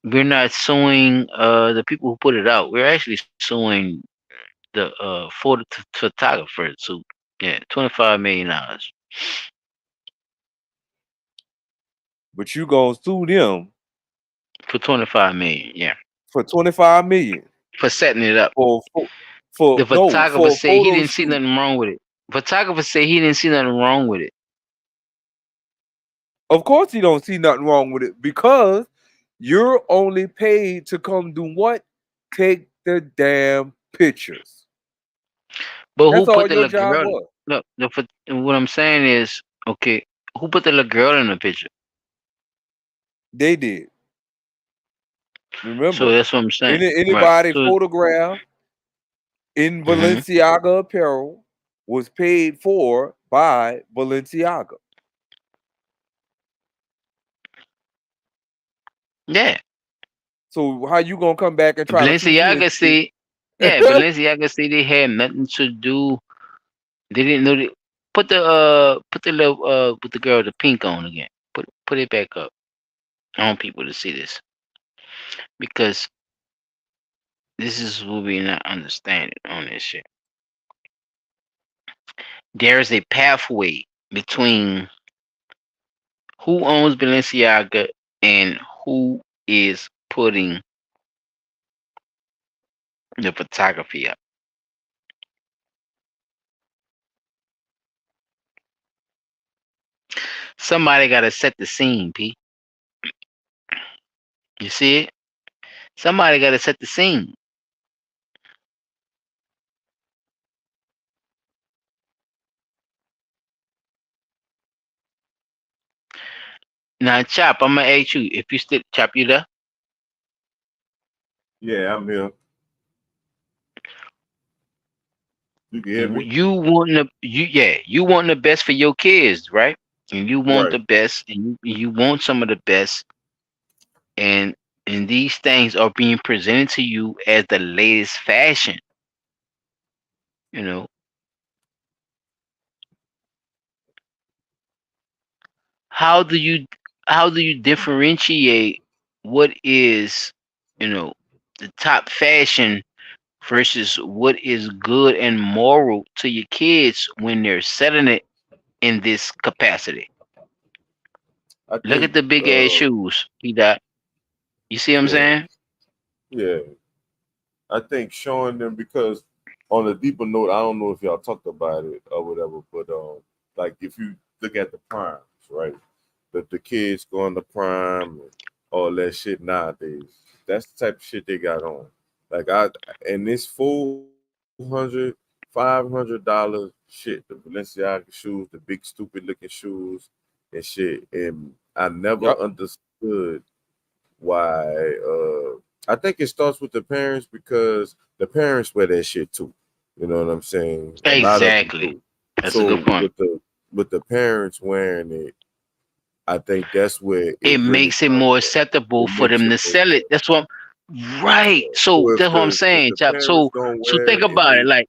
S1: We're not suing the people who put it out. We're actually suing the photographers. So yeah, $25 million
S2: But you gonna sue them
S1: for 25 million. Yeah,
S2: for 25 million
S1: for setting it up.
S2: for
S1: The
S2: for
S1: photographer
S2: a
S1: said he
S2: photo
S1: didn't see
S2: shoot.
S1: nothing wrong with it. Photographer said he didn't see nothing wrong with it.
S2: Of course, you don't see nothing wrong with it because you're only paid to come do what? Take the damn pictures.
S1: But
S2: That's
S1: who
S2: all
S1: put the
S2: your
S1: little
S2: job
S1: girl?
S2: was.
S1: Look, what I'm saying is, okay, who put the little girl in the picture?
S2: They did.
S1: So
S2: Remember,
S1: that's what I'm saying. Right.
S2: anybody
S1: So,
S2: photographed in
S1: mhm.
S2: Balenciaga apparel was paid for by Balenciaga.
S1: Yeah.
S2: So how you gonna come back and try to sue me and
S1: Balenciaga
S2: say,
S1: say, yeah, Balenciaga say they had nothing to do. They didn't know that. Put the little put the girl with the pink on again. Put it back up. I want people to see this because this is what we not understanding on this shit. There is a pathway between who owns Balenciaga and who is putting the photography up. Somebody got to set the scene, P. You see it? Somebody got to set the scene. Now, Chop, I'm gonna ask you if you still Chop, you there?
S11: Yeah, I'm here. You can hear me?
S1: You want you want the best for your kids, right? And you want
S11: Right.
S1: the best, and you want some of the best, and these things are being presented to you as the latest fashion. You know, how do you differentiate what is, you know, the top fashion versus what is good and moral to your kids when they're selling it in this capacity?
S11: I
S1: Look at
S11: think
S1: the big ass shoes he got. You see what I'm
S11: yeah,
S1: saying?
S11: yeah. I think showing them because on a deeper note, I don't know if y'all talked about it or whatever, but like if you look at the primes, right? The kids going to prime and all that shit nowadays. That's the type of shit they got on. Like and this $400, $500 shit, the Balenciaga shoes, the big stupid looking shoes and shit. And I never
S2: Yep.
S11: understood why I think it starts with the parents because the parents wear that shit too. You know what I'm saying? A lot of them
S1: Exactly.
S11: do.
S1: That's a good
S11: So
S1: point.
S11: with the parents wearing it, I think that's where
S1: It
S11: it really
S1: makes it
S11: comes
S1: more
S11: from.
S1: acceptable
S11: It
S1: for
S11: makes
S1: them
S11: it
S1: to
S11: more
S1: sell it. That's what right. So
S11: so
S1: that's what I'm
S11: if
S1: saying,
S11: the
S1: Chop.
S11: parents
S1: So
S11: don't
S1: think
S11: wear it and
S1: about it.
S11: they
S1: Like,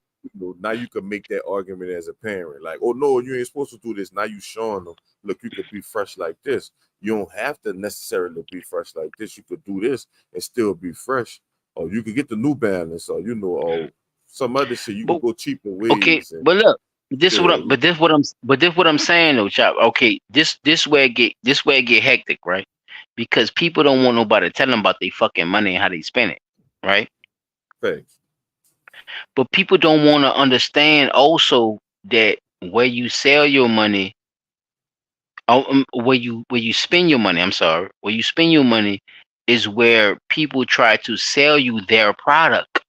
S11: now you can make that argument as a parent, like, oh no, you ain't supposed to do this. Now you showing them, look, you could be fresh like this. You don't have to necessarily be fresh like this. You could do this and still be fresh, or you could get the New Balance, or or some other shit. You
S1: but
S11: could go cheaper
S1: okay,
S11: ways, and
S1: but look,
S11: yeah,
S1: this what I'm saying though, Chop. Okay, this way it get hectic, right? Because people don't want nobody to tell them about their fucking money and how they spend it, right?
S11: thanks.
S1: But people don't want to understand also that where you sell your money, where you spend your money. I'm sorry, where you spend your money is where people try to sell you their product.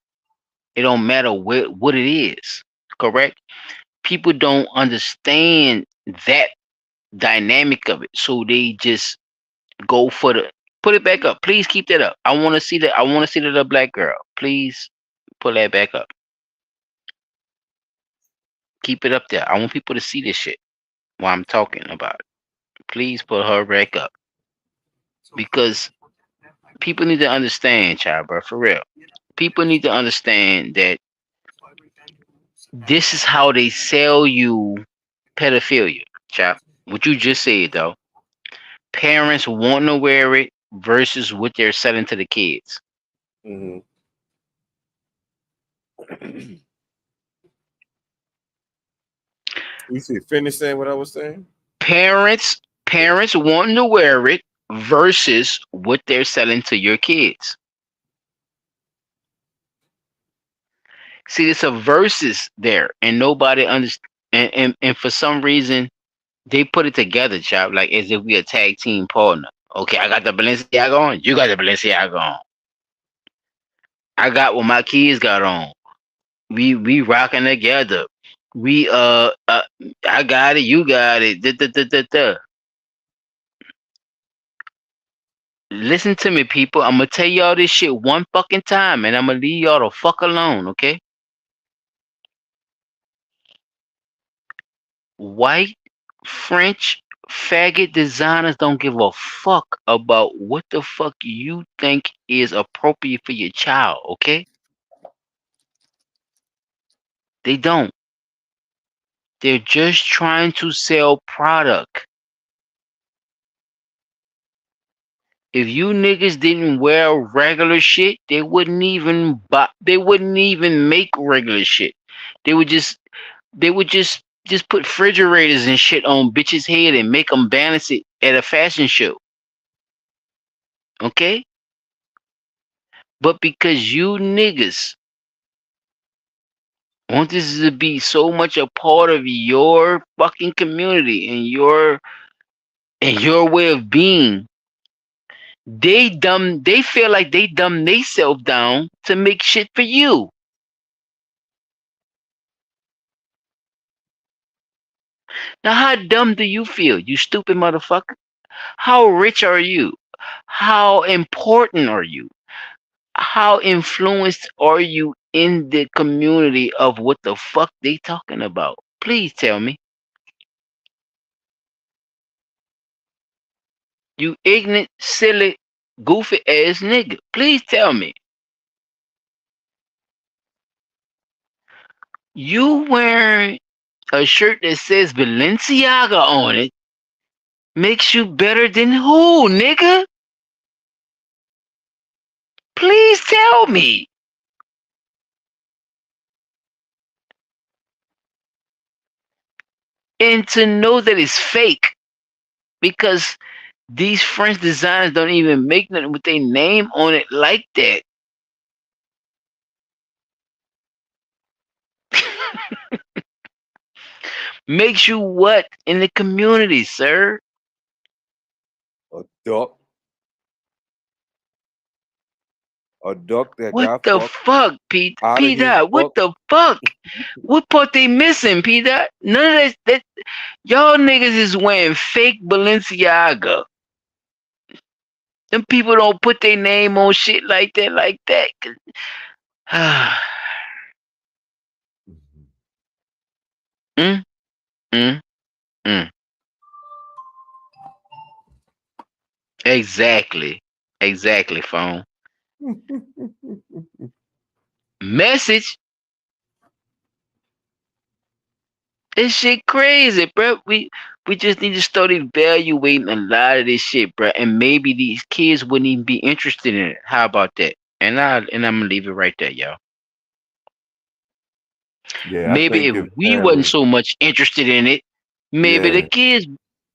S1: It don't matter what it is, correct? People don't understand that dynamic of it, so they just go for the put it back up. Please keep that up. I want to see that. I want to see that a black girl. Please pull that back up. Keep it up there. I want people to see this shit while I'm talking about it. Please put her back up because people need to understand, child, bro, for real. People need to understand that this is how they sell you pedophilia, child. What you just said though, parents wanting to wear it versus what they're selling to the kids.
S11: Mm-hmm. You see, finish saying what I was saying.
S1: Parents wanting to wear it versus what they're selling to your kids. See, it's a versus there, and nobody understands. And for some reason, they put it together, chop, like as if we a tag team partner. Okay, I got the Balenciaga on. You got the Balenciaga on. I got what my kids got on. We rocking together. We I got it, you got it. Da, da, da, da, da. Listen to me, people. I'm gonna tell y'all this shit one fucking time, and I'm gonna leave y'all the fuck alone, okay? White, French, faggot designers don't give a fuck about what the fuck you think is appropriate for your child, okay? They don't. They're just trying to sell product. If you niggas didn't wear regular shit, they wouldn't even buy, they wouldn't even make regular shit. They would just just put refrigerators and shit on bitches' head and make them balance it at a fashion show. Okay? But because you niggas want this to be so much a part of your fucking community and your way of being, they feel like they dumb themselves down to make shit for you. Now how dumb do you feel, you stupid motherfucker? How rich are you? How important are you? How influenced are you in the community of what the fuck they talking about? Please tell me. You ignorant, silly, goofy ass nigga. Please tell me. You wearing a shirt that says Balenciaga on it makes you better than who, nigga? Please tell me. And to know that it's fake because these French designers don't even make nothing with their name on it like that. Makes you what in the community, sir?
S2: A duck. A duck that
S1: What
S2: got
S1: the
S2: fucked
S1: fuck, Pete?
S2: out of
S1: P
S2: his
S1: Dot, what
S2: buck.
S1: the fuck? What part they missing, P Dot? None of that y'all niggas is wearing fake Balenciaga. Them people don't put their name on shit like that, like that. mm, mm, mm. Exactly. Exactly, phone. Message. This shit crazy, bro. We just need to start evaluating a lot of this shit, bro. And maybe these kids wouldn't even be interested in it. How about that? And I'm gonna leave it right there, y'all.
S11: Yeah, I
S1: Maybe
S11: think
S1: if
S11: if
S1: we wasn't
S11: parents,
S1: so much interested in it, maybe the
S11: yeah,
S1: kids.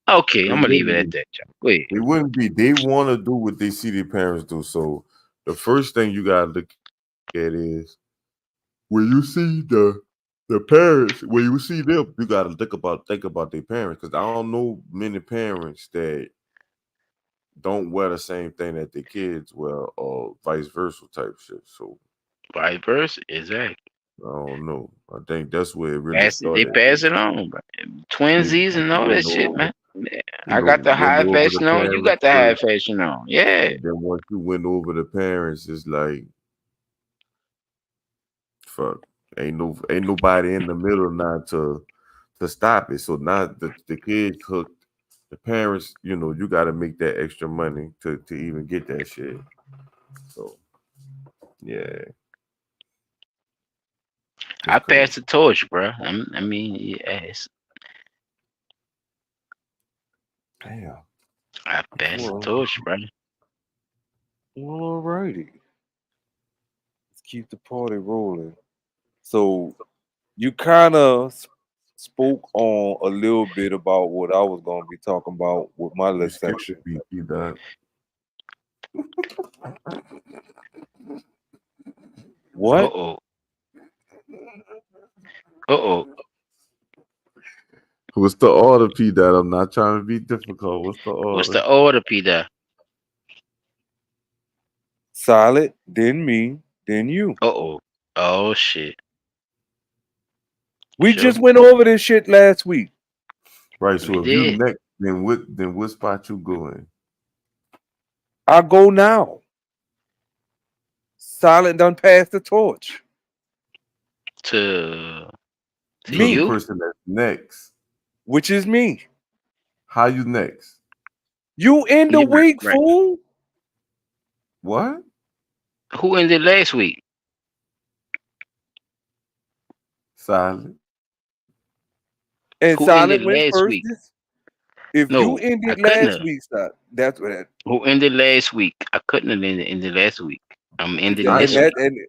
S1: Okay,
S11: they
S1: I'm gonna leave it at
S11: wouldn't
S1: that, y'all. Go ahead.
S11: they wouldn't be. They want to do what they see their parents do. So the first thing you gotta look at is when you see the parents, when you see them, you gotta think about their parents. Because I don't know many parents that don't wear the same thing that their kids wear, or vice versa type shit. So
S1: Vice versa, exactly.
S11: I don't know. I think that's where it really
S1: Pass it, they
S11: started.
S1: pass it on, bro.
S11: They
S1: Twinsies and all that
S11: went
S1: shit,
S11: over,
S1: man. Yeah. I got the
S11: went
S1: high
S11: over the
S1: fashion on. You
S11: parents
S1: got the high
S11: first,
S1: fashion on. Yeah.
S11: and then once you went over the parents, it's like fuck. Ain't nobody in the middle now to stop it. So now the kids hooked. The parents, you got to make that extra money to even get that shit. So yeah, it's
S1: I
S11: crazy.
S1: passed the torch, bro. I mean, yes,
S11: Damn.
S1: I passed the
S2: Well,
S1: torch, bro.
S2: alrighty. Let's keep the party rolling. So you kind of spoke on a little bit about what I was going to be talking about with my
S11: You
S2: little
S11: skipped the
S2: section.
S11: beat, you done.
S1: Uh
S2: What?
S1: oh. Uh oh.
S11: What's the order, P? That I'm not trying to be difficult. What's the
S1: What's
S11: order?
S1: the order, Peter?
S2: Solid, then me, then you.
S1: Uh oh. Oh shit.
S2: We
S1: Sure.
S2: just went over this shit last week.
S11: Right. So
S1: We
S11: if you
S1: did.
S11: next, then what spot you going?
S2: I go now. Silent done passed the torch.
S1: To
S11: To the
S2: Me,
S1: you?
S11: person that's next.
S2: which is me.
S11: How you next?
S2: You in the
S1: Yeah,
S2: week,
S1: right.
S2: fool.
S11: What?
S1: Who ended last week?
S11: Silent.
S2: And
S1: Who ended
S2: Silent went
S1: last
S2: first.
S1: week?
S2: If you
S1: No, I
S2: ended
S1: couldn't
S2: last
S1: have.
S2: week, stop. That's what.
S1: Who ended last week? I couldn't have ended last week. I'm ending
S11: I
S1: this
S2: And
S1: week.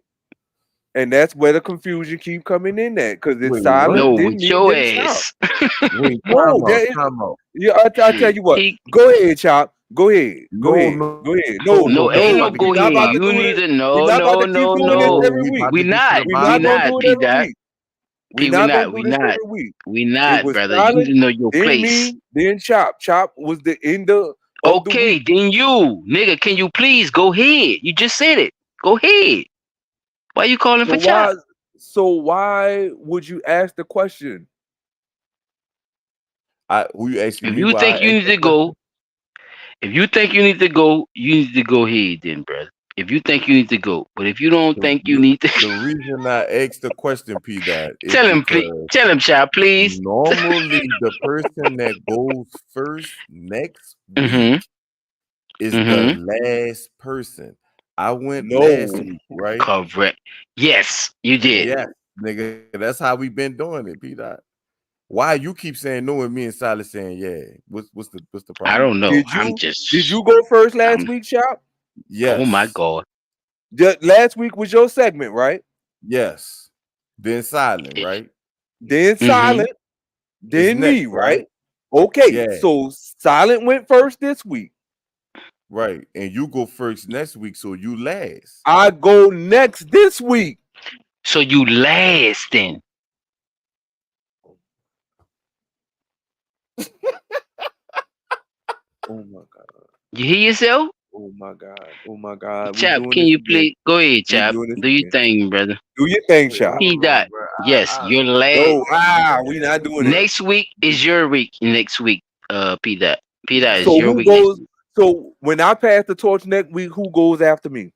S2: and that's where the confusion keep coming in at, because it's
S11: Wait,
S2: Silent,
S1: No,
S11: what?
S2: then
S1: with
S2: me,
S1: your
S2: then Chop.
S1: ass.
S11: Wait,
S2: No,
S11: time out,
S2: that is,
S11: time out.
S2: yeah. I tell
S1: Shit.
S2: you what.
S1: He
S2: Go ahead, Chop. Go ahead. Go
S11: No,
S2: ahead.
S11: no,
S2: Go ahead. No,
S1: no,
S11: we
S1: ain't
S2: no.
S1: no
S11: about to
S1: go
S2: We're
S11: get to
S2: not
S11: the
S1: ahead.
S2: about to
S1: You
S11: bottom.
S2: do
S1: need
S2: it.
S1: to
S2: We're
S1: no,
S2: not about
S1: no,
S2: to keep
S1: no,
S2: doing this
S1: no.
S11: No,
S2: every
S11: we
S2: week.
S11: about
S1: We
S11: to get to
S1: not.
S11: the
S2: We're
S1: We
S2: not
S11: bottom of
S2: gonna
S11: it.
S1: not,
S2: do it
S1: P
S2: every
S1: dot.
S2: week. We're
S1: P, we
S2: not gonna
S1: not.
S2: do
S1: We
S2: this
S1: not.
S2: every week.
S1: We
S2: It
S1: not,
S2: was
S1: brother. You need
S2: Silent,
S1: to know your
S2: then
S1: place.
S2: me, then Chop. Chop was the end of the
S1: Okay,
S2: week.
S1: then you, nigga, can you please go ahead? You just said it. Go ahead. Why you calling
S2: So
S1: for Chop?
S2: why would you ask the question?
S11: Who you asking
S1: If
S11: me
S1: you
S11: why I
S1: think you
S11: asked
S1: need
S11: that
S1: to
S11: question?
S1: go, if you think you need to go, you need to go ahead then, brother. If you think you need to go. But if you don't
S11: The,
S1: think you
S11: the,
S1: need to
S11: the reason I asked the question, P Dot, is
S1: tell him, please.
S11: because
S1: Tell him, Chop, please.
S11: normally the person that goes first next
S1: Mm-hmm.
S11: week is the
S1: Mm-hmm.
S11: last person. I went last
S2: No.
S11: week, right?
S1: Correct. Yes, you did.
S11: Yes, nigga. That's how we been doing it, P Dot. Why you keep saying no and me and Silas saying yeah? What's the
S1: I
S11: problem?
S1: don't know.
S2: Did you go first last
S1: I'm
S2: week, Chop?
S1: oh my
S11: Yes,
S1: God.
S2: Last week was your segment, right?
S11: yes. Then silent, right?
S2: Then
S1: Mm-hmm.
S2: Silent,
S11: It's
S2: then me,
S11: next, right?
S2: right? Okay,
S11: Yeah,
S2: so Silent went first this week.
S11: right. And you go first next week, so you last.
S2: I go next this week.
S1: So you last then.
S2: Oh my God.
S1: You hear yourself?
S2: Oh my God. Oh my God. We
S1: Chap,
S2: doing
S1: can
S2: this
S1: you
S2: again.
S1: please go ahead,
S2: We
S1: Chap?
S2: doing this
S1: Do your
S2: again.
S1: thing, brother.
S2: Do your thing,
S11: Wait,
S2: Chop.
S1: P
S11: hold
S1: dot.
S11: on, bro.
S1: Yes, your last
S2: No, we not doing it.
S1: next week is your week. Next week, P dot. P dot is
S2: So
S1: your
S2: who
S1: week next
S2: goes?
S1: week.
S2: So when I pass the torch next week, who goes after me?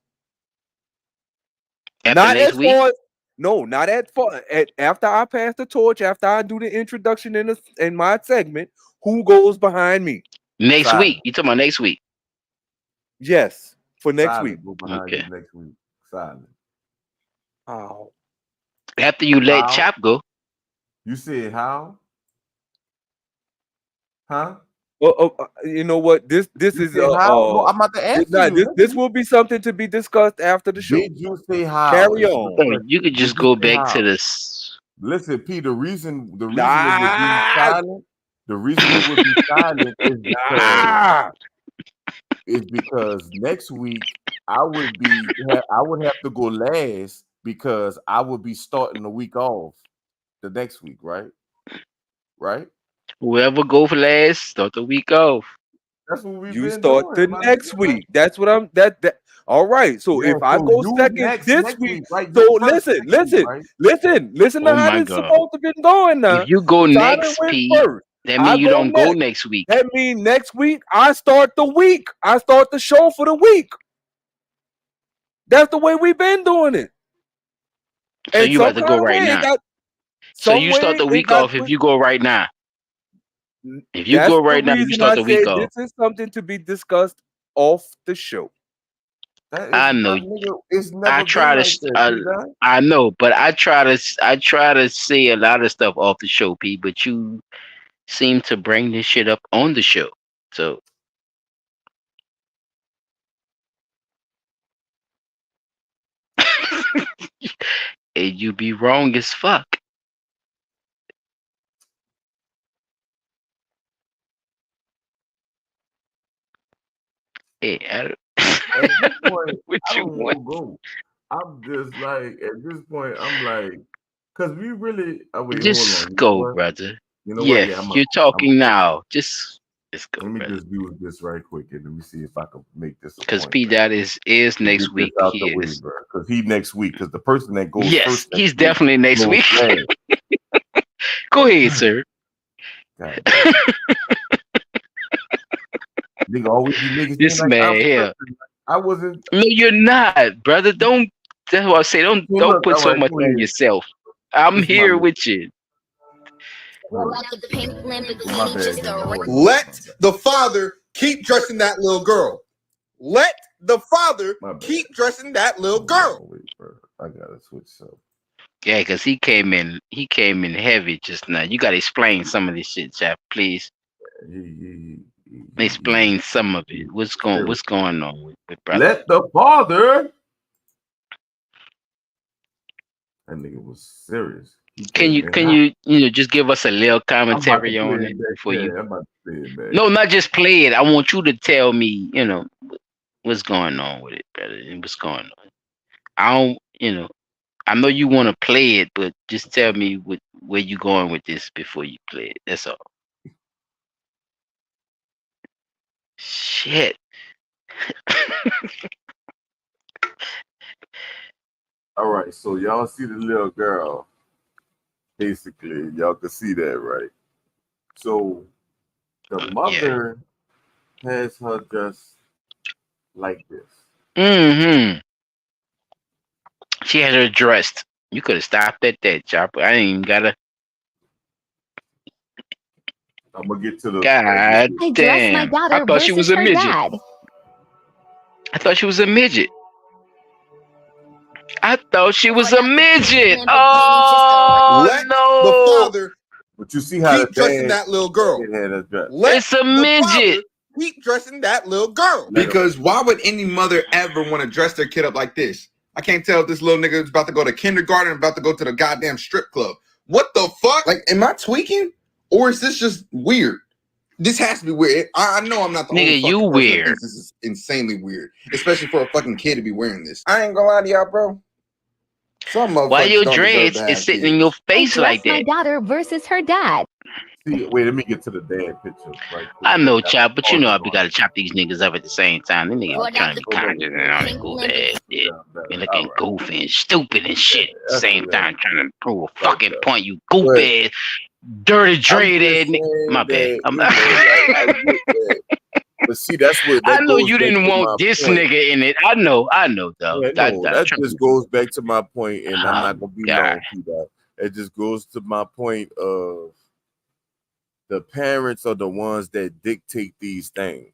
S1: After
S2: Not
S1: next
S2: as
S1: week?
S2: far as no, not at far. After I pass the torch, after I do the introduction in my segment, who goes behind me?
S1: Next
S11: Silent.
S1: week. You talking about next week?
S2: Yes, for next week.
S11: Silent. Go behind
S1: Okay.
S11: you next week. Silent.
S2: Oh,
S1: After you let
S11: How?
S1: Chap go.
S11: You said how? Huh?
S2: you know what? This
S11: You
S2: is
S11: said how? No, I'm about to answer you.
S2: this
S11: Listen.
S2: will be something to be discussed after the show.
S11: Did you say how?
S2: Carry
S11: Is the
S2: on.
S1: Hey, you could
S11: question.
S1: just
S11: Did you
S1: go
S11: say
S1: back
S11: how?
S1: to this.
S11: Listen, P, the reason it would be
S2: Nah,
S11: silent, the reason it would be silent
S2: nah.
S11: is because next week I would have to go last because I would be starting the week off the next week, right? Right?
S1: Whoever go for last, start the week off.
S11: That's what we've
S2: You
S11: been
S2: start
S11: doing,
S2: the
S11: my
S2: next
S11: nigga.
S2: week. That's what I'm that. All right. So
S11: Yeah,
S2: if I
S11: so
S2: go
S11: you
S2: second
S11: next
S2: this week,
S11: week, right?
S2: so
S11: You first
S2: listen,
S11: next week, right?
S2: listen to
S1: Oh
S2: how
S1: my
S2: this
S1: God.
S2: supposed to be going now.
S1: If you go
S2: Silent
S1: next,
S2: went
S1: P,
S2: first.
S1: that
S2: I
S1: means you
S2: go
S1: don't go
S2: next.
S1: next week.
S2: That means next week I start the week. I start the show for the week. That's the way we've been doing it.
S1: So
S2: And
S1: you about
S2: some
S1: to go
S2: kind of
S1: right
S2: way it
S1: now.
S2: got
S1: So
S2: some
S1: you start
S2: way
S1: the
S2: it
S1: week
S2: got
S1: off if
S2: twisted.
S1: you go right now. If you
S2: That's
S1: go
S2: the
S1: right now, you
S2: reason
S1: start
S2: I
S1: the week
S2: said
S1: off.
S2: this is something to be discussed off the show.
S11: That
S1: I
S11: is
S1: know.
S11: my nigga. It's
S1: I
S11: never been
S1: try
S11: like
S1: to.
S11: that, P-Dot.
S1: I know, but I try to say a lot of stuff off the show, P. But you seem to bring this shit up on the show. So and you be wrong as fuck. Hey,
S11: At this point,
S1: what
S11: I
S1: you
S11: don't
S1: want?
S11: want to go. I'm just like, at this point, I'm like, because we really, wait, hold on.
S1: Just
S11: You know
S1: go,
S11: what?
S1: brother.
S11: You know what?
S1: Yes,
S11: Yeah,
S1: you're talking now. Just go,
S11: let me
S1: brother.
S11: just do this right quick and let me see if I can make this a
S1: Because
S11: point,
S1: P
S11: man.
S1: Dot is
S11: To
S1: next
S11: get this
S1: week.
S11: out
S1: He
S11: the way,
S1: is.
S11: bro. Because he next week, because the person that goes
S1: Yes,
S11: first next
S1: he's
S11: week
S1: definitely next
S11: goes
S1: week.
S11: last.
S1: Go ahead, sir.
S11: God nigga always be making seem
S1: This
S11: like
S1: man
S11: I'm
S1: here.
S11: tripping. I wasn't.
S1: No, you're not, brother. Don't. That's what I say. Don't
S11: Well, look,
S1: put
S11: all
S1: so
S11: right,
S1: much
S11: go
S1: on
S11: ahead.
S1: yourself. I'm
S11: This is my
S1: here
S11: bad.
S1: with you.
S11: My bad.
S17: Let the father keep dressing that little girl. Let the father keep dressing that little girl.
S11: Wait, bro. I gotta switch up.
S1: Yeah, because he came in heavy just now. You gotta explain some of this shit, chap, please. Explain some of it. What's going on with brother?
S11: Let the father. That nigga was serious.
S1: Can you just give us a little commentary
S11: I'm about to
S1: on
S11: play
S1: it
S11: it back.
S1: before
S11: Yeah,
S1: you?
S11: I'm about to play it back.
S1: No, not just play it. I want you to tell me, what's going on with it, brother, and what's going on. I don't, I know you want to play it, but just tell me where you going with this before you play it. That's all. Shit.
S11: All right, so y'all see the little girl. Basically, y'all can see that, right? So the mother has her just like this.
S1: Mm-hmm. She had her dressed. You could have stopped at that, Chopper. I ain't even gotta.
S11: I'm gonna get to the.
S1: God
S18: I dressed my
S1: damn. I
S18: daughter
S1: thought she was
S18: versus
S1: a
S18: her
S1: midget.
S18: dad.
S1: I thought she was a midget. I thought she was a midget. Oh
S17: Let
S1: no!
S17: the father
S11: But you see how
S17: keep dressing that little girl. Let
S1: It's a
S17: the
S1: midget.
S17: father keep dressing that little girl.
S19: Because why would any mother ever want to dress their kid up like this? I can't tell if this little nigga is about to go to kindergarten, about to go to the goddamn strip club. What the fuck? Like, am I tweaking? Or is this just weird? This has to be weird. I know I'm not the only
S1: Nigga, you
S19: fucking person that
S1: weird.
S19: thinks this is insanely weird. Especially for a fucking kid to be wearing this. I ain't gonna lie to y'all, bro. Some
S1: Why
S19: motherfuckers
S1: your
S19: don't deserve to
S1: dreads is
S19: have
S1: sitting
S19: kids.
S1: in your
S18: I
S1: face like
S18: dressed my
S1: that?
S18: daughter versus her dad.
S11: See, wait, let me get to the dad picture right quick.
S1: I know, chop, but you know I be gotta chop these niggas up at the same time. Them niggas
S11: Okay.
S1: be trying to be conscious and all that goofy ass shit. Be looking
S11: Alright.
S1: goofy and stupid and shit at the
S11: that's
S1: same
S11: whatever.
S1: time, trying to prove a
S11: Right
S1: fucking
S11: there.
S1: point. You goofy ass, dirty
S11: I'm
S1: dread
S11: just
S1: ass nigga.
S11: saying
S1: My bad.
S11: that, like, I get that. But see, that's what
S1: I
S11: that
S1: know
S11: goes
S1: you
S11: back
S1: didn't
S11: to
S1: want
S11: my
S1: this
S11: point.
S1: nigga in it. I know, though.
S11: Yeah, no, that just goes back to my point, and I'm
S1: Oh,
S11: not gonna be
S1: God.
S11: long to that. It just goes to my point of the parents are the ones that dictate these things.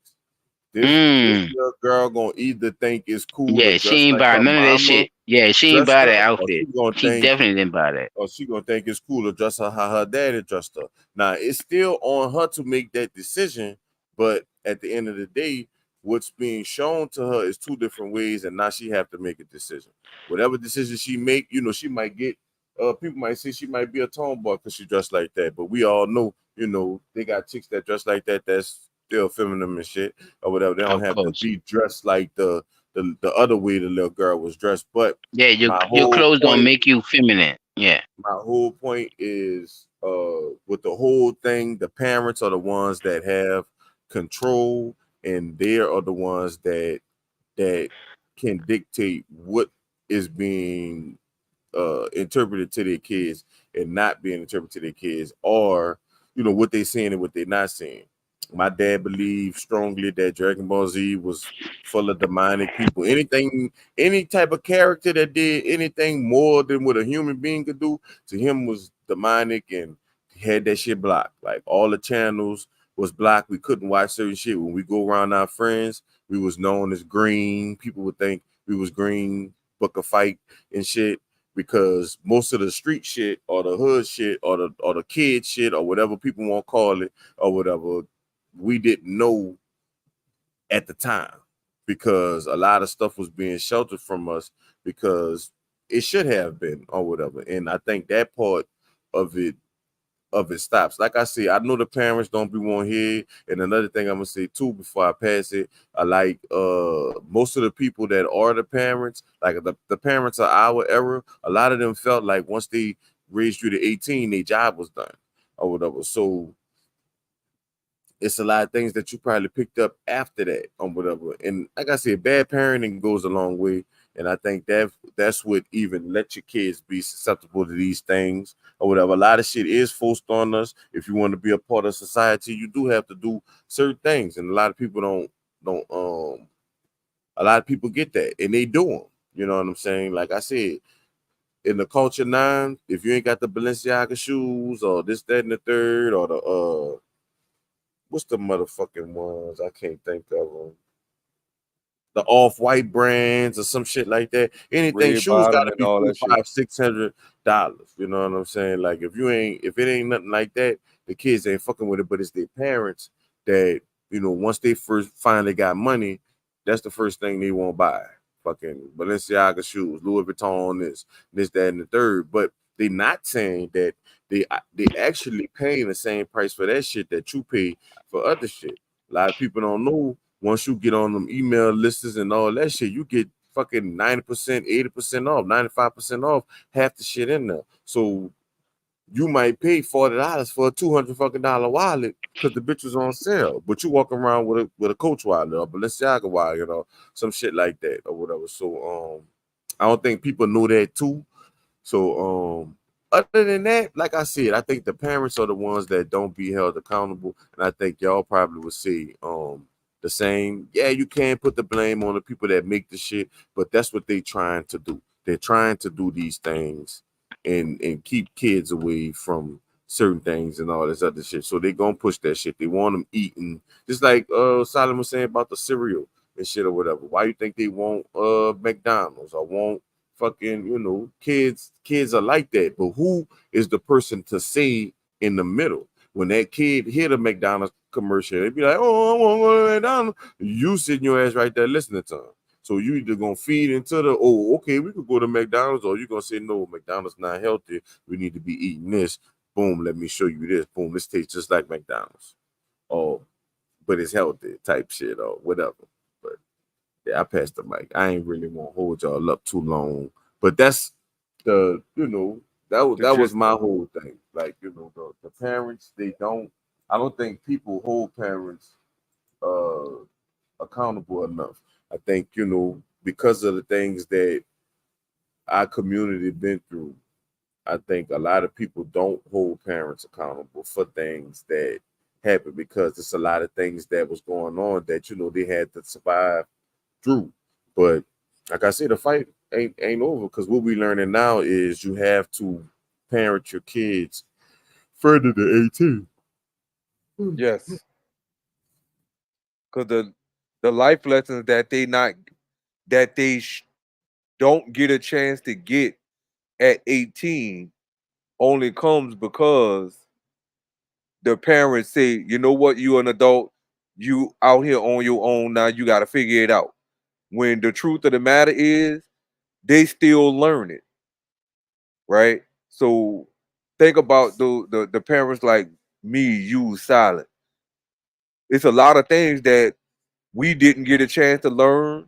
S11: This little girl gonna either think it's cool to
S1: Yeah, she
S11: dress
S1: ain't
S11: like
S1: buy
S11: her
S1: none of that
S11: mama
S1: shit. Yeah, she ain't
S11: dressed
S1: buy
S11: her,
S1: that
S11: or
S1: outfit.
S11: she gonna
S1: She
S11: think,
S1: definitely didn't buy that.
S11: or she gonna think it's cool to dress her how her daddy dressed her. Now it's still on her to make that decision, but at the end of the day, what's being shown to her is two different ways, and now she have to make a decision. Whatever decision she make, she might get. People might say she might be a tomboy because she dressed like that, but we all know, they got chicks that dress like that. That's still feminine and shit or whatever. They don't
S1: Of
S11: have
S1: course.
S11: to be dressed like the other way the little girl was dressed. But
S1: Yeah, your
S11: my
S1: your
S11: whole
S1: clothes don't
S11: point,
S1: make you feminine. Yeah.
S11: my whole point is with the whole thing, the parents are the ones that have control, and they are the ones that can dictate what is being interpreted to their kids and not being interpreted to their kids, or what they saying and what they're not saying. My dad believed strongly that Dragon Ball Z was full of demonic people. Any type of character that did anything more than what a human being could do, to him was demonic, and he had that shit blocked. Like all the channels was blocked. We couldn't watch certain shit. When we go around our friends, we was known as green. People would think we was green, book a fight and shit, because most of the street shit or the hood shit or the kid shit or whatever people want to call it or whatever, we didn't know at the time, because a lot of stuff was being sheltered from us because it should have been or whatever. And I think that part of it stops. Like I said, I know the parents don't be one here. And another thing I'm gonna say too before I pass it, I like most of the people that are the parents, like the parents of our era, a lot of them felt like once they raised you to 18, their job was done or whatever. So it's a lot of things that you probably picked up after that or whatever. And like I said, bad parenting goes a long way. And I think that's what even let your kids be susceptible to these things or whatever. A lot of shit is forced on us. If you want to be a part of society, you do have to do certain things, and a lot of people don't a lot of people get that and they do them. You know what I'm saying? Like I said, in the culture nine, if you ain't got the Balenciaga shoes or this, that, and the third, or the what's the motherfucking ones? I can't think of them. The off-white brands or some shit like that. Anything
S2: Red
S11: shoes
S2: bottom
S11: gotta
S2: and
S11: be
S2: all
S11: $400,
S2: that shit.
S11: $600. You know what I'm saying? Like if it ain't nothing like that, the kids ain't fucking with it. But it's their parents that, once they first finally got money, that's the first thing they won't buy. Fucking Balenciaga shoes, Louis Vuitton, this, that, and the third. But they not saying that they actually paying the same price for that shit that you pay for other shit. A lot of people don't know. Once you get on them email lists and all that shit, you get fucking 90%, 80% off, 95% off half the shit in there. So you might pay $40 for a $200 wallet because the bitch was on sale, but you walk around with a Coach wallet or Balenciaga wallet, some shit like that or whatever. So I don't think people know that too. So other than that, like I said, I think the parents are the ones that don't be held accountable, and I think y'all probably would say the same. Yeah, you can't put the blame on the people that make the shit, but that's what they trying to do. They're trying to do these things and keep kids away from certain things and all this other shit. So they gonna push that shit. They want them eating, just like Solomon was saying about the cereal and shit or whatever. Why you think they want McDonald's or want fucking kids are like that? But who is the person to say in the middle when that kid hear the McDonald's commercial? They be like, oh, I want to go to McDonald's. You sitting your ass right there listening to them. So you either gonna feed into the, oh, okay, we could go to McDonald's, or you gonna say, no, McDonald's not healthy, we need to be eating this. Boom, let me show you this. Boom, this tastes just like McDonald's. Oh, but it's healthy type shit or whatever. But yeah, I passed the mic. I ain't really want to hold y'all up too long. But that's that was my whole thing. Like, the parents, I don't think people hold parents accountable enough. I think, because of the things that our community been through, I think a lot of people don't hold parents accountable for things that happen because it's a lot of things that was going on that, they had to survive through. But like I said, the fight ain't over, because what we learning now is you have to parent your kids further than 18.
S2: Yes, because the life lessons that they don't get a chance to get at 18 only comes because the parents say, you know what, you an adult, you out here on your own now, you got to figure it out. When the truth of the matter is, they still learn it, right? So think about the parents like me, you, Silent. It's a lot of things that we didn't get a chance to learn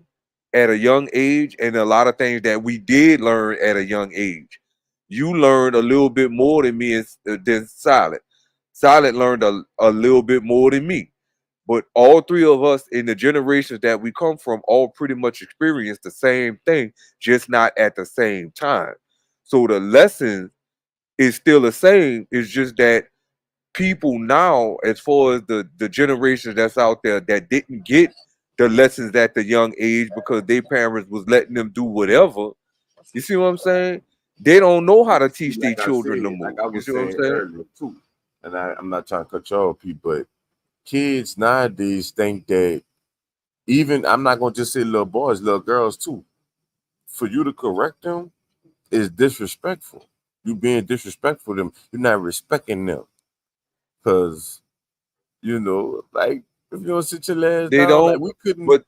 S2: at a young age, and a lot of things that we did learn at a young age. You learned a little bit more than me than Silent. Silent learned a little bit more than me. But all three of us in the generations that we come from all pretty much experienced the same thing, just not at the same time. So the lesson is still the same. It's just that people now, as far as the generations that's out there that didn't get the lessons at the young age because their parents was letting them do whatever. You see what I'm saying? They don't know how to teach their children no more.
S11: Like I
S2: You
S11: was
S2: see what I'm
S11: saying
S2: saying?
S11: earlier too, and I'm not trying to cut y'all off, but kids nowadays think that, even, I'm not gonna just say little boys, little girls too, for you to correct them is disrespectful. You being disrespectful to them, you're not respecting them. Cause like, if you don't sit your ass
S2: They
S11: down, like
S2: don't,
S11: we couldn't
S2: but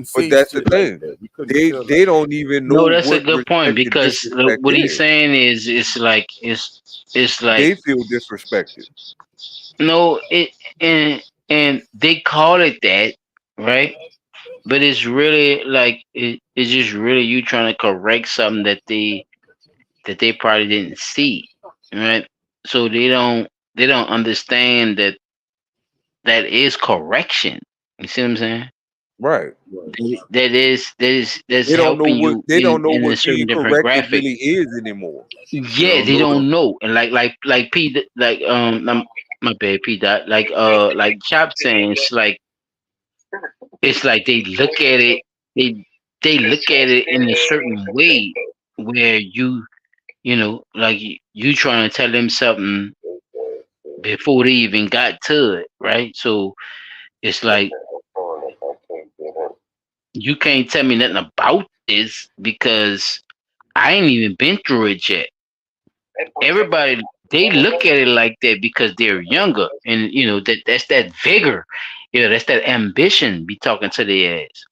S11: say
S2: that's the
S11: shit like
S2: thing.
S11: that. We couldn't
S2: They
S11: tell
S2: they
S11: like that.
S2: don't even know
S1: No, that's a
S2: what
S1: good point
S2: respect and
S1: because
S2: disrespect
S1: what he's
S2: is.
S1: saying is it's like
S2: They feel disrespected.
S1: no, and they call it that, right? But it's really like it's just really you trying to correct something that they probably didn't see, right? So they don't understand that is correction. You see what I'm saying?
S2: Right.
S1: That's
S2: They don't know
S1: helping
S2: what
S1: you in a certain
S2: being corrected
S1: demographic.
S2: really is anymore.
S1: Yeah, they don't know, and like P my bad P dot like Chop saying it's like they look at it they look at it in a certain way where you know like you trying to tell them something before they even got to it, right? So it's like you can't tell me nothing about this because I ain't even been through it yet. Everybody they look at it like that because they're younger, and you know that's that vigor, you know, that's that ambition be talking to their ass.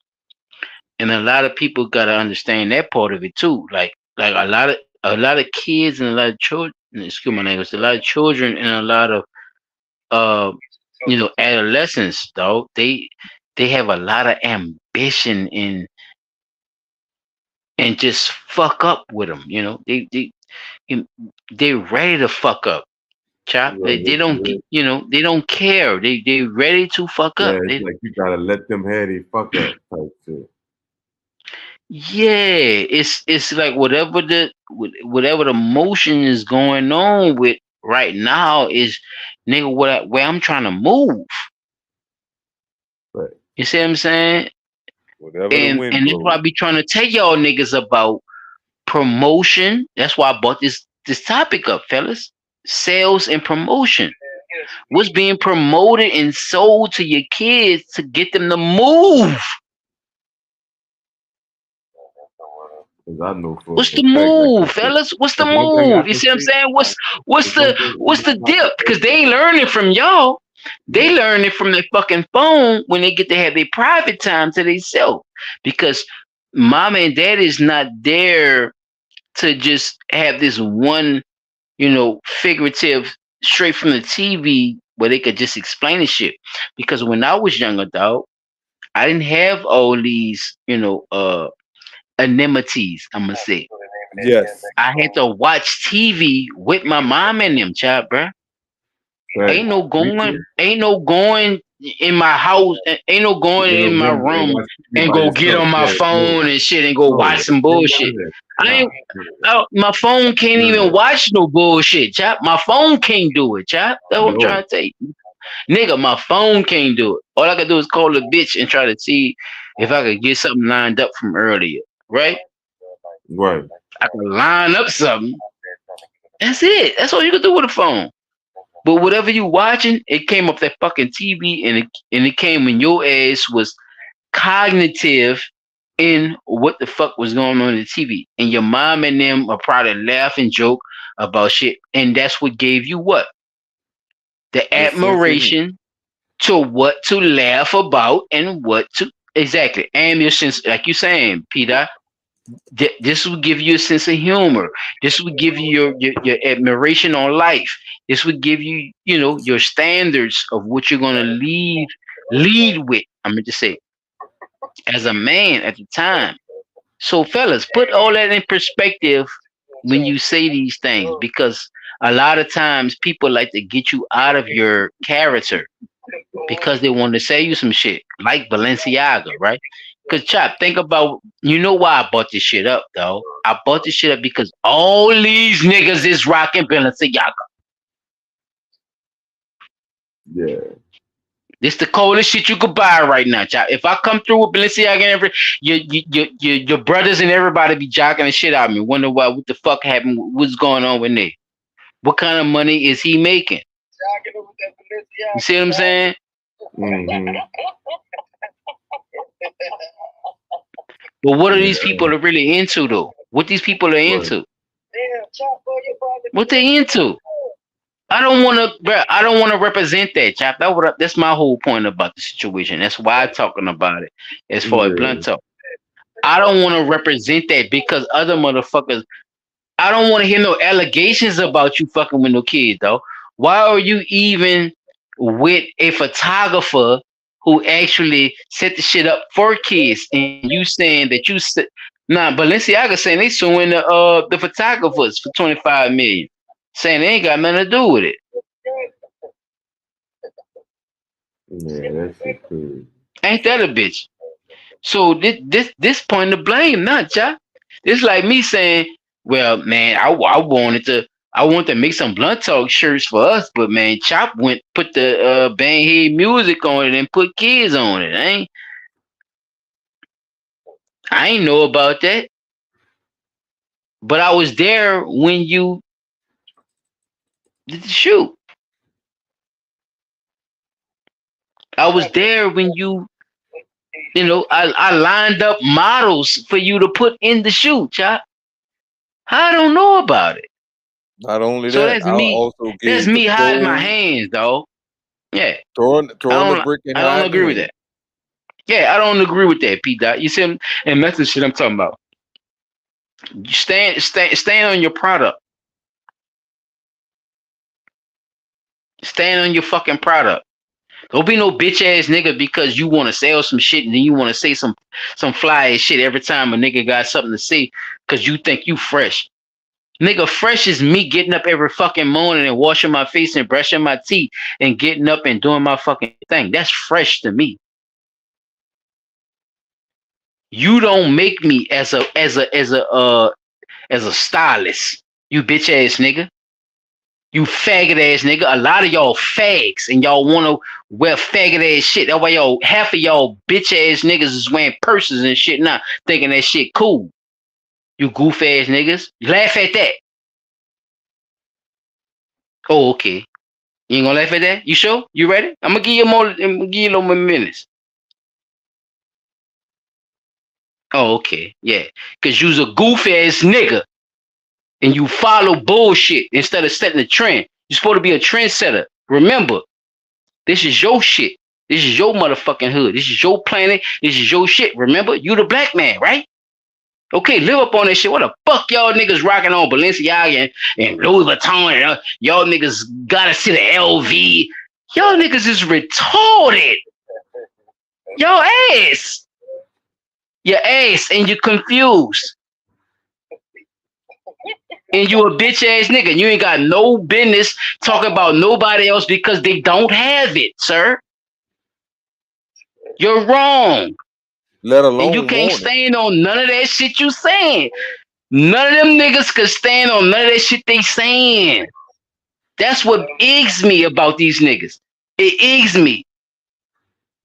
S1: And a lot of people gotta understand that part of it too. Like a lot of kids and a lot of children, excuse my language, a lot of children and a lot of uh you know adolescents though they have a lot of ambition and just fuck up with them. You know they're ready to fuck up. Chop. They don't you know they don't care. They ready to fuck
S11: Yeah,
S1: up.
S11: it's like you gotta let them have their fuck up type shit.
S1: Yeah, it's like whatever the motion is going on with right now is nigga where I'm trying to move.
S11: Right.
S1: You see what I'm saying?
S2: Whatever the wind
S1: And that's why I
S2: blows.
S1: be trying to tell y'all niggas about promotion. That's why I brought this topic up, fellas. Sales and promotion. What's being promoted and sold to your kids to get them to move?
S11: Cause I know for
S1: What's
S11: a
S1: the
S11: fact, like I
S1: move,
S11: said,
S1: fellas? What's the
S11: that's one thing I
S1: move? You
S11: can
S1: see what I'm
S11: say.
S1: saying?
S11: That's one thing
S1: What's the dip? Because they ain't learning from y'all. They learn it from their fucking phone when they get to have their private time to themselves. Because mama and dad is not there to just have this one, you know, figurative straight from the TV where they could just explain the shit. Because when I was younger, dog, I didn't have all these, you know, amenities, I'm gonna say.
S2: Yes.
S1: I had to watch TV with my mom and them, child, bruh.
S11: Right.
S1: Ain't no going in my house, ain't no going
S11: You
S1: in
S11: know,
S1: my
S11: going and
S1: room
S11: watch TV
S1: and
S11: by
S1: go get
S11: yourself.
S1: on my
S11: Yeah, no,
S1: phone and shit and go
S11: no,
S1: watch some
S11: ain't none
S1: bullshit.
S11: of that.
S1: I
S11: Nah,
S1: ain't, my phone can't
S11: none of
S1: even
S11: that.
S1: watch no bullshit, chap. My phone can't do it, chap. That's what I'm
S11: No,
S1: trying to tell you. Nigga, my phone can't do it. All I can do is call a bitch and try to see if I could get something lined up from earlier, right?
S11: right.
S1: I can line up something. That's it. That's all you can do with a phone. But whatever you watching, it came up that fucking TV, and it came when your ass was cognitive in what the fuck was going on in the TV, and your mom and them are probably laugh and joke about shit, and that's what gave you what the
S2: Your sense of humor.
S1: admiration to what to laugh about and what to exactly, and your sense, like you saying, Peter. This will give you a sense of humor. This will give you your admiration on life. This would give you, you know, your standards of what you're gonna lead with. I'm gonna just say, as a man at the time. So, fellas, put all that in perspective when you say these things, because a lot of times people like to get you out of your character because they want to sell you some shit like Balenciaga, right? Because Chop, think about you know why I bought this shit up, though. I bought this shit up because all these niggas is rocking Balenciaga.
S11: Yeah.
S1: This the coldest shit you could buy right now, Chop. If I come through with Balenciaga and every your brothers and everybody be jocking the shit out of me. Wonder why what the fuck happened? What's going on with Nick? What kind of money is he making? You see what I'm saying?
S11: Mm-hmm.
S1: But what are
S11: Yeah.
S1: these people are really into though? What these people are
S11: Right.
S1: into? What they into? I don't want to, bro. I don't want to represent that, chap. That's my whole point about the situation. That's why I'm talking about it. As far as
S11: Yeah.
S1: blunt talk, I don't want to represent that because other motherfuckers. I don't want to hear no allegations about you fucking with no kids, though. Why are you even with a photographer who actually set the shit up for kids, and you saying that you nah, Balenciaga saying they suing the photographers for 25 million, saying they ain't got nothing to do with it.
S11: Yeah, that shit crazy.
S1: Ain't that a bitch? So this point of blame, not Chop. It's like me saying, well, man, I want to make some blunt talk shirts for us, but man, Chop went put the bang head music on it and put kids on it. I ain't know about that. But I was there when you did the shoot. I was there when I lined up models for you to put in the shoot, Chop. I don't know about it.
S2: Not only
S1: So
S2: that,
S1: that's
S2: I
S1: me.
S2: also
S1: That's
S2: gave the
S1: me hiding my
S2: full
S1: hands, dog. Yeah.
S2: throwing the brick and
S1: I don't
S2: hiding
S1: agree with
S2: in.
S1: that. Yeah, I don't agree with that, P. Dot. You see, and that's the shit I'm talking about. You stand on your product. Stand on your fucking product. Don't be no bitch ass nigga because you want to sell some shit and then you want to say some fly ass shit every time a nigga got something to say because you think you fresh. Nigga, fresh is me getting up every fucking morning and washing my face and brushing my teeth and getting up and doing my fucking thing. That's fresh to me. You don't make me as a stylist. You bitch ass nigga. You faggot ass nigga. A lot of y'all fags and y'all wanna wear faggot ass shit. That's why half of y'all bitch ass niggas is wearing purses and shit now, thinking that shit cool. You goof ass niggas. Laugh at that. Oh, okay. You ain't gonna laugh at that? You sure? You ready? I'm gonna give you a little more minutes. Oh, okay. Yeah. Cause you's a goof ass nigga. And you follow bullshit instead of setting a trend. You're supposed to be a trendsetter. Remember, this is your shit. This is your motherfucking hood. This is your planet. This is your shit. Remember, you the black man, right? Okay, live up on that shit. What the fuck y'all niggas rocking on Balenciaga and Louis Vuitton and y'all niggas gotta see the LV. Y'all niggas is retarded. Your ass. Your ass and you're confused. And you a bitch ass nigga. You ain't got no business talking about nobody else because they don't have it, sir. You're wrong.
S2: Let alone
S1: and you can't stand on none of that shit you saying. None of them niggas could stand on none of that shit they saying. That's what eggs me about these niggas. It eggs me.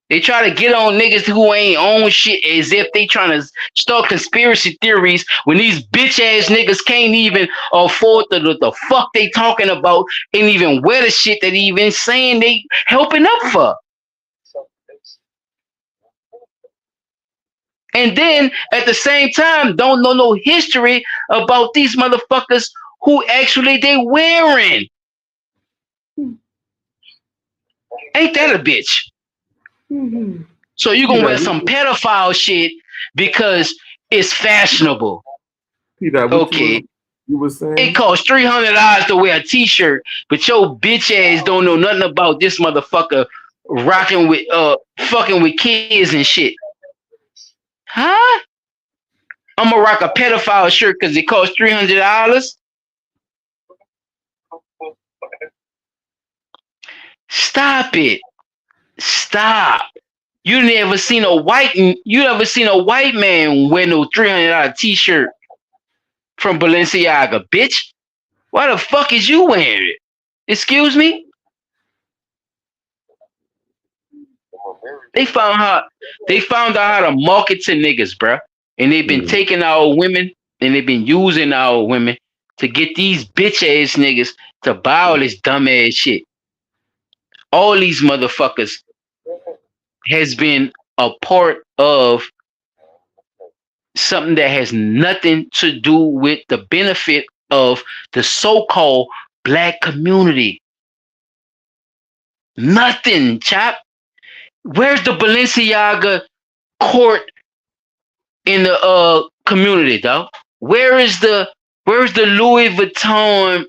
S1: They try to get on niggas who ain't on shit as if they trying to start conspiracy theories when these bitch ass niggas can't even afford the fuck they talking about and even wear the shit that even saying they helping up for. And then at the same time, don't know no history about these motherfuckers who actually they wearing. Ain't that a bitch?
S16: Mm-hmm.
S1: So you gonna wear some pedophile shit because it's fashionable. Okay.
S11: You were saying
S1: it costs $300 to wear a t-shirt, but your bitch ass don't know nothing about this motherfucker rocking with fucking with kids and shit. Huh? I'm gonna rock a pedophile shirt because it costs $300. Stop it. Stop. You never seen a white man wear no $300 t-shirt from Balenciaga, bitch. Why the fuck is you wearing it? Excuse me? They found out how to market to niggas, bruh. And they've been taking our women and they've been using our women to get these bitch ass niggas to buy all this dumb ass shit. All these motherfuckers has been a part of something that has nothing to do with the benefit of the so-called black community. Nothing, chap. Where's the Balenciaga court in the community, dog? Where's the Louis Vuitton?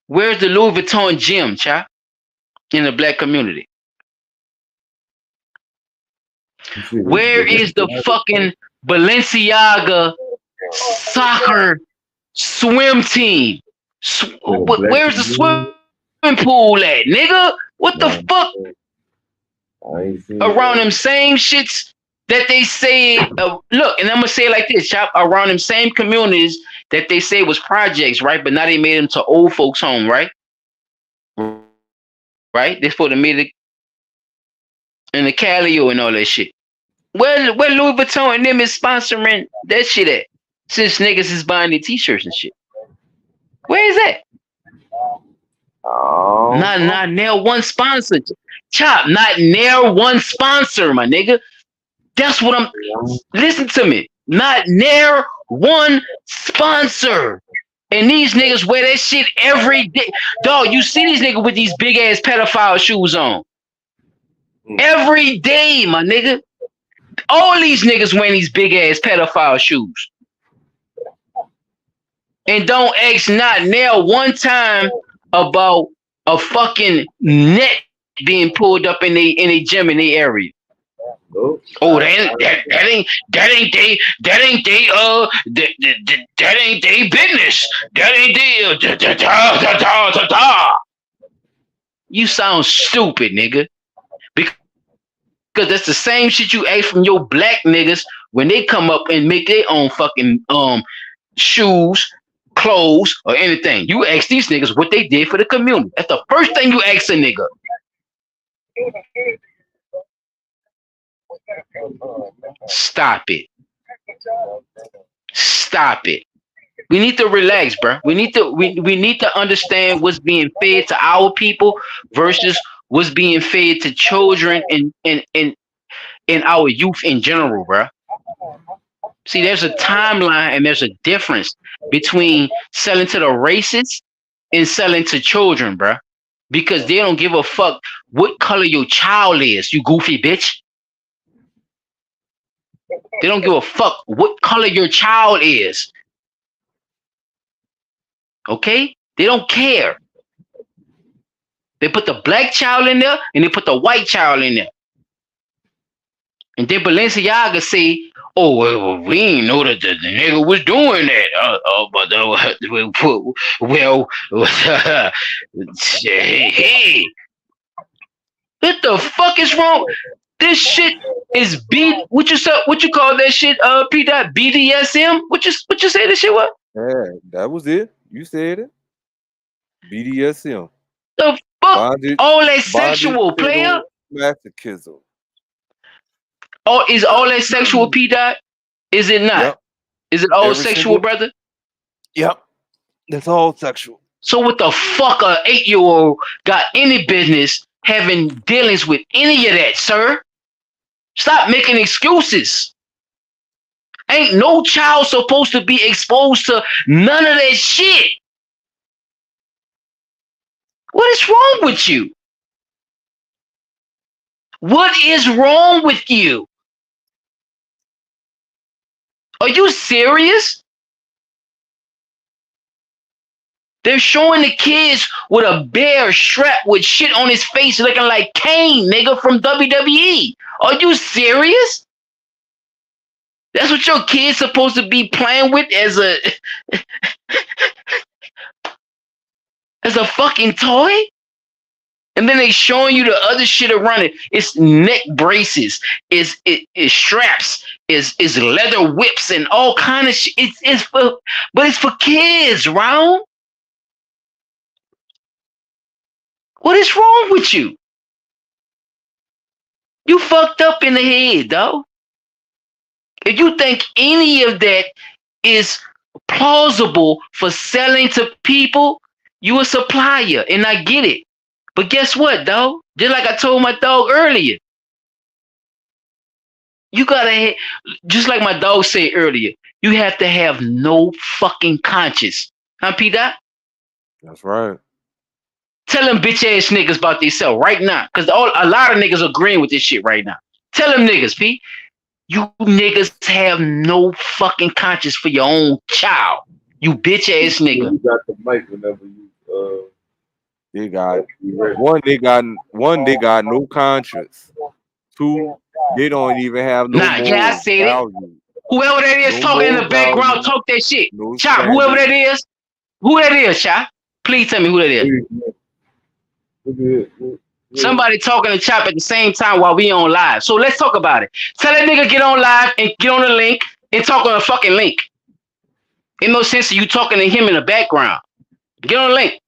S1: Where's the Louis Vuitton gym, chap? In the black community? Where is the fucking Balenciaga soccer swim team? Where's the swimming pool at, nigga? What the fuck? Around them same shits that they say, look, and I'm gonna say it like this, Chop, around them same communities that they say was projects, right? But now they made them to old folks' home, right? Right? They supposed to meet it in the Calio and all that shit. Where Louis Vuitton and them is sponsoring that shit at? Since niggas is buying their t-shirts and shit. Where is that?
S2: Oh,
S1: Not near one sponsor. Chop, not near one sponsor, my nigga. That's what I'm. Listen to me. Not near one sponsor. And these niggas wear that shit every day. Dog, you see these niggas with these big ass pedophile shoes on. Every day, my nigga. All these niggas wearing these big ass pedophile shoes. And don't ask not nail one time about a fucking net being pulled up in a gym in the area. Oh, that ain't they business. That ain't they You sound stupid, nigga. Because that's the same shit you ask from your black niggas when they come up and make their own fucking shoes, clothes, or anything. You ask these niggas what they did for the community. That's the first thing you ask a nigga. Stop it. Stop it. We need to relax, bro. We need to understand what's being fed to our people versus what's being fed to children and our youth in general, bro. See, there's a timeline and there's a difference between selling to the racists and selling to children, bro. Because they don't give a fuck what color your child is, you goofy bitch. They don't give a fuck what color your child is. Okay? They don't care. They put the black child in there and they put the white child in there. And then Balenciaga say, oh, well, we ain't know that the nigga was doing that. Hey, what the fuck is wrong? This shit is what you call that shit? P. BDSM? What you say this shit was?
S2: Yeah, that was it. You said it. BDSM.
S1: The fuck?
S2: Bondage,
S1: all that sexual, player?
S2: Masochism.
S1: Oh, is all that sexual, P. Dot? Is it not?
S2: Yep.
S1: Is it all
S2: Every
S1: sexual,
S2: single...
S1: brother?
S2: Yep. That's all sexual.
S1: So what the fuck a 8-year-old got any business having dealings with any of that, sir? Stop making excuses. Ain't no child supposed to be exposed to none of that shit. What is wrong with you? What is wrong with you? Are you serious? They're showing the kids with a bear strapped with shit on his face looking like Kane, nigga, from WWE. Are you serious? That's what your kid's supposed to be playing with as a fucking toy? And then they showing you the other shit around it. It's neck braces, it's straps, is leather whips and all kind of shit. It's for kids, Ron. What is wrong with you? You fucked up in the head, dog. If you think any of that is plausible for selling to people, you a supplier, and I get it. But guess what, dog? Just like I told my dog earlier, you gotta, just like my dog said earlier, you have to have no fucking conscience. Huh, P. Dot?
S2: That's right.
S1: Tell them bitch ass niggas about themselves right now, because a lot of niggas agreeing with this shit right now. Tell them niggas, P. You niggas have no fucking conscience for your own child. You bitch ass nigga.
S3: You got the mic whenever you
S2: They got They got no conscience. Two, they don't even have no.
S1: Yeah, I said
S2: value.
S1: it. Whoever that is talking in the background, talk that shit. Chop, whoever that is, who that is, Chop. Please tell me who that is. Somebody talking to Chop at the same time while we on live. So let's talk about it. Tell that nigga get on live and get on the link and talk on a fucking link. It no sense of you talking to him in the background. Get on the link.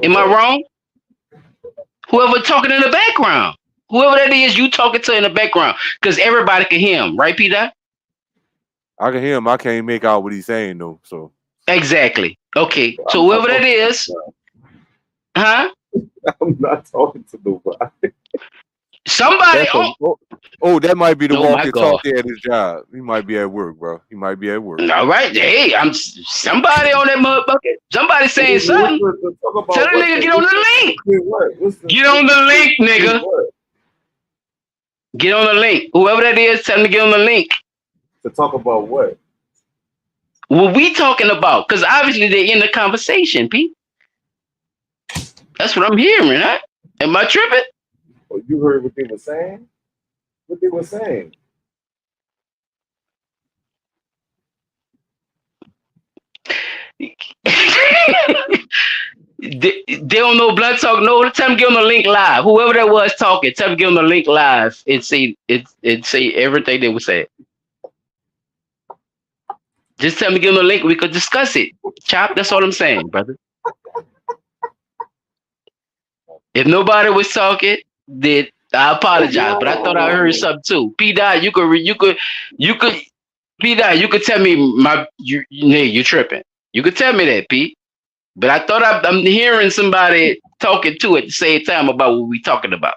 S1: Am I wrong? Whoever talking in the background. Whoever that is, you talking to in the background. Because everybody can hear him. Right, Peter?
S2: I can hear him. I can't make out what he's saying, though. So
S1: exactly. Okay. So whoever that is, huh?
S3: I'm not talking to nobody.
S1: Somebody.
S2: That might be the
S1: Oh my
S2: walkie-talkie at his job. He might be at work, bro. He might be at work.
S1: All right. Hey, I'm somebody on that motherfucker. Somebody saying something. Tell the nigga get on the link. Get on the link, nigga. Get on the link. Whoever that is, tell him to get on the link.
S3: To talk about what?
S1: What we talking about? Because obviously they're in the conversation, Pete. That's what I'm hearing, huh? Am I tripping?
S3: Oh, you heard what they were saying? What they were saying?
S1: They don't know Blunt Talk. No, tell them get on the link live. Whoever that was talking, tell them get on the link live and say everything they were saying. Just tell me get on the link. We could discuss it. Chop. That's all I'm saying, brother. If nobody was talking, then I apologize. But I thought I heard something too. P. Dot, you could P. Dot, you could tell me you're tripping. You could tell me that, P. But I thought I'm hearing somebody talking too at the same time about what we talking about.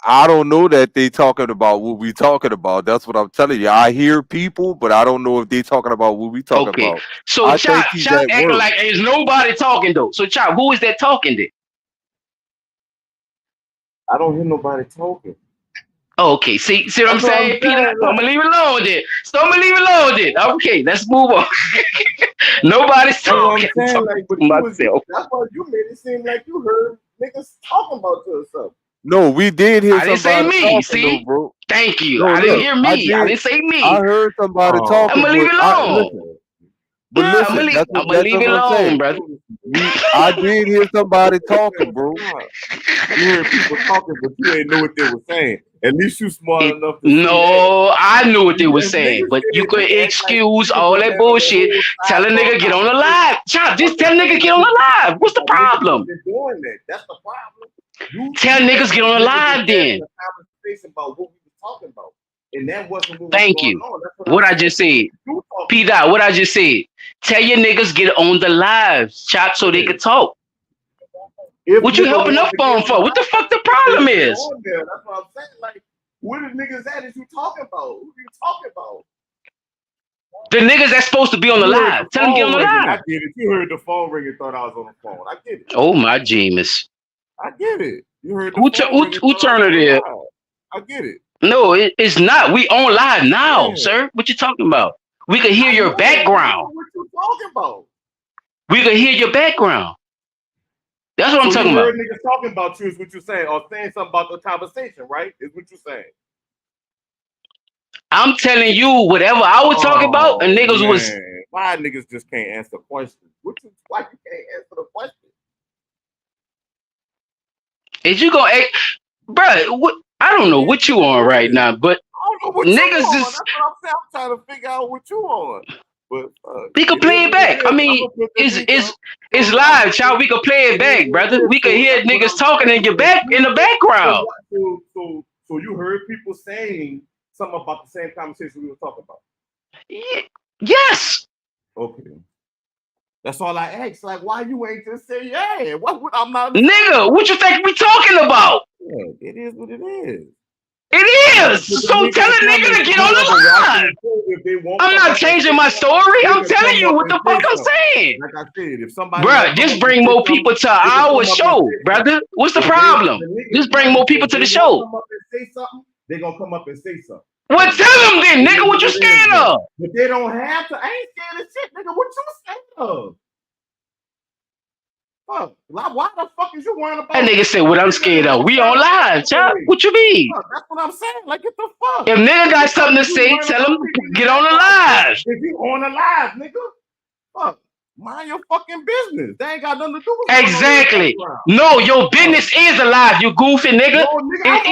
S2: I don't know that they talking about what we talking about. That's what I'm telling you. I hear people, but I don't know if they talking about what we talking about.
S1: So Chop acting like there's nobody talking though. So Chop, who is that talking then?
S3: I don't hear nobody talking.
S1: Okay, see what I'm saying, Peter? I'm gonna leave it alone then. So I'm gonna leave it alone then. Okay, let's move on. Nobody's talking.
S3: That's why you made it seem like you heard niggas talking about you or something.
S2: No, we did hear
S1: I
S2: somebody
S1: didn't say me.
S2: talking,
S1: See,
S2: though, bro.
S1: Thank you.
S2: No,
S1: I didn't
S2: look,
S1: hear me. I didn't say me.
S2: I heard somebody talking.
S1: I'm gonna leave it alone. I'm gonna leave it alone, brother.
S2: I did hear somebody talking, bro.
S3: You heard people talking, but you ain't know what they were saying. At least you smart enough to
S1: No, I knew what they were saying, but you could excuse all that bullshit. Tell a nigga get on the live. Chop, just tell nigga get on the live. What's the problem?
S3: doing that. That's the problem.
S1: Tell niggas get on the live then.
S3: Conversation about what we were talking about. And that wasn't what
S1: Thank
S3: was going
S1: you.
S3: on. That's
S1: What I just said. P. Dot, what I just said. Tell your niggas get on the live, Chop, so they can talk. What you helping up on for? What the fuck the problem is?
S3: That's what I'm saying. Like, where the niggas at is you talking about? Who you talking about?
S1: The niggas that's supposed to be on the live. Tell them get on the live.
S3: I get it. You heard the phone ring and thought I was on the phone. I get it.
S1: Oh my James.
S3: I get it. You heard the
S1: Who turn it in?
S3: I get it.
S1: No, it's not. We on live now, sir. What you talking about? We can hear your background.
S3: What you talking about?
S1: We can hear your background. That's what I'm talking about.
S3: Niggas talking about you is what you're saying, or saying something about the conversation, right? Is what you're saying.
S1: I'm telling you, whatever I was talking about, and niggas was.
S3: Why niggas just can't answer questions? Why you can't answer the question?
S1: Is you gonna, bro? What? I don't know what you on right now, but niggas just.
S3: That's what I'm saying. I'm trying to figure out what you on. But
S1: we can play it back. I mean, it's live, child. We can play it back, brother. We can hear niggas talking in the background.
S3: So you heard people saying something about the same conversation we were talking about?
S1: Yes.
S3: Okay. That's all I asked. Like, why you ain't just say yeah? I'm not.
S1: Nigga, what you think we talking about?
S3: Yeah, it is what it is.
S1: It is. So tell a nigga to get on the live. I'm not changing my story. I'm telling you what the fuck I'm saying.
S3: Like I said, if somebody,
S1: bruh, just bring more people to our show, brother. What's the problem? Just bring more people to the show.
S3: They're gonna come up and say something.
S1: Well, tell them then, nigga, what you scared of?
S3: But they don't have to. I ain't scared of shit, nigga. What you scared of? Fuck. Why the fuck is you worrying about?
S1: That nigga said what I'm scared of. We on live, child. What you mean?
S3: That's what I'm saying. Like, get the fuck.
S1: If nigga got something to say, tell him get on the live.
S3: If you on the live, nigga. Fuck.
S11: mind your fucking business. They ain't got nothing to do with what's going on in the
S1: Exactly.
S11: background.
S1: No, your business is alive. You goofy nigga.
S11: No, nigga,
S1: It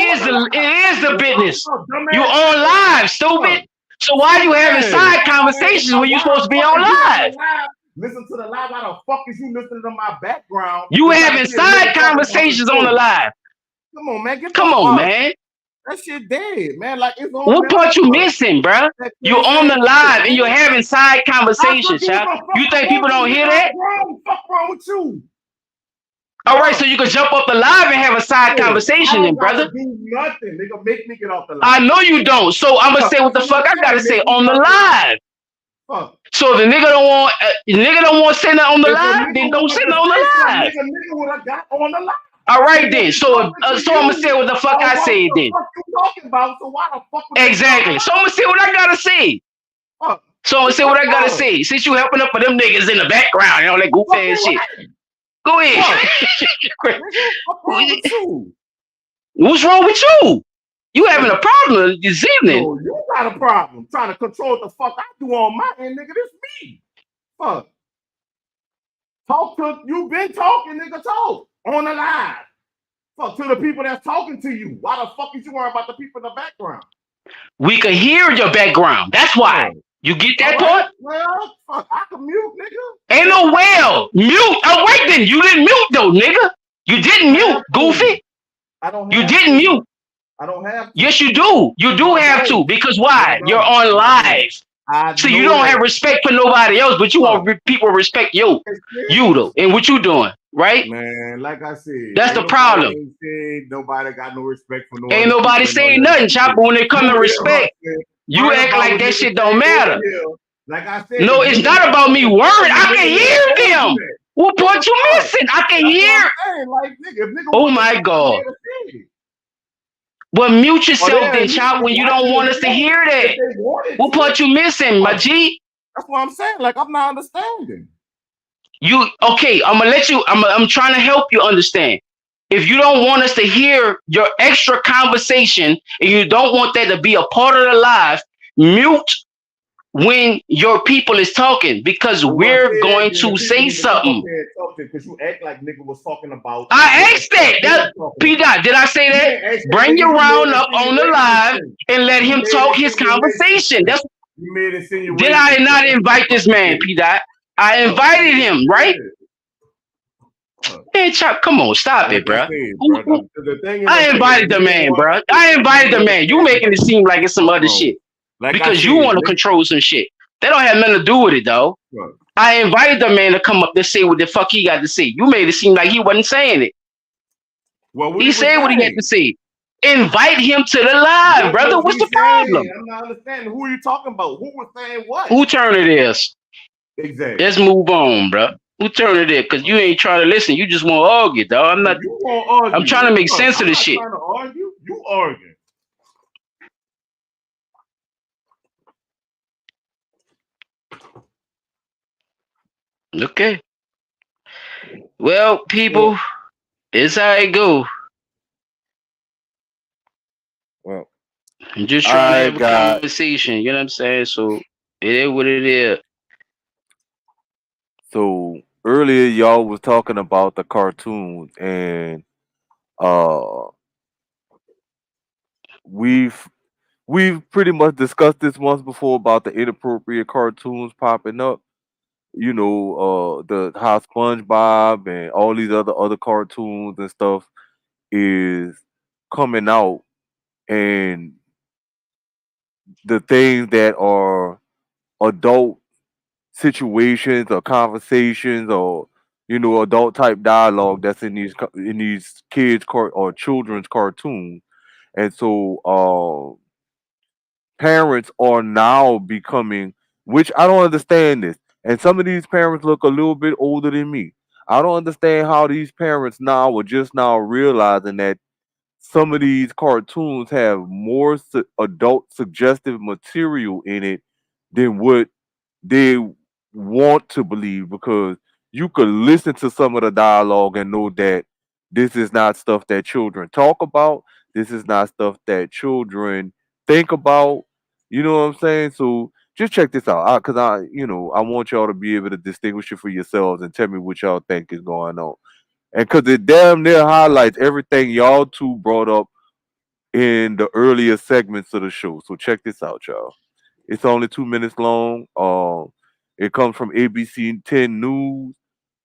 S1: is the business.
S11: dumbass
S1: You on
S11: nigga.
S1: live, stupid. So why you having side conversations when you supposed to be on live?
S11: Listen to the live. Why the fuck is you listening to my background?
S1: You having side conversations on the live.
S11: Come on, man.
S1: Come on, man.
S11: That shit dead, man. Like it's on.
S1: What part you missing, bruh? You on the live and you're having side conversations, child. You think people don't hear that?
S11: Fuck wrong with you?
S1: All right, so you can jump up the live and have a side conversation, then, brother.
S11: Do nothing. Nigga, make me get off the live.
S1: I know you don't. So I'm gonna say what the fuck I gotta say on the live. So if the nigga don't want to say nothing on the live, then don't say nothing on the live.
S11: Nigga would have got on the live.
S1: All right then. So I'm gonna say what the fuck I said then.
S11: What you talking about? So why the fuck?
S1: Exactly. So I'm gonna say what I gotta say. So I'm gonna say what I gotta say. Since you helping up for them niggas in the background and all that goofy ass shit. Go ahead. What's wrong with you? You having a problem this evening?
S11: No, you got a problem trying to control what the fuck I do on my end, nigga. This me. Fuck. Talk to you. Been talking, nigga. Talk on the live. Fuck to the people that's talking to you. Why the fuck is you worrying about the people in the background?
S1: We can hear your background. That's why. You get that part?
S11: Well, fuck, I can mute, nigga.
S1: Ain't no well. Mute. Oh, wait then. You didn't mute though, nigga. You didn't mute, goofy.
S11: I don't.
S1: You didn't mute.
S11: I don't have to.
S1: Yes, you do. You do have to. Because why? You're on live. So you don't have respect for nobody else, but you want people to respect you though, and what you doing, right?
S11: Man, like I said,
S1: that's the problem.
S11: Nobody got no respect for nobody.
S1: Ain't nobody saying nothing, Chopper. When it come to respect, you act like that shit don't matter.
S11: Like I said,
S1: no, it's not about me worried. I can hear them. What part you missing? I can hear. Oh my God. Well, mute yourself then, Chop, when you don't want us to hear that. What part you missing, my G?
S11: That's what I'm saying. Like, I'm not understanding.
S1: You okay? I'm gonna let you. I'm trying to help you understand. If you don't want us to hear your extra conversation and you don't want that to be a part of the live, mute when your people is talking because we're going to say something.
S11: Because you act like nigga was talking about.
S1: I asked that. P. Dot, did I say that? Bring your round up on the live and let him talk his conversation. That's. Did I not invite this man, P. Dot? I invited him, right? Man, Chop, come on, stop it, bro. I invited the man, bro. I invited the man. You making it seem like it's some other shit. Because you want to control some shit. That don't have nothing to do with it, though. I invited the man to come up to say what the fuck he got to say. You made it seem like he wasn't saying it.
S11: Well,
S1: he said what he had to say. Invite him to the live, brother. What's the problem?
S11: I'm not understanding. Who are you talking about? Who was saying what?
S1: Who turn it is?
S11: Exactly.
S1: Let's move on, bro. Who turn it is? Because you ain't trying to listen. You just want to argue, dog. I'm not.
S11: You won't argue.
S1: I'm trying to make sense of this shit.
S11: Trying to argue? You argue.
S1: Okay. Well, people, it's how it go.
S2: Well,
S1: I'm just trying to have a conversation. You know what I'm saying? So it is what it is.
S2: So earlier y'all was talking about the cartoon, and we've pretty much discussed this once before about the inappropriate cartoons popping up. You know, how SpongeBob and all these other cartoons and stuff is coming out, and the things that are adult situations or conversations or adult type dialogue that's in these kids or children's cartoons. And so parents are now becoming, which I don't understand this, and some of these parents look a little bit older than me. I don't understand how these parents now are just now realizing that some of these cartoons have more adult suggestive material in it than what they want to believe, because you could listen to some of the dialogue and know that this is not stuff that children talk about. This is not stuff that children think about. You know what I'm saying? So just check this out, because I want y'all to be able to distinguish it for yourselves and tell me what y'all think is going on. And because it damn near highlights everything y'all two brought up in the earlier segments of the show. So check this out, y'all. It's only 2 minutes long. It comes from ABC 10 News.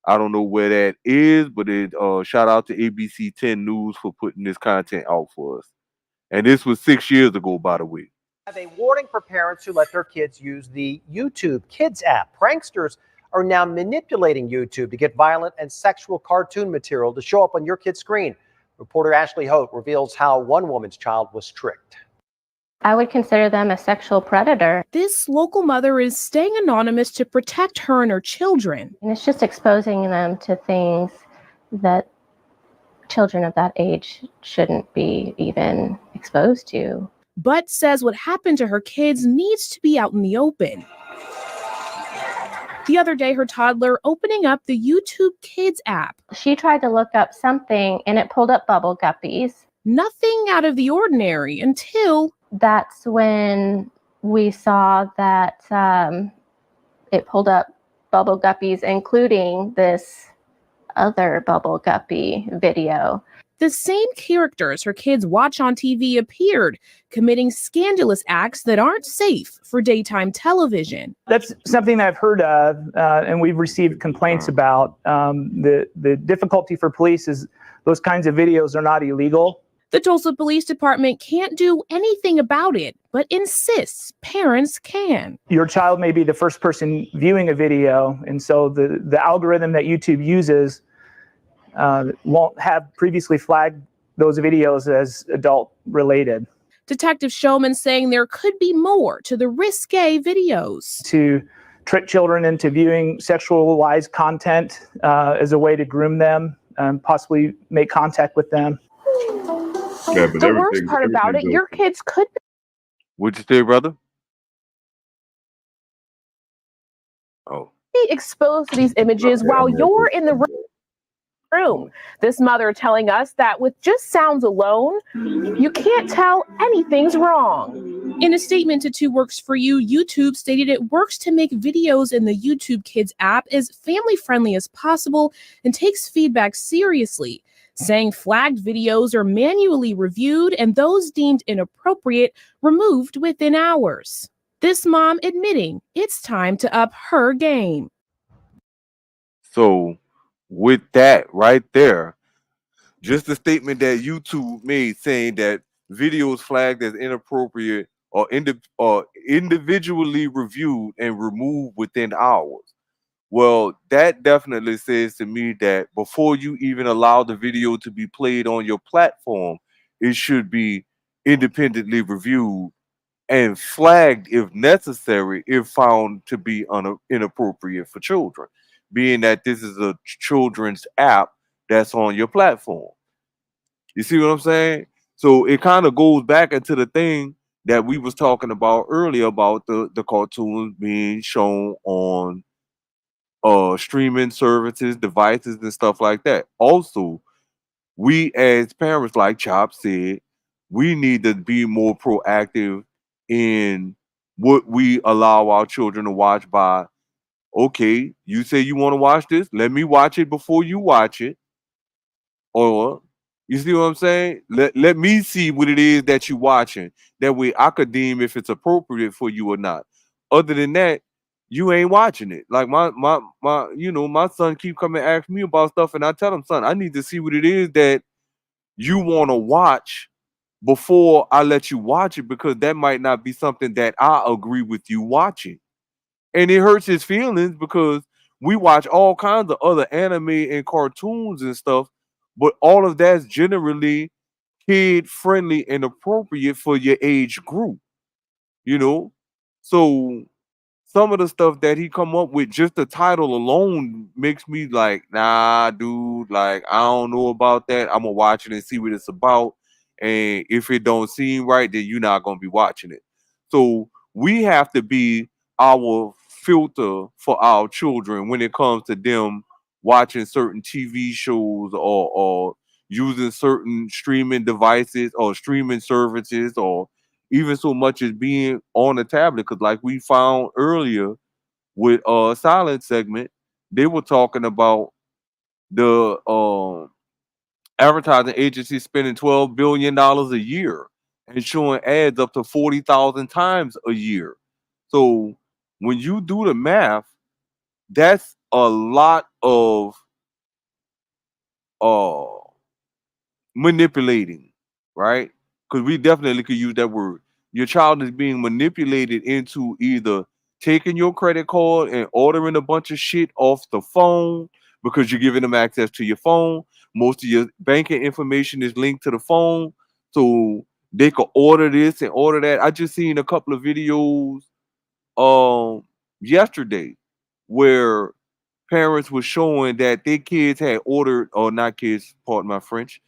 S2: I don't know where that is, but it shout out to ABC 10 News for putting this content out for us. And this was 6 years ago, by the way.
S20: Have a warning for parents who let their kids use the YouTube Kids app. Pranksters are now manipulating YouTube to get violent and sexual cartoon material to show up on your kid's screen. Reporter Ashley Holt reveals how one woman's child was tricked.
S21: I would consider them a sexual predator.
S22: This local mother is staying anonymous to protect her and her children.
S21: And it's just exposing them to things that children of that age shouldn't be even exposed to.
S22: But says what happened to her kids needs to be out in the open. The other day, her toddler opening up the YouTube Kids app.
S21: She tried to look up something and it pulled up bubble guppies.
S22: Nothing out of the ordinary until...
S21: That's when we saw that it pulled up bubble guppies, including this other bubble guppy video.
S22: The same characters her kids watch on TV appeared, committing scandalous acts that aren't safe for daytime television.
S23: That's something that I've heard of, and we've received complaints about. The difficulty for police is those kinds of videos are not illegal.
S22: The Tulsa Police Department can't do anything about it, but insists parents can.
S23: Your child may be the first person viewing a video, and so the algorithm that YouTube uses won't have previously flagged those videos as adult related.
S22: Detective Showman saying there could be more to the risque videos.
S23: To trick children into viewing sexualized content as a way to groom them, possibly make contact with them.
S11: Yeah, but
S22: the worst part about it, your kids could
S2: What'd you say, brother? Oh.
S22: be exposed to these images while you're in the room. This mother telling us that with just sounds alone, you can't tell anything's wrong. In a statement to Two Works For You, YouTube stated it works to make videos in the YouTube Kids app as family-friendly as possible and takes feedback seriously, saying flagged videos are manually reviewed and those deemed inappropriate removed within hours. This mom admitting it's time to up her game.
S2: So with that right there, just the statement that YouTube made saying that videos flagged as inappropriate or individually reviewed and removed within hours. Well, that definitely says to me that before you even allow the video to be played on your platform, it should be independently reviewed and flagged if necessary, if found to be inappropriate for children, being that this is a children's app that's on your platform. You see what I'm saying? So it kind of goes back into the thing that we was talking about earlier about the cartoons being shown on streaming services, devices, and stuff like that. Also, we as parents, like Chop said, we need to be more proactive in what we allow our children to watch by, okay, you say you want to watch this, let me watch it before you watch it. Or, you see what I'm saying? Let me see what it is that you're watching. That way I could deem if it's appropriate for you or not. Other than that, you ain't watching it. Like my son keep coming and ask me about stuff, and I tell him, son, I need to see what it is that you want to watch before I let you watch it, because that might not be something that I agree with you watching. And it hurts his feelings because we watch all kinds of other anime and cartoons and stuff, but all of that's generally kid friendly and appropriate for your age group, you know? So some of the stuff that he come up with, just the title alone makes me like, nah, dude, like, I don't know about that. I'm gonna watch it and see what it's about. And if it don't seem right, then you're not gonna be watching it. So we have to be our filter for our children when it comes to them watching certain TV shows or using certain streaming devices or streaming services or even so much as being on a tablet. Because like we found earlier with silent segment, they were talking about the advertising agency spending $12 billion a year and showing ads up to 40,000 times a year. So when you do the math, that's a lot of uh manipulating, right? Because we definitely could use that word. Your child is being manipulated into either taking your credit card and ordering a bunch of shit off the phone because you're giving them access to your phone. Most of your banking information is linked to the phone, so they could order this and order that. I just seen a couple of videos yesterday where parents were showing that their kids had ordered, or not kids, pardon my French,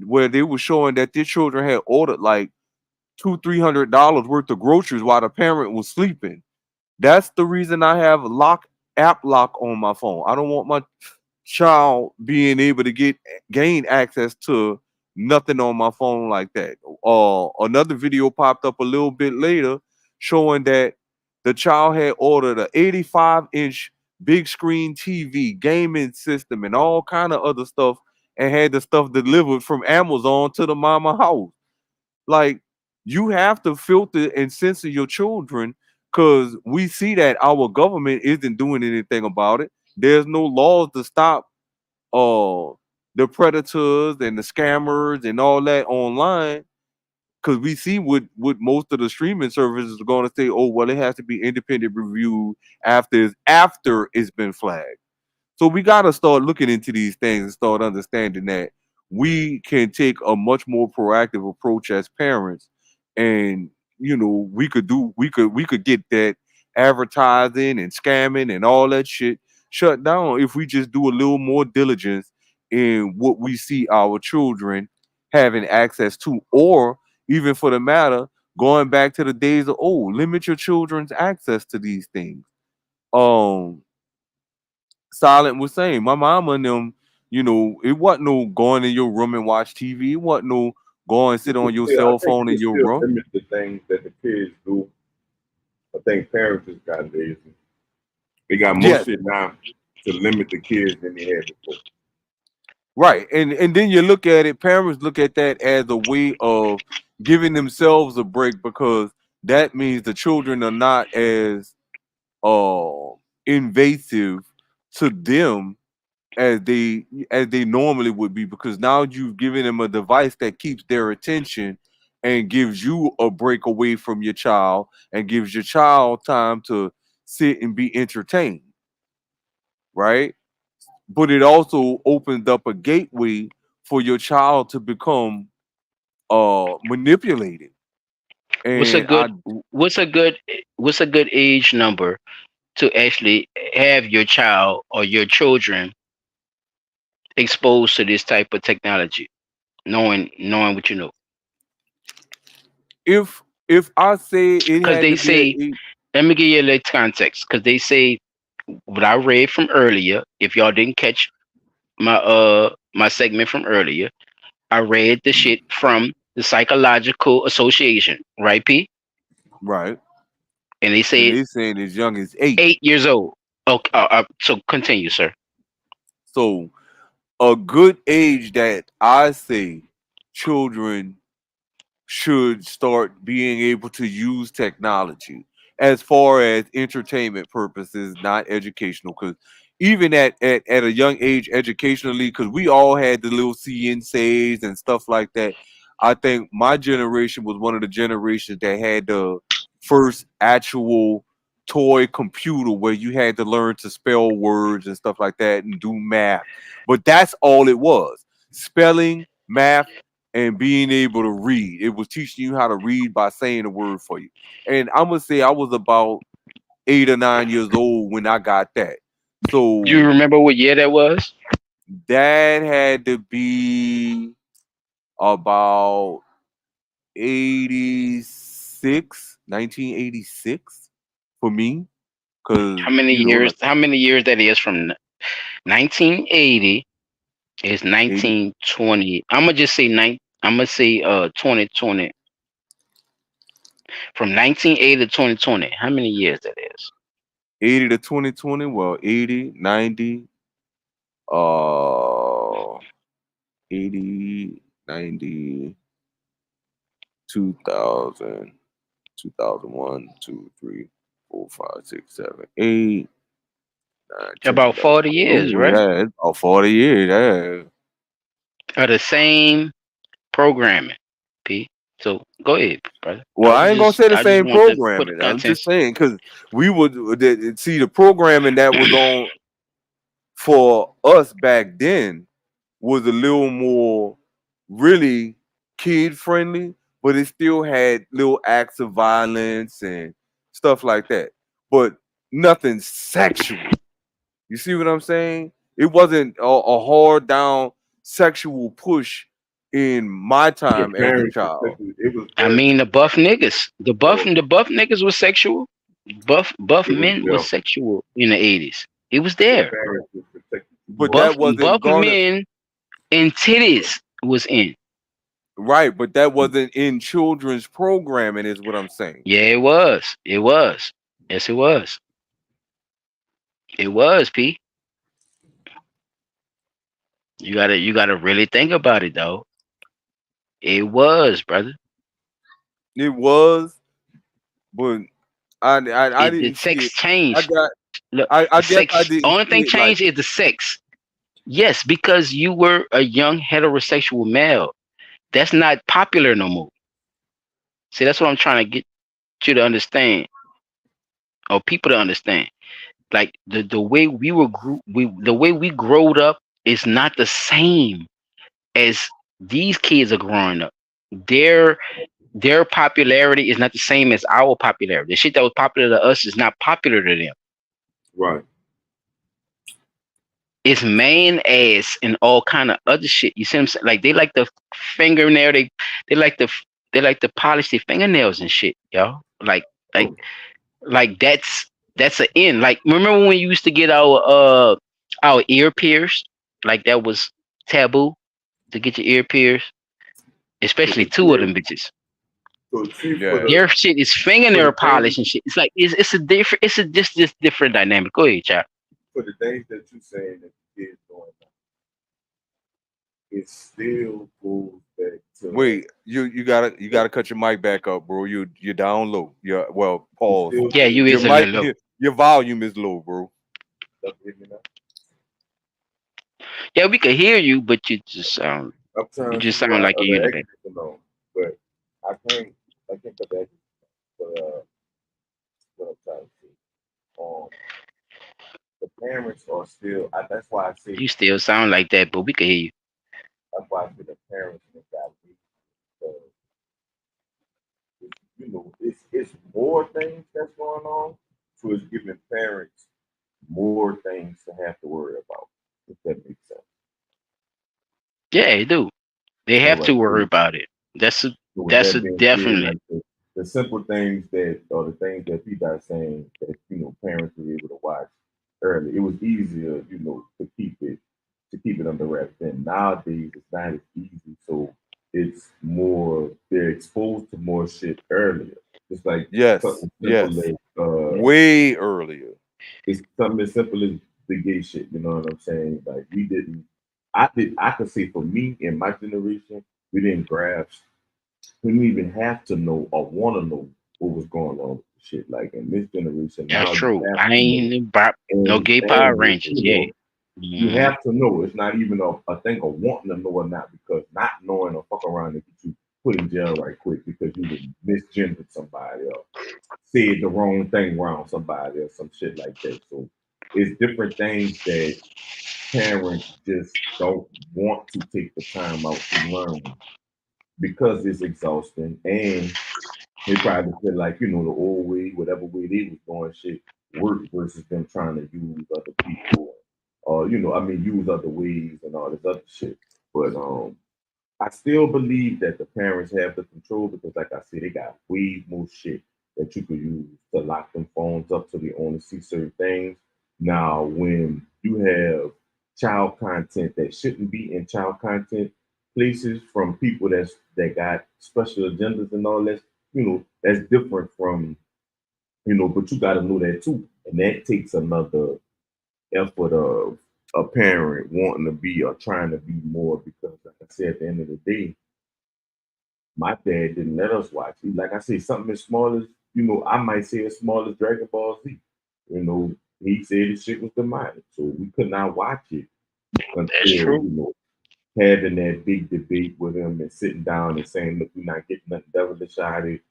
S2: where they were showing that their children had ordered like $200-300 worth of groceries while the parent was sleeping. That's the reason I have app lock on my phone. I don't want my child being able to gain access to nothing on my phone like that. Another video popped up a little bit later showing that the child had ordered an 85-inch big screen TV, gaming system, and all kind of other stuff, and had the stuff delivered from Amazon to the mama house. Like, you have to filter and censor your children because we see that our government isn't doing anything about it. There's no laws to stop the predators and the scammers and all that online. Because we see what most of the streaming services are going to say, oh, well, it has to be independent review after it's been flagged. So we got to start looking into these things and start understanding that we can take a much more proactive approach as parents, and we could get that advertising and scamming and all that shit shut down if we just do a little more diligence in what we see our children having access to, or even for the matter, going back to the days of old, limit your children's access to these things. Silent was saying, my mama and them, it wasn't no going in your room and watch TV. It wasn't no go and sit on your
S3: I
S2: cell
S3: think
S2: phone
S3: you
S2: in
S3: can
S2: your
S3: still
S2: room.
S3: limit the things that the kids do. I think parents just got lazy. They got more shit now to limit the kids than they had before.
S2: Right. And then you look at it, parents look at that as a way of giving themselves a break, because that means the children are not as invasive to them as they normally would be, because now you've given them a device that keeps their attention and gives you a break away from your child and gives your child time to sit and be entertained, right? But it also opens up a gateway for your child to become manipulated.
S1: What's a
S2: And
S1: good what's a good age number to actually have your child or your children exposed to this type of technology, knowing what you know?
S2: if I say it
S1: Because
S2: had
S1: they
S2: to be
S1: say, let me give you a little context. Because they say what I read from earlier. If y'all didn't catch my segment from earlier, I read the shit from the Psychological Association, right, P?
S2: right,
S1: And they
S2: and
S1: say
S2: they saying as young as 8.
S1: 8 years old. Okay, so continue, sir.
S2: So a good age that I say children should start being able to use technology as far as entertainment purposes, not educational. Because even at a young age, educationally, because we all had the little CNCs and stuff like that. I think my generation was one of the generations that had the first actual toy computer where you had to learn to spell words and stuff like that and do math. But that's all it was: spelling, math, and being able to read. It was teaching you how to read by saying a word for you. And I'm gonna say I was about 8 or 9 years old when I got that. So
S1: You remember what year that was?
S2: that had to be about 1986 for me. Cause
S1: How many years? How many years that is from 1980? Is 1920. I'm gonna just say 2020. from 1980 to 2020. How many years that is?
S2: 80 to 2020. Well, 80, 90, 80, 90, 2000, 2001, 2, 3, 4, 5, 6, 7, 8, 9, 10,
S1: About
S2: 11.
S1: 40 years,
S2: Oh,
S1: right?
S2: yeah, it's about 40 years. Yeah.
S1: Of the same programming, P. So go ahead, brother.
S2: Well, I ain't gonna say the
S1: I just
S2: same
S1: want to put the
S2: programming. I'm just
S1: contents.
S2: saying because we would see the programming that was on for us back then was a little more really kid friendly, but it still had little acts of violence and stuff like that. But nothing sexual. You see what I'm saying? It wasn't a hard down sexual push in my time as a child.
S1: I mean, the buff niggas, the buff niggas was sexual. Buff men was sexual in the 80s. It was there.
S2: But that wasn't
S1: Buff
S2: garnered.
S1: men and titties was in.
S2: Right, but that wasn't in children's programming, is what I'm saying.
S1: Yeah, it was. It was. Yes, it was. It was, P. You gotta really think about it though. It was, brother.
S2: It was, but I
S1: The
S2: didn't see
S1: sex
S2: it. I
S1: changed.
S2: got.
S1: Look,
S2: I
S1: the
S2: guess I
S1: sex.
S2: didn't
S1: Only
S2: see
S1: thing
S2: it like.
S1: changed is the sex. Yes, because you were a young heterosexual male. That's not popular no more. See, that's what I'm trying to get you to understand, or people to understand. Like the way the way we growed up is not the same as these kids are growing up. Their popularity is not the same as our popularity. The shit that was popular to us is not popular to them.
S11: Right.
S1: It's man ass and all kind of other shit. You see what I'm saying? Like they like the fingernail. They like to polish their fingernails and shit, yo. Like that's an end. Like remember when we used to get our ear pierced? Like that was taboo to get your ear pierced, especially two of them bitches.
S11: So see
S2: Yeah.
S1: Their shit is fingernail polish and shit. It's like it's a different. It's a just different dynamic. Go ahead, child.
S11: For the things that you saying that the kids doing now, it still goes back to
S2: Wait, you gotta cut your mic back up, bro. You're down low. Well, pause.
S1: Yeah, you
S2: Your
S1: is a little
S2: mic,
S1: low.
S2: your volume is low, bro.
S1: Yeah, we could hear you, but you just sound like you're in the back.
S11: But I can't cut that. But what I'm trying to say, the parents are still. That's why I say.
S1: You still sound like that, but we could hear you.
S11: That's why I say the parents and the guys. It's more things that's going on, so it's giving parents more things to have to worry about. If that makes sense.
S1: Yeah, they do. They have to worry about it. That's a definitely.
S11: Like the simple things or the things that people are saying that parents were able to watch early. It was easier, to keep it under wraps. Then nowadays it's not as easy, so it's more. They're exposed to more shit earlier. It's like
S2: yes, way earlier.
S11: It's something as simple as the gay shit. You know what I'm saying? Like I could say for me in my generation, we didn't grasp. We didn't even have to know or want to know what was going on with the shit. Like in this generation,
S1: That's
S11: now
S1: true. I ain't no gay Power Rangers. Yeah.
S11: You have to know. It's not even a thing of wanting to know or not, because not knowing or fuck around and get you put in jail right quick because you misgendered somebody or said the wrong thing around somebody or some shit like that. So it's different things that parents just don't want to take the time out to learn because it's exhausting, and they probably feel like the old way, whatever way they was doing shit worked versus them trying to use other people or use other ways and all this other shit. But I still believe that the parents have the control because, like I said, they got way more shit that you could use to lock them phones up so they only see certain things. Now, when you have child content that shouldn't be in child content places from people that got special agendas and all this, that's different from, but you got to know that too. And that takes another effort of a parent wanting to be or trying to be more, because like I said, at the end of the day, my dad didn't let us watch. Like I say, something as small as, I might say as small as Dragon Ball Z. He said the shit was demonic. So we could not watch it until, having that big debate with him and sitting down and saying, look, we're not getting nothing devilish out of it.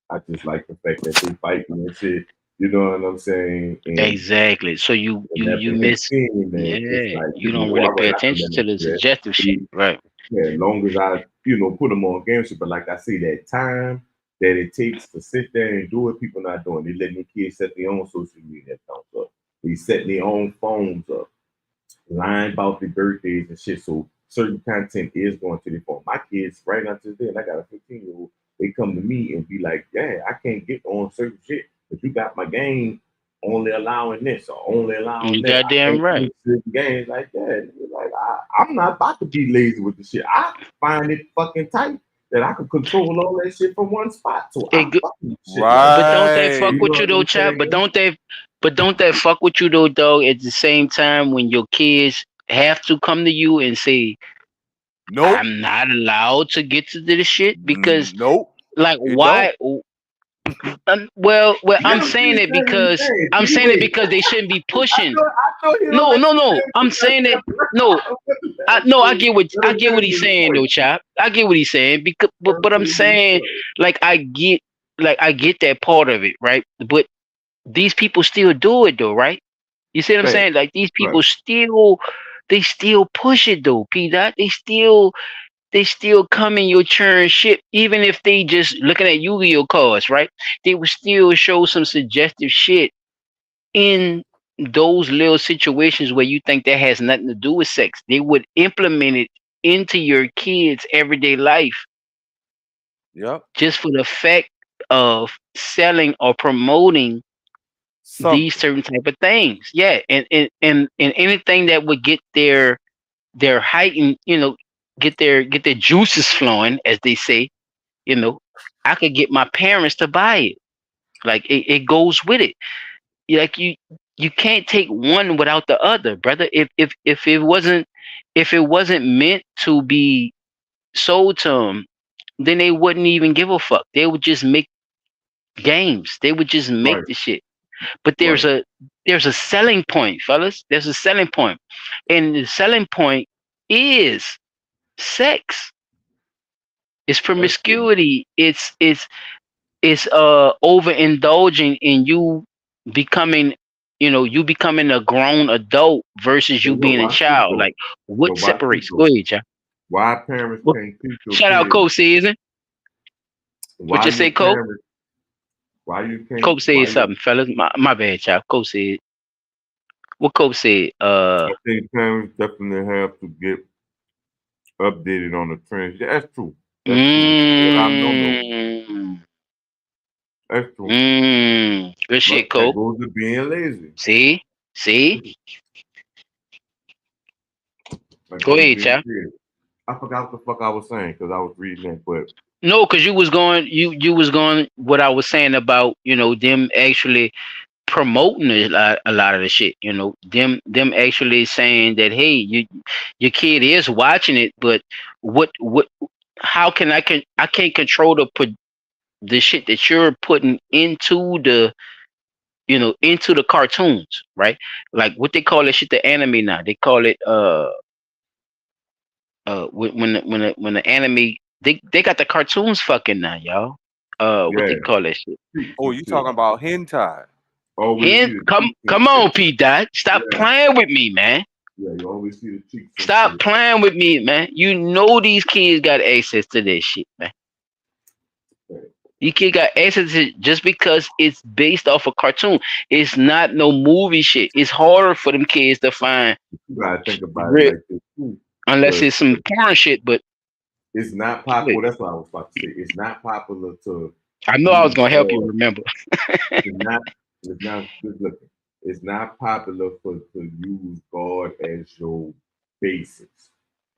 S11: I just like the fact that they fighting and shit. You know what I'm saying? And
S1: Exactly. So you miss.
S11: it's
S1: Yeah,
S11: like,
S1: you don't
S11: all
S1: really pay
S11: right, I can
S1: attention to the
S11: manage that.
S1: suggestive shit, right?
S11: Yeah, as long as I, put them on game shit. But like I say, that time that it takes to sit there and do it, people not doing. They letting the kids set their own social media accounts up. They setting their own phones up, lying about their birthdays and shit. So certain content is going to their phone. My kids, right now to then, I got a 15-year-old. They come to me and be like, "Yeah, I can't get on certain shit, but you got my game only allowing this or only allowing
S1: You
S11: that. I
S1: goddamn
S11: can't
S1: right.
S11: play certain games like that." Like I'm not about to be lazy with the shit. I find it fucking tight that I can control all that shit from one spot. So I'm fucking shit.
S1: But don't they fuck
S11: You
S1: with
S11: know
S1: you
S11: what
S1: though,
S11: I'm
S1: chap?
S11: saying?
S1: But don't they fuck with you though, dog? At the same time, when your kids have to come to you and say,
S2: Nope.
S1: I'm not allowed to get to this shit because,
S2: nope.
S1: like,
S2: It
S1: why? Well, I'm
S11: Let
S1: saying
S11: me
S1: it
S11: say what he's
S1: because
S11: saying.
S1: I'm
S11: See,
S1: saying it
S11: wait.
S1: because they shouldn't be pushing.
S11: I know he don't
S1: No,
S11: like
S1: no,
S11: to
S1: no.
S11: say
S1: I'm saying that. No, I get what he's saying though, chap. I get what he's saying because, but I'm saying like I get that part of it, right? But these people still do it though, right? You see what I'm
S11: Right.
S1: saying? Like these people
S11: Right.
S1: they still push it though, P. Dot. They still come in your churn shit, even if they just looking at Yu-Gi-Oh cards, right? They would still show some suggestive shit in those little situations where you think that has nothing to do with sex. They would implement it into your kids' everyday life
S2: Yep.
S1: just for the fact of selling or promoting these certain type of things. Yeah, and anything that would get their heightened, get their juices flowing, as they say. I could get my parents to buy it. Like it goes with it. Like you can't take one without the other, brother. If it wasn't meant to be sold to them, then they wouldn't even give a fuck. They would just make games. They would just make the shit. But there's a selling point, fellas. There's a selling point, and the selling point is sex. It's promiscuity. It's overindulging in you becoming a grown adult versus you being a child. Like what separates? Go ahead, John.
S11: Why parents can't teach your
S1: Shout out
S11: kids?
S1: Coach Season. What
S11: Why
S1: you
S11: your
S1: say, Coach?
S11: parents? Why you can't?
S1: Coach
S11: Why
S1: said something, fellas. My bad, child. Coach said. What Coach said?
S11: I think parents definitely have to get updated on the trends. Yeah, that's true. That's true. I know. That's true.
S1: Good shit,
S11: But that
S1: Coach.
S11: goes to being lazy.
S1: See?
S11: That
S1: Go
S11: goes to
S1: ahead,
S11: being
S1: child.
S11: lazy. I forgot what the fuck I was saying because I was reading that, but
S1: No, because you was going what I was saying about them actually promoting a lot of the shit. Them actually saying that hey, your kid is watching it, but what how can I can't control the shit that you're putting into the into the cartoons, right? Like what they call that shit, the anime now. They call it when the anime they got the cartoons fucking now, y'all. What they call that shit?
S2: Oh, you talking about hentai?
S11: always see the
S1: Come on, P. Dot. Stop playing with me, man.
S11: Yeah, you always see the cheeks.
S1: Stop playing with me, man. You know these kids got access to that shit, man. You kid got access to it just because it's based off a cartoon. It's not no movie shit. It's harder for them kids to find.
S11: You gotta think about it like this too.
S1: Unless it's some porn shit, but
S11: it's not popular. That's what I was about to say. It's not popular to.
S1: I know I was gonna help you remember.
S11: It's not just looking. It's not popular to use God as your basis.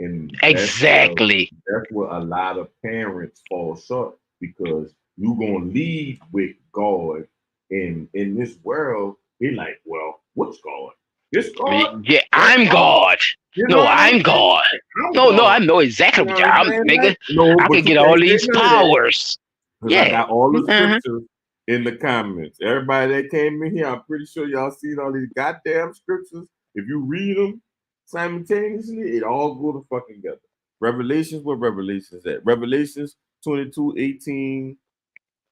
S11: And
S1: exactly.
S11: That's where a lot of parents fall short because You gonna lead with God, and in this world, they like, well, what's God? This God?
S1: Yeah,
S11: That's
S1: I'm God.
S11: You know
S1: No,
S11: what I'm
S1: I'm
S11: saying?
S1: God.
S11: I'm
S1: No, I
S11: God.
S1: know exactly
S11: You know
S1: what
S11: what I'm
S1: I'm,
S11: saying?
S1: nigga.
S11: Like, no,
S1: I
S11: but
S1: could
S11: you
S1: get all
S11: can't say
S1: these
S11: none of that.
S1: powers.
S11: Because I
S1: Yeah.
S11: got all the
S1: Uh-huh.
S11: scriptures in the comments. Everybody that came in here, I'm pretty sure y'all seen all these goddamn scriptures. If you read them simultaneously, it all go to fucking together. Revelations, where Revelations at? Revelations 22:18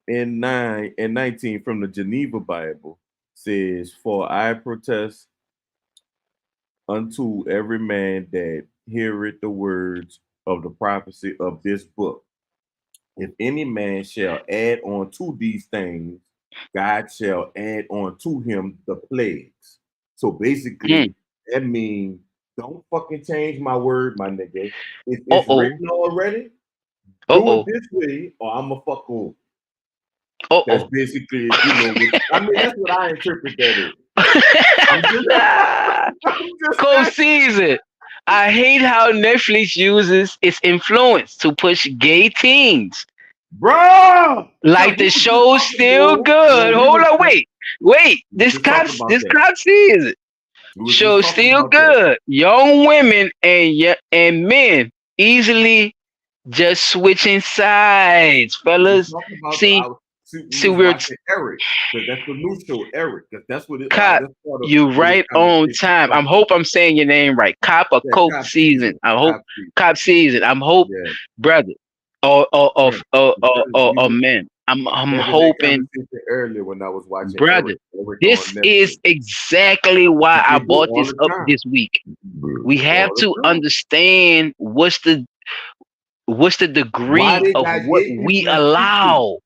S11: and 9 and 19 from the Geneva Bible says, "For I protest unto every man that heareth the words of the prophecy of this book. If any man shall add on to these things, God shall add on to him the plagues." So basically, that means don't fucking change my word, my nigga. It's written already. Do it this way, or I'm a fuck off. That's basically, I mean, that's what I interpret that as.
S1: Co-season. I hate how Netflix uses its influence to push gay teens.
S11: Bro!
S1: Like the show's still good. Hold on, wait. This cop season. Show still good. Young women and men easily just switching sides, fellas. See, we're
S11: Eric, because that's the new show, Eric. That's what it.
S1: Cop, you right on time. I hope I'm saying your name right. Cop or Coke season. I hope Cop season. I'm hoping, brother, or men. I'm hoping,
S11: earlier when I was watching
S1: brother.
S11: Eric
S1: This is exactly why I bought this up this week. We have to understand what's the degree of what we allow.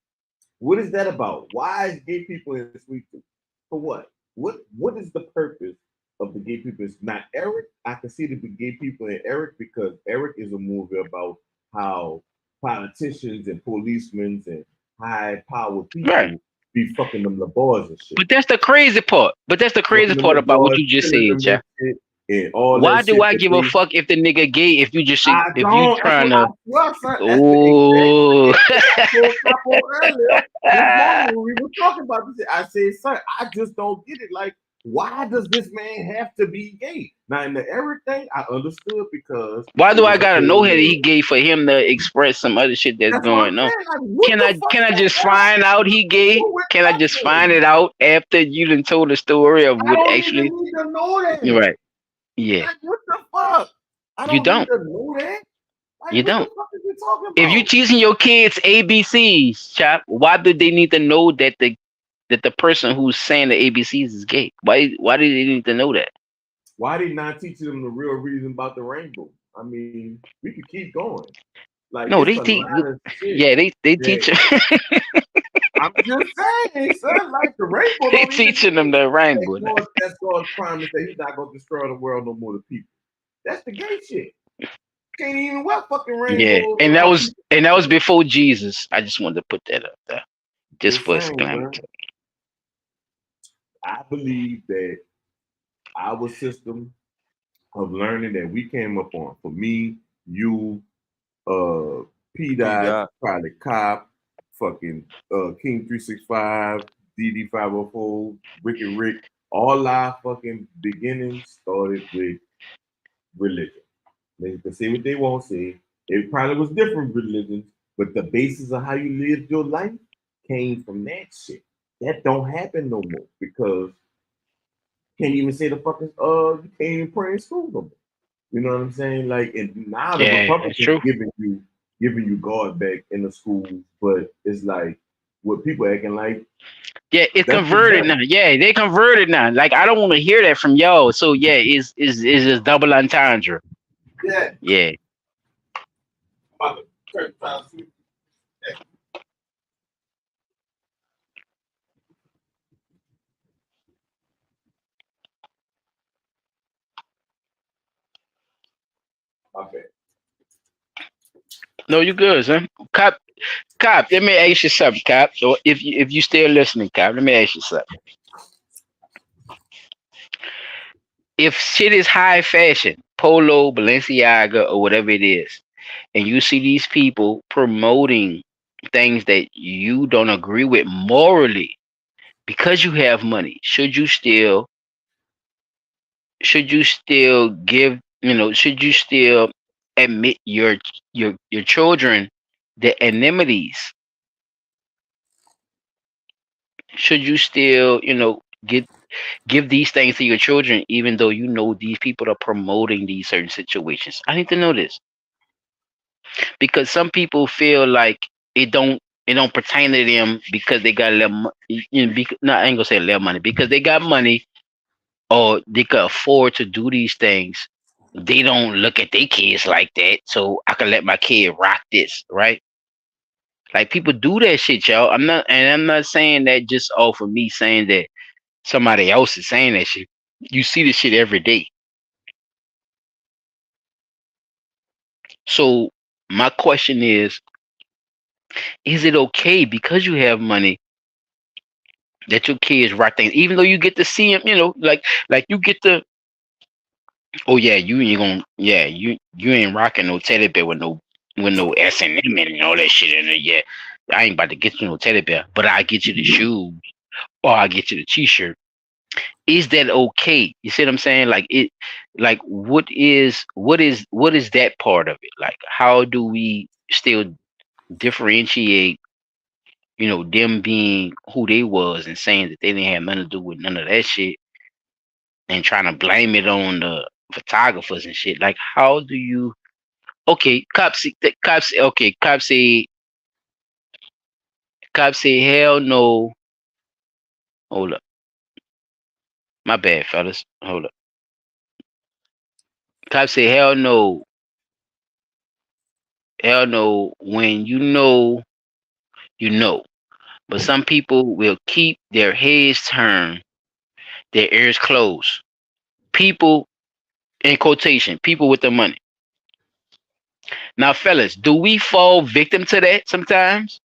S11: What is that about? Why is gay people in Sweet Tooth? For what? What is the purpose of the gay people? It's not Eric. I can see the gay people in Eric because Eric is a movie about how politicians and policemen and high powered people be fucking them the boys and shit.
S1: But that's the crazy part. About what you just said, Jack. Why do I give a fuck if the nigga gay if you just if you trying to
S11: we were talking about this. I said, son, I just don't get it. Like, why does this man have to be gay? Now in the Eric thing, I understood because
S1: why do I gotta know that he gay for him to express some other shit that's going on? Like, can I just find out he gay? Can I just find it out after you done told the story of what actually?
S11: Even need to know that.
S1: You're right. Yeah.
S11: Like, what the fuck?
S1: You don't.
S11: Need to know that. Like,
S1: you don't.
S11: What the fuck are you talking about?
S1: If you teaching your kids ABCs, chap, why do they need to know that the person who's saying the ABCs is gay? Why do they need to know that?
S11: Why they not teaching them the real reason about the rainbow? I mean, we could keep going. Like,
S1: no, they teach. Yeah, they teach.
S11: I'm just saying, son. Like the rainbow.
S1: They teaching them the rainbow.
S11: That's God's promise that He's not gonna destroy the world no more to people. That's the gay shit. Can't even wear fucking rainbow.
S1: Yeah, and that was before Jesus. I just wanted to put that up there, just for exclamation.
S11: I believe that our system of learning that we came up on, for me, you, P. Dot, probably Cop, fucking King 365, DD 504, Rick and Rick, all our fucking beginnings started with religion. They can say what they want to say. It probably was different religions, but the basis of how you lived your life came from that shit. That don't happen no more because you can't even say the fucking you can't even pray in school no more. You know what I'm saying? Like, and now the Republicans giving you God back in the schools, but it's like what people acting like.
S1: Yeah, it's converted now. Yeah, they converted now. Like, I don't want to hear that from y'all. So yeah, it's just double entendre.
S11: Yeah.
S1: Yeah.
S11: Okay.
S1: No, you good, son. Cop, let me ask you something, Cop. So if you still listening, Cop, let me ask you something. If shit is high fashion, Polo, Balenciaga, or whatever it is, and you see these people promoting things that you don't agree with morally because you have money, should you still give, should you still admit your children the enmities? Should you still, give these things to your children even though you know these people are promoting these certain situations? I need to know this because some people feel like it don't pertain to them because they got a little no, I ain't gonna say a little money, because they got money or they could afford to do these things. They don't look at their kids like that, so I can let my kid rock this, right? Like people do that shit, y'all. I'm not saying that just off of me saying that somebody else is saying that shit. You see this shit every day. So my question is it okay because you have money that your kids rock things, even though you get to see them, like you get to, oh yeah, you ain't gonna, yeah, you ain't rocking no teddy bear with no S&M and all that shit in it. Yeah, I ain't about to get you no teddy bear, but I get you the shoes or I get you the t-shirt. Is that okay? You see what I'm saying? Like it, like what is that part of it? Like how do we still differentiate, them being who they was and saying that they didn't have nothing to do with none of that shit and trying to blame it on the photographers and shit. Like how do you, okay, cops say hell no. Hold up. My bad, fellas. Hold up. Cops say hell no. Hell no. When you know. But some people will keep their heads turned, their ears closed. People, in quotation, people with the money. Now, fellas, do we fall victim to that sometimes?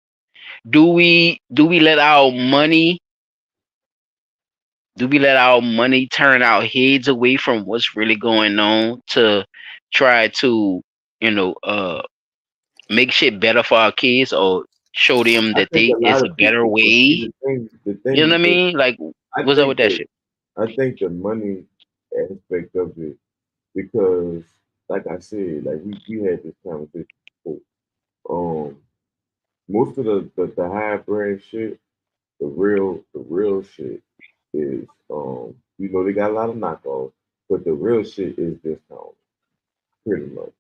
S1: Do we let our money turn our heads away from what's really going on to try to, you know, uh make shit better for our kids or show them
S3: I
S1: that
S3: think a
S1: it's
S3: lot
S1: a
S3: of
S1: better
S3: people, but see,
S1: way? You know what I mean? Like,
S3: I
S1: what's up with
S3: think
S1: that
S3: that
S1: shit?
S3: I think the money aspect of it, because like I said, like we had this conversation before. Most of the high brand shit, the real shit is they got a lot of knockoffs, but the real shit is discounted pretty much.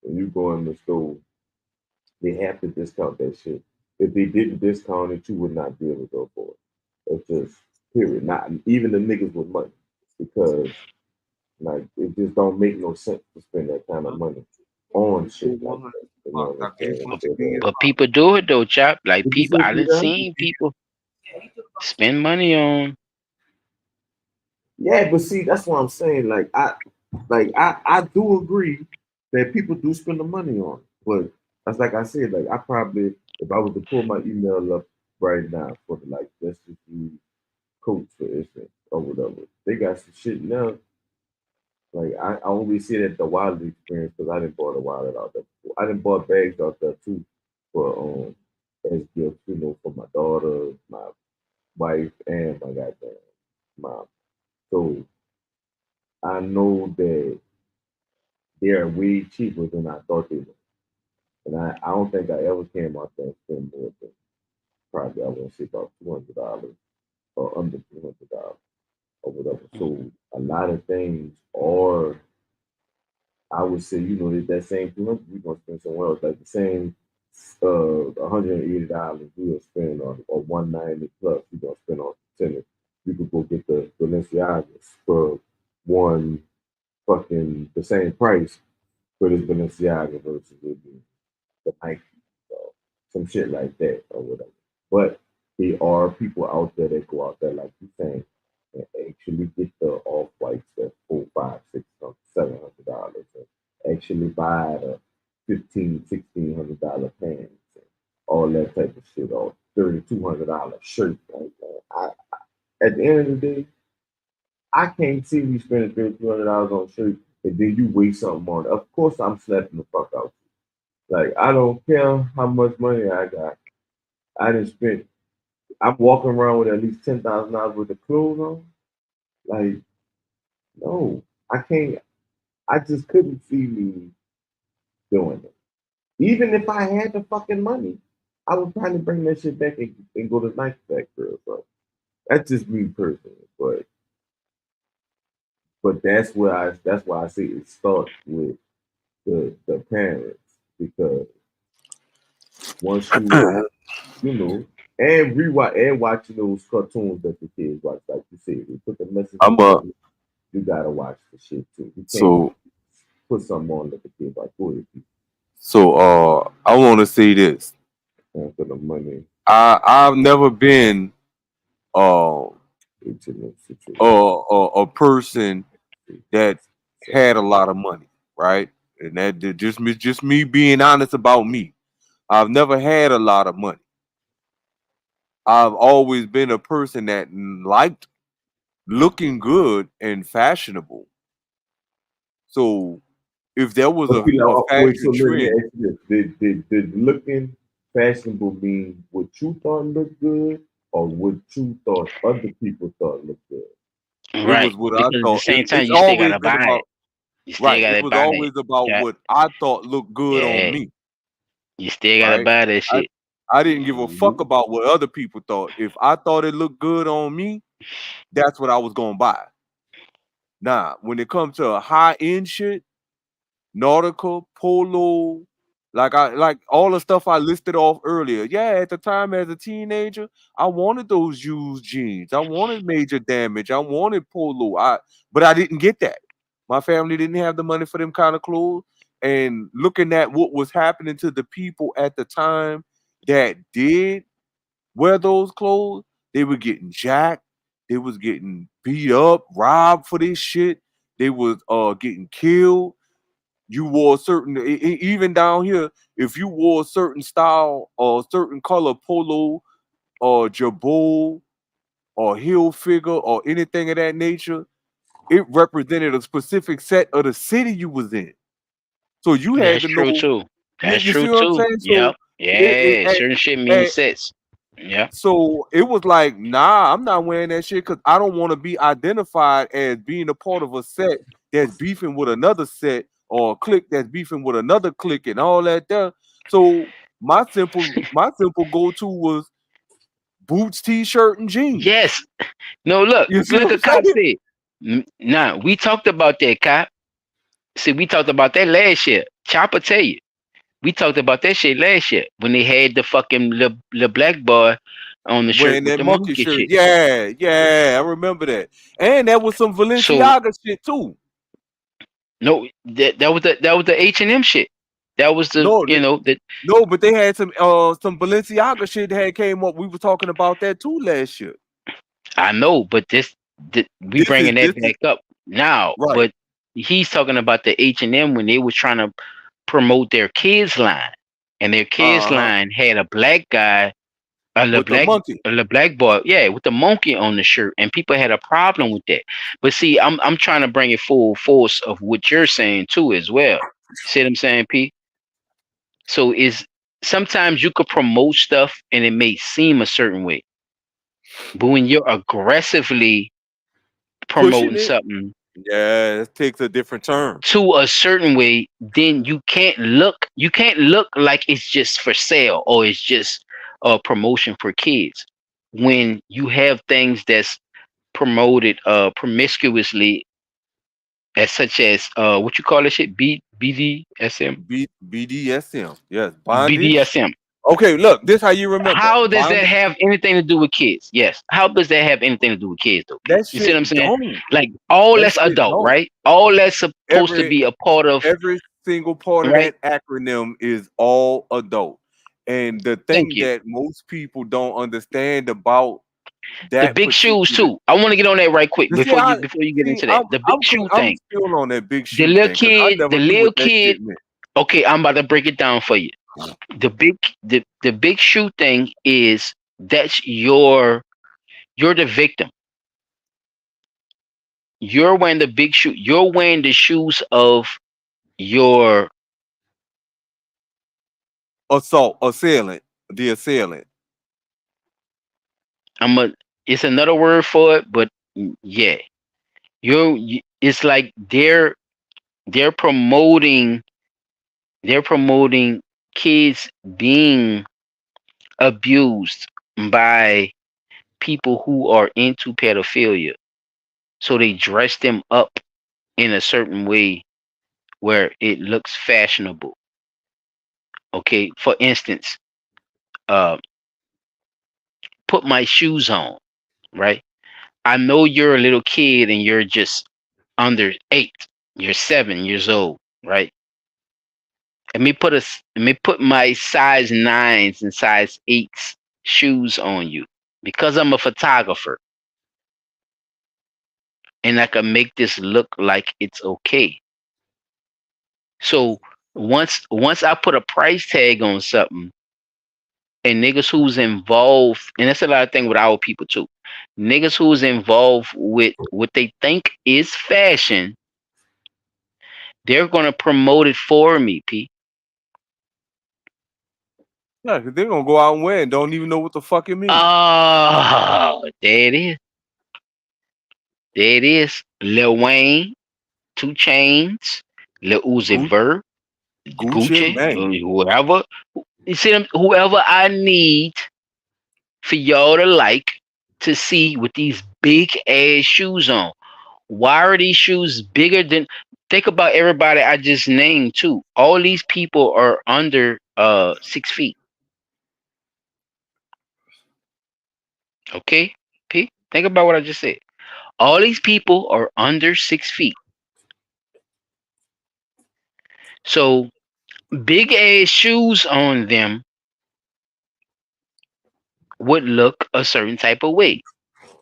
S3: When you go in the store, they have to discount that shit. If they didn't discount it, you would not be able to go for it. It's just period. Not even the niggas with money, because like it just don't make no sense to spend that kind of money on shit like that. You know what I'm saying?
S1: But people do it though, chap. Like
S3: Did you
S1: people,
S3: say
S1: I done
S3: Peter?
S1: seen people spend money on.
S3: Yeah, but see, that's what I'm saying. I do agree that people do spend the money on it. But that's like I said, like I probably, if I was to pull my email up right now for the, like, let's just use Coach for instance or whatever, they got some shit now. Like I only see it at the wallet experience because I didn't bought a wallet out there before. I didn't bought bags out there too for as gifts, for my daughter, my wife, and my goddamn mom. So I know that they are way cheaper than I thought they were. And I don't think I ever came out there and spent more than probably, I want to say, about $200 or under $200 or whatever. So a lot of things are, I would say, that same 200 we're gonna spend somewhere else. Like the same $180 we'll spend on, or 190 plus we're gonna spend on tennis. You could go get the Balenciagas for one fucking the same price for this Balenciaga versus the Nike, or some shit like that or whatever. But there are people out there that go out there, like you saying, and actually get the off whites that $4, $5, $600, $700, and actually buy the $1,500, $1,600 pants and all that type of shit, or $3,200 shirt. Like that. At the end of the day, I can't see you spending $3,200 on a shirt and then you waste something on it. Of course, I'm slapping the fuck out. Like I don't care how much money I got.
S11: I didn't spend. I'm walking around with at least $10,000 worth of clothes on. Like, no, I can't. I just couldn't see me doing it. Even if I had the fucking money, I would probably bring that shit back and go to Nike Factory or something. That's just me personally, but that's why I say it starts with the parents, because once and rewatch and watching those cartoons that the kids watch, like you said, they put the message. You gotta watch the shit too. You can't put something on that the kids like, go ahead.
S2: So I want to say this.
S11: For the money.
S2: I've never been a person that had a lot of money, right? And that just me being honest about me. I've never had a lot of money. I've always been a person that liked looking good and fashionable. So if there was a fashion
S11: So let me
S2: trend,
S11: ask you this: did looking fashionable mean what you thought looked good, or what you thought other people thought looked good?
S2: it
S1: Right.
S2: was what I
S1: Because at the
S2: thought.
S1: same time,
S2: It's
S1: you still
S2: always
S1: gotta
S2: been
S1: buy it.
S2: about
S1: You still
S2: right. It
S1: gotta
S2: was
S1: buy it.
S2: always about
S1: Yeah.
S2: what I thought looked good on
S1: Yeah.
S2: me.
S1: You still gotta
S2: Right?
S1: buy that
S2: I
S1: shit.
S2: I didn't give a fuck about what other people thought. If I thought it looked good on me, that's what I was gonna buy. Nah, when it comes to high end shit, nautical, polo, like all the stuff I listed off earlier. Yeah, at the time as a teenager, I wanted those used jeans. I wanted Major Damage. I wanted polo. But I didn't get that. My family didn't have the money for them kind of clothes. And looking at what was happening to the people at the time that did wear those clothes, they were getting jacked, they was getting beat up, robbed for this shit, they was getting killed. You wore a certain even down here, if you wore a certain style or certain color polo or jabot or heel figure or anything of that nature, it represented a specific set of the city you was in. So you had
S1: That's
S2: to
S1: true
S2: know.
S1: too. That's
S2: You
S1: true
S2: see what I'm
S1: too.
S2: saying?
S1: Yep.
S2: So it,
S1: Yeah.
S2: it,
S1: Certain shit
S2: it,
S1: means sets. Yeah.
S2: so it was like, nah, I'm not wearing that shit because I don't want to be identified as being a part of a set that's beefing with another set or a clique that's beefing with another clique and all that there. So my simple go-to was boots, t-shirt, and jeans.
S1: Yes. No, look.
S2: You see
S1: Look
S2: what I'm
S1: at Cop
S2: saying?
S1: said. Nah, we talked about that, Cop. See, we talked about that last year. Chopper tell you. We talked about that shit last year when they had the fucking the black boy on the shirt
S2: Wearing
S1: with
S2: that
S1: the
S2: monkey
S1: monkey
S2: shirt.
S1: shit.
S2: Yeah, I remember that. And that was some
S1: So
S2: Balenciaga shit too.
S1: no, that was the H&M shit. That was the
S2: No,
S1: the
S2: no, but they had some Balenciaga shit that had came up. We were talking about that too last year.
S1: I know, but we
S2: This is
S1: bringing
S2: this
S1: that
S2: is
S1: back up now.
S2: right.
S1: But he's talking about the H&M when they was trying to promote their kids line, and their kids
S2: Uh-huh.
S1: line had a black guy,
S2: With the monkey.
S1: the black boy, yeah, with the monkey on the shirt, and people had a problem with that. But see, I'm trying to bring it full force of what you're saying too as well. See what I'm saying, P? So is sometimes you could promote stuff and it may seem a certain way, but when you're aggressively
S2: Pushing
S1: promoting
S2: it.
S1: something
S2: Yeah, it takes a different turn.
S1: to a certain way, then you can't look like it's just for sale or it's just a promotion for kids. When you have things that's promoted promiscuously, as such as what you call this shit, BDSM,
S2: BDSM. Yes, bondage.
S1: BDSM.
S2: Okay, look, this how you remember
S1: How does that
S2: bondage.
S1: have anything to do with kids? Yes. How does that have anything to do with kids though, P?
S2: That
S1: You see what
S2: shit
S1: I'm saying?
S2: don't.
S1: Like all
S2: That
S1: that's
S2: shit
S1: adult,
S2: don't.
S1: right? All that's supposed to
S2: Every
S1: be a part of,
S2: every single part of
S1: right?
S2: that acronym is all adult. And the
S1: Thank
S2: thing
S1: you.
S2: that most people don't understand about
S1: The
S2: that
S1: big shoes
S2: particular,
S1: too. I want to get on that right quick
S2: you see,
S1: before you get into that. The big shoe
S2: I'm
S1: thing.
S2: still on that big
S1: The
S2: shoe
S1: little
S2: thing because I
S1: kid,
S2: never
S1: the
S2: knew
S1: little
S2: what that
S1: kid.
S2: shit meant.
S1: Okay, I'm about to break it down for you. The big shoe thing is that's you're the victim. You're wearing the big shoe. You're wearing the shoes of your
S2: Assailant, the assailant.
S1: It's another word for it, but yeah, it's like they're promoting they're promoting kids being abused by people who are into pedophilia. So they dress them up in a certain way where it looks fashionable. Okay, for instance, uh, put my shoes on, right? I know you're a little kid and you're just under 8. You're 7 years old, right? Let me put my size 9s and size 8s shoes on you because I'm a photographer and I can make this look like it's okay. So once I put a price tag on something, and niggas who's involved, and that's a lot of thing with our people too. Niggas who's involved with what they think is fashion, they're gonna promote it for me, P.
S2: Yeah, because they're gonna go out and wear and don't even know what the fuck it means.
S1: Oh, there it is. There it is. Lil Wayne, 2 Chains, Lil Uzi Vert,
S2: Gucci
S1: Gucci,
S2: Mane.
S1: whoever. You see them, whoever I need for y'all to like to see with these big ass shoes on. Why are these shoes bigger than? Think about everybody I just named too. All these people are under 6 feet. Okay, P. Think about what I just said. All these people are under 6 feet. So big ass shoes on them would look a certain type of way.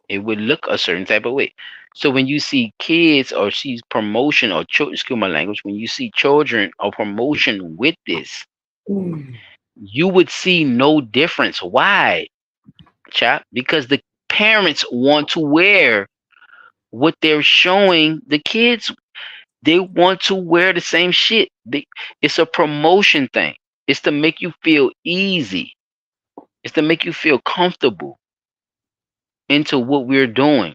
S1: It would look a certain type of way. So when you see kids or see promotion or excuse my language, when you see children or promotion with this, you would see no difference. Why, chap? Because the parents want to wear what they're showing the kids. They want to wear the same shit. It's a promotion thing. It's to make you feel easy. It's to make you feel comfortable into what we're doing.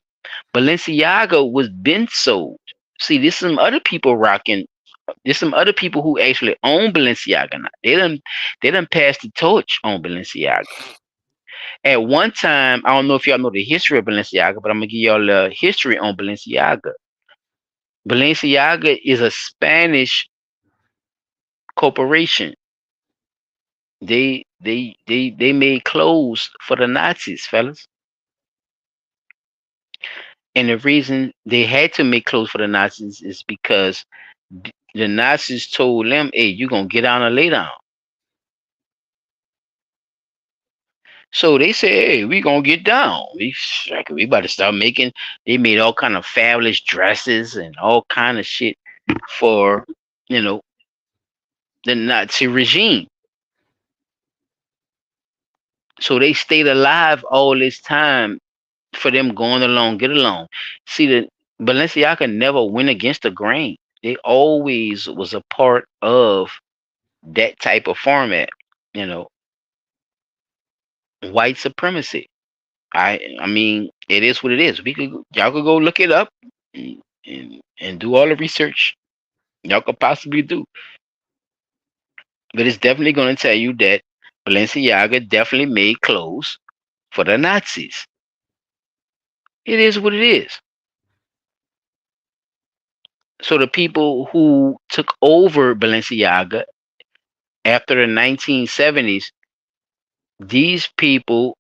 S1: Balenciaga was been sold. See, there's some other people rocking. There's some other people who actually own Balenciaga now. They done passed the torch on Balenciaga. At one time, I don't know if y'all know the history of Balenciaga, but I'm gonna give y'all a history on Balenciaga. Balenciaga is a Spanish corporation. They made clothes for the Nazis, fellas. And the reason they had to make clothes for the Nazis is because the Nazis told them, "Hey, you're gonna get down and lay down." So they said, "Hey, we gonna get down. We about to start making." They made all kind of fabulous dresses and all kind of shit for you know the Nazi regime. So they stayed alive all this time for them going along, get along. See, the Balenciaga never went against the grain. They always was a part of that type of format. You know, white supremacy. I mean, it is what it is. Y'all could go look it up and do all the research y'all could possibly do. But it's definitely going to tell you that Balenciaga definitely made clothes for the Nazis. It is what it is. So the people who took over Balenciaga after the 1970s, these people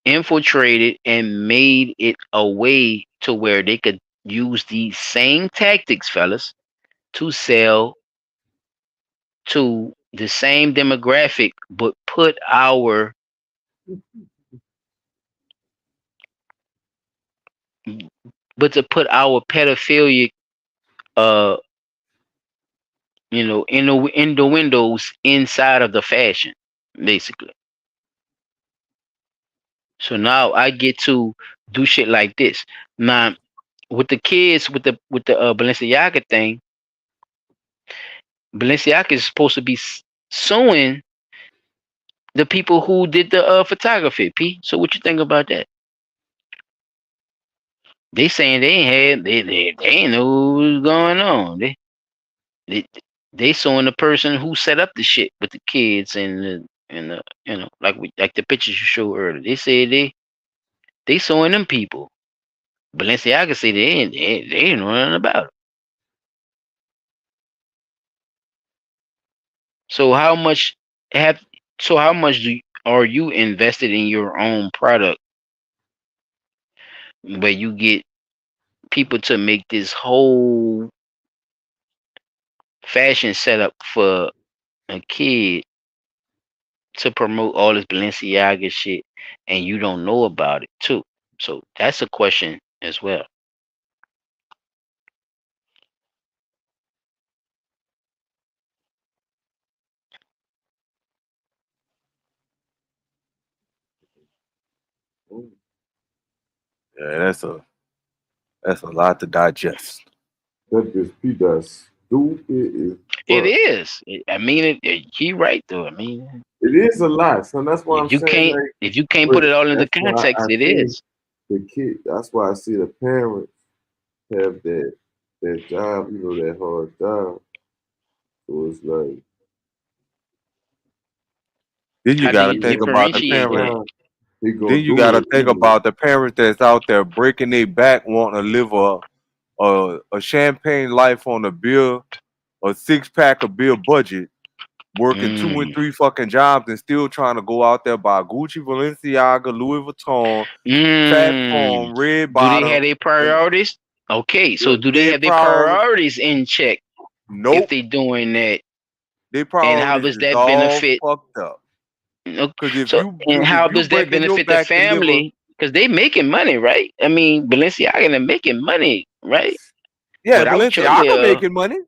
S1: infiltrated and made it a way to where they could use these same tactics, fellas, to sell to the same demographic, but to put our pedophilia, uh, in the windows inside of the fashion, basically. So now I get to do shit like this. Now with the kids, with the Balenciaga thing, Balenciaga is supposed to be suing the people who did the photography, P. So what you think about that? They saying they ain't had they ain't know what was going on. They they suing the person who set up the shit with the kids and the like the pictures you showed earlier. They said they suing them people. Balenciaga say they ain't know nothing about it. So how much have how much are you invested in your own product where you get people to make this whole fashion setup for a kid to promote all this Balenciaga shit and you don't know about it too? So that's a question as well.
S2: Yeah, that's a lot to digest.
S11: That bitch P does stupid as
S1: It
S11: fuck.
S1: is. I mean, he right though. I mean,
S11: It is a lot, so that's why I'm saying like.
S1: if you can't
S11: But
S1: put it all into
S11: that's why
S1: context,
S11: I
S1: it
S11: see
S1: is.
S11: the kid. That's why I see the parents have that job, that hard job. So it's like
S2: Then you
S1: How do
S2: got to
S1: you
S2: think about the
S1: differentiate
S2: parents.
S1: that?
S11: they gonna
S2: Then you
S11: do
S2: got to
S11: it
S2: think
S11: anyway.
S2: about the parents that's out there breaking their back, wanting to live a champagne life on a 6-pack of beer budget, working 2 and 3 fucking jobs and still trying to go out there buy Gucci, Balenciaga, Louis Vuitton, Fat
S1: Mm.
S2: Farm, Red
S1: Do they have
S2: Bottom,
S1: their
S2: and
S1: priorities? Okay, so do they
S2: their
S1: have their
S2: priorities.
S1: priorities in check if
S2: Nope,
S1: they doing that?
S2: their
S1: And how
S2: priorities
S1: does
S2: is
S1: that
S2: all
S1: benefit?
S2: fucked up. Because
S1: So, and
S2: if
S1: how
S2: you
S1: does that
S2: breaking your
S1: benefit the
S2: back to live
S1: family? Because they making money, right? I mean, Balenciaga they're making money, right?
S2: yeah,
S1: Without your
S2: Balenciaga making money.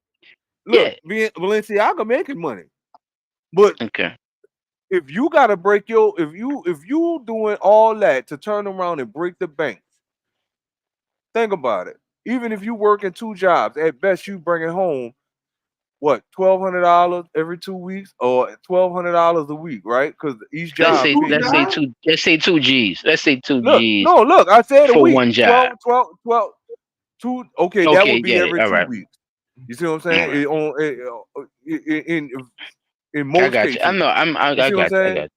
S1: yeah.
S2: Look, Balenciaga making money. But
S1: Okay.
S2: if you gotta if you doing all that to turn around and break the bank, think about it. Even if you working 2 jobs, at best you bringing home what, $1,200 every 2 weeks or $1,200 a week, right? Because each
S1: Let's
S2: job
S1: say
S2: pay you.
S1: let's say two G's. Let's say two
S2: Look,
S1: G's
S2: no, look, I said a
S1: for
S2: week.
S1: one job.
S2: 12, 2. Okay, that
S1: Okay,
S2: would be
S1: yeah,
S2: every
S1: all
S2: 2
S1: right.
S2: weeks. You see what I'm
S1: All
S2: saying?
S1: right.
S2: In
S1: I
S2: most
S1: got you. I
S2: cases.
S1: know. I
S2: You see what I'm
S1: got you. I
S2: saying?
S1: got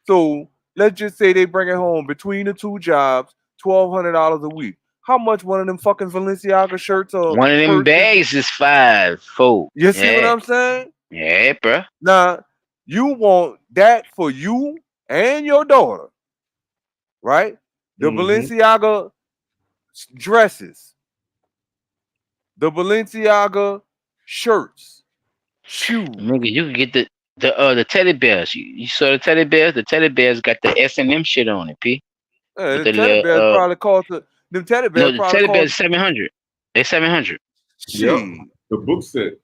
S2: So let's just say they bring it home between the 2 jobs, $1,200 a week. How much one of them fucking Balenciaga shirts
S1: you.
S2: or
S1: One of them
S2: purses?
S1: bags is 5, 4.
S2: You see what
S1: Yeah.
S2: I'm saying?
S1: Yeah, bro.
S2: Now, you want that for you and your daughter, right? The Balenciaga dresses, the Balenciaga shirts, shoes.
S1: Nigga, you can get the teddy bears. You saw the teddy bears? The teddy bears got the S&M shit on it, P. With
S2: The
S1: the
S2: teddy bears probably cost them teddy
S1: no,
S2: bears
S1: the
S2: probably
S1: teddy bears
S2: cost
S1: 700. They're 700.
S11: Yep,
S2: she.
S11: the book set.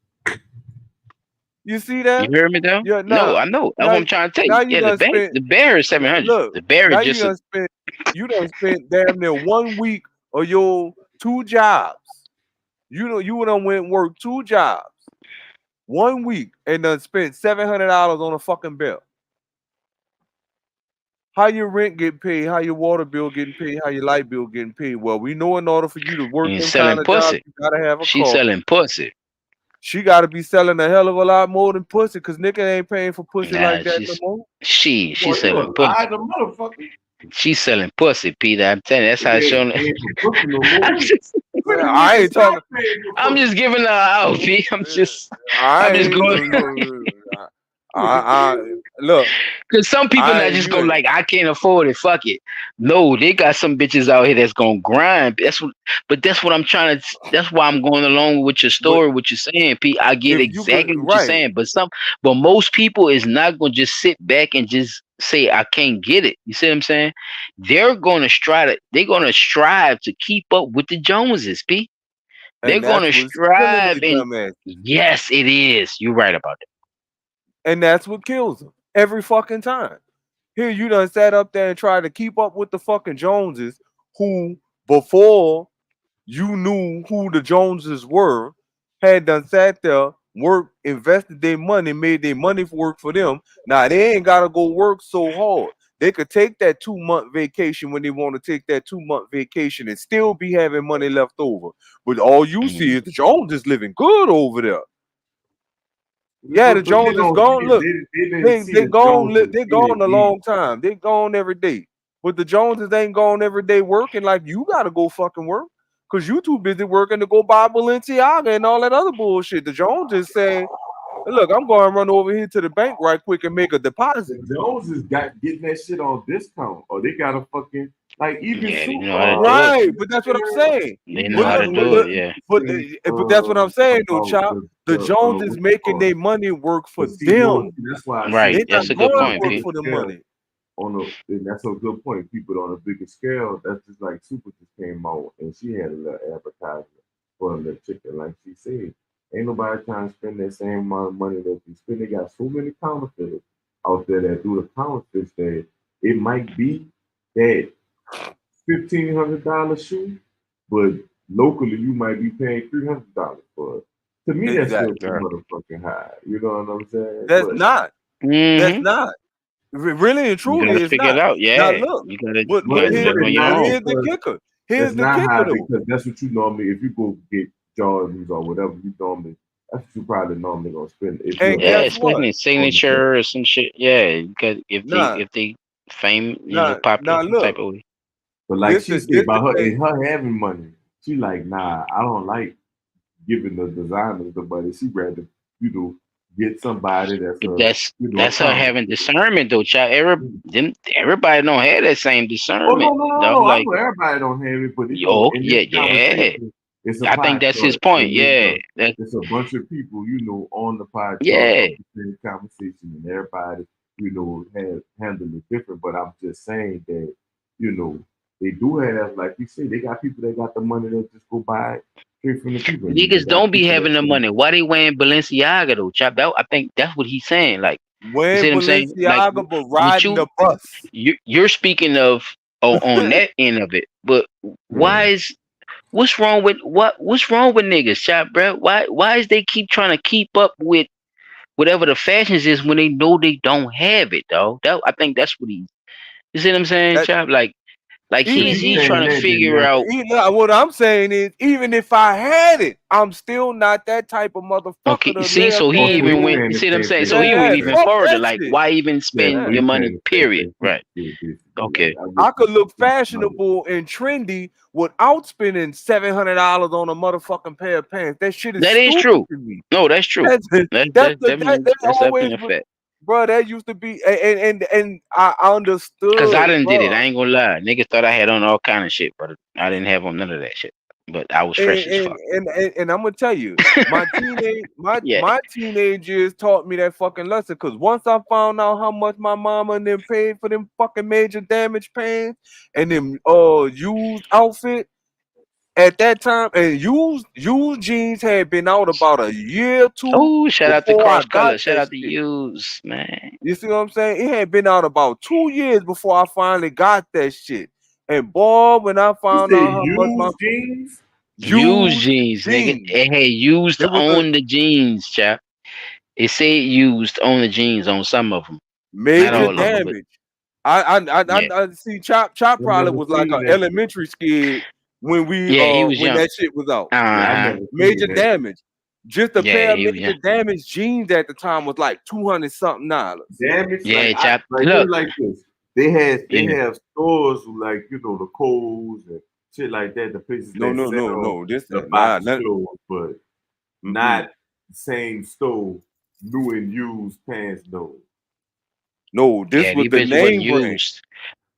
S2: You see
S1: You
S2: that?
S1: heard me though?
S2: Yeah,
S1: No,
S2: nah.
S1: I know. That's what
S2: Now,
S1: I'm trying to tell
S2: now
S1: you.
S2: you
S1: Yeah,
S2: done spent.
S1: the bear is 700.
S2: Look,
S1: The bear
S2: now
S1: is
S2: you
S1: just a
S2: done spent. You done spent damn near 1 week of your 2 jobs. You done went and worked 2 jobs, 1 week, and done spent $700 on a fucking bill. How your rent getting paid? How your water bill getting paid? How your light bill getting paid? Well, we know in order for you to work
S1: and
S2: them kind
S1: selling
S2: of jobs,
S1: pussy.
S2: you gotta have a
S1: She's
S2: car.
S1: selling pussy.
S2: She gotta be selling a hell of a lot more than pussy, cause nigga ain't paying for pussy
S1: Nah,
S2: like that no more.
S1: she's
S11: Boy, you
S1: selling
S11: a
S1: pussy.
S11: lie, the motherfucker.
S1: She's selling pussy, Peter. I'm telling you, that's how
S11: Nigga
S1: showing.
S11: ain't paying for pussy no more.
S1: I'm just,
S11: When the
S2: I
S11: nigga
S2: ain't talking.
S11: stop paying for
S1: I'm just giving her out, P. I'm just going.
S2: I look.
S1: Because some people not just go like, I can't afford it. Fuck it. No, they got some bitches out here that's gonna grind. That's what I'm trying to. That's why I'm going along with your
S2: But
S1: story. What you're saying, P. I get
S2: if you could,
S1: exactly what you're
S2: right,
S1: saying. But most people is not gonna just sit back and just say I can't get it. You see what I'm saying? They're gonna strive. They're gonna strive to keep up with the Joneses, P. They're
S2: and that's
S1: gonna
S2: what's killing
S1: strive,
S2: these
S1: and
S2: dumbass.
S1: yes, it is. You're right about that.
S2: And that's what kills them every fucking time. Here you done sat up there and tried to keep up with the fucking Joneses, who before you knew who the Joneses were, had done sat there, work, invested their money, made their money work for them. Now they ain't gotta go work so hard. They could take that 2-month vacation when they want to take that 2-month vacation and still be having money left over. But all you see is the Jones is living good over there. Yeah, the
S11: But they
S2: Jones is
S11: don't
S2: gone.
S11: see,
S2: Look,
S11: they didn't
S2: they
S11: see
S2: they
S11: the
S2: gone.
S11: Joneses
S2: They
S11: in
S2: gone
S11: it
S2: a
S11: deep.
S2: long time. They gone every day. But the Joneses ain't gone every day working. Like you gotta go fucking work because you too busy working to go buy Balenciaga and all that other bullshit. The Joneses say, "Look, I'm going to run over here to the bank right quick and make a deposit."
S11: The Joneses got getting that shit on discount, or they got a fucking like even
S1: Yeah, they
S11: suit
S1: know how to do it.
S2: Right, but that's what I'm saying.
S1: They know how to do it. Yeah.
S2: But that's what I'm saying, though,
S11: about
S2: Chop. The Jones is
S11: what you
S2: making
S11: call
S2: their
S11: it.
S2: money work for
S11: But see, no,
S2: them.
S11: that's why I
S1: Right.
S11: say
S2: They're
S1: That's
S2: not
S1: a good
S2: going to
S1: point,
S2: work
S1: P.
S2: for the
S11: scale
S2: money.
S11: and that's a good point. People on a bigger scale, that's just like Super just came out and she had a little advertisement for a little chicken, like she said. Ain't nobody trying to spend that same amount of money that you spend. They got so many counterfeiters out there that do the counterfeits that it might be that $1,500 shoe, but locally you might be paying $300 for it. To me, that's still
S2: Exactly.
S11: too motherfucking high. You know what I'm saying?
S2: That's
S11: But
S2: not. That's not. Really and
S1: You
S2: truly,
S1: gotta
S2: it's
S1: figure it
S2: not.
S1: out.
S2: Now
S1: Yeah.
S2: look,
S1: You gotta
S2: but
S11: but
S1: do it on your
S11: not
S1: own.
S2: here's the
S11: because
S2: kicker.
S11: that's
S2: Here's the
S11: not
S2: kicker
S11: high
S2: though.
S11: because that's what you normally if you go get Jordans or whatever you normally that's what you probably normally gonna spend if
S2: And
S11: you're
S1: Yeah,
S2: guess what?
S1: especially
S11: on the
S1: signature or some shit. Yeah, because
S2: Nah,
S1: if they fame, popular
S2: nah.
S1: some type
S2: Look,
S1: of way.
S11: But like
S2: this
S11: she
S2: the
S11: said
S2: this the
S11: about her
S2: thing.
S11: and her having money, she like, nah, I don't like giving the designers the money. She rather, get somebody that's
S1: But
S11: a
S1: that's her
S11: accountant.
S1: having discernment though, child. Everybody don't have that same
S11: Oh no,
S1: discernment,
S11: no, no,
S1: though.
S11: no. I
S1: Like,
S11: know everybody don't have it, but
S1: yo,
S11: in
S1: yeah,
S11: this
S1: yeah.
S11: conversation, it's a
S1: I think
S11: pie
S1: that's his
S11: chart,
S1: point.
S11: and
S1: Yeah,
S11: it's a bunch of people, on the pie chart
S1: yeah.
S11: of the same conversation, and everybody, has handled it different. But I'm just saying that, they do have, like you said, they got people that got the money that just go buy it straight from the people, and they
S1: Niggas
S11: got
S1: don't be
S11: people
S1: having the
S11: that
S1: money. Why they wearing Balenciaga though, chap? I think that's what he's saying. Like, you see
S2: wearing
S1: what I'm saying? Like,
S2: Balenciaga but
S1: what
S2: riding the bus.
S1: you're speaking of on that end of it, but what's wrong with what's wrong with niggas, chap, bro? Why is they keep trying to keep up with whatever the fashions is when they know they don't have it, though? I think that's what you see what I'm saying,
S2: That
S1: chap? Like
S11: If
S2: even
S11: you
S1: he's
S11: saying
S1: trying to
S11: that, then
S1: figure
S11: that's
S1: out.
S2: what I'm saying is, even if I had it, I'm still not that type of motherfucker
S1: Okay,
S2: to
S1: see,
S2: live
S1: so
S2: that
S1: he
S11: so
S1: even
S11: he's
S1: went.
S2: way.
S11: saying
S1: You
S11: the
S1: see what I'm
S11: same
S1: saying?
S11: thing
S1: So
S11: that
S1: he
S11: I
S1: went
S2: Yeah,
S1: even
S11: said.
S2: fuck
S1: further.
S2: that
S1: Like,
S2: shit.
S1: why even
S11: Yeah,
S1: spend
S11: so
S1: your
S11: he's
S1: money?
S11: saying the same
S1: Period.
S11: thing
S1: Right.
S11: people did, basically.
S1: Okay.
S2: I could look
S11: I get
S2: fashionable and trendy without spending $700 on a motherfucking pair of pants. That shit is
S1: That is
S2: stupid
S1: true.
S2: to me.
S1: No, that's true.
S2: That's
S1: That's definitely
S2: that
S1: that's
S2: always,
S1: definitely a fact.
S2: bro. That used to be, and I
S1: Cause I
S2: understood,
S1: done did it.
S2: bro.
S1: I ain't gonna lie. Niggas thought I had on all kind of shit, but I didn't have on none of that shit. But I was fresh as fuck.
S2: And I'm gonna tell you, my
S1: Yeah.
S2: teenage years taught me that fucking lesson. Cause once I found out how much my mama and them paid for them fucking major damage pants and them used outfit at that time, and used jeans had been out about a year or two
S1: Oh, shout out to
S2: before I
S1: Cross
S2: got
S1: Color. Shout
S2: that
S1: out to
S2: shit.
S1: Yous, man.
S2: You see what I'm saying? It had been out about 2 years before I finally got that shit. And boy, when I
S11: You
S2: found out
S11: said
S2: how much my
S11: used jeans?
S1: Used
S2: used
S1: jeans, nigga.
S2: jeans,
S1: It had used
S2: it was a
S1: on the jeans, chap. It said used on the jeans on some of them, not
S2: major
S1: all of them, but
S2: damage.
S1: yeah,
S2: I see. Chop
S11: I
S2: probably
S11: never
S2: was like
S11: seen
S2: an
S11: that shit.
S2: elementary kid
S1: yeah. He was
S2: when
S1: young.
S2: that shit was out.
S11: Yeah, I
S1: Uh huh.
S11: never seen
S2: Major
S11: that.
S2: damage. Just a
S1: Yeah,
S2: pair of
S1: he was
S2: major
S1: young.
S2: damage jeans at the time was like $200 something.
S11: Damage,
S1: Yeah, chap.
S11: like put
S1: Look,
S11: it like this. They
S1: yeah.
S11: have stores like the Kohl's and shit like that, the places
S2: No,
S11: that
S2: no, no,
S11: sell
S2: no. This
S11: the
S2: nah,
S11: box
S2: nah,
S11: clothes, but
S2: mm-mm.
S11: not the same store, new and used pants though.
S2: No, this
S1: Yeah,
S2: was
S1: these
S2: the
S1: bitches wasn't
S2: name brand.
S1: used.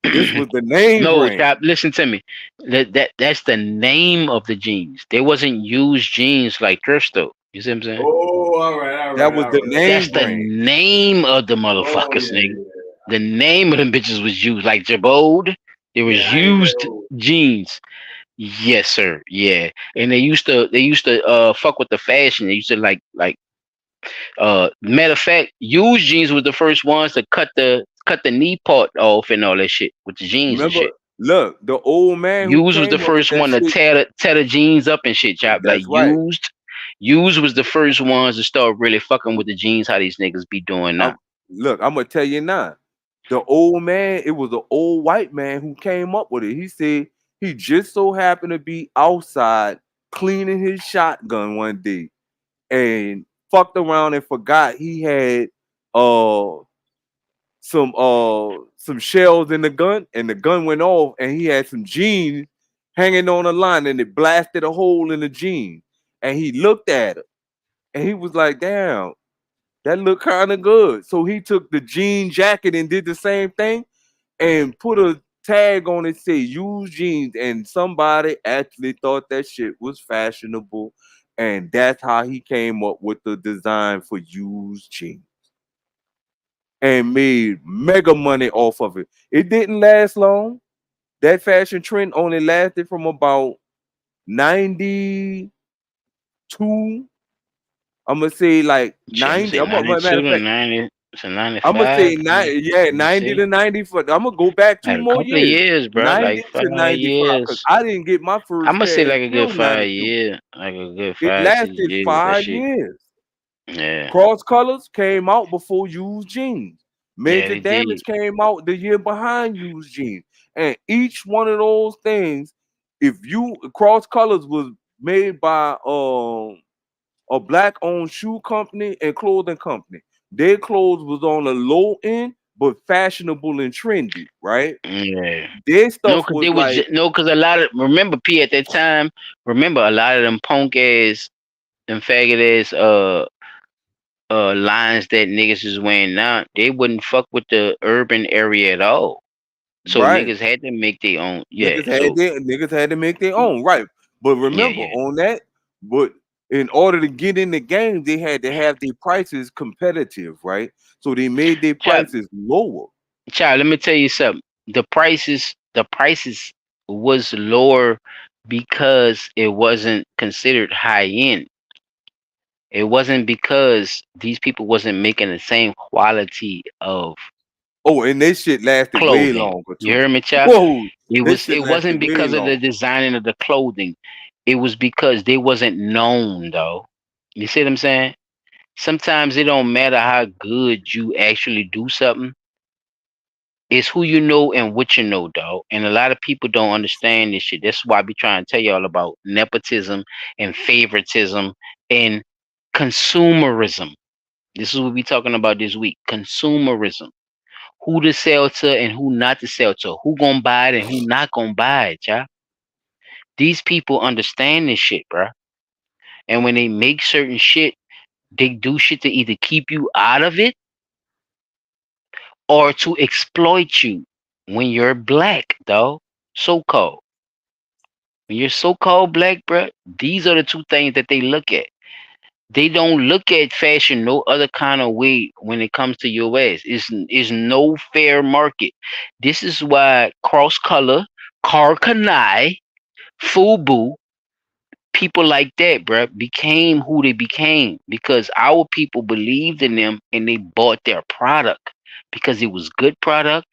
S2: This was the name
S1: No,
S2: brand.
S1: chap. Listen to me. That's the name of the jeans. They wasn't used jeans like thrift store. You see what I'm saying?
S11: Oh, all right, all
S2: That
S11: right,
S2: was
S11: all
S2: the
S11: right.
S1: That's
S2: name
S1: the
S2: brand.
S1: name of the
S11: Oh
S1: motherfuckers,
S11: yeah,
S1: nigga.
S11: yeah,
S1: The name of them bitches was used, like Jabode. There
S11: yeah.
S1: was
S11: I ain't
S1: used
S11: know.
S1: jeans. Yes, sir. Yeah, and they used to fuck with the fashion. They used to matter of fact, used jeans was the first ones to cut the knee part off and all that shit with the jeans and
S2: Remember,
S1: shit.
S2: look, the old man who
S1: Used was the
S2: came up with
S1: first
S2: that
S1: one to
S2: shit.
S1: tear the jeans up and shit, chop. Like
S2: That's right.
S1: used Used was the first ones to start really fucking with the jeans. How these niggas be doing now?
S2: Look, I'm gonna tell you now. The old man, it was an old white man who came up with it. He said he just so happened to be outside cleaning his shotgun one day and fucked around and forgot he had some shells in the gun, and the gun went off, and he had some jeans hanging on the line, and it blasted a hole in the jeans. And he looked at it, and he was like, "Damn, that looked kind of good." So he took the jean jacket and did the same thing, and put a tag on it, say "used jeans," and somebody actually thought that shit was fashionable, and that's how he came up with the design for used jeans. And made mega money off of it. It didn't last long. That fashion trend only lasted from about 92. I'm gonna say like
S1: Shit, I'm
S2: 90.
S1: say
S2: Matter
S1: 92
S2: of
S1: to
S2: fact,
S1: 90 to
S2: I'm gonna say
S1: 95.
S2: yeah,
S1: Let me
S2: 90
S1: see.
S2: to 94. I'm gonna go back 2
S1: Like a
S2: more
S1: couple of
S2: years.
S1: years, bro.
S2: 90
S1: Like
S2: to
S1: 5
S2: 95. Because
S1: years.
S2: I didn't get my
S1: I'm
S2: first
S1: gonna say
S2: pair
S1: like a good
S2: until
S1: 5
S2: 92.
S1: years. Like a good
S2: It
S1: 5, 6
S2: lasted
S1: years. That
S2: 5
S1: shit.
S2: years.
S1: Yeah.
S2: Cross colors came out before used jeans.
S1: Yeah,
S2: Major
S1: they did.
S2: damage came out the year behind used jeans. And each one of those things, if you cross colors was made by a black owned shoe company and clothing company. Their clothes was on the low end, but fashionable and trendy, right?
S1: Yeah.
S2: Their
S1: No,
S2: stuff
S1: cause
S2: was
S1: they was
S2: like,
S1: no, cause a lot of remember P at that time. Remember a lot of them punk ass, them faggot ass, lines that niggas is wearing now. They wouldn't fuck with the urban area at all. So
S2: right.
S1: niggas had to make their own. Yeah. So
S2: Niggas had to make their own, right? But
S1: yeah,
S2: remember
S1: yeah.
S2: on that, but in order to get in the game, they had to have their prices competitive, right? So they made their
S1: Child,
S2: prices lower.
S1: child, let me tell you something. The prices was lower because it wasn't considered high end. It wasn't because these people wasn't making the same quality of
S2: Oh, and this shit lasted way
S1: clothing.
S2: longer
S1: You
S2: too.
S1: heard me, child?
S2: Whoa, this shit
S1: It
S2: lasted
S1: wasn't
S2: way
S1: because of the
S2: longer.
S1: designing of the clothing. It was because they wasn't known though. You see what I'm saying? Sometimes it don't matter how good you actually do something. It's who you know and what you know, dog. And a lot of people don't understand this shit. That's why I be trying to tell y'all about nepotism and favoritism and consumerism. This is what we talking about this week. Consumerism. Who to sell to and who not to sell to. Who gonna buy it and who not gonna buy it, y'all. These people understand this shit, bruh. And when they make certain shit, they do shit to either keep you out of it or to exploit you when you're black, though. So called. When you're so called black, bruh, these are the two things that they look at. They don't look at fashion no other kind of way when it comes to your ass. It's no fair market. This is why cross color, Karkanai, Fubu, people like that, bruh, became who they became because our people believed in them and they bought their product because it was good product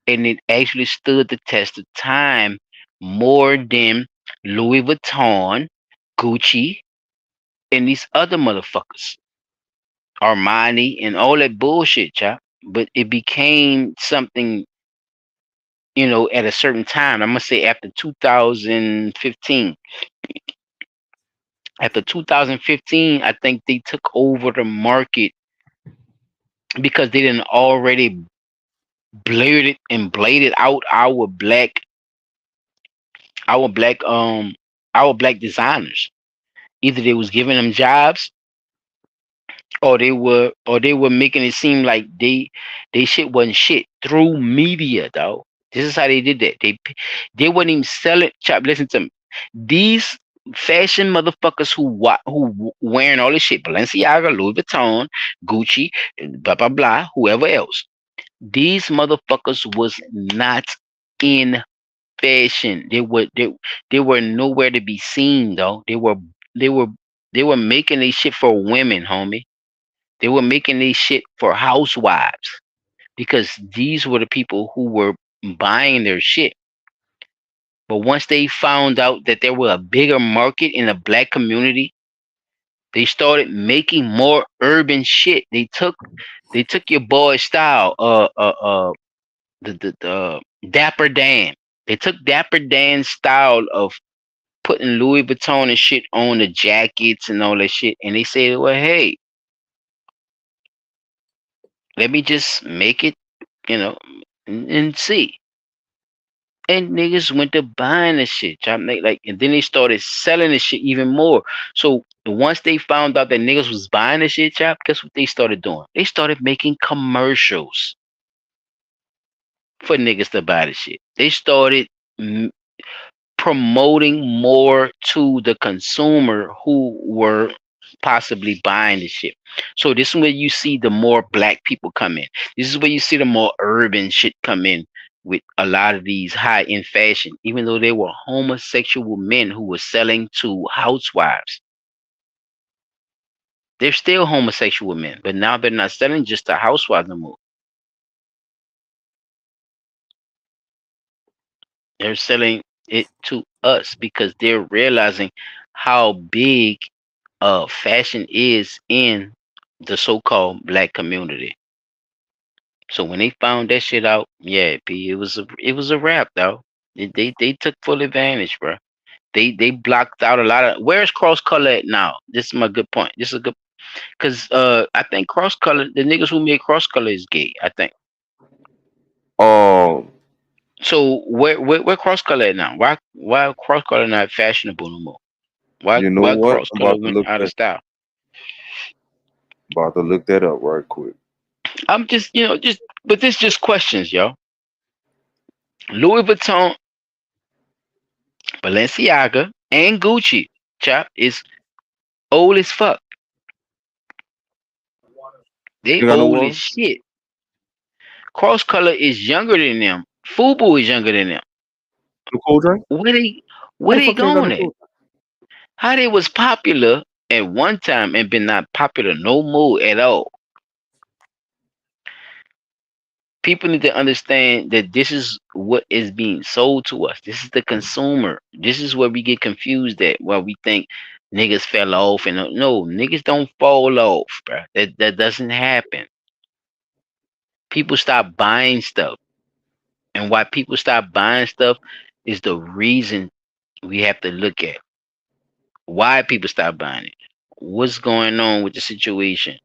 S1: and it actually stood the test of time more than Louis Vuitton, Gucci, and these other motherfuckers. Armani and all that bullshit, chap. But it became something, at a certain time. I'm gonna say after 2015. After 2015, I think they took over the market because they didn't already blurred and bladed out our black our black designers. Either they was giving them jobs or they were making it seem like they shit wasn't shit through media, though. This is how they did that. They wouldn't even sell it. Chop, listen to me. These fashion motherfuckers who wearing all this shit, Balenciaga, Louis Vuitton, Gucci, blah blah blah, whoever else. These motherfuckers was not in fashion. They were nowhere to be seen, though. They were they were making this shit for women, homie. They were making these shit for housewives because these were the people who were buying their shit. But once they found out that there was a bigger market in the black community They started making more urban shit. They took your boy style, the Dapper Dan. They took Dapper Dan's style of putting Louis Vuitton and shit on the jackets and all that shit, and they said, well, hey, let me just make it, and see. And niggas went to buying the shit. And then they started selling the shit even more. So once they found out that niggas was buying the shit, chop, guess what they started doing? They started making commercials for niggas to buy the shit. They started promoting more to the consumer who were possibly buying the shit. So this is where you see the more black people come in. This is where you see the more urban shit come in with a lot of these high-end fashion, even though they were homosexual men who were selling to housewives. They're still homosexual men, but now they're not selling just to housewives no more. They're selling it to us because they're realizing how big fashion is in the so-called black community. So when they found that shit out, yeah, P, it was a wrap, though. They took full advantage, bro. They blocked out a lot of. Where's Cross Color at now? This is my good point. This is a good, because I think Cross Color, the niggas who made Cross Color is gay, I think. So where Cross Color at now? Why Cross Color not fashionable no more? Why
S2: You know
S1: why
S2: what?
S1: Cross
S2: I'm
S1: Color
S2: about to
S1: went
S2: look
S1: out of
S2: that
S1: style?
S2: up right quick.
S1: I'm just but this just questions, yo. Louis Vuitton, Balenciaga, and Gucci, chap, is old as fuck. They
S2: You got no
S1: old as
S2: water?
S1: shit. Cross Color is younger than them. Fubu is younger than them.
S2: No cold drink?
S1: Where they
S2: Why
S1: where
S2: the
S1: they
S2: fuck you ain't got
S1: going
S2: no
S1: at?
S2: cold drink?
S1: How they was popular at one time and been not popular no more at all. People need to understand that this is what is being sold to us. This is the consumer. This is where we get confused at, where we think niggas fell off, and no, niggas don't fall off, bro. That doesn't happen. People stop buying stuff, and why people stop buying stuff is the reason we have to look at why people stop buying it. What's going on with the situation?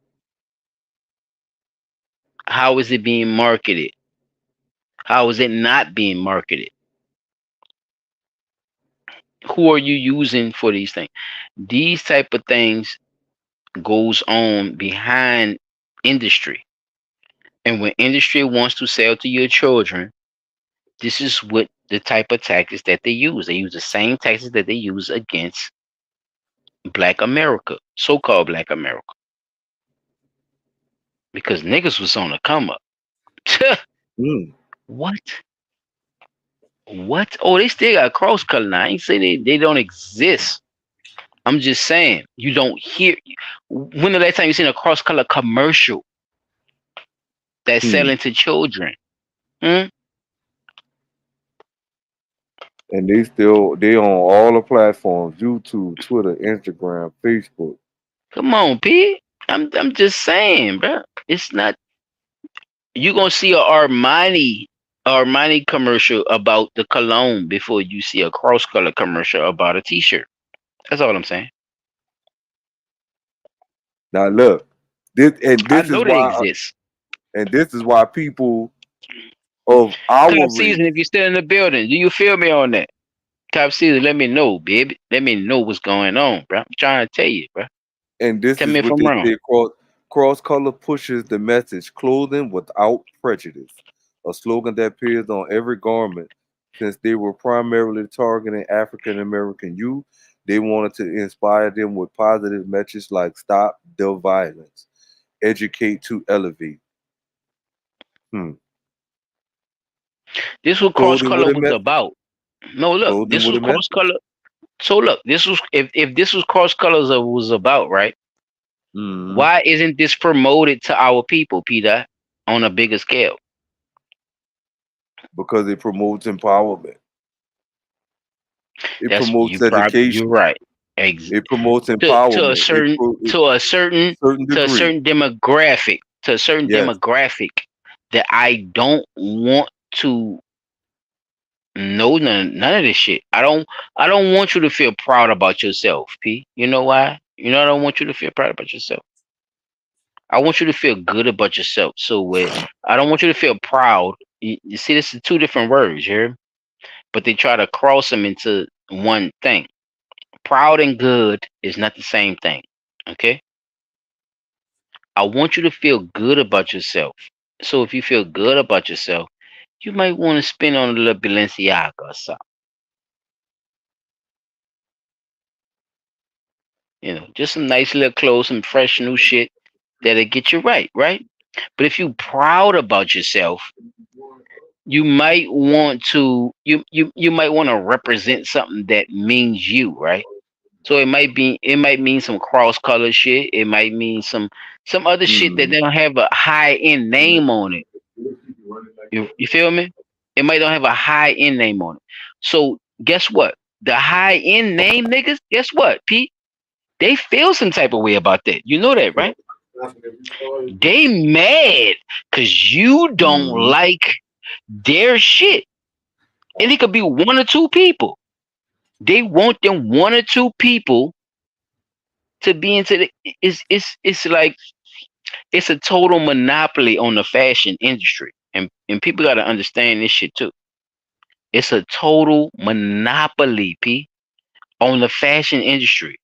S1: How is it being marketed? How is it not being marketed? Who are you using for these things? These type of things goes on behind industry. And when industry wants to sell to your children, this is what the type of tactics that they use. They use the same tactics that they use against Black America, so-called Black America. Because niggas was on the come up. What? What? Oh, they still got cross color now. I ain't saying they don't exist. I'm just saying you don't hear. When the last time you seen a cross color commercial that's selling to children? Hmm?
S2: And they on all the platforms: YouTube, Twitter, Instagram, Facebook.
S1: Come on, P. I'm just saying, bro. It's not. You gonna see a Armani commercial about the cologne before you see a cross color commercial about a T-shirt. That's all I'm saying.
S2: Now look, this
S1: I
S2: is
S1: know they
S2: why,
S1: exist.
S2: and this is why people of our
S1: Top
S2: race.
S1: season, if you're still in the building, do you feel me on that? Top season, let me know, baby. Let me know what's going on, bro. I'm trying to tell you, bro.
S2: And this
S1: Tell
S2: is
S1: me if
S2: what
S1: I'm
S2: they
S1: wrong.
S2: say: cross color pushes the message, clothing without prejudice, a slogan that appears on every garment. Since they were primarily targeting African American youth, they wanted to inspire them with positive messages like "Stop the violence, educate to elevate."
S1: This is what cross
S2: Clothing
S1: color
S2: with a
S1: was
S2: message.
S1: about. No, look,
S2: Clothing
S1: this
S2: with
S1: was
S2: a
S1: cross
S2: message.
S1: color. So look, this was if this was cross colors was about, right? Why isn't this promoted to our people, Peter, on a bigger scale?
S2: Because it promotes empowerment. It
S1: That's
S2: promotes
S1: you're
S2: education.
S1: right.
S2: It promotes
S1: to
S2: empowerment.
S1: a certain
S2: Certain degree.
S1: demographic,
S2: Yes.
S1: that I don't want to know none of this shit. I don't want you to feel proud about yourself, P. You know why? You know I don't want you to feel proud about yourself. I want you to feel good about yourself. So I don't want you to feel proud. You see, this is two different words here, but they try to cross them into one thing. Proud and good is not the same thing. Okay? I want you to feel good about yourself. So if you feel good about yourself, you might want to spend on a little Balenciaga or something. You know, just some nice little clothes, some fresh new shit that'll get you right, right? But if you proud about yourself, you might want to you might want to represent something that means you, right? So it might mean some cross color shit. It might mean some other shit that don't have a high end name on it. You feel me? It might don't have a high end name on it. So guess what? The high end name niggas, guess what, Pete? They feel some type of way about that. You know that, right? They mad because you don't like their shit. And it could be one or two people. They want them one or two people to be into the it's like it's a total monopoly on the fashion industry. And people gotta understand this shit too. It's a total monopoly, P, on the fashion industry.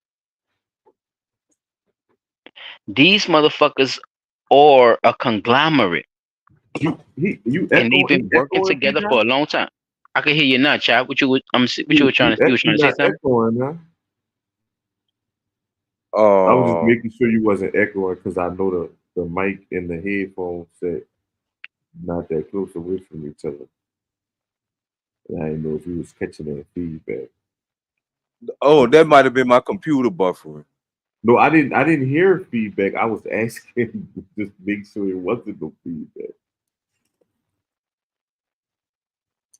S1: These motherfuckers are a conglomerate.
S11: You
S1: And they've been working together for a long time. I can hear you now, Chad. What you were trying to say something?
S11: Echoing, huh? I was just making sure you wasn't echoing because I know the mic and the headphones set not that close away from each other. And I didn't know if you was catching that feedback.
S2: Oh, that might have been my computer buffering.
S11: No, I didn't hear feedback. I was asking just make sure it wasn't no feedback.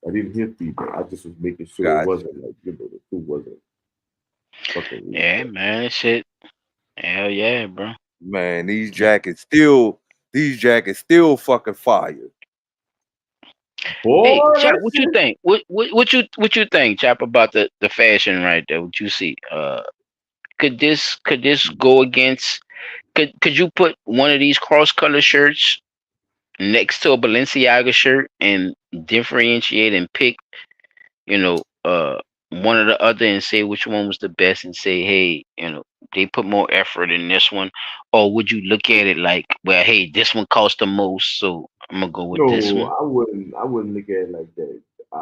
S11: I didn't hear feedback. I just was making sure it wasn't like the two wasn't fucking.
S1: Yeah, man, shit. Hell yeah, bro.
S2: Man, these jackets still fucking fire.
S1: Hey, Chap, what you think? What you think, Chap, about the fashion right there? What you see? Could this go against? Could you put one of these cross color shirts next to a Balenciaga shirt and differentiate and pick, one or the other and say which one was the best and say, hey, they put more effort in this one, or would you look at it like, well, hey, this one cost the most, so I'm gonna go with this one?
S11: I wouldn't look at it like that.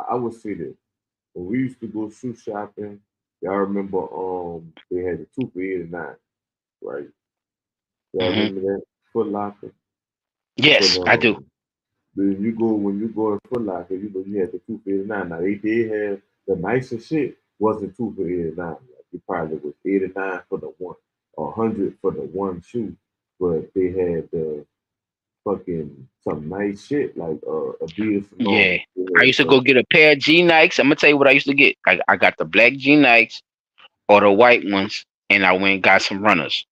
S11: I would say that when we used to go shoe shopping, y'all remember they had the 2 for $89, right? Y'all remember that? Foot Locker?
S1: Yes, I do.
S11: When you go in Foot Locker, you had the 2 for $89. Now they did have the nicer shit wasn't 2 for $89. Like it probably was $89 for the one, or $100 for the one shoe, but they had the fucking some nice shit like Adidas.
S1: Yeah, I used to go get a pair of G Nikes. I'm gonna tell you what I used to get. I got the black G Nikes or the white ones, and I went and got some runners.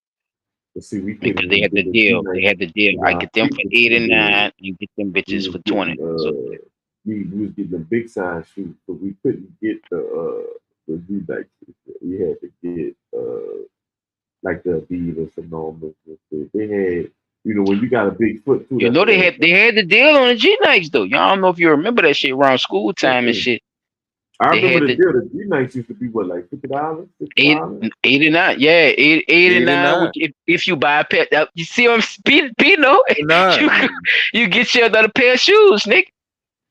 S11: See,
S1: because they had the deal. They had the deal. I get them for $89 and get them bitches for $20.
S11: We was getting the big size shoes, but we couldn't get the G-Nikes. We had to get like the Adidas and normal. They had, when you got a big foot too.
S1: They had the deal on the G Nikes though. Y'all don't know if you remember that shit around school time and shit.
S11: I remember the deal. The G-Nikes used to be what, like $50?
S1: $89, yeah, $89. If you buy a pair, you see what I'm speeding, you get you another pair of shoes, Nick.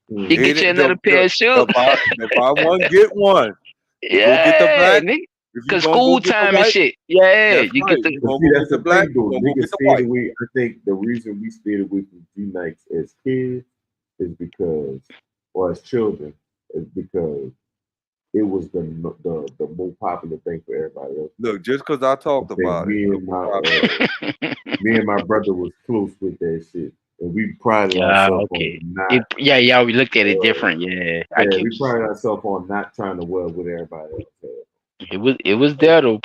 S1: You get you another pair of shoes.
S2: Buy one, get one.
S1: Yeah,
S2: go get the black.
S1: Nick. Cause school time and shit. Yeah, you get the.
S11: That's the black. Niggas stayed away. I think the reason we stayed away from G-Nikes as kids is because, or as children, is because it was the more popular thing for everybody else.
S2: Look, just because I talked about
S11: it, me and my brother was close with that shit, and we prided ourselves on not.
S1: Yeah, we looked at it different. Yeah,
S11: we prided ourselves on not trying to wear what everybody else had.
S1: It was there though,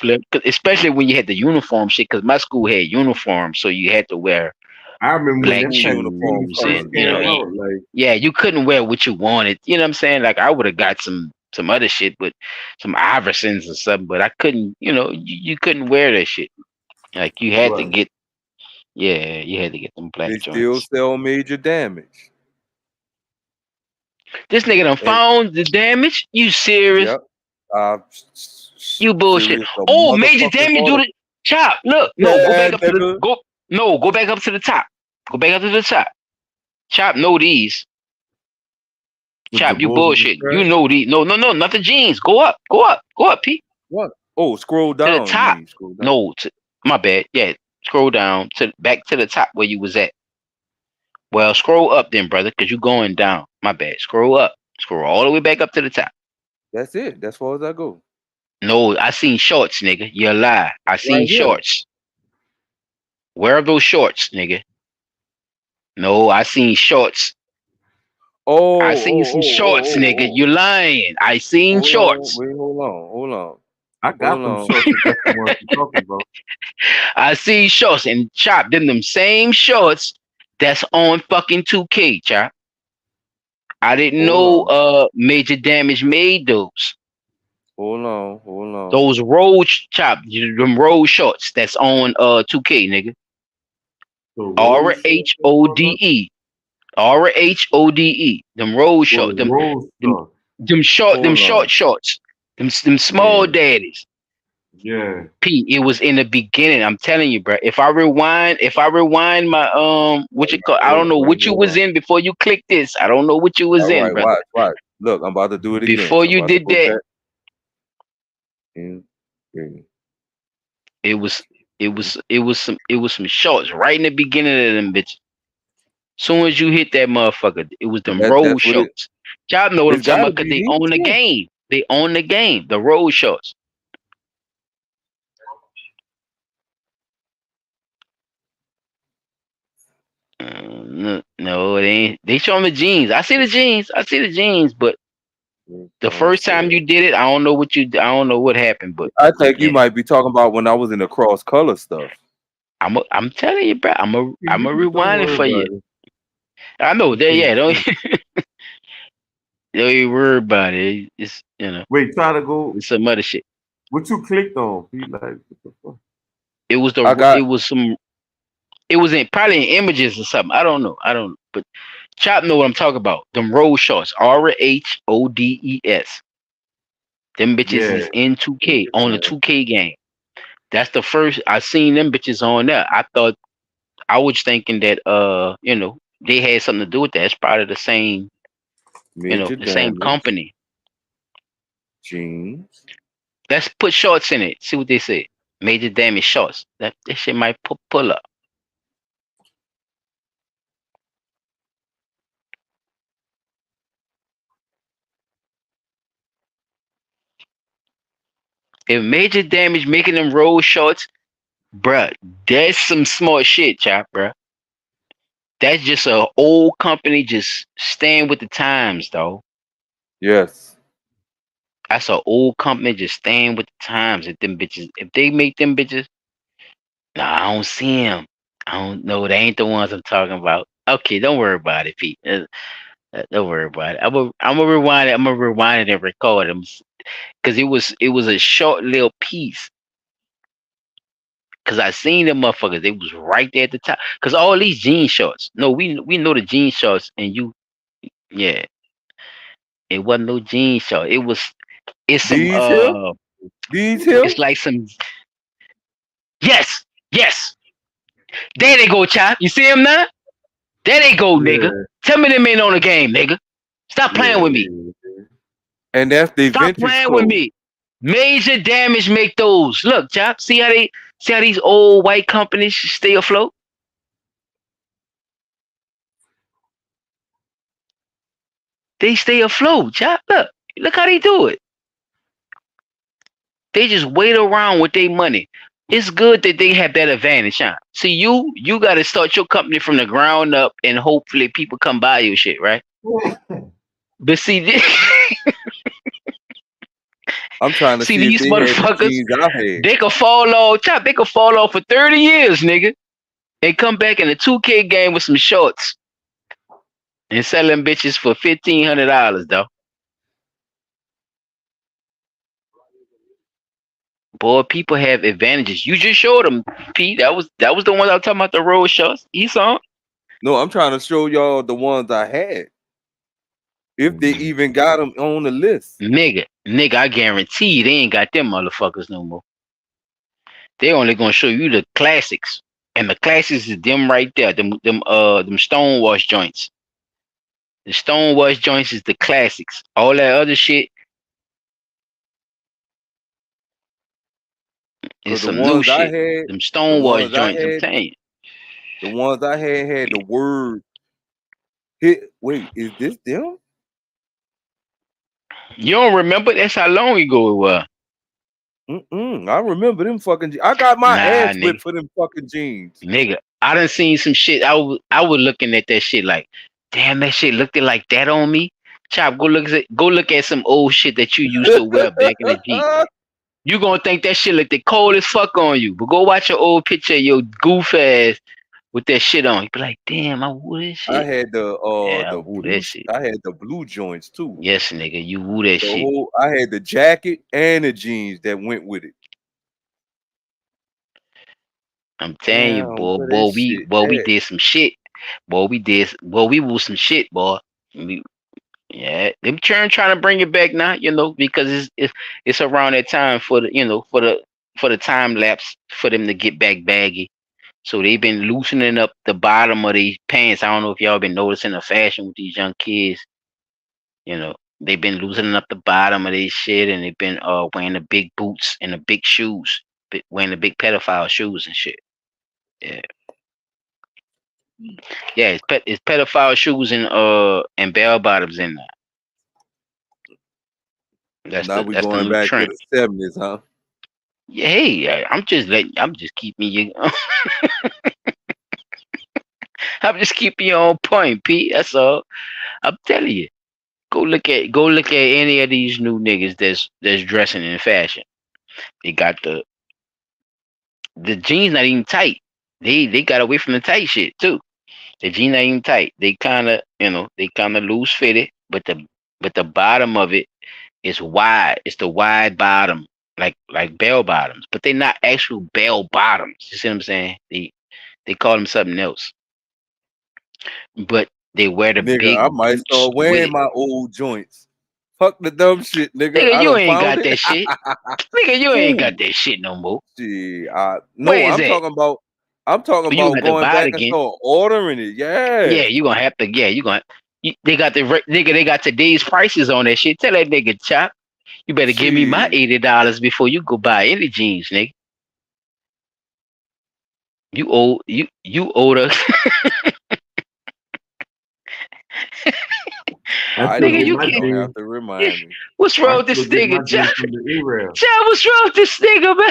S1: especially when you had the uniform shit. Because my school had uniforms, so you had to wear
S11: I remember when
S1: black
S11: them type of memes
S1: uniforms,
S11: first
S1: and
S11: came out. Like,
S1: yeah, you couldn't wear what you wanted. You know what I'm saying? Like I would have got some other shit, but some Iversons or something, but I couldn't. You couldn't wear that shit. Like you had to
S11: right.
S1: get, yeah, you had to get them black
S2: They still
S1: joints.
S2: sell Major Damage.
S1: This nigga done
S2: And
S1: found the damage. You serious?
S2: yep,
S1: You bullshit.
S2: serious a
S1: Oh, Major
S2: motherfucking
S1: Damage do
S2: order.
S1: the chop. Look, no, go
S2: Yeah,
S1: back up to the
S2: nigga.
S1: go. No, go back up to the top. Go back up to the top. Chop know these.
S11: With
S1: Chop,
S11: the
S1: you
S11: bulls with the
S1: bullshit. You
S11: strap.
S1: know these. No, not the jeans. Go up, P.
S2: What? Oh, scroll
S1: To the
S2: down. You
S1: top.
S2: mean scroll down?
S1: No, my bad. Yeah, scroll down to back to the top where you was at. Well, scroll up then, brother, because you going down. My bad. Scroll up. Scroll all the way back up to the top.
S2: That's it. That's far as I go.
S1: No, I seen shorts, nigga. You lie. I seen
S2: Right here.
S1: shorts. Where are those shorts, nigga? No, I seen shorts.
S2: Oh,
S1: I seen some shorts, nigga.
S2: oh.
S1: You lying. I seen
S2: Hold on.
S1: shorts.
S2: Wait, hold on.
S11: I got
S2: Hold
S11: them
S2: on.
S11: shorts if that's the ones you're talking about.
S1: I seen shorts and Chop them same shorts that's on fucking 2K, Chop. I didn't know Major Damage made those.
S2: Hold on.
S1: Those road Chop, them road shorts that's on 2K, nigga. RHODE. RHODE. Them road shorts. Them short shorts. Them small daddies.
S11: Yeah.
S1: P, it was in the beginning. I'm telling you, bro. If I rewind my what you call, I don't know what you was in before you click this. I don't know what you was
S2: All
S1: in,
S2: right,
S1: brother.
S2: watch. Look, I'm about to do it again.
S1: Before
S2: I'm
S1: you
S2: about to
S1: did
S2: go
S1: that,
S2: back. And
S1: it was some shorts right in the beginning of them bitches. Soon as you hit that motherfucker, it was them road
S2: that's what it.
S1: shorts. Y'all know what I'm
S2: It's
S1: talking
S2: gotta
S1: about because
S2: be
S1: they
S2: these
S1: own the
S2: too.
S1: game. They own the game. The road shorts. No, it ain't. They show me jeans. I see the jeans, but the first time you did it, I don't know what happened, but
S2: I think you might be talking about when I was in the cross color stuff.
S1: I'm telling you, bro. I'm a rewind it for you. I know that. Yeah, don't even worry about it. It's
S11: Wait, try to go.
S1: It's some other shit.
S11: What you clicked on? Be like, what the fuck?
S1: It was probably in images or something. I don't know. But Chop know what I'm talking about. Them road shorts. RHODES. Them bitches is in 2K on the 2K game. That's the first I seen them bitches on there. I was thinking that they had something to do with that. It's part of the same
S2: Major
S1: the same
S2: Damage.
S1: company.
S2: Jeans.
S1: Let's put shorts in it. See what they say. Major Damage shorts. That shit might pull up. If Major Damage making them roll shorts, bruh, that's some smart shit, Chop, bruh. That's just an old company just staying with the times, though.
S2: Yes.
S1: That's an old company just staying with the times. If they make them bitches, nah, I don't see them. I don't know. They ain't the ones I'm talking about. Okay, don't worry about it, Pete. Don't worry about it. I'm gonna rewind it. I'm gonna rewind it and record them because it was a short little piece. Cause I seen them motherfuckers. They was right there at the top. Cause all these jean shorts. No, we know the jean shorts, and yeah, it wasn't no jean short. It's some
S2: These here?
S1: It's like some. Yes. There they go, Chop. You see him now? There they go, nigga. Tell me them ain't on the game, nigga. Stop playing with me.
S2: And that's the
S1: Stop
S2: vintage
S1: playing
S2: clothes.
S1: with me. Major Damage make those. Look, Chop. See how these old white companies stay afloat? They stay afloat, Chop. Look how they do it. They just wait around with their money. It's good that they have that advantage, huh? See, you got to start your company from the ground up, and hopefully people come buy your shit, right? But see,
S2: I'm trying to
S1: See
S2: see if
S1: these
S2: they had the
S1: motherfuckers,
S2: jeans I had.
S1: they could fall off, chop. They could fall off for 30 years, nigga, and come back in a 2K game with some shorts and sell them bitches for $1,500 though. Boy, people have advantages. You just showed them, Pete. That was the one I was talking about, the road shorts. You saw 'em?
S2: No, I'm trying to show y'all the ones I had. If they even got them on the list.
S1: Nigga, I guarantee you they ain't got them motherfuckers no more. They only gonna show you the classics. And the classics is them right there. Them stonewash joints. The stonewash joints is the classics. All that other shit is
S2: Cause the
S1: some new
S2: ones I
S1: shit.
S2: had,
S1: Them
S2: the
S1: stonewash
S2: ones I
S1: joints, I'm
S2: had,
S1: telling you.
S2: the ones I had the word hit. Wait, is this them?
S1: You don't remember? That's how long ago it was.
S2: I remember them fucking. I got my
S1: Nah,
S2: ass
S1: nigga.
S2: whipped for them fucking jeans.
S1: Nigga, I done seen some shit. I was looking at that shit like, damn, that shit looked like that on me. Chop, go look at some old shit that you used to wear back in the G. You gonna think that shit looked the cold as fuck on you. But go watch your old picture of your goof ass with that shit on. You be like, damn, I wore this shit.
S2: I had
S1: Yeah, I
S2: the
S1: wore
S2: blue.
S1: that shit.
S2: I had the blue joints too.
S1: Yes, nigga, you wore that
S2: The
S1: shit.
S2: whole. I had the jacket and the jeans that went with it.
S1: I'm telling you,
S2: Damn,
S1: boy,
S2: where that shit
S1: we
S2: at?
S1: did some shit. We wore some shit, boy. Yeah, them trying to bring it back now, because it's around that time for the time lapse for them to get back baggy. So they've been loosening up the bottom of these pants. I don't know if y'all been noticing the fashion with these young kids. They've been loosening up the bottom of these shit, and they've been wearing the big boots and the big shoes, wearing the big pedophile shoes and shit. Yeah, yeah, it's pedophile shoes and bell bottoms in there.
S2: Now we
S1: That's the
S2: going
S1: new
S2: back to
S1: trend.
S2: the 70s, huh?
S1: Yeah, hey, I'm just keeping you. I'm just keeping you on point, Pete. That's all. I'm telling you. Go look at any of these new niggas that's dressing in fashion. They got the jeans not even tight. They got away from the tight shit too. The jeans not even tight. They kind of loose fitted, but the bottom of it is wide. It's the wide bottom, like bell bottoms, but they're not actual bell bottoms. You see what I'm saying? They call them something else, but they wear the
S2: Nigga, I
S1: big
S2: might
S1: boots
S2: start
S1: with
S2: wearing
S1: it.
S2: my old joints. Fuck the dumb shit, nigga.
S1: Nigga,
S2: I
S1: you
S2: done
S1: ain't
S2: found
S1: got
S2: it.
S1: that shit. Nigga, you ain't got
S2: Who?
S1: that shit no more.
S2: Shit,
S1: Where
S2: no,
S1: is
S2: I'm
S1: that?
S2: talking about. I'm talking
S1: You
S2: about
S1: got to
S2: going
S1: buy it
S2: back and
S1: again.
S2: start ordering it.
S1: Yeah,
S2: Yeah.
S1: you gonna have to. Yeah, they got nigga. They got today's prices on that shit. Tell that nigga Chop, you better give me my
S2: Shit.
S1: $80 before you go buy any jeans, nigga. You owe us. Nigga, you
S2: You don't
S1: can't.
S2: have to remind me.
S1: What's wrong with this nigga, Chop? Chop, what's wrong with this nigga, man?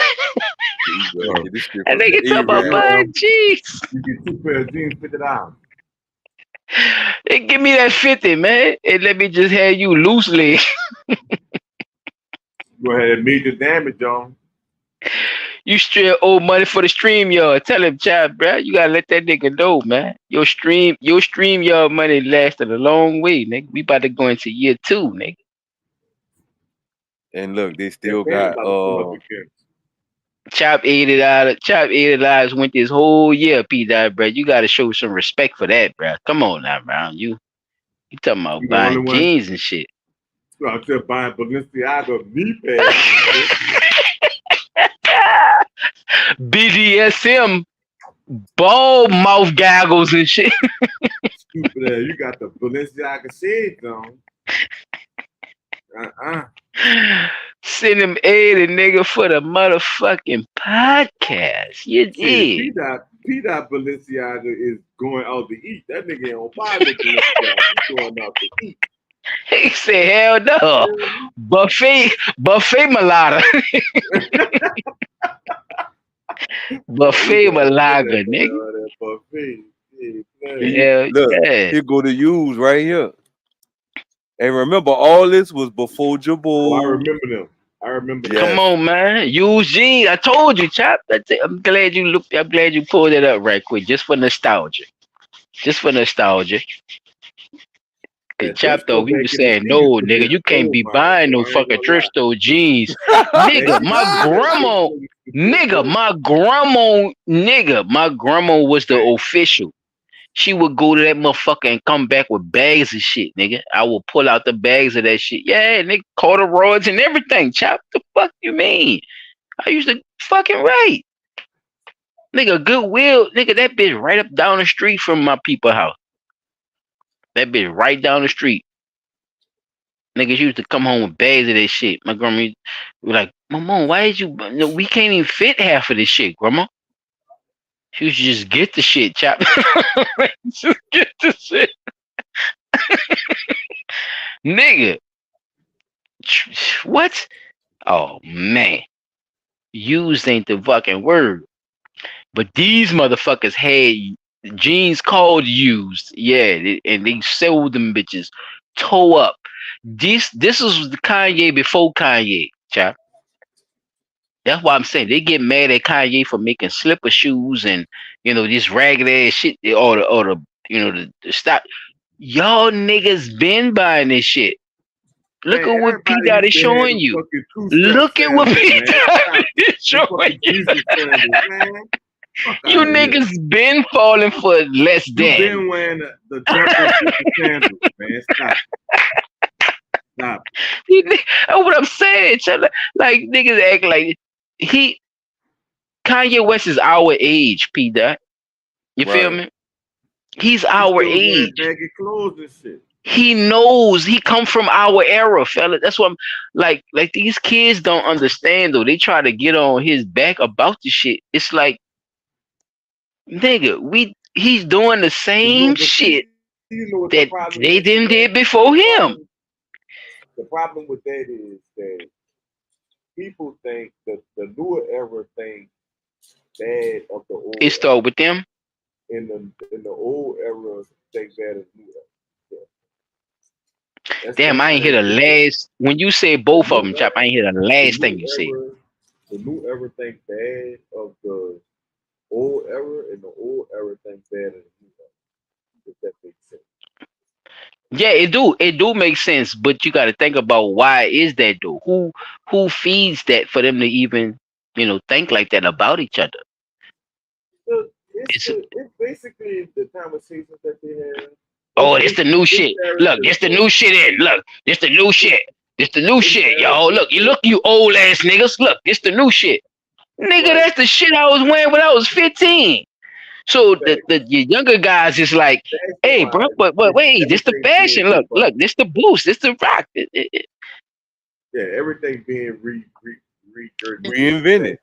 S2: You better get this shit
S1: That
S2: from the
S1: nigga talk about
S2: A-Rail.
S1: buying jeans.
S11: You get 2 pair of jeans, $50.
S1: Hey, give me that 50, man, and let me just have you loosely.
S11: Go ahead and meet the damage on.
S1: You still owe money for the stream yard. Tell him, child, bro. You gotta let that nigga know, man. Your stream yard money lasted a long way, nigga. We about to go into year 2, nigga.
S2: And look, they still got
S1: Chop $80 went this whole year, P Dot, bro. You gotta show some respect for that, bro. Come on now, bro. You talking about
S11: You the only
S1: buying
S11: one.
S1: jeans and shit.
S11: So I'm still buying Balenciaga knee pads.
S1: BDSM ball mouth goggles and shit.
S11: Stupid ass. You got the Balenciaga shades on.
S1: Send him 80, nigga, for the motherfucking podcast. You did.
S11: P-Dot Balenciaga is going out to eat. That nigga ain't on buy no Balenciaga. He's going out to eat.
S1: He said, hell no. Buffet Malata. Buffet Malaga, nigga.
S11: Buffet.
S1: Hell
S2: look,
S1: yeah.
S2: here go the use right here. And remember, all this was before Jabot.
S11: Oh, I remember them. I remember.
S1: Come on, man. Use jeans. I told you, Chop. I'm glad you looked. I'm glad you pulled it up right quick, just for nostalgia. Just for nostalgia. Cause Chop though, he was saying, no, nigga, you can't be buying no fucking thrift store jeans. Nigga, my grandma, my grandma was the official. She would go to that motherfucker and come back with bags of shit, nigga. I will pull out the bags of that shit. Yeah, nigga, corduroys and everything. Chop, the fuck you mean? I used to fucking write. Nigga, Goodwill, nigga, that bitch right up down the street from my people house. That bitch right down the street. Niggas used to come home with bags of that shit. My grandma was like, Mama, why did you? No, we can't even fit half of this shit, grandma. She used to just get the shit, Chop. Just get the shit. Nigga. What? Oh, man. Used ain't the fucking word. But these motherfuckers had jeans called used. Yeah, and they sold them bitches. Toe up. This is Kanye before Kanye, Chop. That's why I'm saying they get mad at Kanye for making slipper shoes and this ragged ass shit or the the stop. Y'all niggas been buying this shit. Look at what P Dot is showing you. Look at what P Dot is showing you. You niggas been falling for less than.
S11: You been wearing the jumper sandals, man. Stop. Stop.
S1: That's what I'm saying. Like niggas act like Kanye West is our age, P Dot. You feel me? He's our age.
S11: Baggy clothes and shit.
S1: He knows he come from our era, fella. That's what I'm like these kids don't understand though. They try to get on his back about the shit. It's like, nigga, he's doing the same shit that they did before him.
S11: The problem with that is that people think that the newer era thing bad of the old.
S1: It started with them.
S11: In the old era, think bad of new era. Yeah.
S1: Damn, I ain't hear the last. When you say both of them, Chop, I ain't hear the last thing you said.
S11: The new era think bad of the old era, and the old era think bad of the new era. If that makes sense.
S1: Yeah, it do make sense, but you got to think about why is that though? Who feeds that for them to even think like that about each other?
S11: It's basically the conversations that they have.
S1: Oh, it's the new shit. Look, it's the new shit in. Look, it's the new shit. It's the new shit, y'all. Look, you old ass niggas. Look, it's the new shit. Nigga, that's the shit I was wearing when I was 15. So the younger guys is like, hey, bro, but wait, this the fashion. Look, this the boost. This the rock.
S11: Yeah, everything being
S2: reinvented.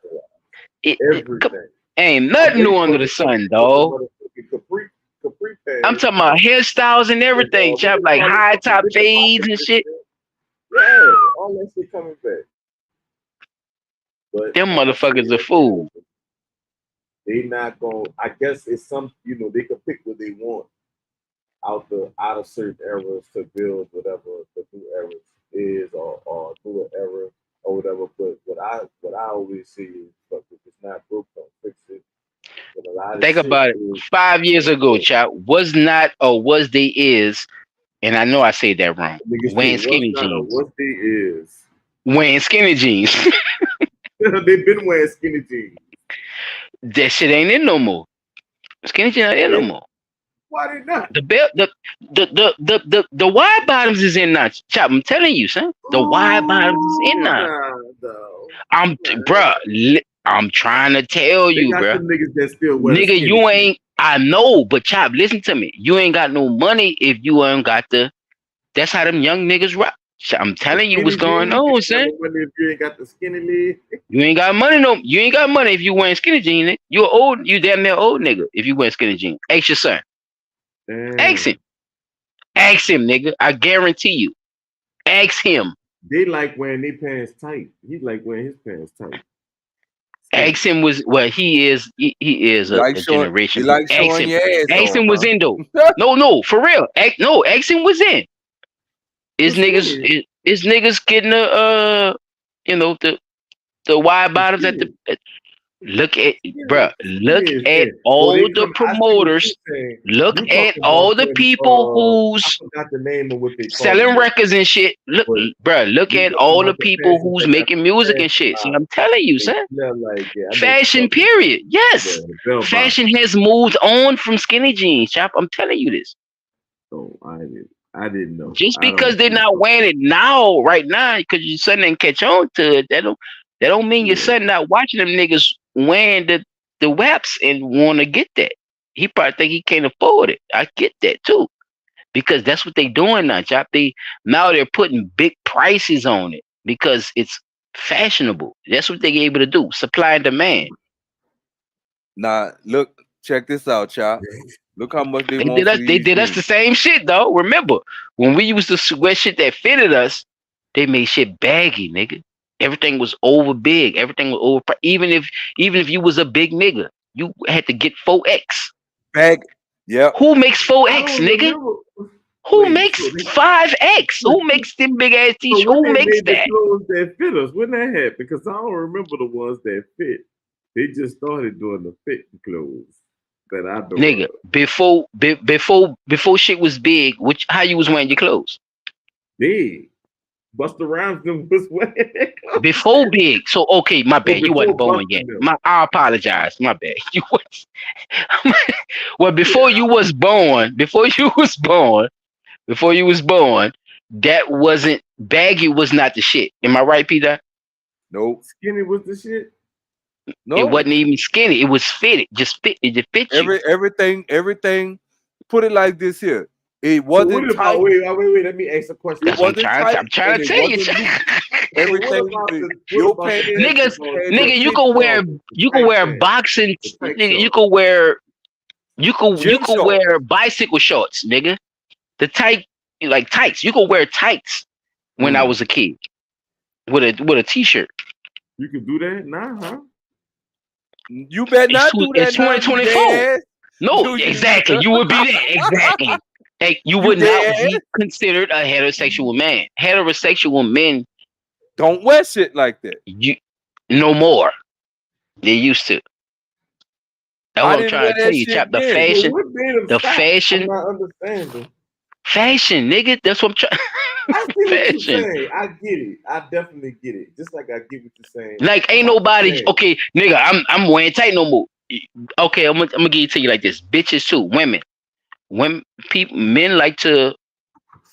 S11: Everything.
S1: Ain't nothing new under the sun, dog. I'm talking about hairstyles and everything, Chop, like high top fades and shit.
S11: Yeah, all that shit coming back. But
S1: them motherfuckers are fools.
S11: They not going. I guess it's some. They can pick what they want out of certain eras to build whatever the new eras is or newer era or whatever. But what I always see is, if it's not broke, don't fix it.
S1: Think about it. 5 years ago, Chop, was not or was they is, and I know I said that wrong. Wearing skinny jeans.
S11: What they is.
S1: Wearing skinny jeans.
S11: They've been wearing skinny jeans.
S1: That shit ain't in no more. Skinny jeans ain't in no more.
S11: Why they not?
S1: The belt, the wide bottoms is in now. Chop, I'm telling you, son. The wide bottoms is in now. I'm trying to tell you, bro.
S11: Niggas that still wear
S1: nigga, you ain't. I know, but Chop, listen to me. You ain't got no money if you ain't got the. That's how them young niggas rock. I'm telling you what's going on, son.
S11: If you ain't got the skinny leg,
S1: you ain't got money. No, you ain't got money if you wearing skinny jeans. You old. You damn near old nigga if you wearing skinny jeans. Ask your son. Ask him. Ask him, nigga. I guarantee you. Ask him.
S11: They like wearing their pants tight. He like wearing his pants tight.
S1: Ask him was well. He is a generation.
S2: He like showing your ass.
S1: Ask him was in though. No, for real. Ask him was in. Is niggas getting You know, the wide bottoms at the look at bruh, look at all the promoters. Look
S3: You
S1: at
S3: talking about
S1: all the
S3: them,
S1: people
S3: I
S1: who's
S3: forgot the name of what they call
S1: selling
S3: them.
S1: records and shit. Look, bruh, look
S3: You
S1: at
S3: talking
S1: all the
S3: about the
S1: people
S3: fashion
S1: who's
S3: that got
S1: making
S3: the
S1: music and
S3: fashion
S1: shit. See,
S3: line.
S1: I'm telling you,
S3: They
S1: son.
S3: smell like, yeah, I know what you're
S1: Fashion,
S3: talking about.
S1: period. Yes.
S3: Yeah, the bell
S1: Fashion
S3: bottom.
S1: has moved on from skinny jeans, chap. I'm telling you this.
S3: Oh, I didn't know.
S1: Just
S3: I don't
S1: because they're not wearing it now, right now, because your son didn't catch on to it, that don't mean your son not watching them niggas wearing the waps and want to get that. He probably think he can't afford it. I get that too, because that's what they doing now, chap. Now they're putting big prices on it because it's fashionable. That's what they able to do. Supply and demand.
S2: Now look, check this out, Chop. Look how much they
S1: They
S2: want
S1: did
S2: for
S1: us. They
S2: these
S1: did us the
S2: jeans.
S1: same shit, though. Remember when we used to wear shit that fitted us? They made shit baggy, nigga. Everything was over big. Everything was over. Even if you was a big nigga, you had to get 4X.
S2: Bag. Yep.
S1: Who makes 4X,
S3: I don't
S1: nigga?
S3: remember.
S1: Who
S3: Wait,
S1: makes
S3: so they,
S1: 5X? Who makes them big ass
S3: so
S1: t-shirts?
S3: when
S1: Who
S3: they
S1: makes
S3: made the
S1: that?
S3: clothes that fit us, when that happened? Because I don't remember the ones that fit. They just started doing the fitting clothes that I know
S1: Nigga, before shit was big, how you was wearing your clothes?
S3: big. Busta Rhymes them was wearing that clothes.
S1: Before big. So okay, my
S3: Well,
S1: bad. You wasn't
S3: before
S1: born yet.
S3: busting them.
S1: I apologize. My bad. You was well before you was born. Before you was born. That wasn't baggy. Was not the shit. Am I right, Peter?
S2: Nope.
S3: Skinny was the shit.
S2: No.
S1: It wasn't even skinny. It was fitted. Just fit. It just fit you.
S2: Everything. Put it like this here. It
S3: So
S2: wasn't
S3: what
S2: tight.
S3: about wait, let me ask a question.
S2: It wasn't tight.
S1: I'm trying to tell you.
S2: Everything. Your pants.
S1: Nigga, you can wear boxing. Nigga, you can wear bicycle shorts, nigga. The tight like tights. You can wear tights when I was a kid with a t-shirt.
S3: You can do that now, huh?
S2: You better not do that.
S1: It's 2024. No, exactly. You would be there. Exactly. Hey, you would not be considered a heterosexual man. Heterosexual men
S2: don't wear shit like that.
S1: No more. They used to. That's what I'm trying to tell you, chap. The fashion.
S3: I'm not understanding.
S1: Fashion, nigga. That's what I'm trying.
S3: I see what you're saying. I get it. I definitely get it. Just like I get what you're saying.
S1: Like ain't nobody. Okay, nigga. I'm wearing tight no more. Okay, I'm gonna give it to you like this. Bitches too. Women. Men like to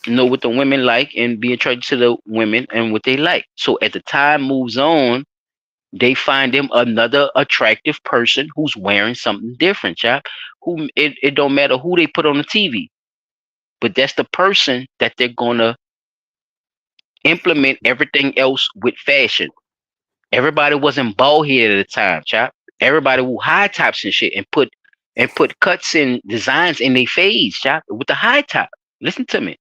S1: know what the women like and be attracted to the women and what they like. So as the time moves on, they find them another attractive person who's wearing something different, chap. It don't matter who they put on the TV, but that's the person that they're gonna implement everything else with fashion. Everybody wasn't bald headed at the time, chap. Everybody wore high tops and shit and put cuts and designs in their face, chap, with the high top. Listen to me.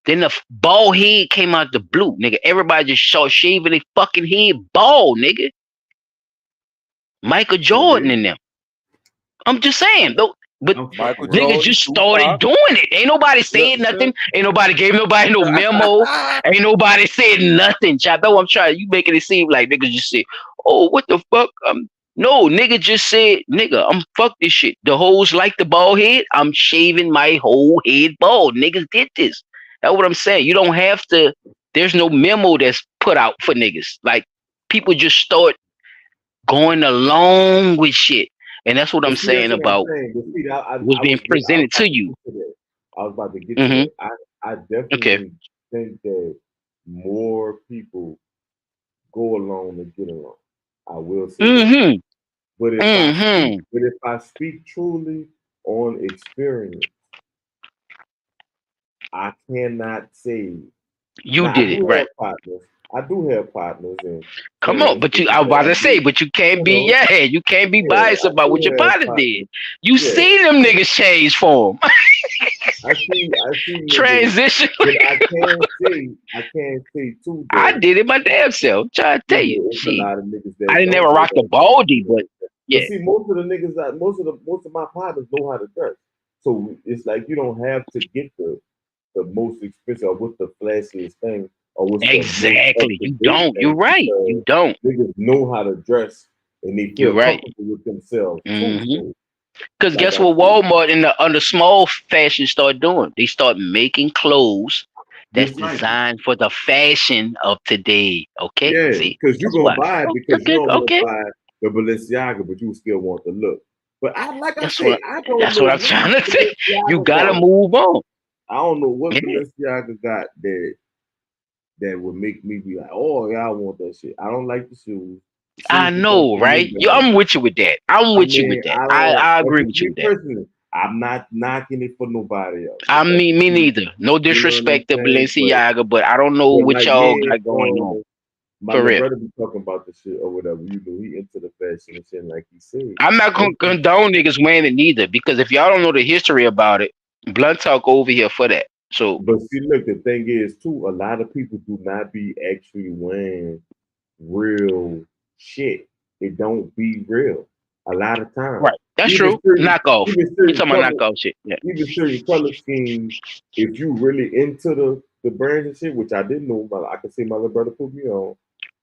S1: Then the bald head came out the blue, nigga. Everybody just saw shaving their fucking head bald, nigga. Michael Jordan in them. I'm just saying, though. But niggas just started doing it. Ain't nobody saying nothing. Ain't nobody gave nobody no memo. Ain't nobody said nothing, chap. That's what I'm trying. You making it seem like niggas just said, "Oh, what the fuck?" No, nigga just said, "Nigga, I'm fuck this shit." The hoes like the bald head. I'm shaving my whole head bald. Niggas did this. That's what I'm saying. You don't have to. There's no memo that's put out for niggas. Like people just start going along with shit. And that's what I'm saying about what's being presented to you.
S3: I was about to get to that. I definitely think that more people go along and get along. I will say that. But if I speak truly on experience, I cannot say
S1: you did it right.
S3: I do have partners and
S1: come on, but I was about to say, but you can't be you can't be biased about what your partner did. You see them niggas change form.
S3: I see
S1: transition.
S3: But I can't say too.
S1: I did it my damn self. I'm trying to tell you.
S3: A lot of niggas that
S1: I didn't never rock the baldy, but yeah.
S3: But see, most of the niggas, most of my partners know how to dress. So it's like you don't have to get the most expensive or with the flashiest thing
S11: or what's the most up
S1: Exactly.
S11: to
S1: You
S11: date
S1: don't. You're
S11: thing,
S1: right.
S11: because
S1: You don't.
S11: niggas know how to dress and they
S1: You're
S11: feel
S1: right.
S11: comfortable with themselves too.
S1: Mm-hmm.
S11: So,
S1: Because
S11: like
S1: guess
S11: I
S1: what
S11: said,
S1: Walmart and the small fashion start doing? They start making clothes that's
S11: just like it.
S1: designed for the fashion of today. Okay,
S11: Yeah,
S1: see,
S11: because you're
S1: that's
S11: gonna
S1: why.
S11: buy it because you
S1: Okay,
S11: don't want to
S1: okay.
S11: buy the Balenciaga, but you still want the look. But like I
S1: That's what.
S11: say, I don't
S1: That's
S11: know
S1: what I'm
S11: what
S1: trying to say. You
S11: Balenciaga
S1: gotta
S11: got.
S1: move on.
S11: I don't know what
S1: Yeah.
S11: Balenciaga got that would make me be like, oh yeah, I want that shit. I don't like the shoes. The
S1: I
S11: shoes supposed
S1: know,
S11: to look
S1: right?
S11: better.
S1: I'm with you with that. I'm
S11: I
S1: with you with
S11: mean,
S1: that.
S11: I
S1: I
S11: don't.
S1: I
S11: That's
S1: agree
S11: just
S1: with you
S11: me
S1: with that.
S11: personally. I'm not knocking it for nobody else.
S1: I
S11: That's
S1: mean, me
S11: me.
S1: neither. No
S11: You know what I'm
S1: disrespect to
S11: saying?
S1: Balenciaga, but I don't know
S11: But
S1: what
S11: like
S1: y'all
S11: me
S1: got going on
S11: my
S1: for
S11: little
S1: real.
S11: brother be talking about the shit or whatever. You know, he into the fashion and shit, like he said.
S1: I'm not gonna condone niggas wearing it neither, because if y'all don't know the history about it, Blunt Talk over here for that. So
S11: But see, look, the thing is too, a lot of people do not be actually wearing real shit. It don't be real a lot of times.
S1: right, that's true. Knockoff.
S11: Even
S1: You
S11: certain
S1: talking about
S11: color,
S1: knockoff shit? Yeah.
S11: even certain color schemes. If you really into the brands and shit, which I didn't know, but I can see my little brother put me on.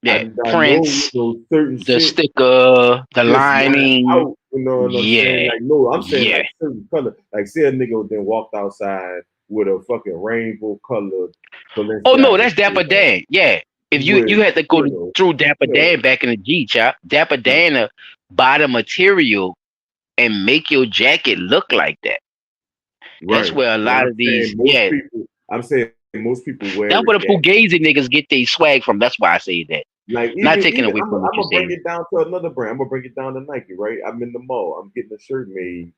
S1: Yeah,
S11: I know
S1: prints,
S11: certain
S1: the
S11: shit
S1: sticker, the
S11: just not
S1: lining.
S11: out. You know what I'm saying?
S1: Yeah,
S11: Like, no, I'm saying
S1: yeah.
S11: like certain color. Like, say a nigga then walked outside with a fucking rainbow colored
S1: Oh no,
S11: Balenciaga
S1: that's Dapper
S11: shirt on.
S1: Dan. Yeah, if you
S11: With,
S1: had to go
S11: you know,
S1: through Dapper
S11: yeah,
S1: Dan back in the G chop, Dapper Dan buy the material and make your jacket look like that. That's
S11: right.
S1: where a
S11: But
S1: lot of these, yeah,
S11: I'm saying most people wear
S1: that's
S11: it
S1: where the
S11: that.
S1: Fugazi niggas get their swag from. That's why I say that.
S11: Like
S1: Not
S11: even
S1: taking
S11: even
S1: away
S11: I'm
S1: from what you're
S11: gonna bring
S1: saying.
S11: it down to another brand. I'm gonna bring it down to Nike, right? I'm in the mall. I'm getting a shirt made,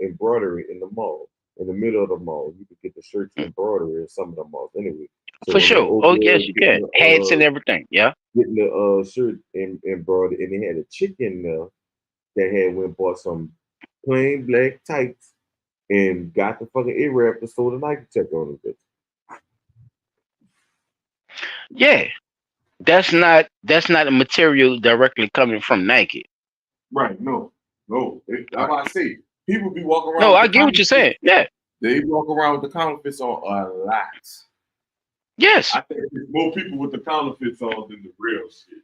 S11: embroidery in the mall. In the middle of the mall, you can get the shirts embroidery in some of the malls. Anyway, so
S1: For
S11: when I'm
S1: sure.
S11: over
S1: Oh
S11: there
S1: yes, you can. Hats and everything. Yeah.
S11: getting the shirt embroidered, and they had a chick in there that had went bought some plain black tights and got the fucking A-Rap and sold a Nike check on it.
S1: Yeah. That's not a material directly coming from Nike.
S11: Right? No. That's why I say people be walking around
S1: No,
S11: with
S1: I
S11: the
S1: get what you're
S11: counterfeits.
S1: saying. Yeah.
S11: They walk around with the counterfeits on a lot.
S1: Yes.
S11: I think there's more people with the counterfeits on than the real shit.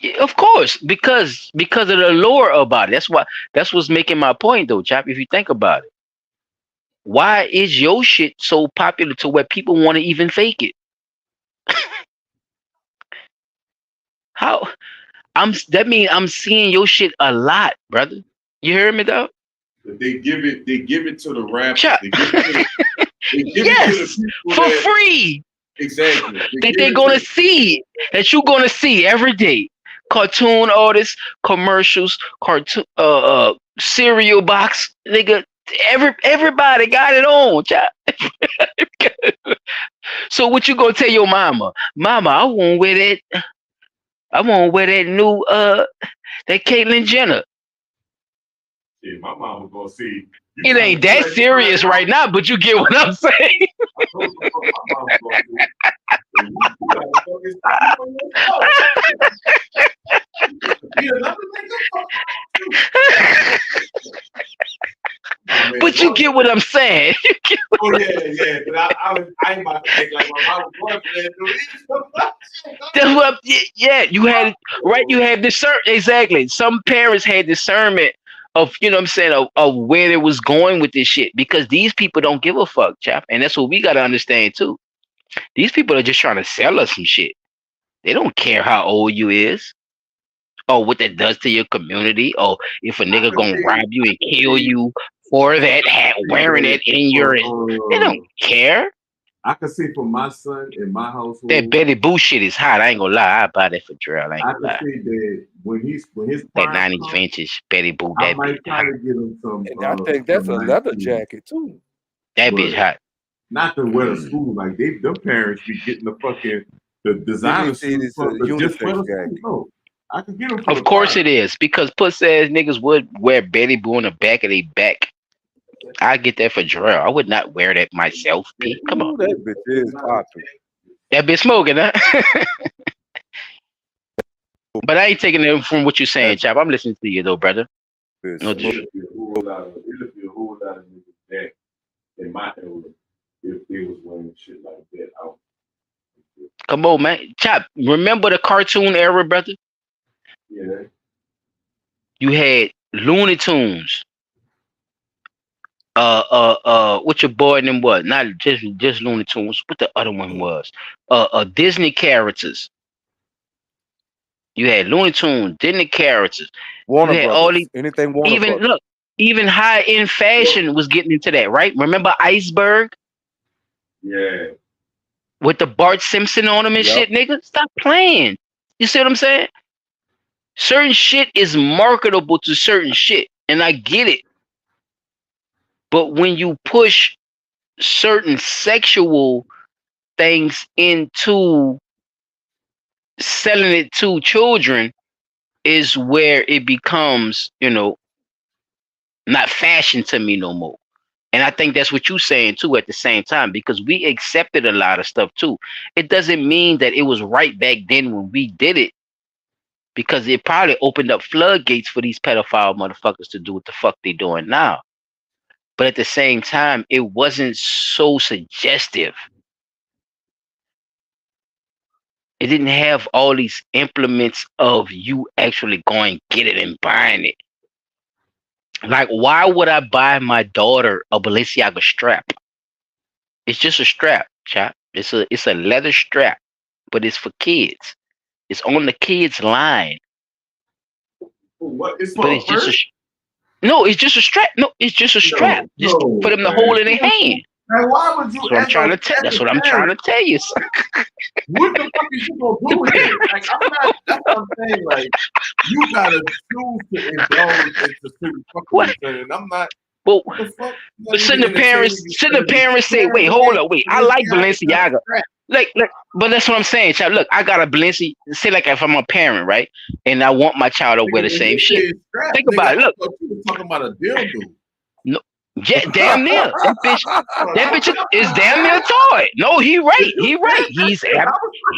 S1: Yeah, of course, because of the lore about it. That's what's making my point though, Chop. If you think about it, why is your shit so popular to where people want to even fake it? How that means I'm seeing your shit a lot, brother. You hear me though?
S11: They give it to the rappers.
S1: Chop.
S11: They give it to the
S1: Yes,
S11: people
S1: for
S11: that
S1: free.
S11: exactly
S1: That they're gonna see, that you're gonna see every day. Cartoon artists, commercials, cartoon cereal box, nigga. Everybody got it on, child. So what you gonna tell your mama? Mama, I won't wear that. I won't wear that new that Caitlyn Jenner.
S11: Yeah, my mama gonna see.
S1: It ain't that serious right now, but you get what I'm saying. But you get what I'm saying.
S11: Oh yeah. But I ain't about to act like my mama boyfriend.
S1: That's what. Yeah, you had right. You had discernment. Exactly. Some parents had discernment of, you know what I'm saying, of where they was going with this shit, because these people don't give a fuck, chap. And that's what we gotta understand too. These people are just trying to sell us some shit. They don't care how old you is, or what that does to your community, or if a nigga gonna rob you and kill you for that hat, wearing it in your. They don't care.
S11: I can say for my son in my household,
S1: That Betty Boo shit is hot. I ain't gonna lie. I buy that for Drill. I ain't
S11: I
S1: gonna
S11: can
S1: lie.
S11: say that when his
S1: That
S11: prime
S1: 90s
S11: comes,
S1: vintage Betty Boo.
S11: I
S1: That
S11: might
S1: bitch
S11: try
S1: hot.
S11: to get him some.
S2: And I think that's a leather
S11: Nike,
S2: jacket too.
S1: That
S11: but
S1: bitch hot.
S11: not to wear to school. Like them parents be getting the
S2: Let
S11: designer
S2: me see
S11: shoes
S2: this a
S11: just for
S2: unisex
S11: the
S2: jacket.
S11: school. No, I can get them for
S1: Of
S11: the
S1: course
S11: prime.
S1: it is, because puss ass niggas would wear Betty Boo on the back of their back. I get that for Drill. I would not wear that myself. P. Come on.
S2: Ooh, that bitch is popping.
S1: That bitch smoking, huh? But I ain't taking it from what you're saying, Chop. I'm listening to you though, brother. No
S11: It'll be a whole lot of niggas that in my era if they was wearing shit like that out.
S1: Come on, man. Chop. Remember the cartoon era, brother?
S3: Yeah.
S1: You had Looney Tunes. What your boy and them was? Not just Looney Tunes. What the other one was? Disney characters. You had Looney Tunes, Disney characters.
S2: Warner
S1: You had all
S2: Brothers.
S1: these.
S2: Anything Warner
S1: Even
S2: Brothers.
S1: look, even high end fashion was getting into that, right? Remember Iceberg
S3: Yeah.
S1: with the Bart Simpson on them and
S2: Yep.
S1: shit, nigga? Stop playing. You see what I'm saying? Certain shit is marketable to certain shit, and I get it. But when you push certain sexual things into selling it to children, is where it becomes, not fashion to me no more. And I think that's what you're saying too at the same time, because we accepted a lot of stuff too. It doesn't mean that it was right back then when we did it, because it probably opened up floodgates for these pedophile motherfuckers to do what the fuck they doing now. But at the same time, it wasn't so suggestive. It didn't have all these implements of you actually going get it and buying it. Like, why would I buy my daughter a Balenciaga strap? It's just a strap, chap. It's a leather strap, but it's for kids. It's on the kids line.
S3: What? It's
S1: But
S3: for a
S1: it's just
S3: purse?
S1: no, it's just a strap. No, it's just a strap. Just for them to hold in their hand.
S3: Man, why would you?
S1: That's what I'm trying to tell you. Son.
S3: What the fuck is you gonna do with it? Like, I'm not. That's what I'm saying. Like, you gotta choose to indulge into certain fucking thing, and I'm not.
S1: Well,
S3: what the fuck?
S1: but shouldn't the parents say, wait, hold up, wait, I like Balenciaga. Like, but that's what I'm saying, child. Look, I got a Balenciaga. Say, like, if I'm a parent, right, and I want my child to wear the same shit. Think about it. Look,
S3: you were talking about a dildo.
S1: no, yeah, damn near. That bitch is damn near toy. No, he right. He right.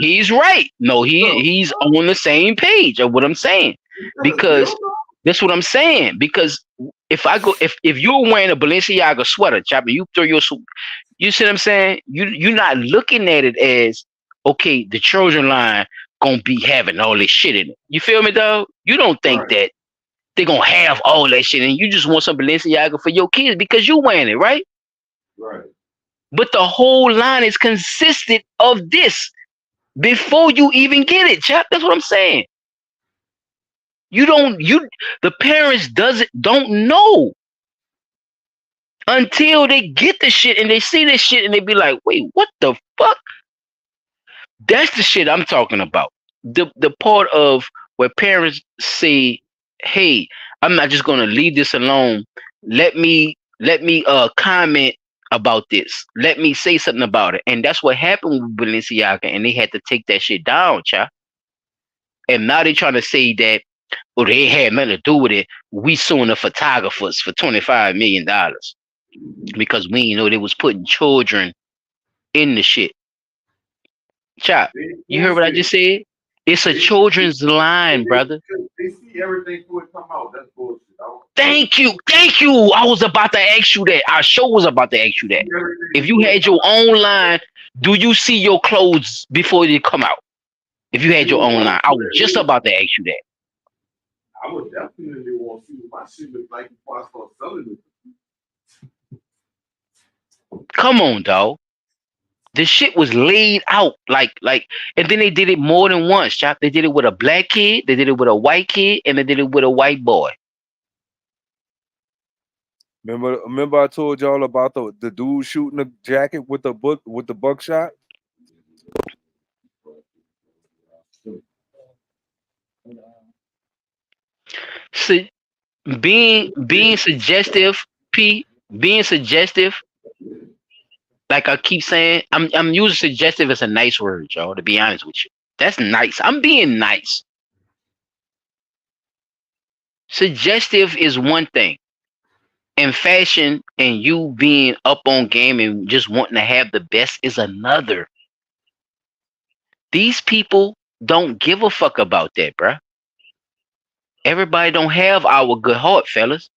S1: He's right. No, he's on the same page of what I'm saying. Because that's what I'm saying. Because if you're wearing a Balenciaga sweater, chopper, you throw you see what I'm saying? You're not looking at it as, okay, the children line gonna be having all this shit in it. You feel me, dog? You don't think that they're gonna have all that shit, and you just want some Balenciaga for your kids because you wearing it, right?
S3: Right.
S1: But the whole line is consistent of this before you even get it, chap. That's what I'm saying. The parents don't know until they get the shit and they see this shit and they be like, wait, what the fuck? That's the shit I'm talking about. The part of where parents say, hey, I'm not just gonna leave this alone. Let me comment about this. Let me say something about it. And that's what happened with Balenciaga, and they had to take that shit down, child. And now they're trying to say that, well, they had nothing to do with it. We suing the photographers for $25 million because we know they was putting children in the shit. Chop, you heard what I just said? It's a children's line, brother.
S3: They see everything before it come out. That's bullshit.
S1: Thank you. I was about to ask you that. Our show was about to ask you that. If you had your own line, do you see your clothes before they come out? If you had your own line, I was just about to ask you that.
S3: I would definitely want to see what my shit look like before I start selling it.
S1: Come on, dog. The shit was laid out like, and then they did it more than once, chop. They did it with a black kid, they did it with a white kid, and they did it with a white boy.
S2: Remember I told y'all about the dude shooting the jacket with the buckshot?
S1: So being suggestive, being suggestive, like I keep saying, I'm using suggestive as a nice word, y'all, to be honest with you. That's nice. I'm being nice. Suggestive is one thing. And fashion and you being up on game and just wanting to have the best is another. These people don't give a fuck about that, bruh. Everybody don't have our good heart, fellas.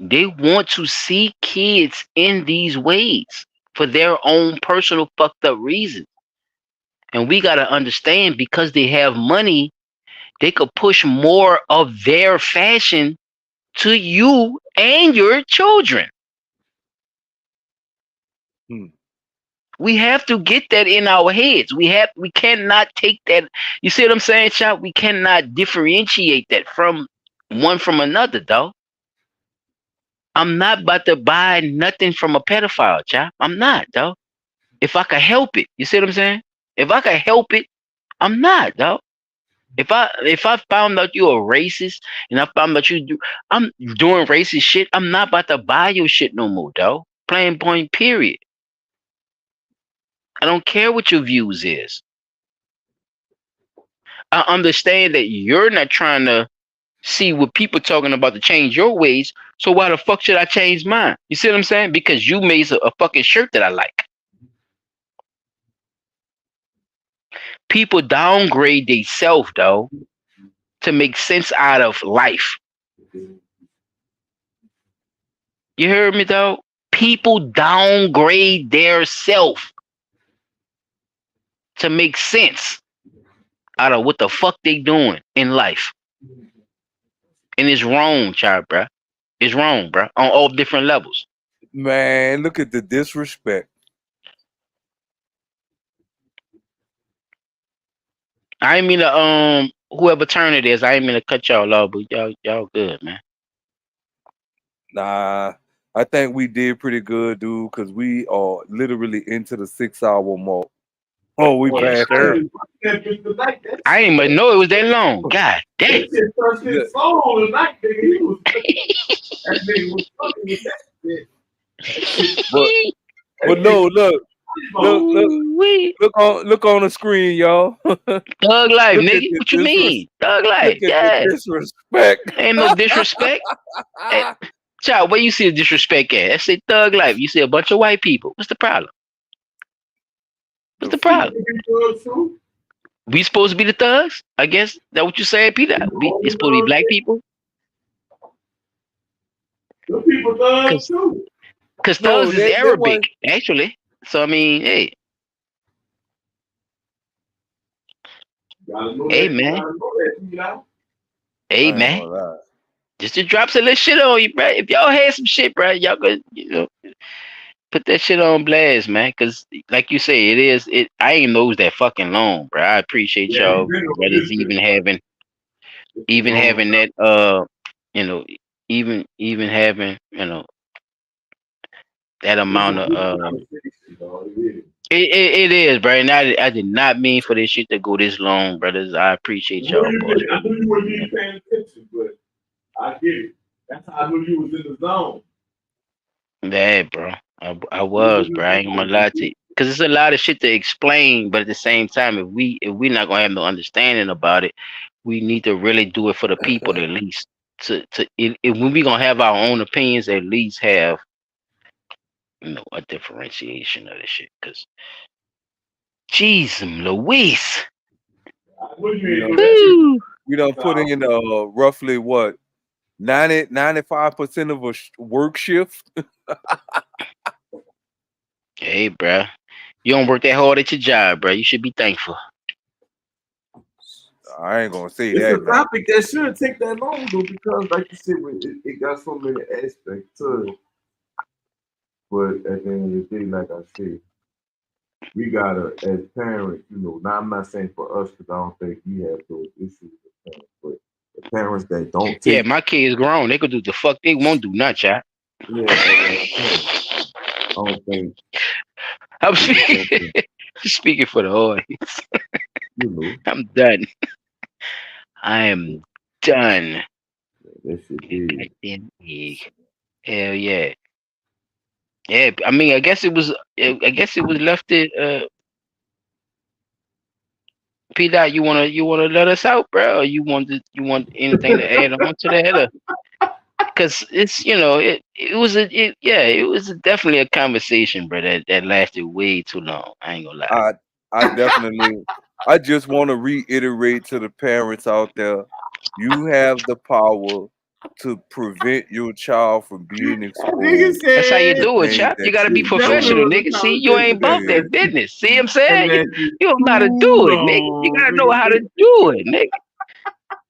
S1: They want to see kids in these ways for their own personal fucked up reasons. And we got to understand, because they have money, they could push more of their fashion to you and your children. We have to get that in our heads. We cannot take that. You see what I'm saying, Chop? We cannot differentiate that from one from another, though. I'm not about to buy nothing from a pedophile, Chop. I'm not, though. If I could help it, you see what I'm saying? If I could help it, I'm not, though. If I found out you're a racist and I found out I'm doing racist shit, I'm not about to buy your shit no more, though. Plain point, period. I don't care what your views is. I understand that you're not trying to see what people talking about to change your ways. So why the fuck should I change mine? You see what I'm saying? Because you made a fucking shirt that I like. People downgrade themselves, though, to make sense out of life. You heard me, though? People downgrade their self to make sense out of what the fuck they doing in life. And it's wrong, child, bruh. It's wrong, bruh, on all different levels.
S2: Man, look at the disrespect.
S1: I ain't mean to whoever turn it is, I ain't mean to cut y'all off, but y'all good, man.
S2: Nah, I think we did pretty good, dude, because we are literally into the 6-hour mark. Oh, we
S1: Yes,
S2: passed
S1: sir.
S2: that.
S1: I didn't even know it was that long. God damn.
S2: But no, look on the screen, y'all.
S1: Thug life, nigga. What you mean? Thug life.
S2: Look at
S1: Yeah.
S2: the disrespect.
S1: Ain't no disrespect. Hey, child, where you see the disrespect at? I say thug life. You see a bunch of white people. What's the problem? What's the problem? We supposed to be the thugs? I guess that what you saying, Peter? It's supposed to be black people? Because thugs is Arabic, actually. So I mean, hey. Hey, man. Hey, man. Just to drop some little shit on you, bro. If y'all had some shit, bro, y'all could, put that shit on blast, man. Cause like you say, I ain't knows that fucking long, bro. I appreciate y'all brothers even having that even having, that amount of it is, bro. And I did not mean for this shit to go this long, brothers. I appreciate y'all, boy.
S11: I knew you weren't even paying attention, but I get it. That's how I knew you was in the zone.
S1: Yeah, bro. I was, bro. I ain't gonna lie to you. Cause it's a lot of shit to explain, but at the same time, if we not gonna have no understanding about it, we need to really do it for the people at least. If when we gonna have our own opinions, at least have a differentiation of this shit. Cause, jeez, Louise.
S2: We done put in roughly what 95% of a work shift.
S1: Hey, bro, you don't work that hard at your job, bro. You should be thankful.
S2: I ain't gonna say
S11: It's
S2: that.
S11: a topic that shouldn't take that long, though, because like you said, it got so many aspects to it. But at the end of the day, like I said, we gotta, as parents, now I'm not saying for us because I don't think we have those issues with parents, but the parents that don't take.
S1: Yeah, my kids grown. They could do the fuck they won't do nothing, child.
S11: Yeah, I don't think.
S1: I'm speaking for the audience. I'm done. I am done.
S11: That shit is.
S1: Hell yeah. Yeah, I mean, I guess it was left it. P Dot, you wanna let us out, bro? Or you want anything to add on to that? Because it's it was definitely a conversation, bro, that lasted way too long. I ain't gonna lie.
S2: I definitely I just want to reiterate to the parents out there, you have the power to prevent your child from being exposed.
S1: That's how you do it,
S2: things
S1: chap.
S2: that
S1: You gotta be
S2: you
S1: professional,
S2: know
S1: nigga. See, you ain't about
S2: is
S1: that business. See what I'm saying? You don't know how to do it, nigga. You gotta know how to do it, nigga.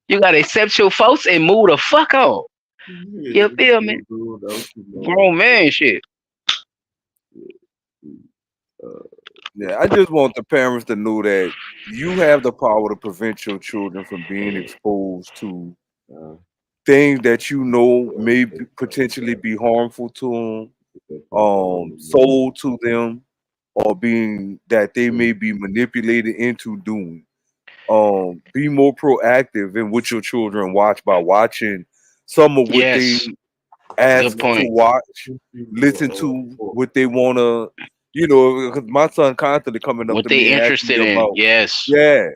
S1: You gotta accept your faults and move the fuck on. You feel me? Grown man shit.
S2: Yeah, I just want the parents to know that you have the power to prevent your children from being exposed to things that you know may potentially be harmful to them, sold to them, or being that they may be manipulated into doing. Be more proactive in what your children watch by watching some of what they
S1: Yes.
S2: ask
S1: Good point.
S2: to watch, listen to what they want to, because my son constantly coming up
S1: What
S2: to
S1: they
S2: me and asking
S1: interested
S2: me
S1: in.
S2: about,
S1: Yes.
S2: yeah,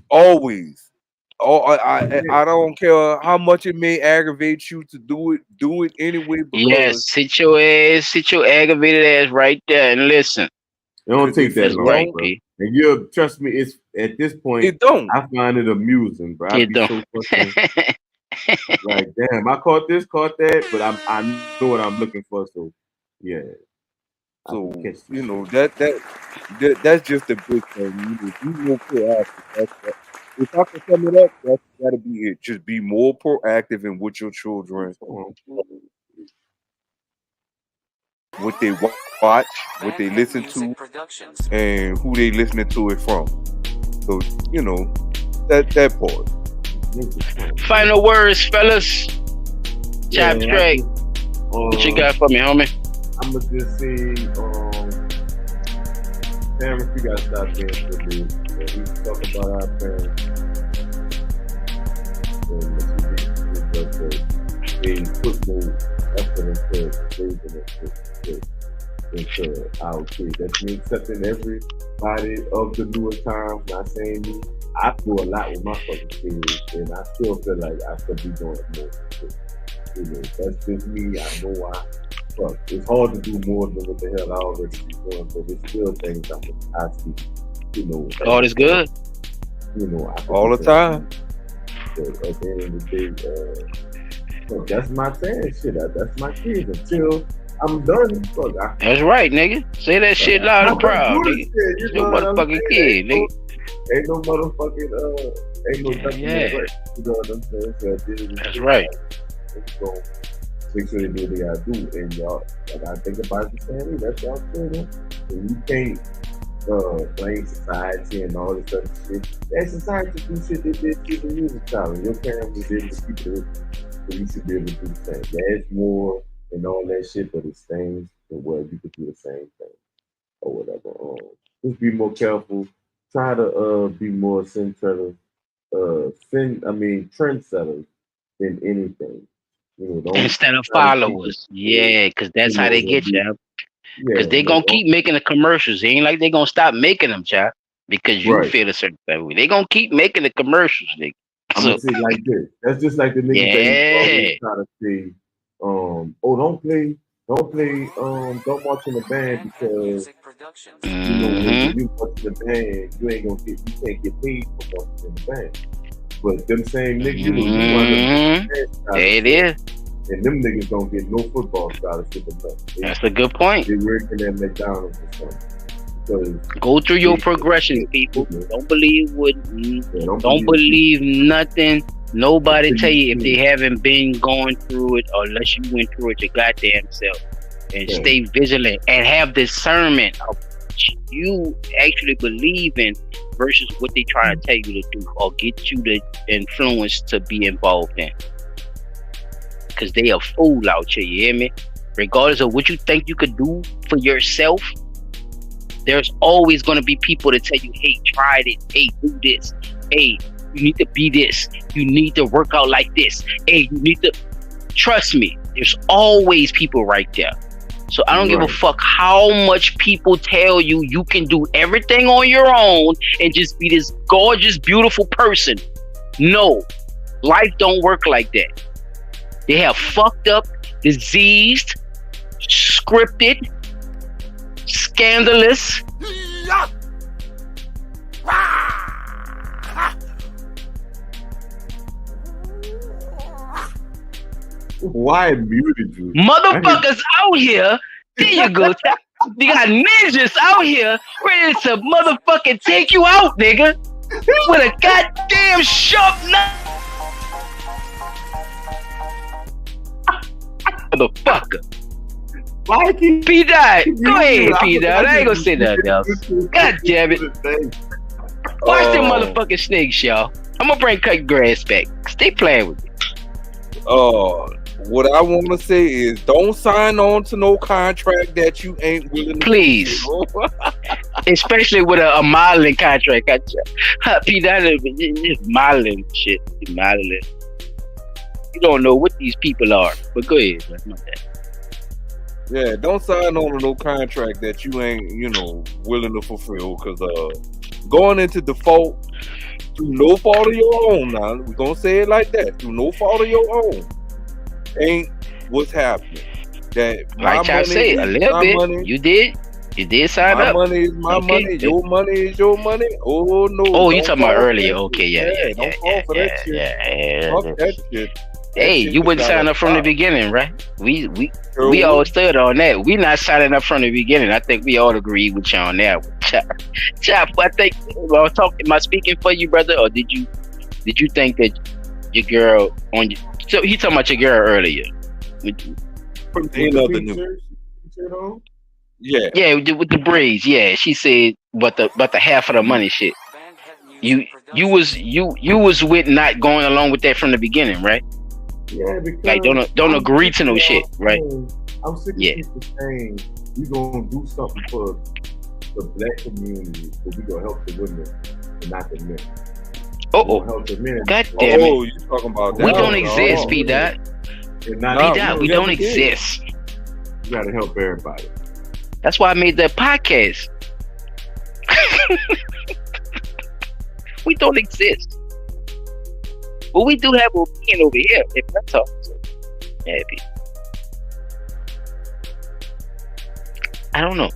S2: always. Oh, I don't care how much it may aggravate you to do it anyway
S1: Yes.
S2: because
S1: Sit your aggravated ass right there and listen.
S11: It don't take that
S1: That's
S11: long,
S1: right,
S11: bro.
S1: P.
S11: And you'll trust me. It's at this point.
S2: It don't.
S11: I find it amusing, bro. I
S1: It
S11: be
S1: don't.
S11: so fucking like, damn. I caught this, caught that, but I know what I'm looking for. So yeah.
S2: So that's just a big thing. Be more proactive. If I can sum it up, that'll be it. Just be more proactive in what your children, what they watch, what they listen to, and who they listening to it from. So that part.
S1: Final words, fellas.
S11: Yeah,
S1: Chop straight. What you got for me, homie?
S11: I'm gonna just say, parents, we gotta stop being so big. We talk about our parents, and they put more effort into raising us into our kids. That's me accepting everybody of the newer times. Not saying me. I do a lot with my fucking kids, and I still feel like I could be doing more. That's just me. I know it's hard to do more than what the hell I already be doing, but it's still things I see,
S1: God is good.
S2: All the time.
S11: But at the end of the day, that's my saying shit. That's my kids until I'm done.
S1: That's right, nigga. Say that shit loud and proud, nigga. It's your motherfucking kid, nigga.
S11: Ain't no motherfucking ain't no nothing.
S1: Yeah.
S11: Right. You know what I'm saying? So
S1: that's right.
S11: So make sure they do what they gotta do, and y'all gotta think about the family. That's y'all children, and you can't blame society and all this other shit. That society do shit they did to the music talent. Your parents was able to keep it, so you should be able to do the same. There's more and all that shit, but it's things where you could do the same thing or whatever. Just be more careful. Try to be more trendsetters than anything.
S1: Instead of followers. Yeah, because that's how they get you. Because they going to keep making the commercials. It ain't like they going to stop making them, child. Because you feel a certain way. They going to keep making the commercials, nigga.
S11: I'm going to say it like this. That's just like the niggas that always try to say, don't march in the band because when you march in the band, you can't get paid for marching in the band. But them same niggas, you wind up
S1: there it is.
S11: And them niggas don't get no football scholarship or nothing.
S1: That's a good point.
S11: They working at McDonald's or something.
S1: Go through your progression, people. Don't believe don't believe nothing nobody tell you if they haven't been going through it, or unless you went through it your goddamn self. And stay vigilant and have discernment of what you actually believe in versus what they trying to tell you to do or get you the influence to be involved in. Because they a fool out here, you hear me? Regardless of what you think you could do for yourself, there's always going to be people that tell you, hey, try it. Hey, do this. Hey, you need to be this. You need to work out like this. Hey, you need to... Trust me, there's always people right there. So I don't give a fuck how much people tell you you can do everything on your own and just be this gorgeous, beautiful person. No, life don't work like that. They have fucked up, diseased, scripted, scandalous.
S3: Why I muted you?
S1: Motherfuckers out here. There you go. You got ninjas out here ready to motherfucking take you out, nigga. With a goddamn sharp knife. Motherfucker. P Dot. Go ahead, P Dot. I ain't gonna say nothing else. God damn it. Watch them motherfucking snakes, y'all. I'm gonna bring cut grass back. Stay playing with me.
S2: What I want to say is, don't sign on to no contract that you ain't willing to
S1: please. Especially with a modeling contract. P Dot is modeling shit. Modeling. You don't know what these people are, but go ahead.
S2: Yeah, don't sign on to no contract that you ain't, willing to fulfill. Because going into default through no fault of your own, now we're gonna say it like that, through no fault of your own, ain't what's happening. That
S1: like I say, a little bit.
S2: Money.
S1: You did sign
S2: my
S1: up.
S2: My money is my money. Your money is your money. Oh no.
S1: Oh, you talking about earlier? Okay,
S2: Don't fall for that shit. Fuck that shit.
S1: Hey, you wouldn't sign up from the beginning, right? We all stood on that. We not signing up from the beginning. I think we all agreed with you on that. Chop, I think am I speaking for you, brother, or did you think that your girl so he talking about your girl earlier? Yeah, with the braids. Yeah, she said, but the half of the money shit. You was with not going along with that from the beginning, right?
S3: Yeah, because
S1: like don't agree to no shit, right?
S3: I'm sick of people saying we gonna do something for the black community, but we gonna help the women and not the men.
S1: Help the men. God damn it!
S2: You talking about that?
S1: We don't exist, P Dot. P Dot, we don't exist.
S3: You gotta help everybody.
S1: That's why I made that podcast. We don't exist. But we do have an opinion over here. If I'm talking to happy. I don't know.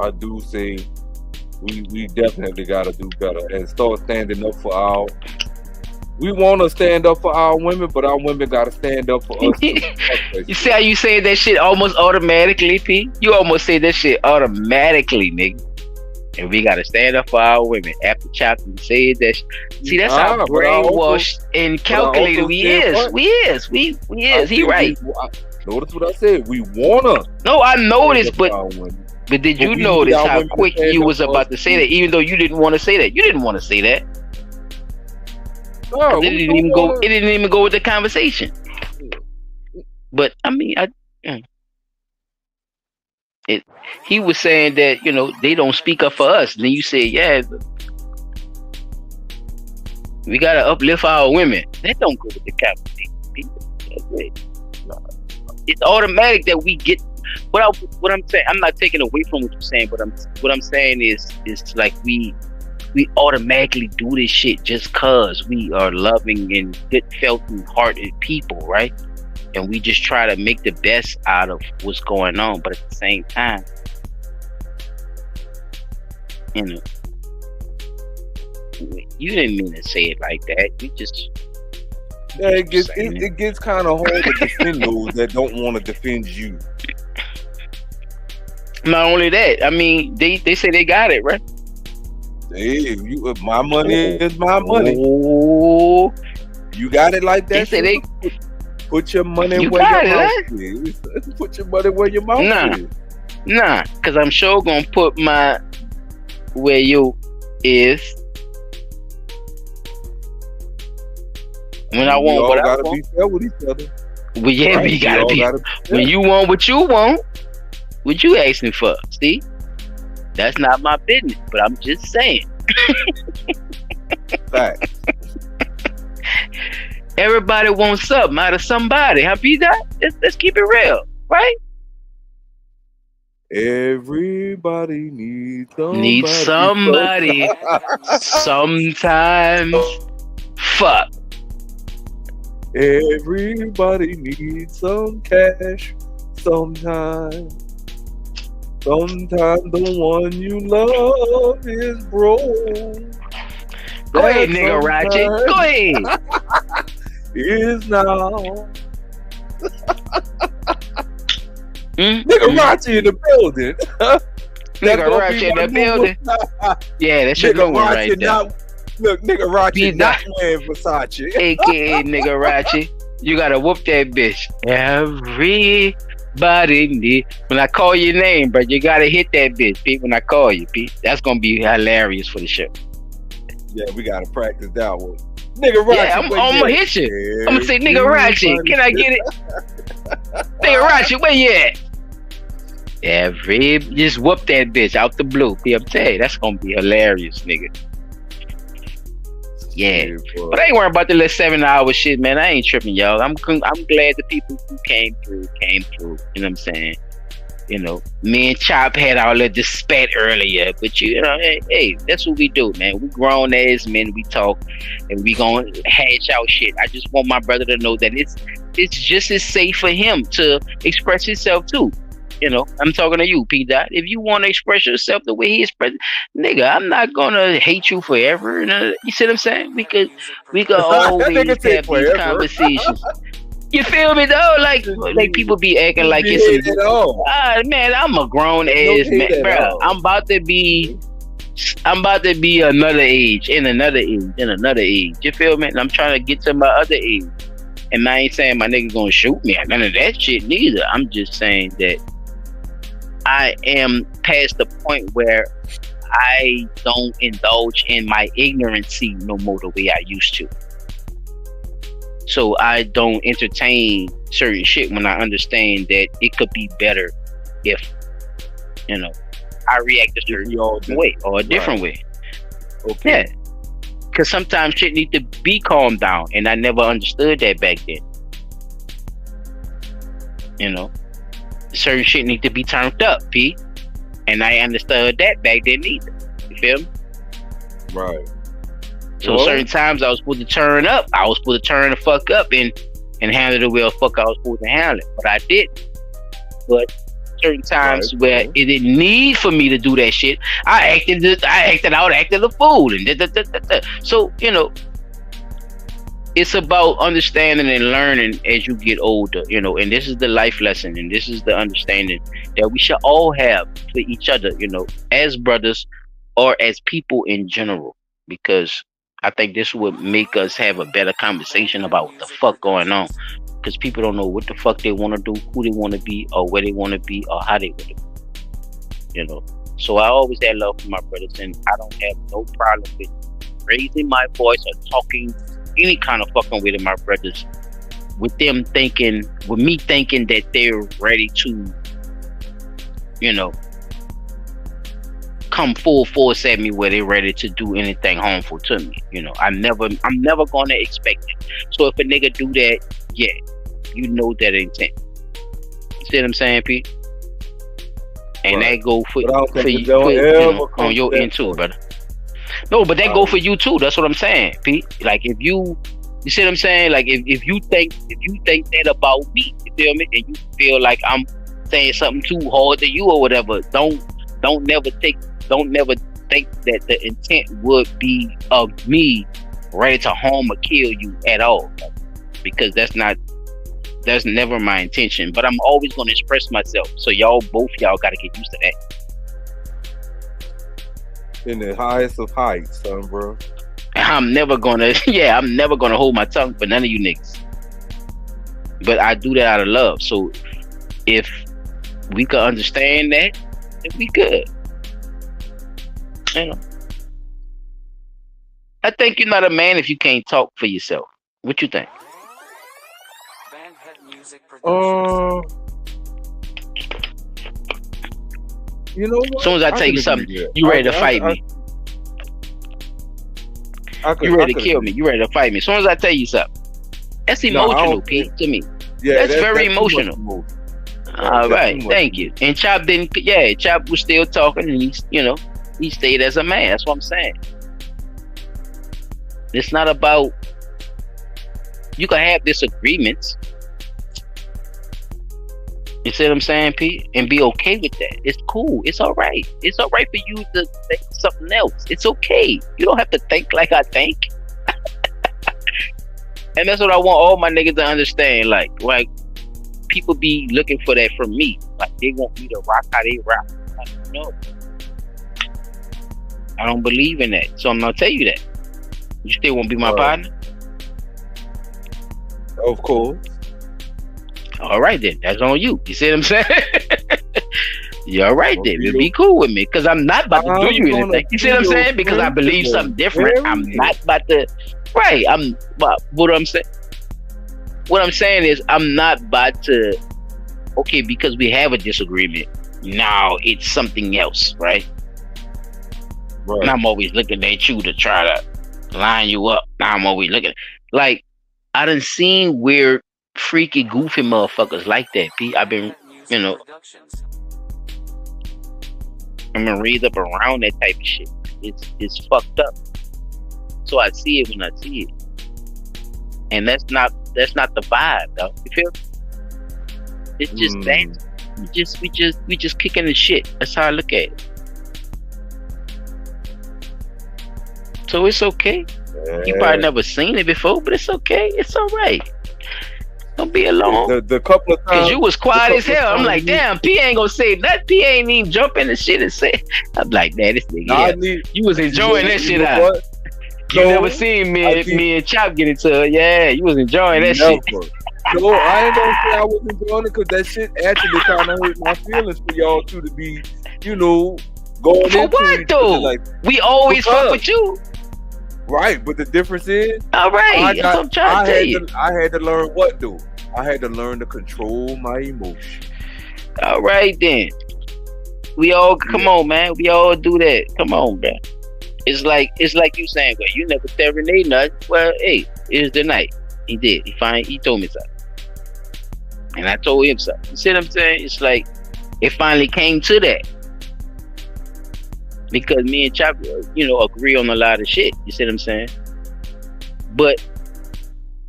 S2: I do say we definitely gotta do better and start standing up for our. We want to stand up for our women, but our women gotta stand up for us too.
S1: You see how you say that shit almost automatically, P? You almost say that shit automatically, nigga. And we gotta stand up for our women. After Chapman said that, see, that's how brainwashed and calculated we is. We is. He right.
S2: Notice what I said. We wanna.
S1: No, I noticed, but did you notice how quick you was about to say that, even though you didn't want to say that? You didn't want to say that. No, it didn't even go. It didn't even go with the conversation. But I mean, he was saying that they don't speak up for us. And then you say, yeah, we gotta uplift our women. That don't go with the conversation. It's automatic that we get. What I'm saying, I'm not taking away from what you're saying, but what I'm saying is like we automatically do this shit just cause we are loving and good felt and hearted people, right? And we just try to make the best out of what's going on, but at the same time, you didn't mean to say it like that. You just
S2: it gets kind of hard to defend those that don't want to defend you.
S1: Not only that, I mean, they say they got it, right?
S2: Hey, my money is my money. Oh, you got it like that.
S1: They say
S2: put your money where your mouth is. Put your money where your mouth is.
S1: Nah, because I'm sure gonna put my where you is. When I want what I want. We gotta be fair with each other. Well, yeah, right? We gotta be. When you want what you want, what you asking for, Steve? That's not my business, but I'm just saying.
S2: Facts.
S1: Everybody wants something out of somebody. Huh, P Dot? Let's keep it real, right?
S2: Everybody needs
S1: somebody. Sometimes. Fuck.
S2: Everybody needs some cash. Sometimes. Sometimes the one you love is broke.
S1: Go ahead, nigga Ratchet. Go ahead.
S2: Is now. Nigga Ratchet in the building.
S1: Nigga Ratchet in the building. Yeah, that's your good one right there.
S2: Look, nigga Ratchet not wearing Versace.
S1: AKA nigga Ratchet. You gotta whoop that bitch. Everybody need. When I call your name, bro, you gotta hit that bitch, Pete. When I call you, Pete, that's gonna be hilarious for the show.
S2: Yeah, we gotta practice that one. Nigga Ratchet.
S1: Yeah, I'm gonna hit you. I'm gonna say, nigga Ratchet, can I get it? Nigga Ratchet, where you at? Just whoop that bitch out the blue. I'm telling you, that's gonna be hilarious, nigga. Yeah, but I ain't worrying about the little 7-hour shit, man. I ain't tripping, y'all. I'm glad the people who came through. You know what I'm saying? You know, me and Chop had our little dispute earlier, but you know, hey, that's what we do, man. We grown ass men. We talk, and we gonna hash out shit. I just want my brother to know that it's just as safe for him to express himself too. You know, I'm talking to you, P. Dot. If you want to express yourself the way he expressed, nigga, I'm not gonna hate you forever. You see what I'm saying? We could always have these conversations. You feel me though? Like people be acting like it's man, I'm a grown ass man, bro. I'm about to be another age. You feel me? And I'm trying to get to my other age. And I ain't saying my nigga gonna shoot me or none of that shit neither. I'm just saying that I am past the point where I don't indulge in my ignorancy no more the way I used to. So I don't entertain certain shit when I understand that it could be better if, you know, I react a certain way or a different way. Okay. Yeah. Because sometimes shit need to be calmed down, and I never understood that back then. You know, certain shit need to be turned up, P. And I understood that back then either. You feel me?
S2: Right.
S1: So certain times I was supposed to turn up. I was supposed to turn the fuck up and handle the way the fuck I was supposed to handle it. But I didn't. But certain times where it didn't need for me to do that shit, I acted a fool. And So, you know, it's about understanding and learning as you get older, you know, and this is the life lesson, and this is the understanding that we should all have for each other, you know, as brothers or as people in general, because I think this would make us have a better conversation about what the fuck going on, because people don't know what the fuck they want to do, who they want to be, or where they want to be, or how they want to be, you know. So I always had love for my brothers, and I don't have no problem with raising my voice or talking any kind of fucking way to my brothers, with me thinking that they're ready to, you know, come full force at me where they're ready to do anything harmful to me. You know, I'm never gonna expect it. So if a nigga do that, yeah, you know that intent. You see what I'm saying, Pete? And that go for you know, on your end too, brother. No, but that go for you too. That's what I'm saying, Pete. Like if you see what I'm saying? Like if you think that about me, you feel me? And you feel like I'm saying something too hard to you or whatever, don't never think that the intent would be of me ready to harm or kill you at all, because that's never my intention. But I'm always going to express myself, so both y'all got to get used to that.
S2: In the highest of heights, son, bro.
S1: I'm never gonna hold my tongue for none of you niggas. But I do that out of love. So if we could understand that, then we could. You know, I think you're not a man if you can't talk for yourself. What you think?
S2: You know what?
S1: As soon as I tell you something, you ready to fight me. You ready to kill me. You ready to fight me. As soon as I tell you something. That's emotional, Pete, to me. Yeah, that's very emotional. All right, thank you. And Chop Chop was still talking, and he stayed as a man. That's what I'm saying. It's not about, you can have disagreements, You see what I'm saying, P? And be okay with that. It's cool. It's all right. It's all right for you to think something else. It's okay. You don't have to think like I think. And that's what I want all my niggas to understand. Like people be looking for that from me. Like they want me to rock how they rock. Like, no. I don't believe in that. So I'm gonna tell you that. You still won't be my partner?
S2: Of course.
S1: All right then. That's on you. You see what I'm saying? You're all right then. You'll be cool with me. Because I'm not about to do you anything. You see what I'm saying? Because I believe something different. I'm not about to. Right. What I'm saying. What I'm saying is I'm not about to. Okay, because we have a disagreement. Now it's something else, right? And I'm always looking at you to try to line you up. Now I'm always looking. Like, I done seen weird, freaky, goofy motherfuckers like that, P. I've been, I'm gonna raise up around that type of shit. It's fucked up. So I see it when I see it. And that's not the vibe, though. You feel me? It's just that. We just kicking the shit. That's how I look at it. So it's okay. You probably never seen it before, but it's okay. It's all right. Don't be alone.
S2: The couple of times,
S1: because you was quiet as hell. I'm like, damn, P ain't gonna say that. P ain't even jump in the shit and say. I'm like, man, this nigga. You was enjoying that shit out. You never seen me and Chop get into it. Yeah, you was enjoying that shit.
S2: No, I ain't gonna say I was enjoying it because that shit actually kind of hurt my feelings for y'all two to be, going
S1: for
S2: into
S1: what though? Like, we always fuck with you.
S2: Right, but the difference is,
S1: all right.
S2: I had to learn what though. I had to learn to control my emotions.
S1: All right then. We all come on, man. We all do that. Come on, man. It's like you saying, well, you never serenade nothing. Well, hey, it's the night. He did. He told me something. And I told him something. You see what I'm saying? It's like it finally came to that. Because me and Chop, agree on a lot of shit. You see what I'm saying? But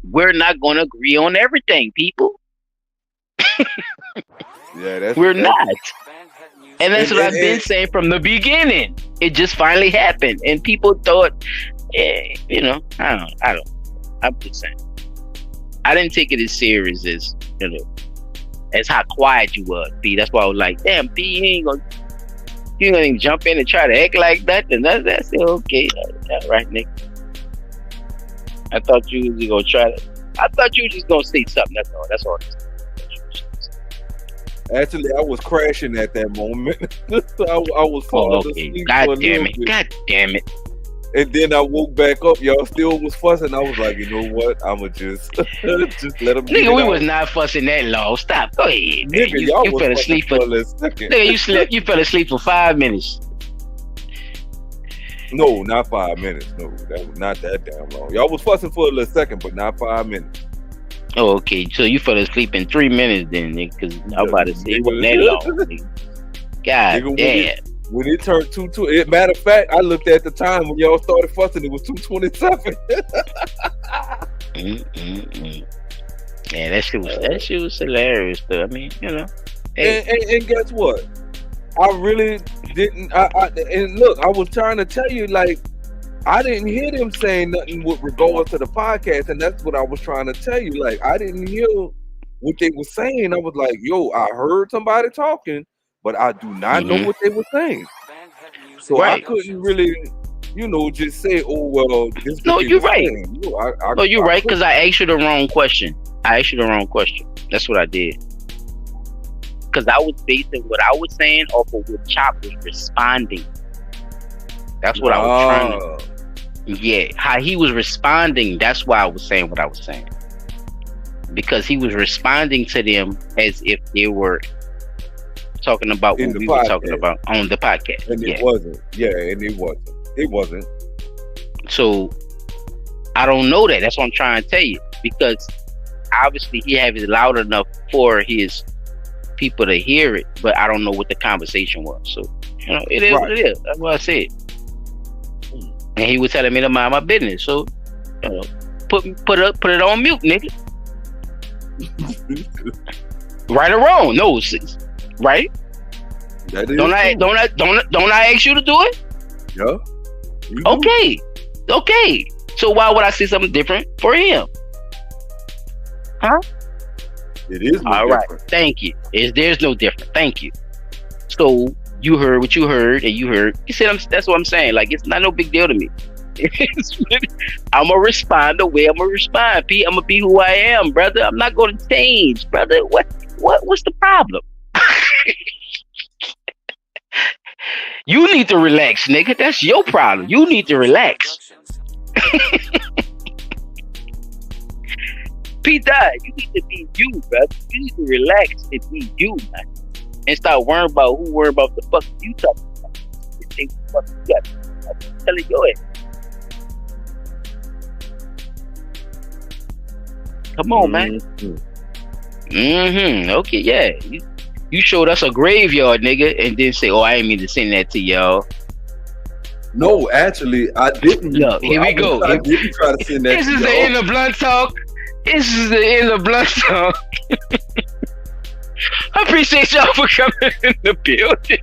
S1: we're not going to agree on everything, people. We're not. And that's what I've been saying from the beginning. It just finally happened. And people thought, I don't. I'm just saying. I didn't take it as serious as, as how quiet you was, P. That's why I was like, damn, P, you ain't gonna even jump in and try to act like that. And that's still okay. All right, Nick. I thought you was gonna try to. I thought you was just gonna say something. That's all.
S2: Actually, I was crashing at that moment. I was falling asleep.
S1: God damn it.
S2: And then I woke back up. Y'all still was fussing. I was like, you know what? I'ma just let them.
S1: Nigga, we was not fussing that long. Stop. Go ahead.
S2: Nigga,
S1: you fell asleep for a second. Nigga, you fell asleep for 5 minutes.
S2: No, not 5 minutes. No, that was not that damn long. Y'all was fussing for a little second, but not 5 minutes.
S1: Oh, okay. So you fell asleep in 3 minutes then, nigga? Because I'm about to say it wasn't that long. Nigga. God
S2: nigga,
S1: damn.
S2: When it turned 2:20, matter of fact, I looked at the time when y'all started fussing. It was 2:27.
S1: Yeah, that shit was hilarious, though. I mean,
S2: Hey. And guess what? I really didn't. And look, I was trying to tell you, like, I didn't hear them saying nothing with regards to the podcast, and that's what I was trying to tell you. Like, I didn't hear what they were saying. I was like, yo, I heard somebody talking, but I do not know what they were saying. So I couldn't really, just say, oh, well, this.
S1: No, you're right. No, you're right, because I asked you the wrong question. That's what I did. Because I was basing what I was saying off of what Chop was responding. That's what I was trying to. Yeah, how he was responding, that's why I was saying what I was saying. Because he was responding to them as if they were talking about what we were talking about on the podcast.
S2: And it wasn't. Yeah, and it wasn't. It wasn't.
S1: So, I don't know that. That's what I'm trying to tell you. Because obviously he had it loud enough for his people to hear it, but I don't know what the conversation was. So, it is what it is. That's what I said. And he was telling me to mind my business. So, put it on mute, nigga. Right or wrong? No, right?
S2: That is
S1: Don't I ask you to do it?
S2: Yeah.
S1: Okay. Okay. So why would I see something different for him? Huh?
S2: It is
S1: all right. Thank you. There's no different. Thank you. So you heard what you heard, and you heard. You said that's what I'm saying. Like, it's not no big deal to me. I'm gonna respond the way I'm gonna respond. P, I'm gonna be who I am, brother. I'm not gonna change, brother. What's the problem? You need to relax, nigga. That's your problem. You need to relax. P died. You need to be you, brother. You need to relax and be you, man. And stop worrying about who worry about the fuck you talking about. You think what you got. I'm telling your ass. Come on, man. Okay, yeah. You showed us a graveyard, nigga, and then say, "Oh, I ain't mean to send that to y'all."
S2: No, actually, I didn't.
S1: Look, here we go.
S2: I didn't try to send that.
S1: This is the end of Blunt Talk. This is the end of Blunt Talk. I appreciate y'all for coming in the building.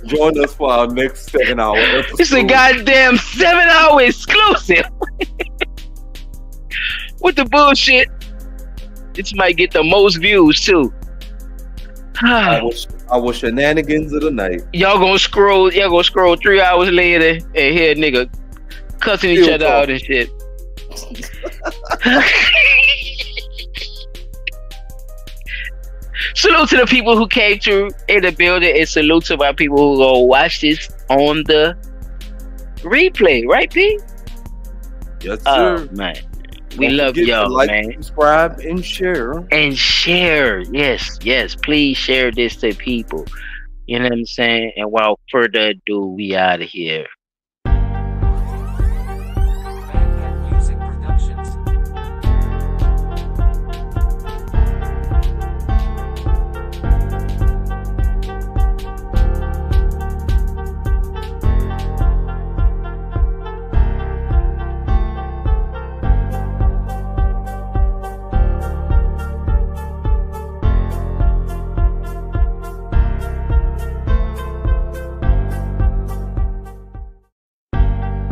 S2: Join us for our next 7-hour episode.
S1: It's a goddamn 7-hour exclusive. With the bullshit. This might get the most views too.
S2: Our shenanigans of the night.
S1: Y'all gonna scroll 3 hours later and hear a nigga cussing each other out and shit. Salute to the people who came through in the building, and salute to my people who gonna watch this on the replay, right, P?
S2: Yes, sir.
S1: Man. We love y'all,
S2: like,
S1: man.
S2: Subscribe and share.
S1: And share. Yes. Please share this to people. You know what I'm saying? And without further ado, we out of here.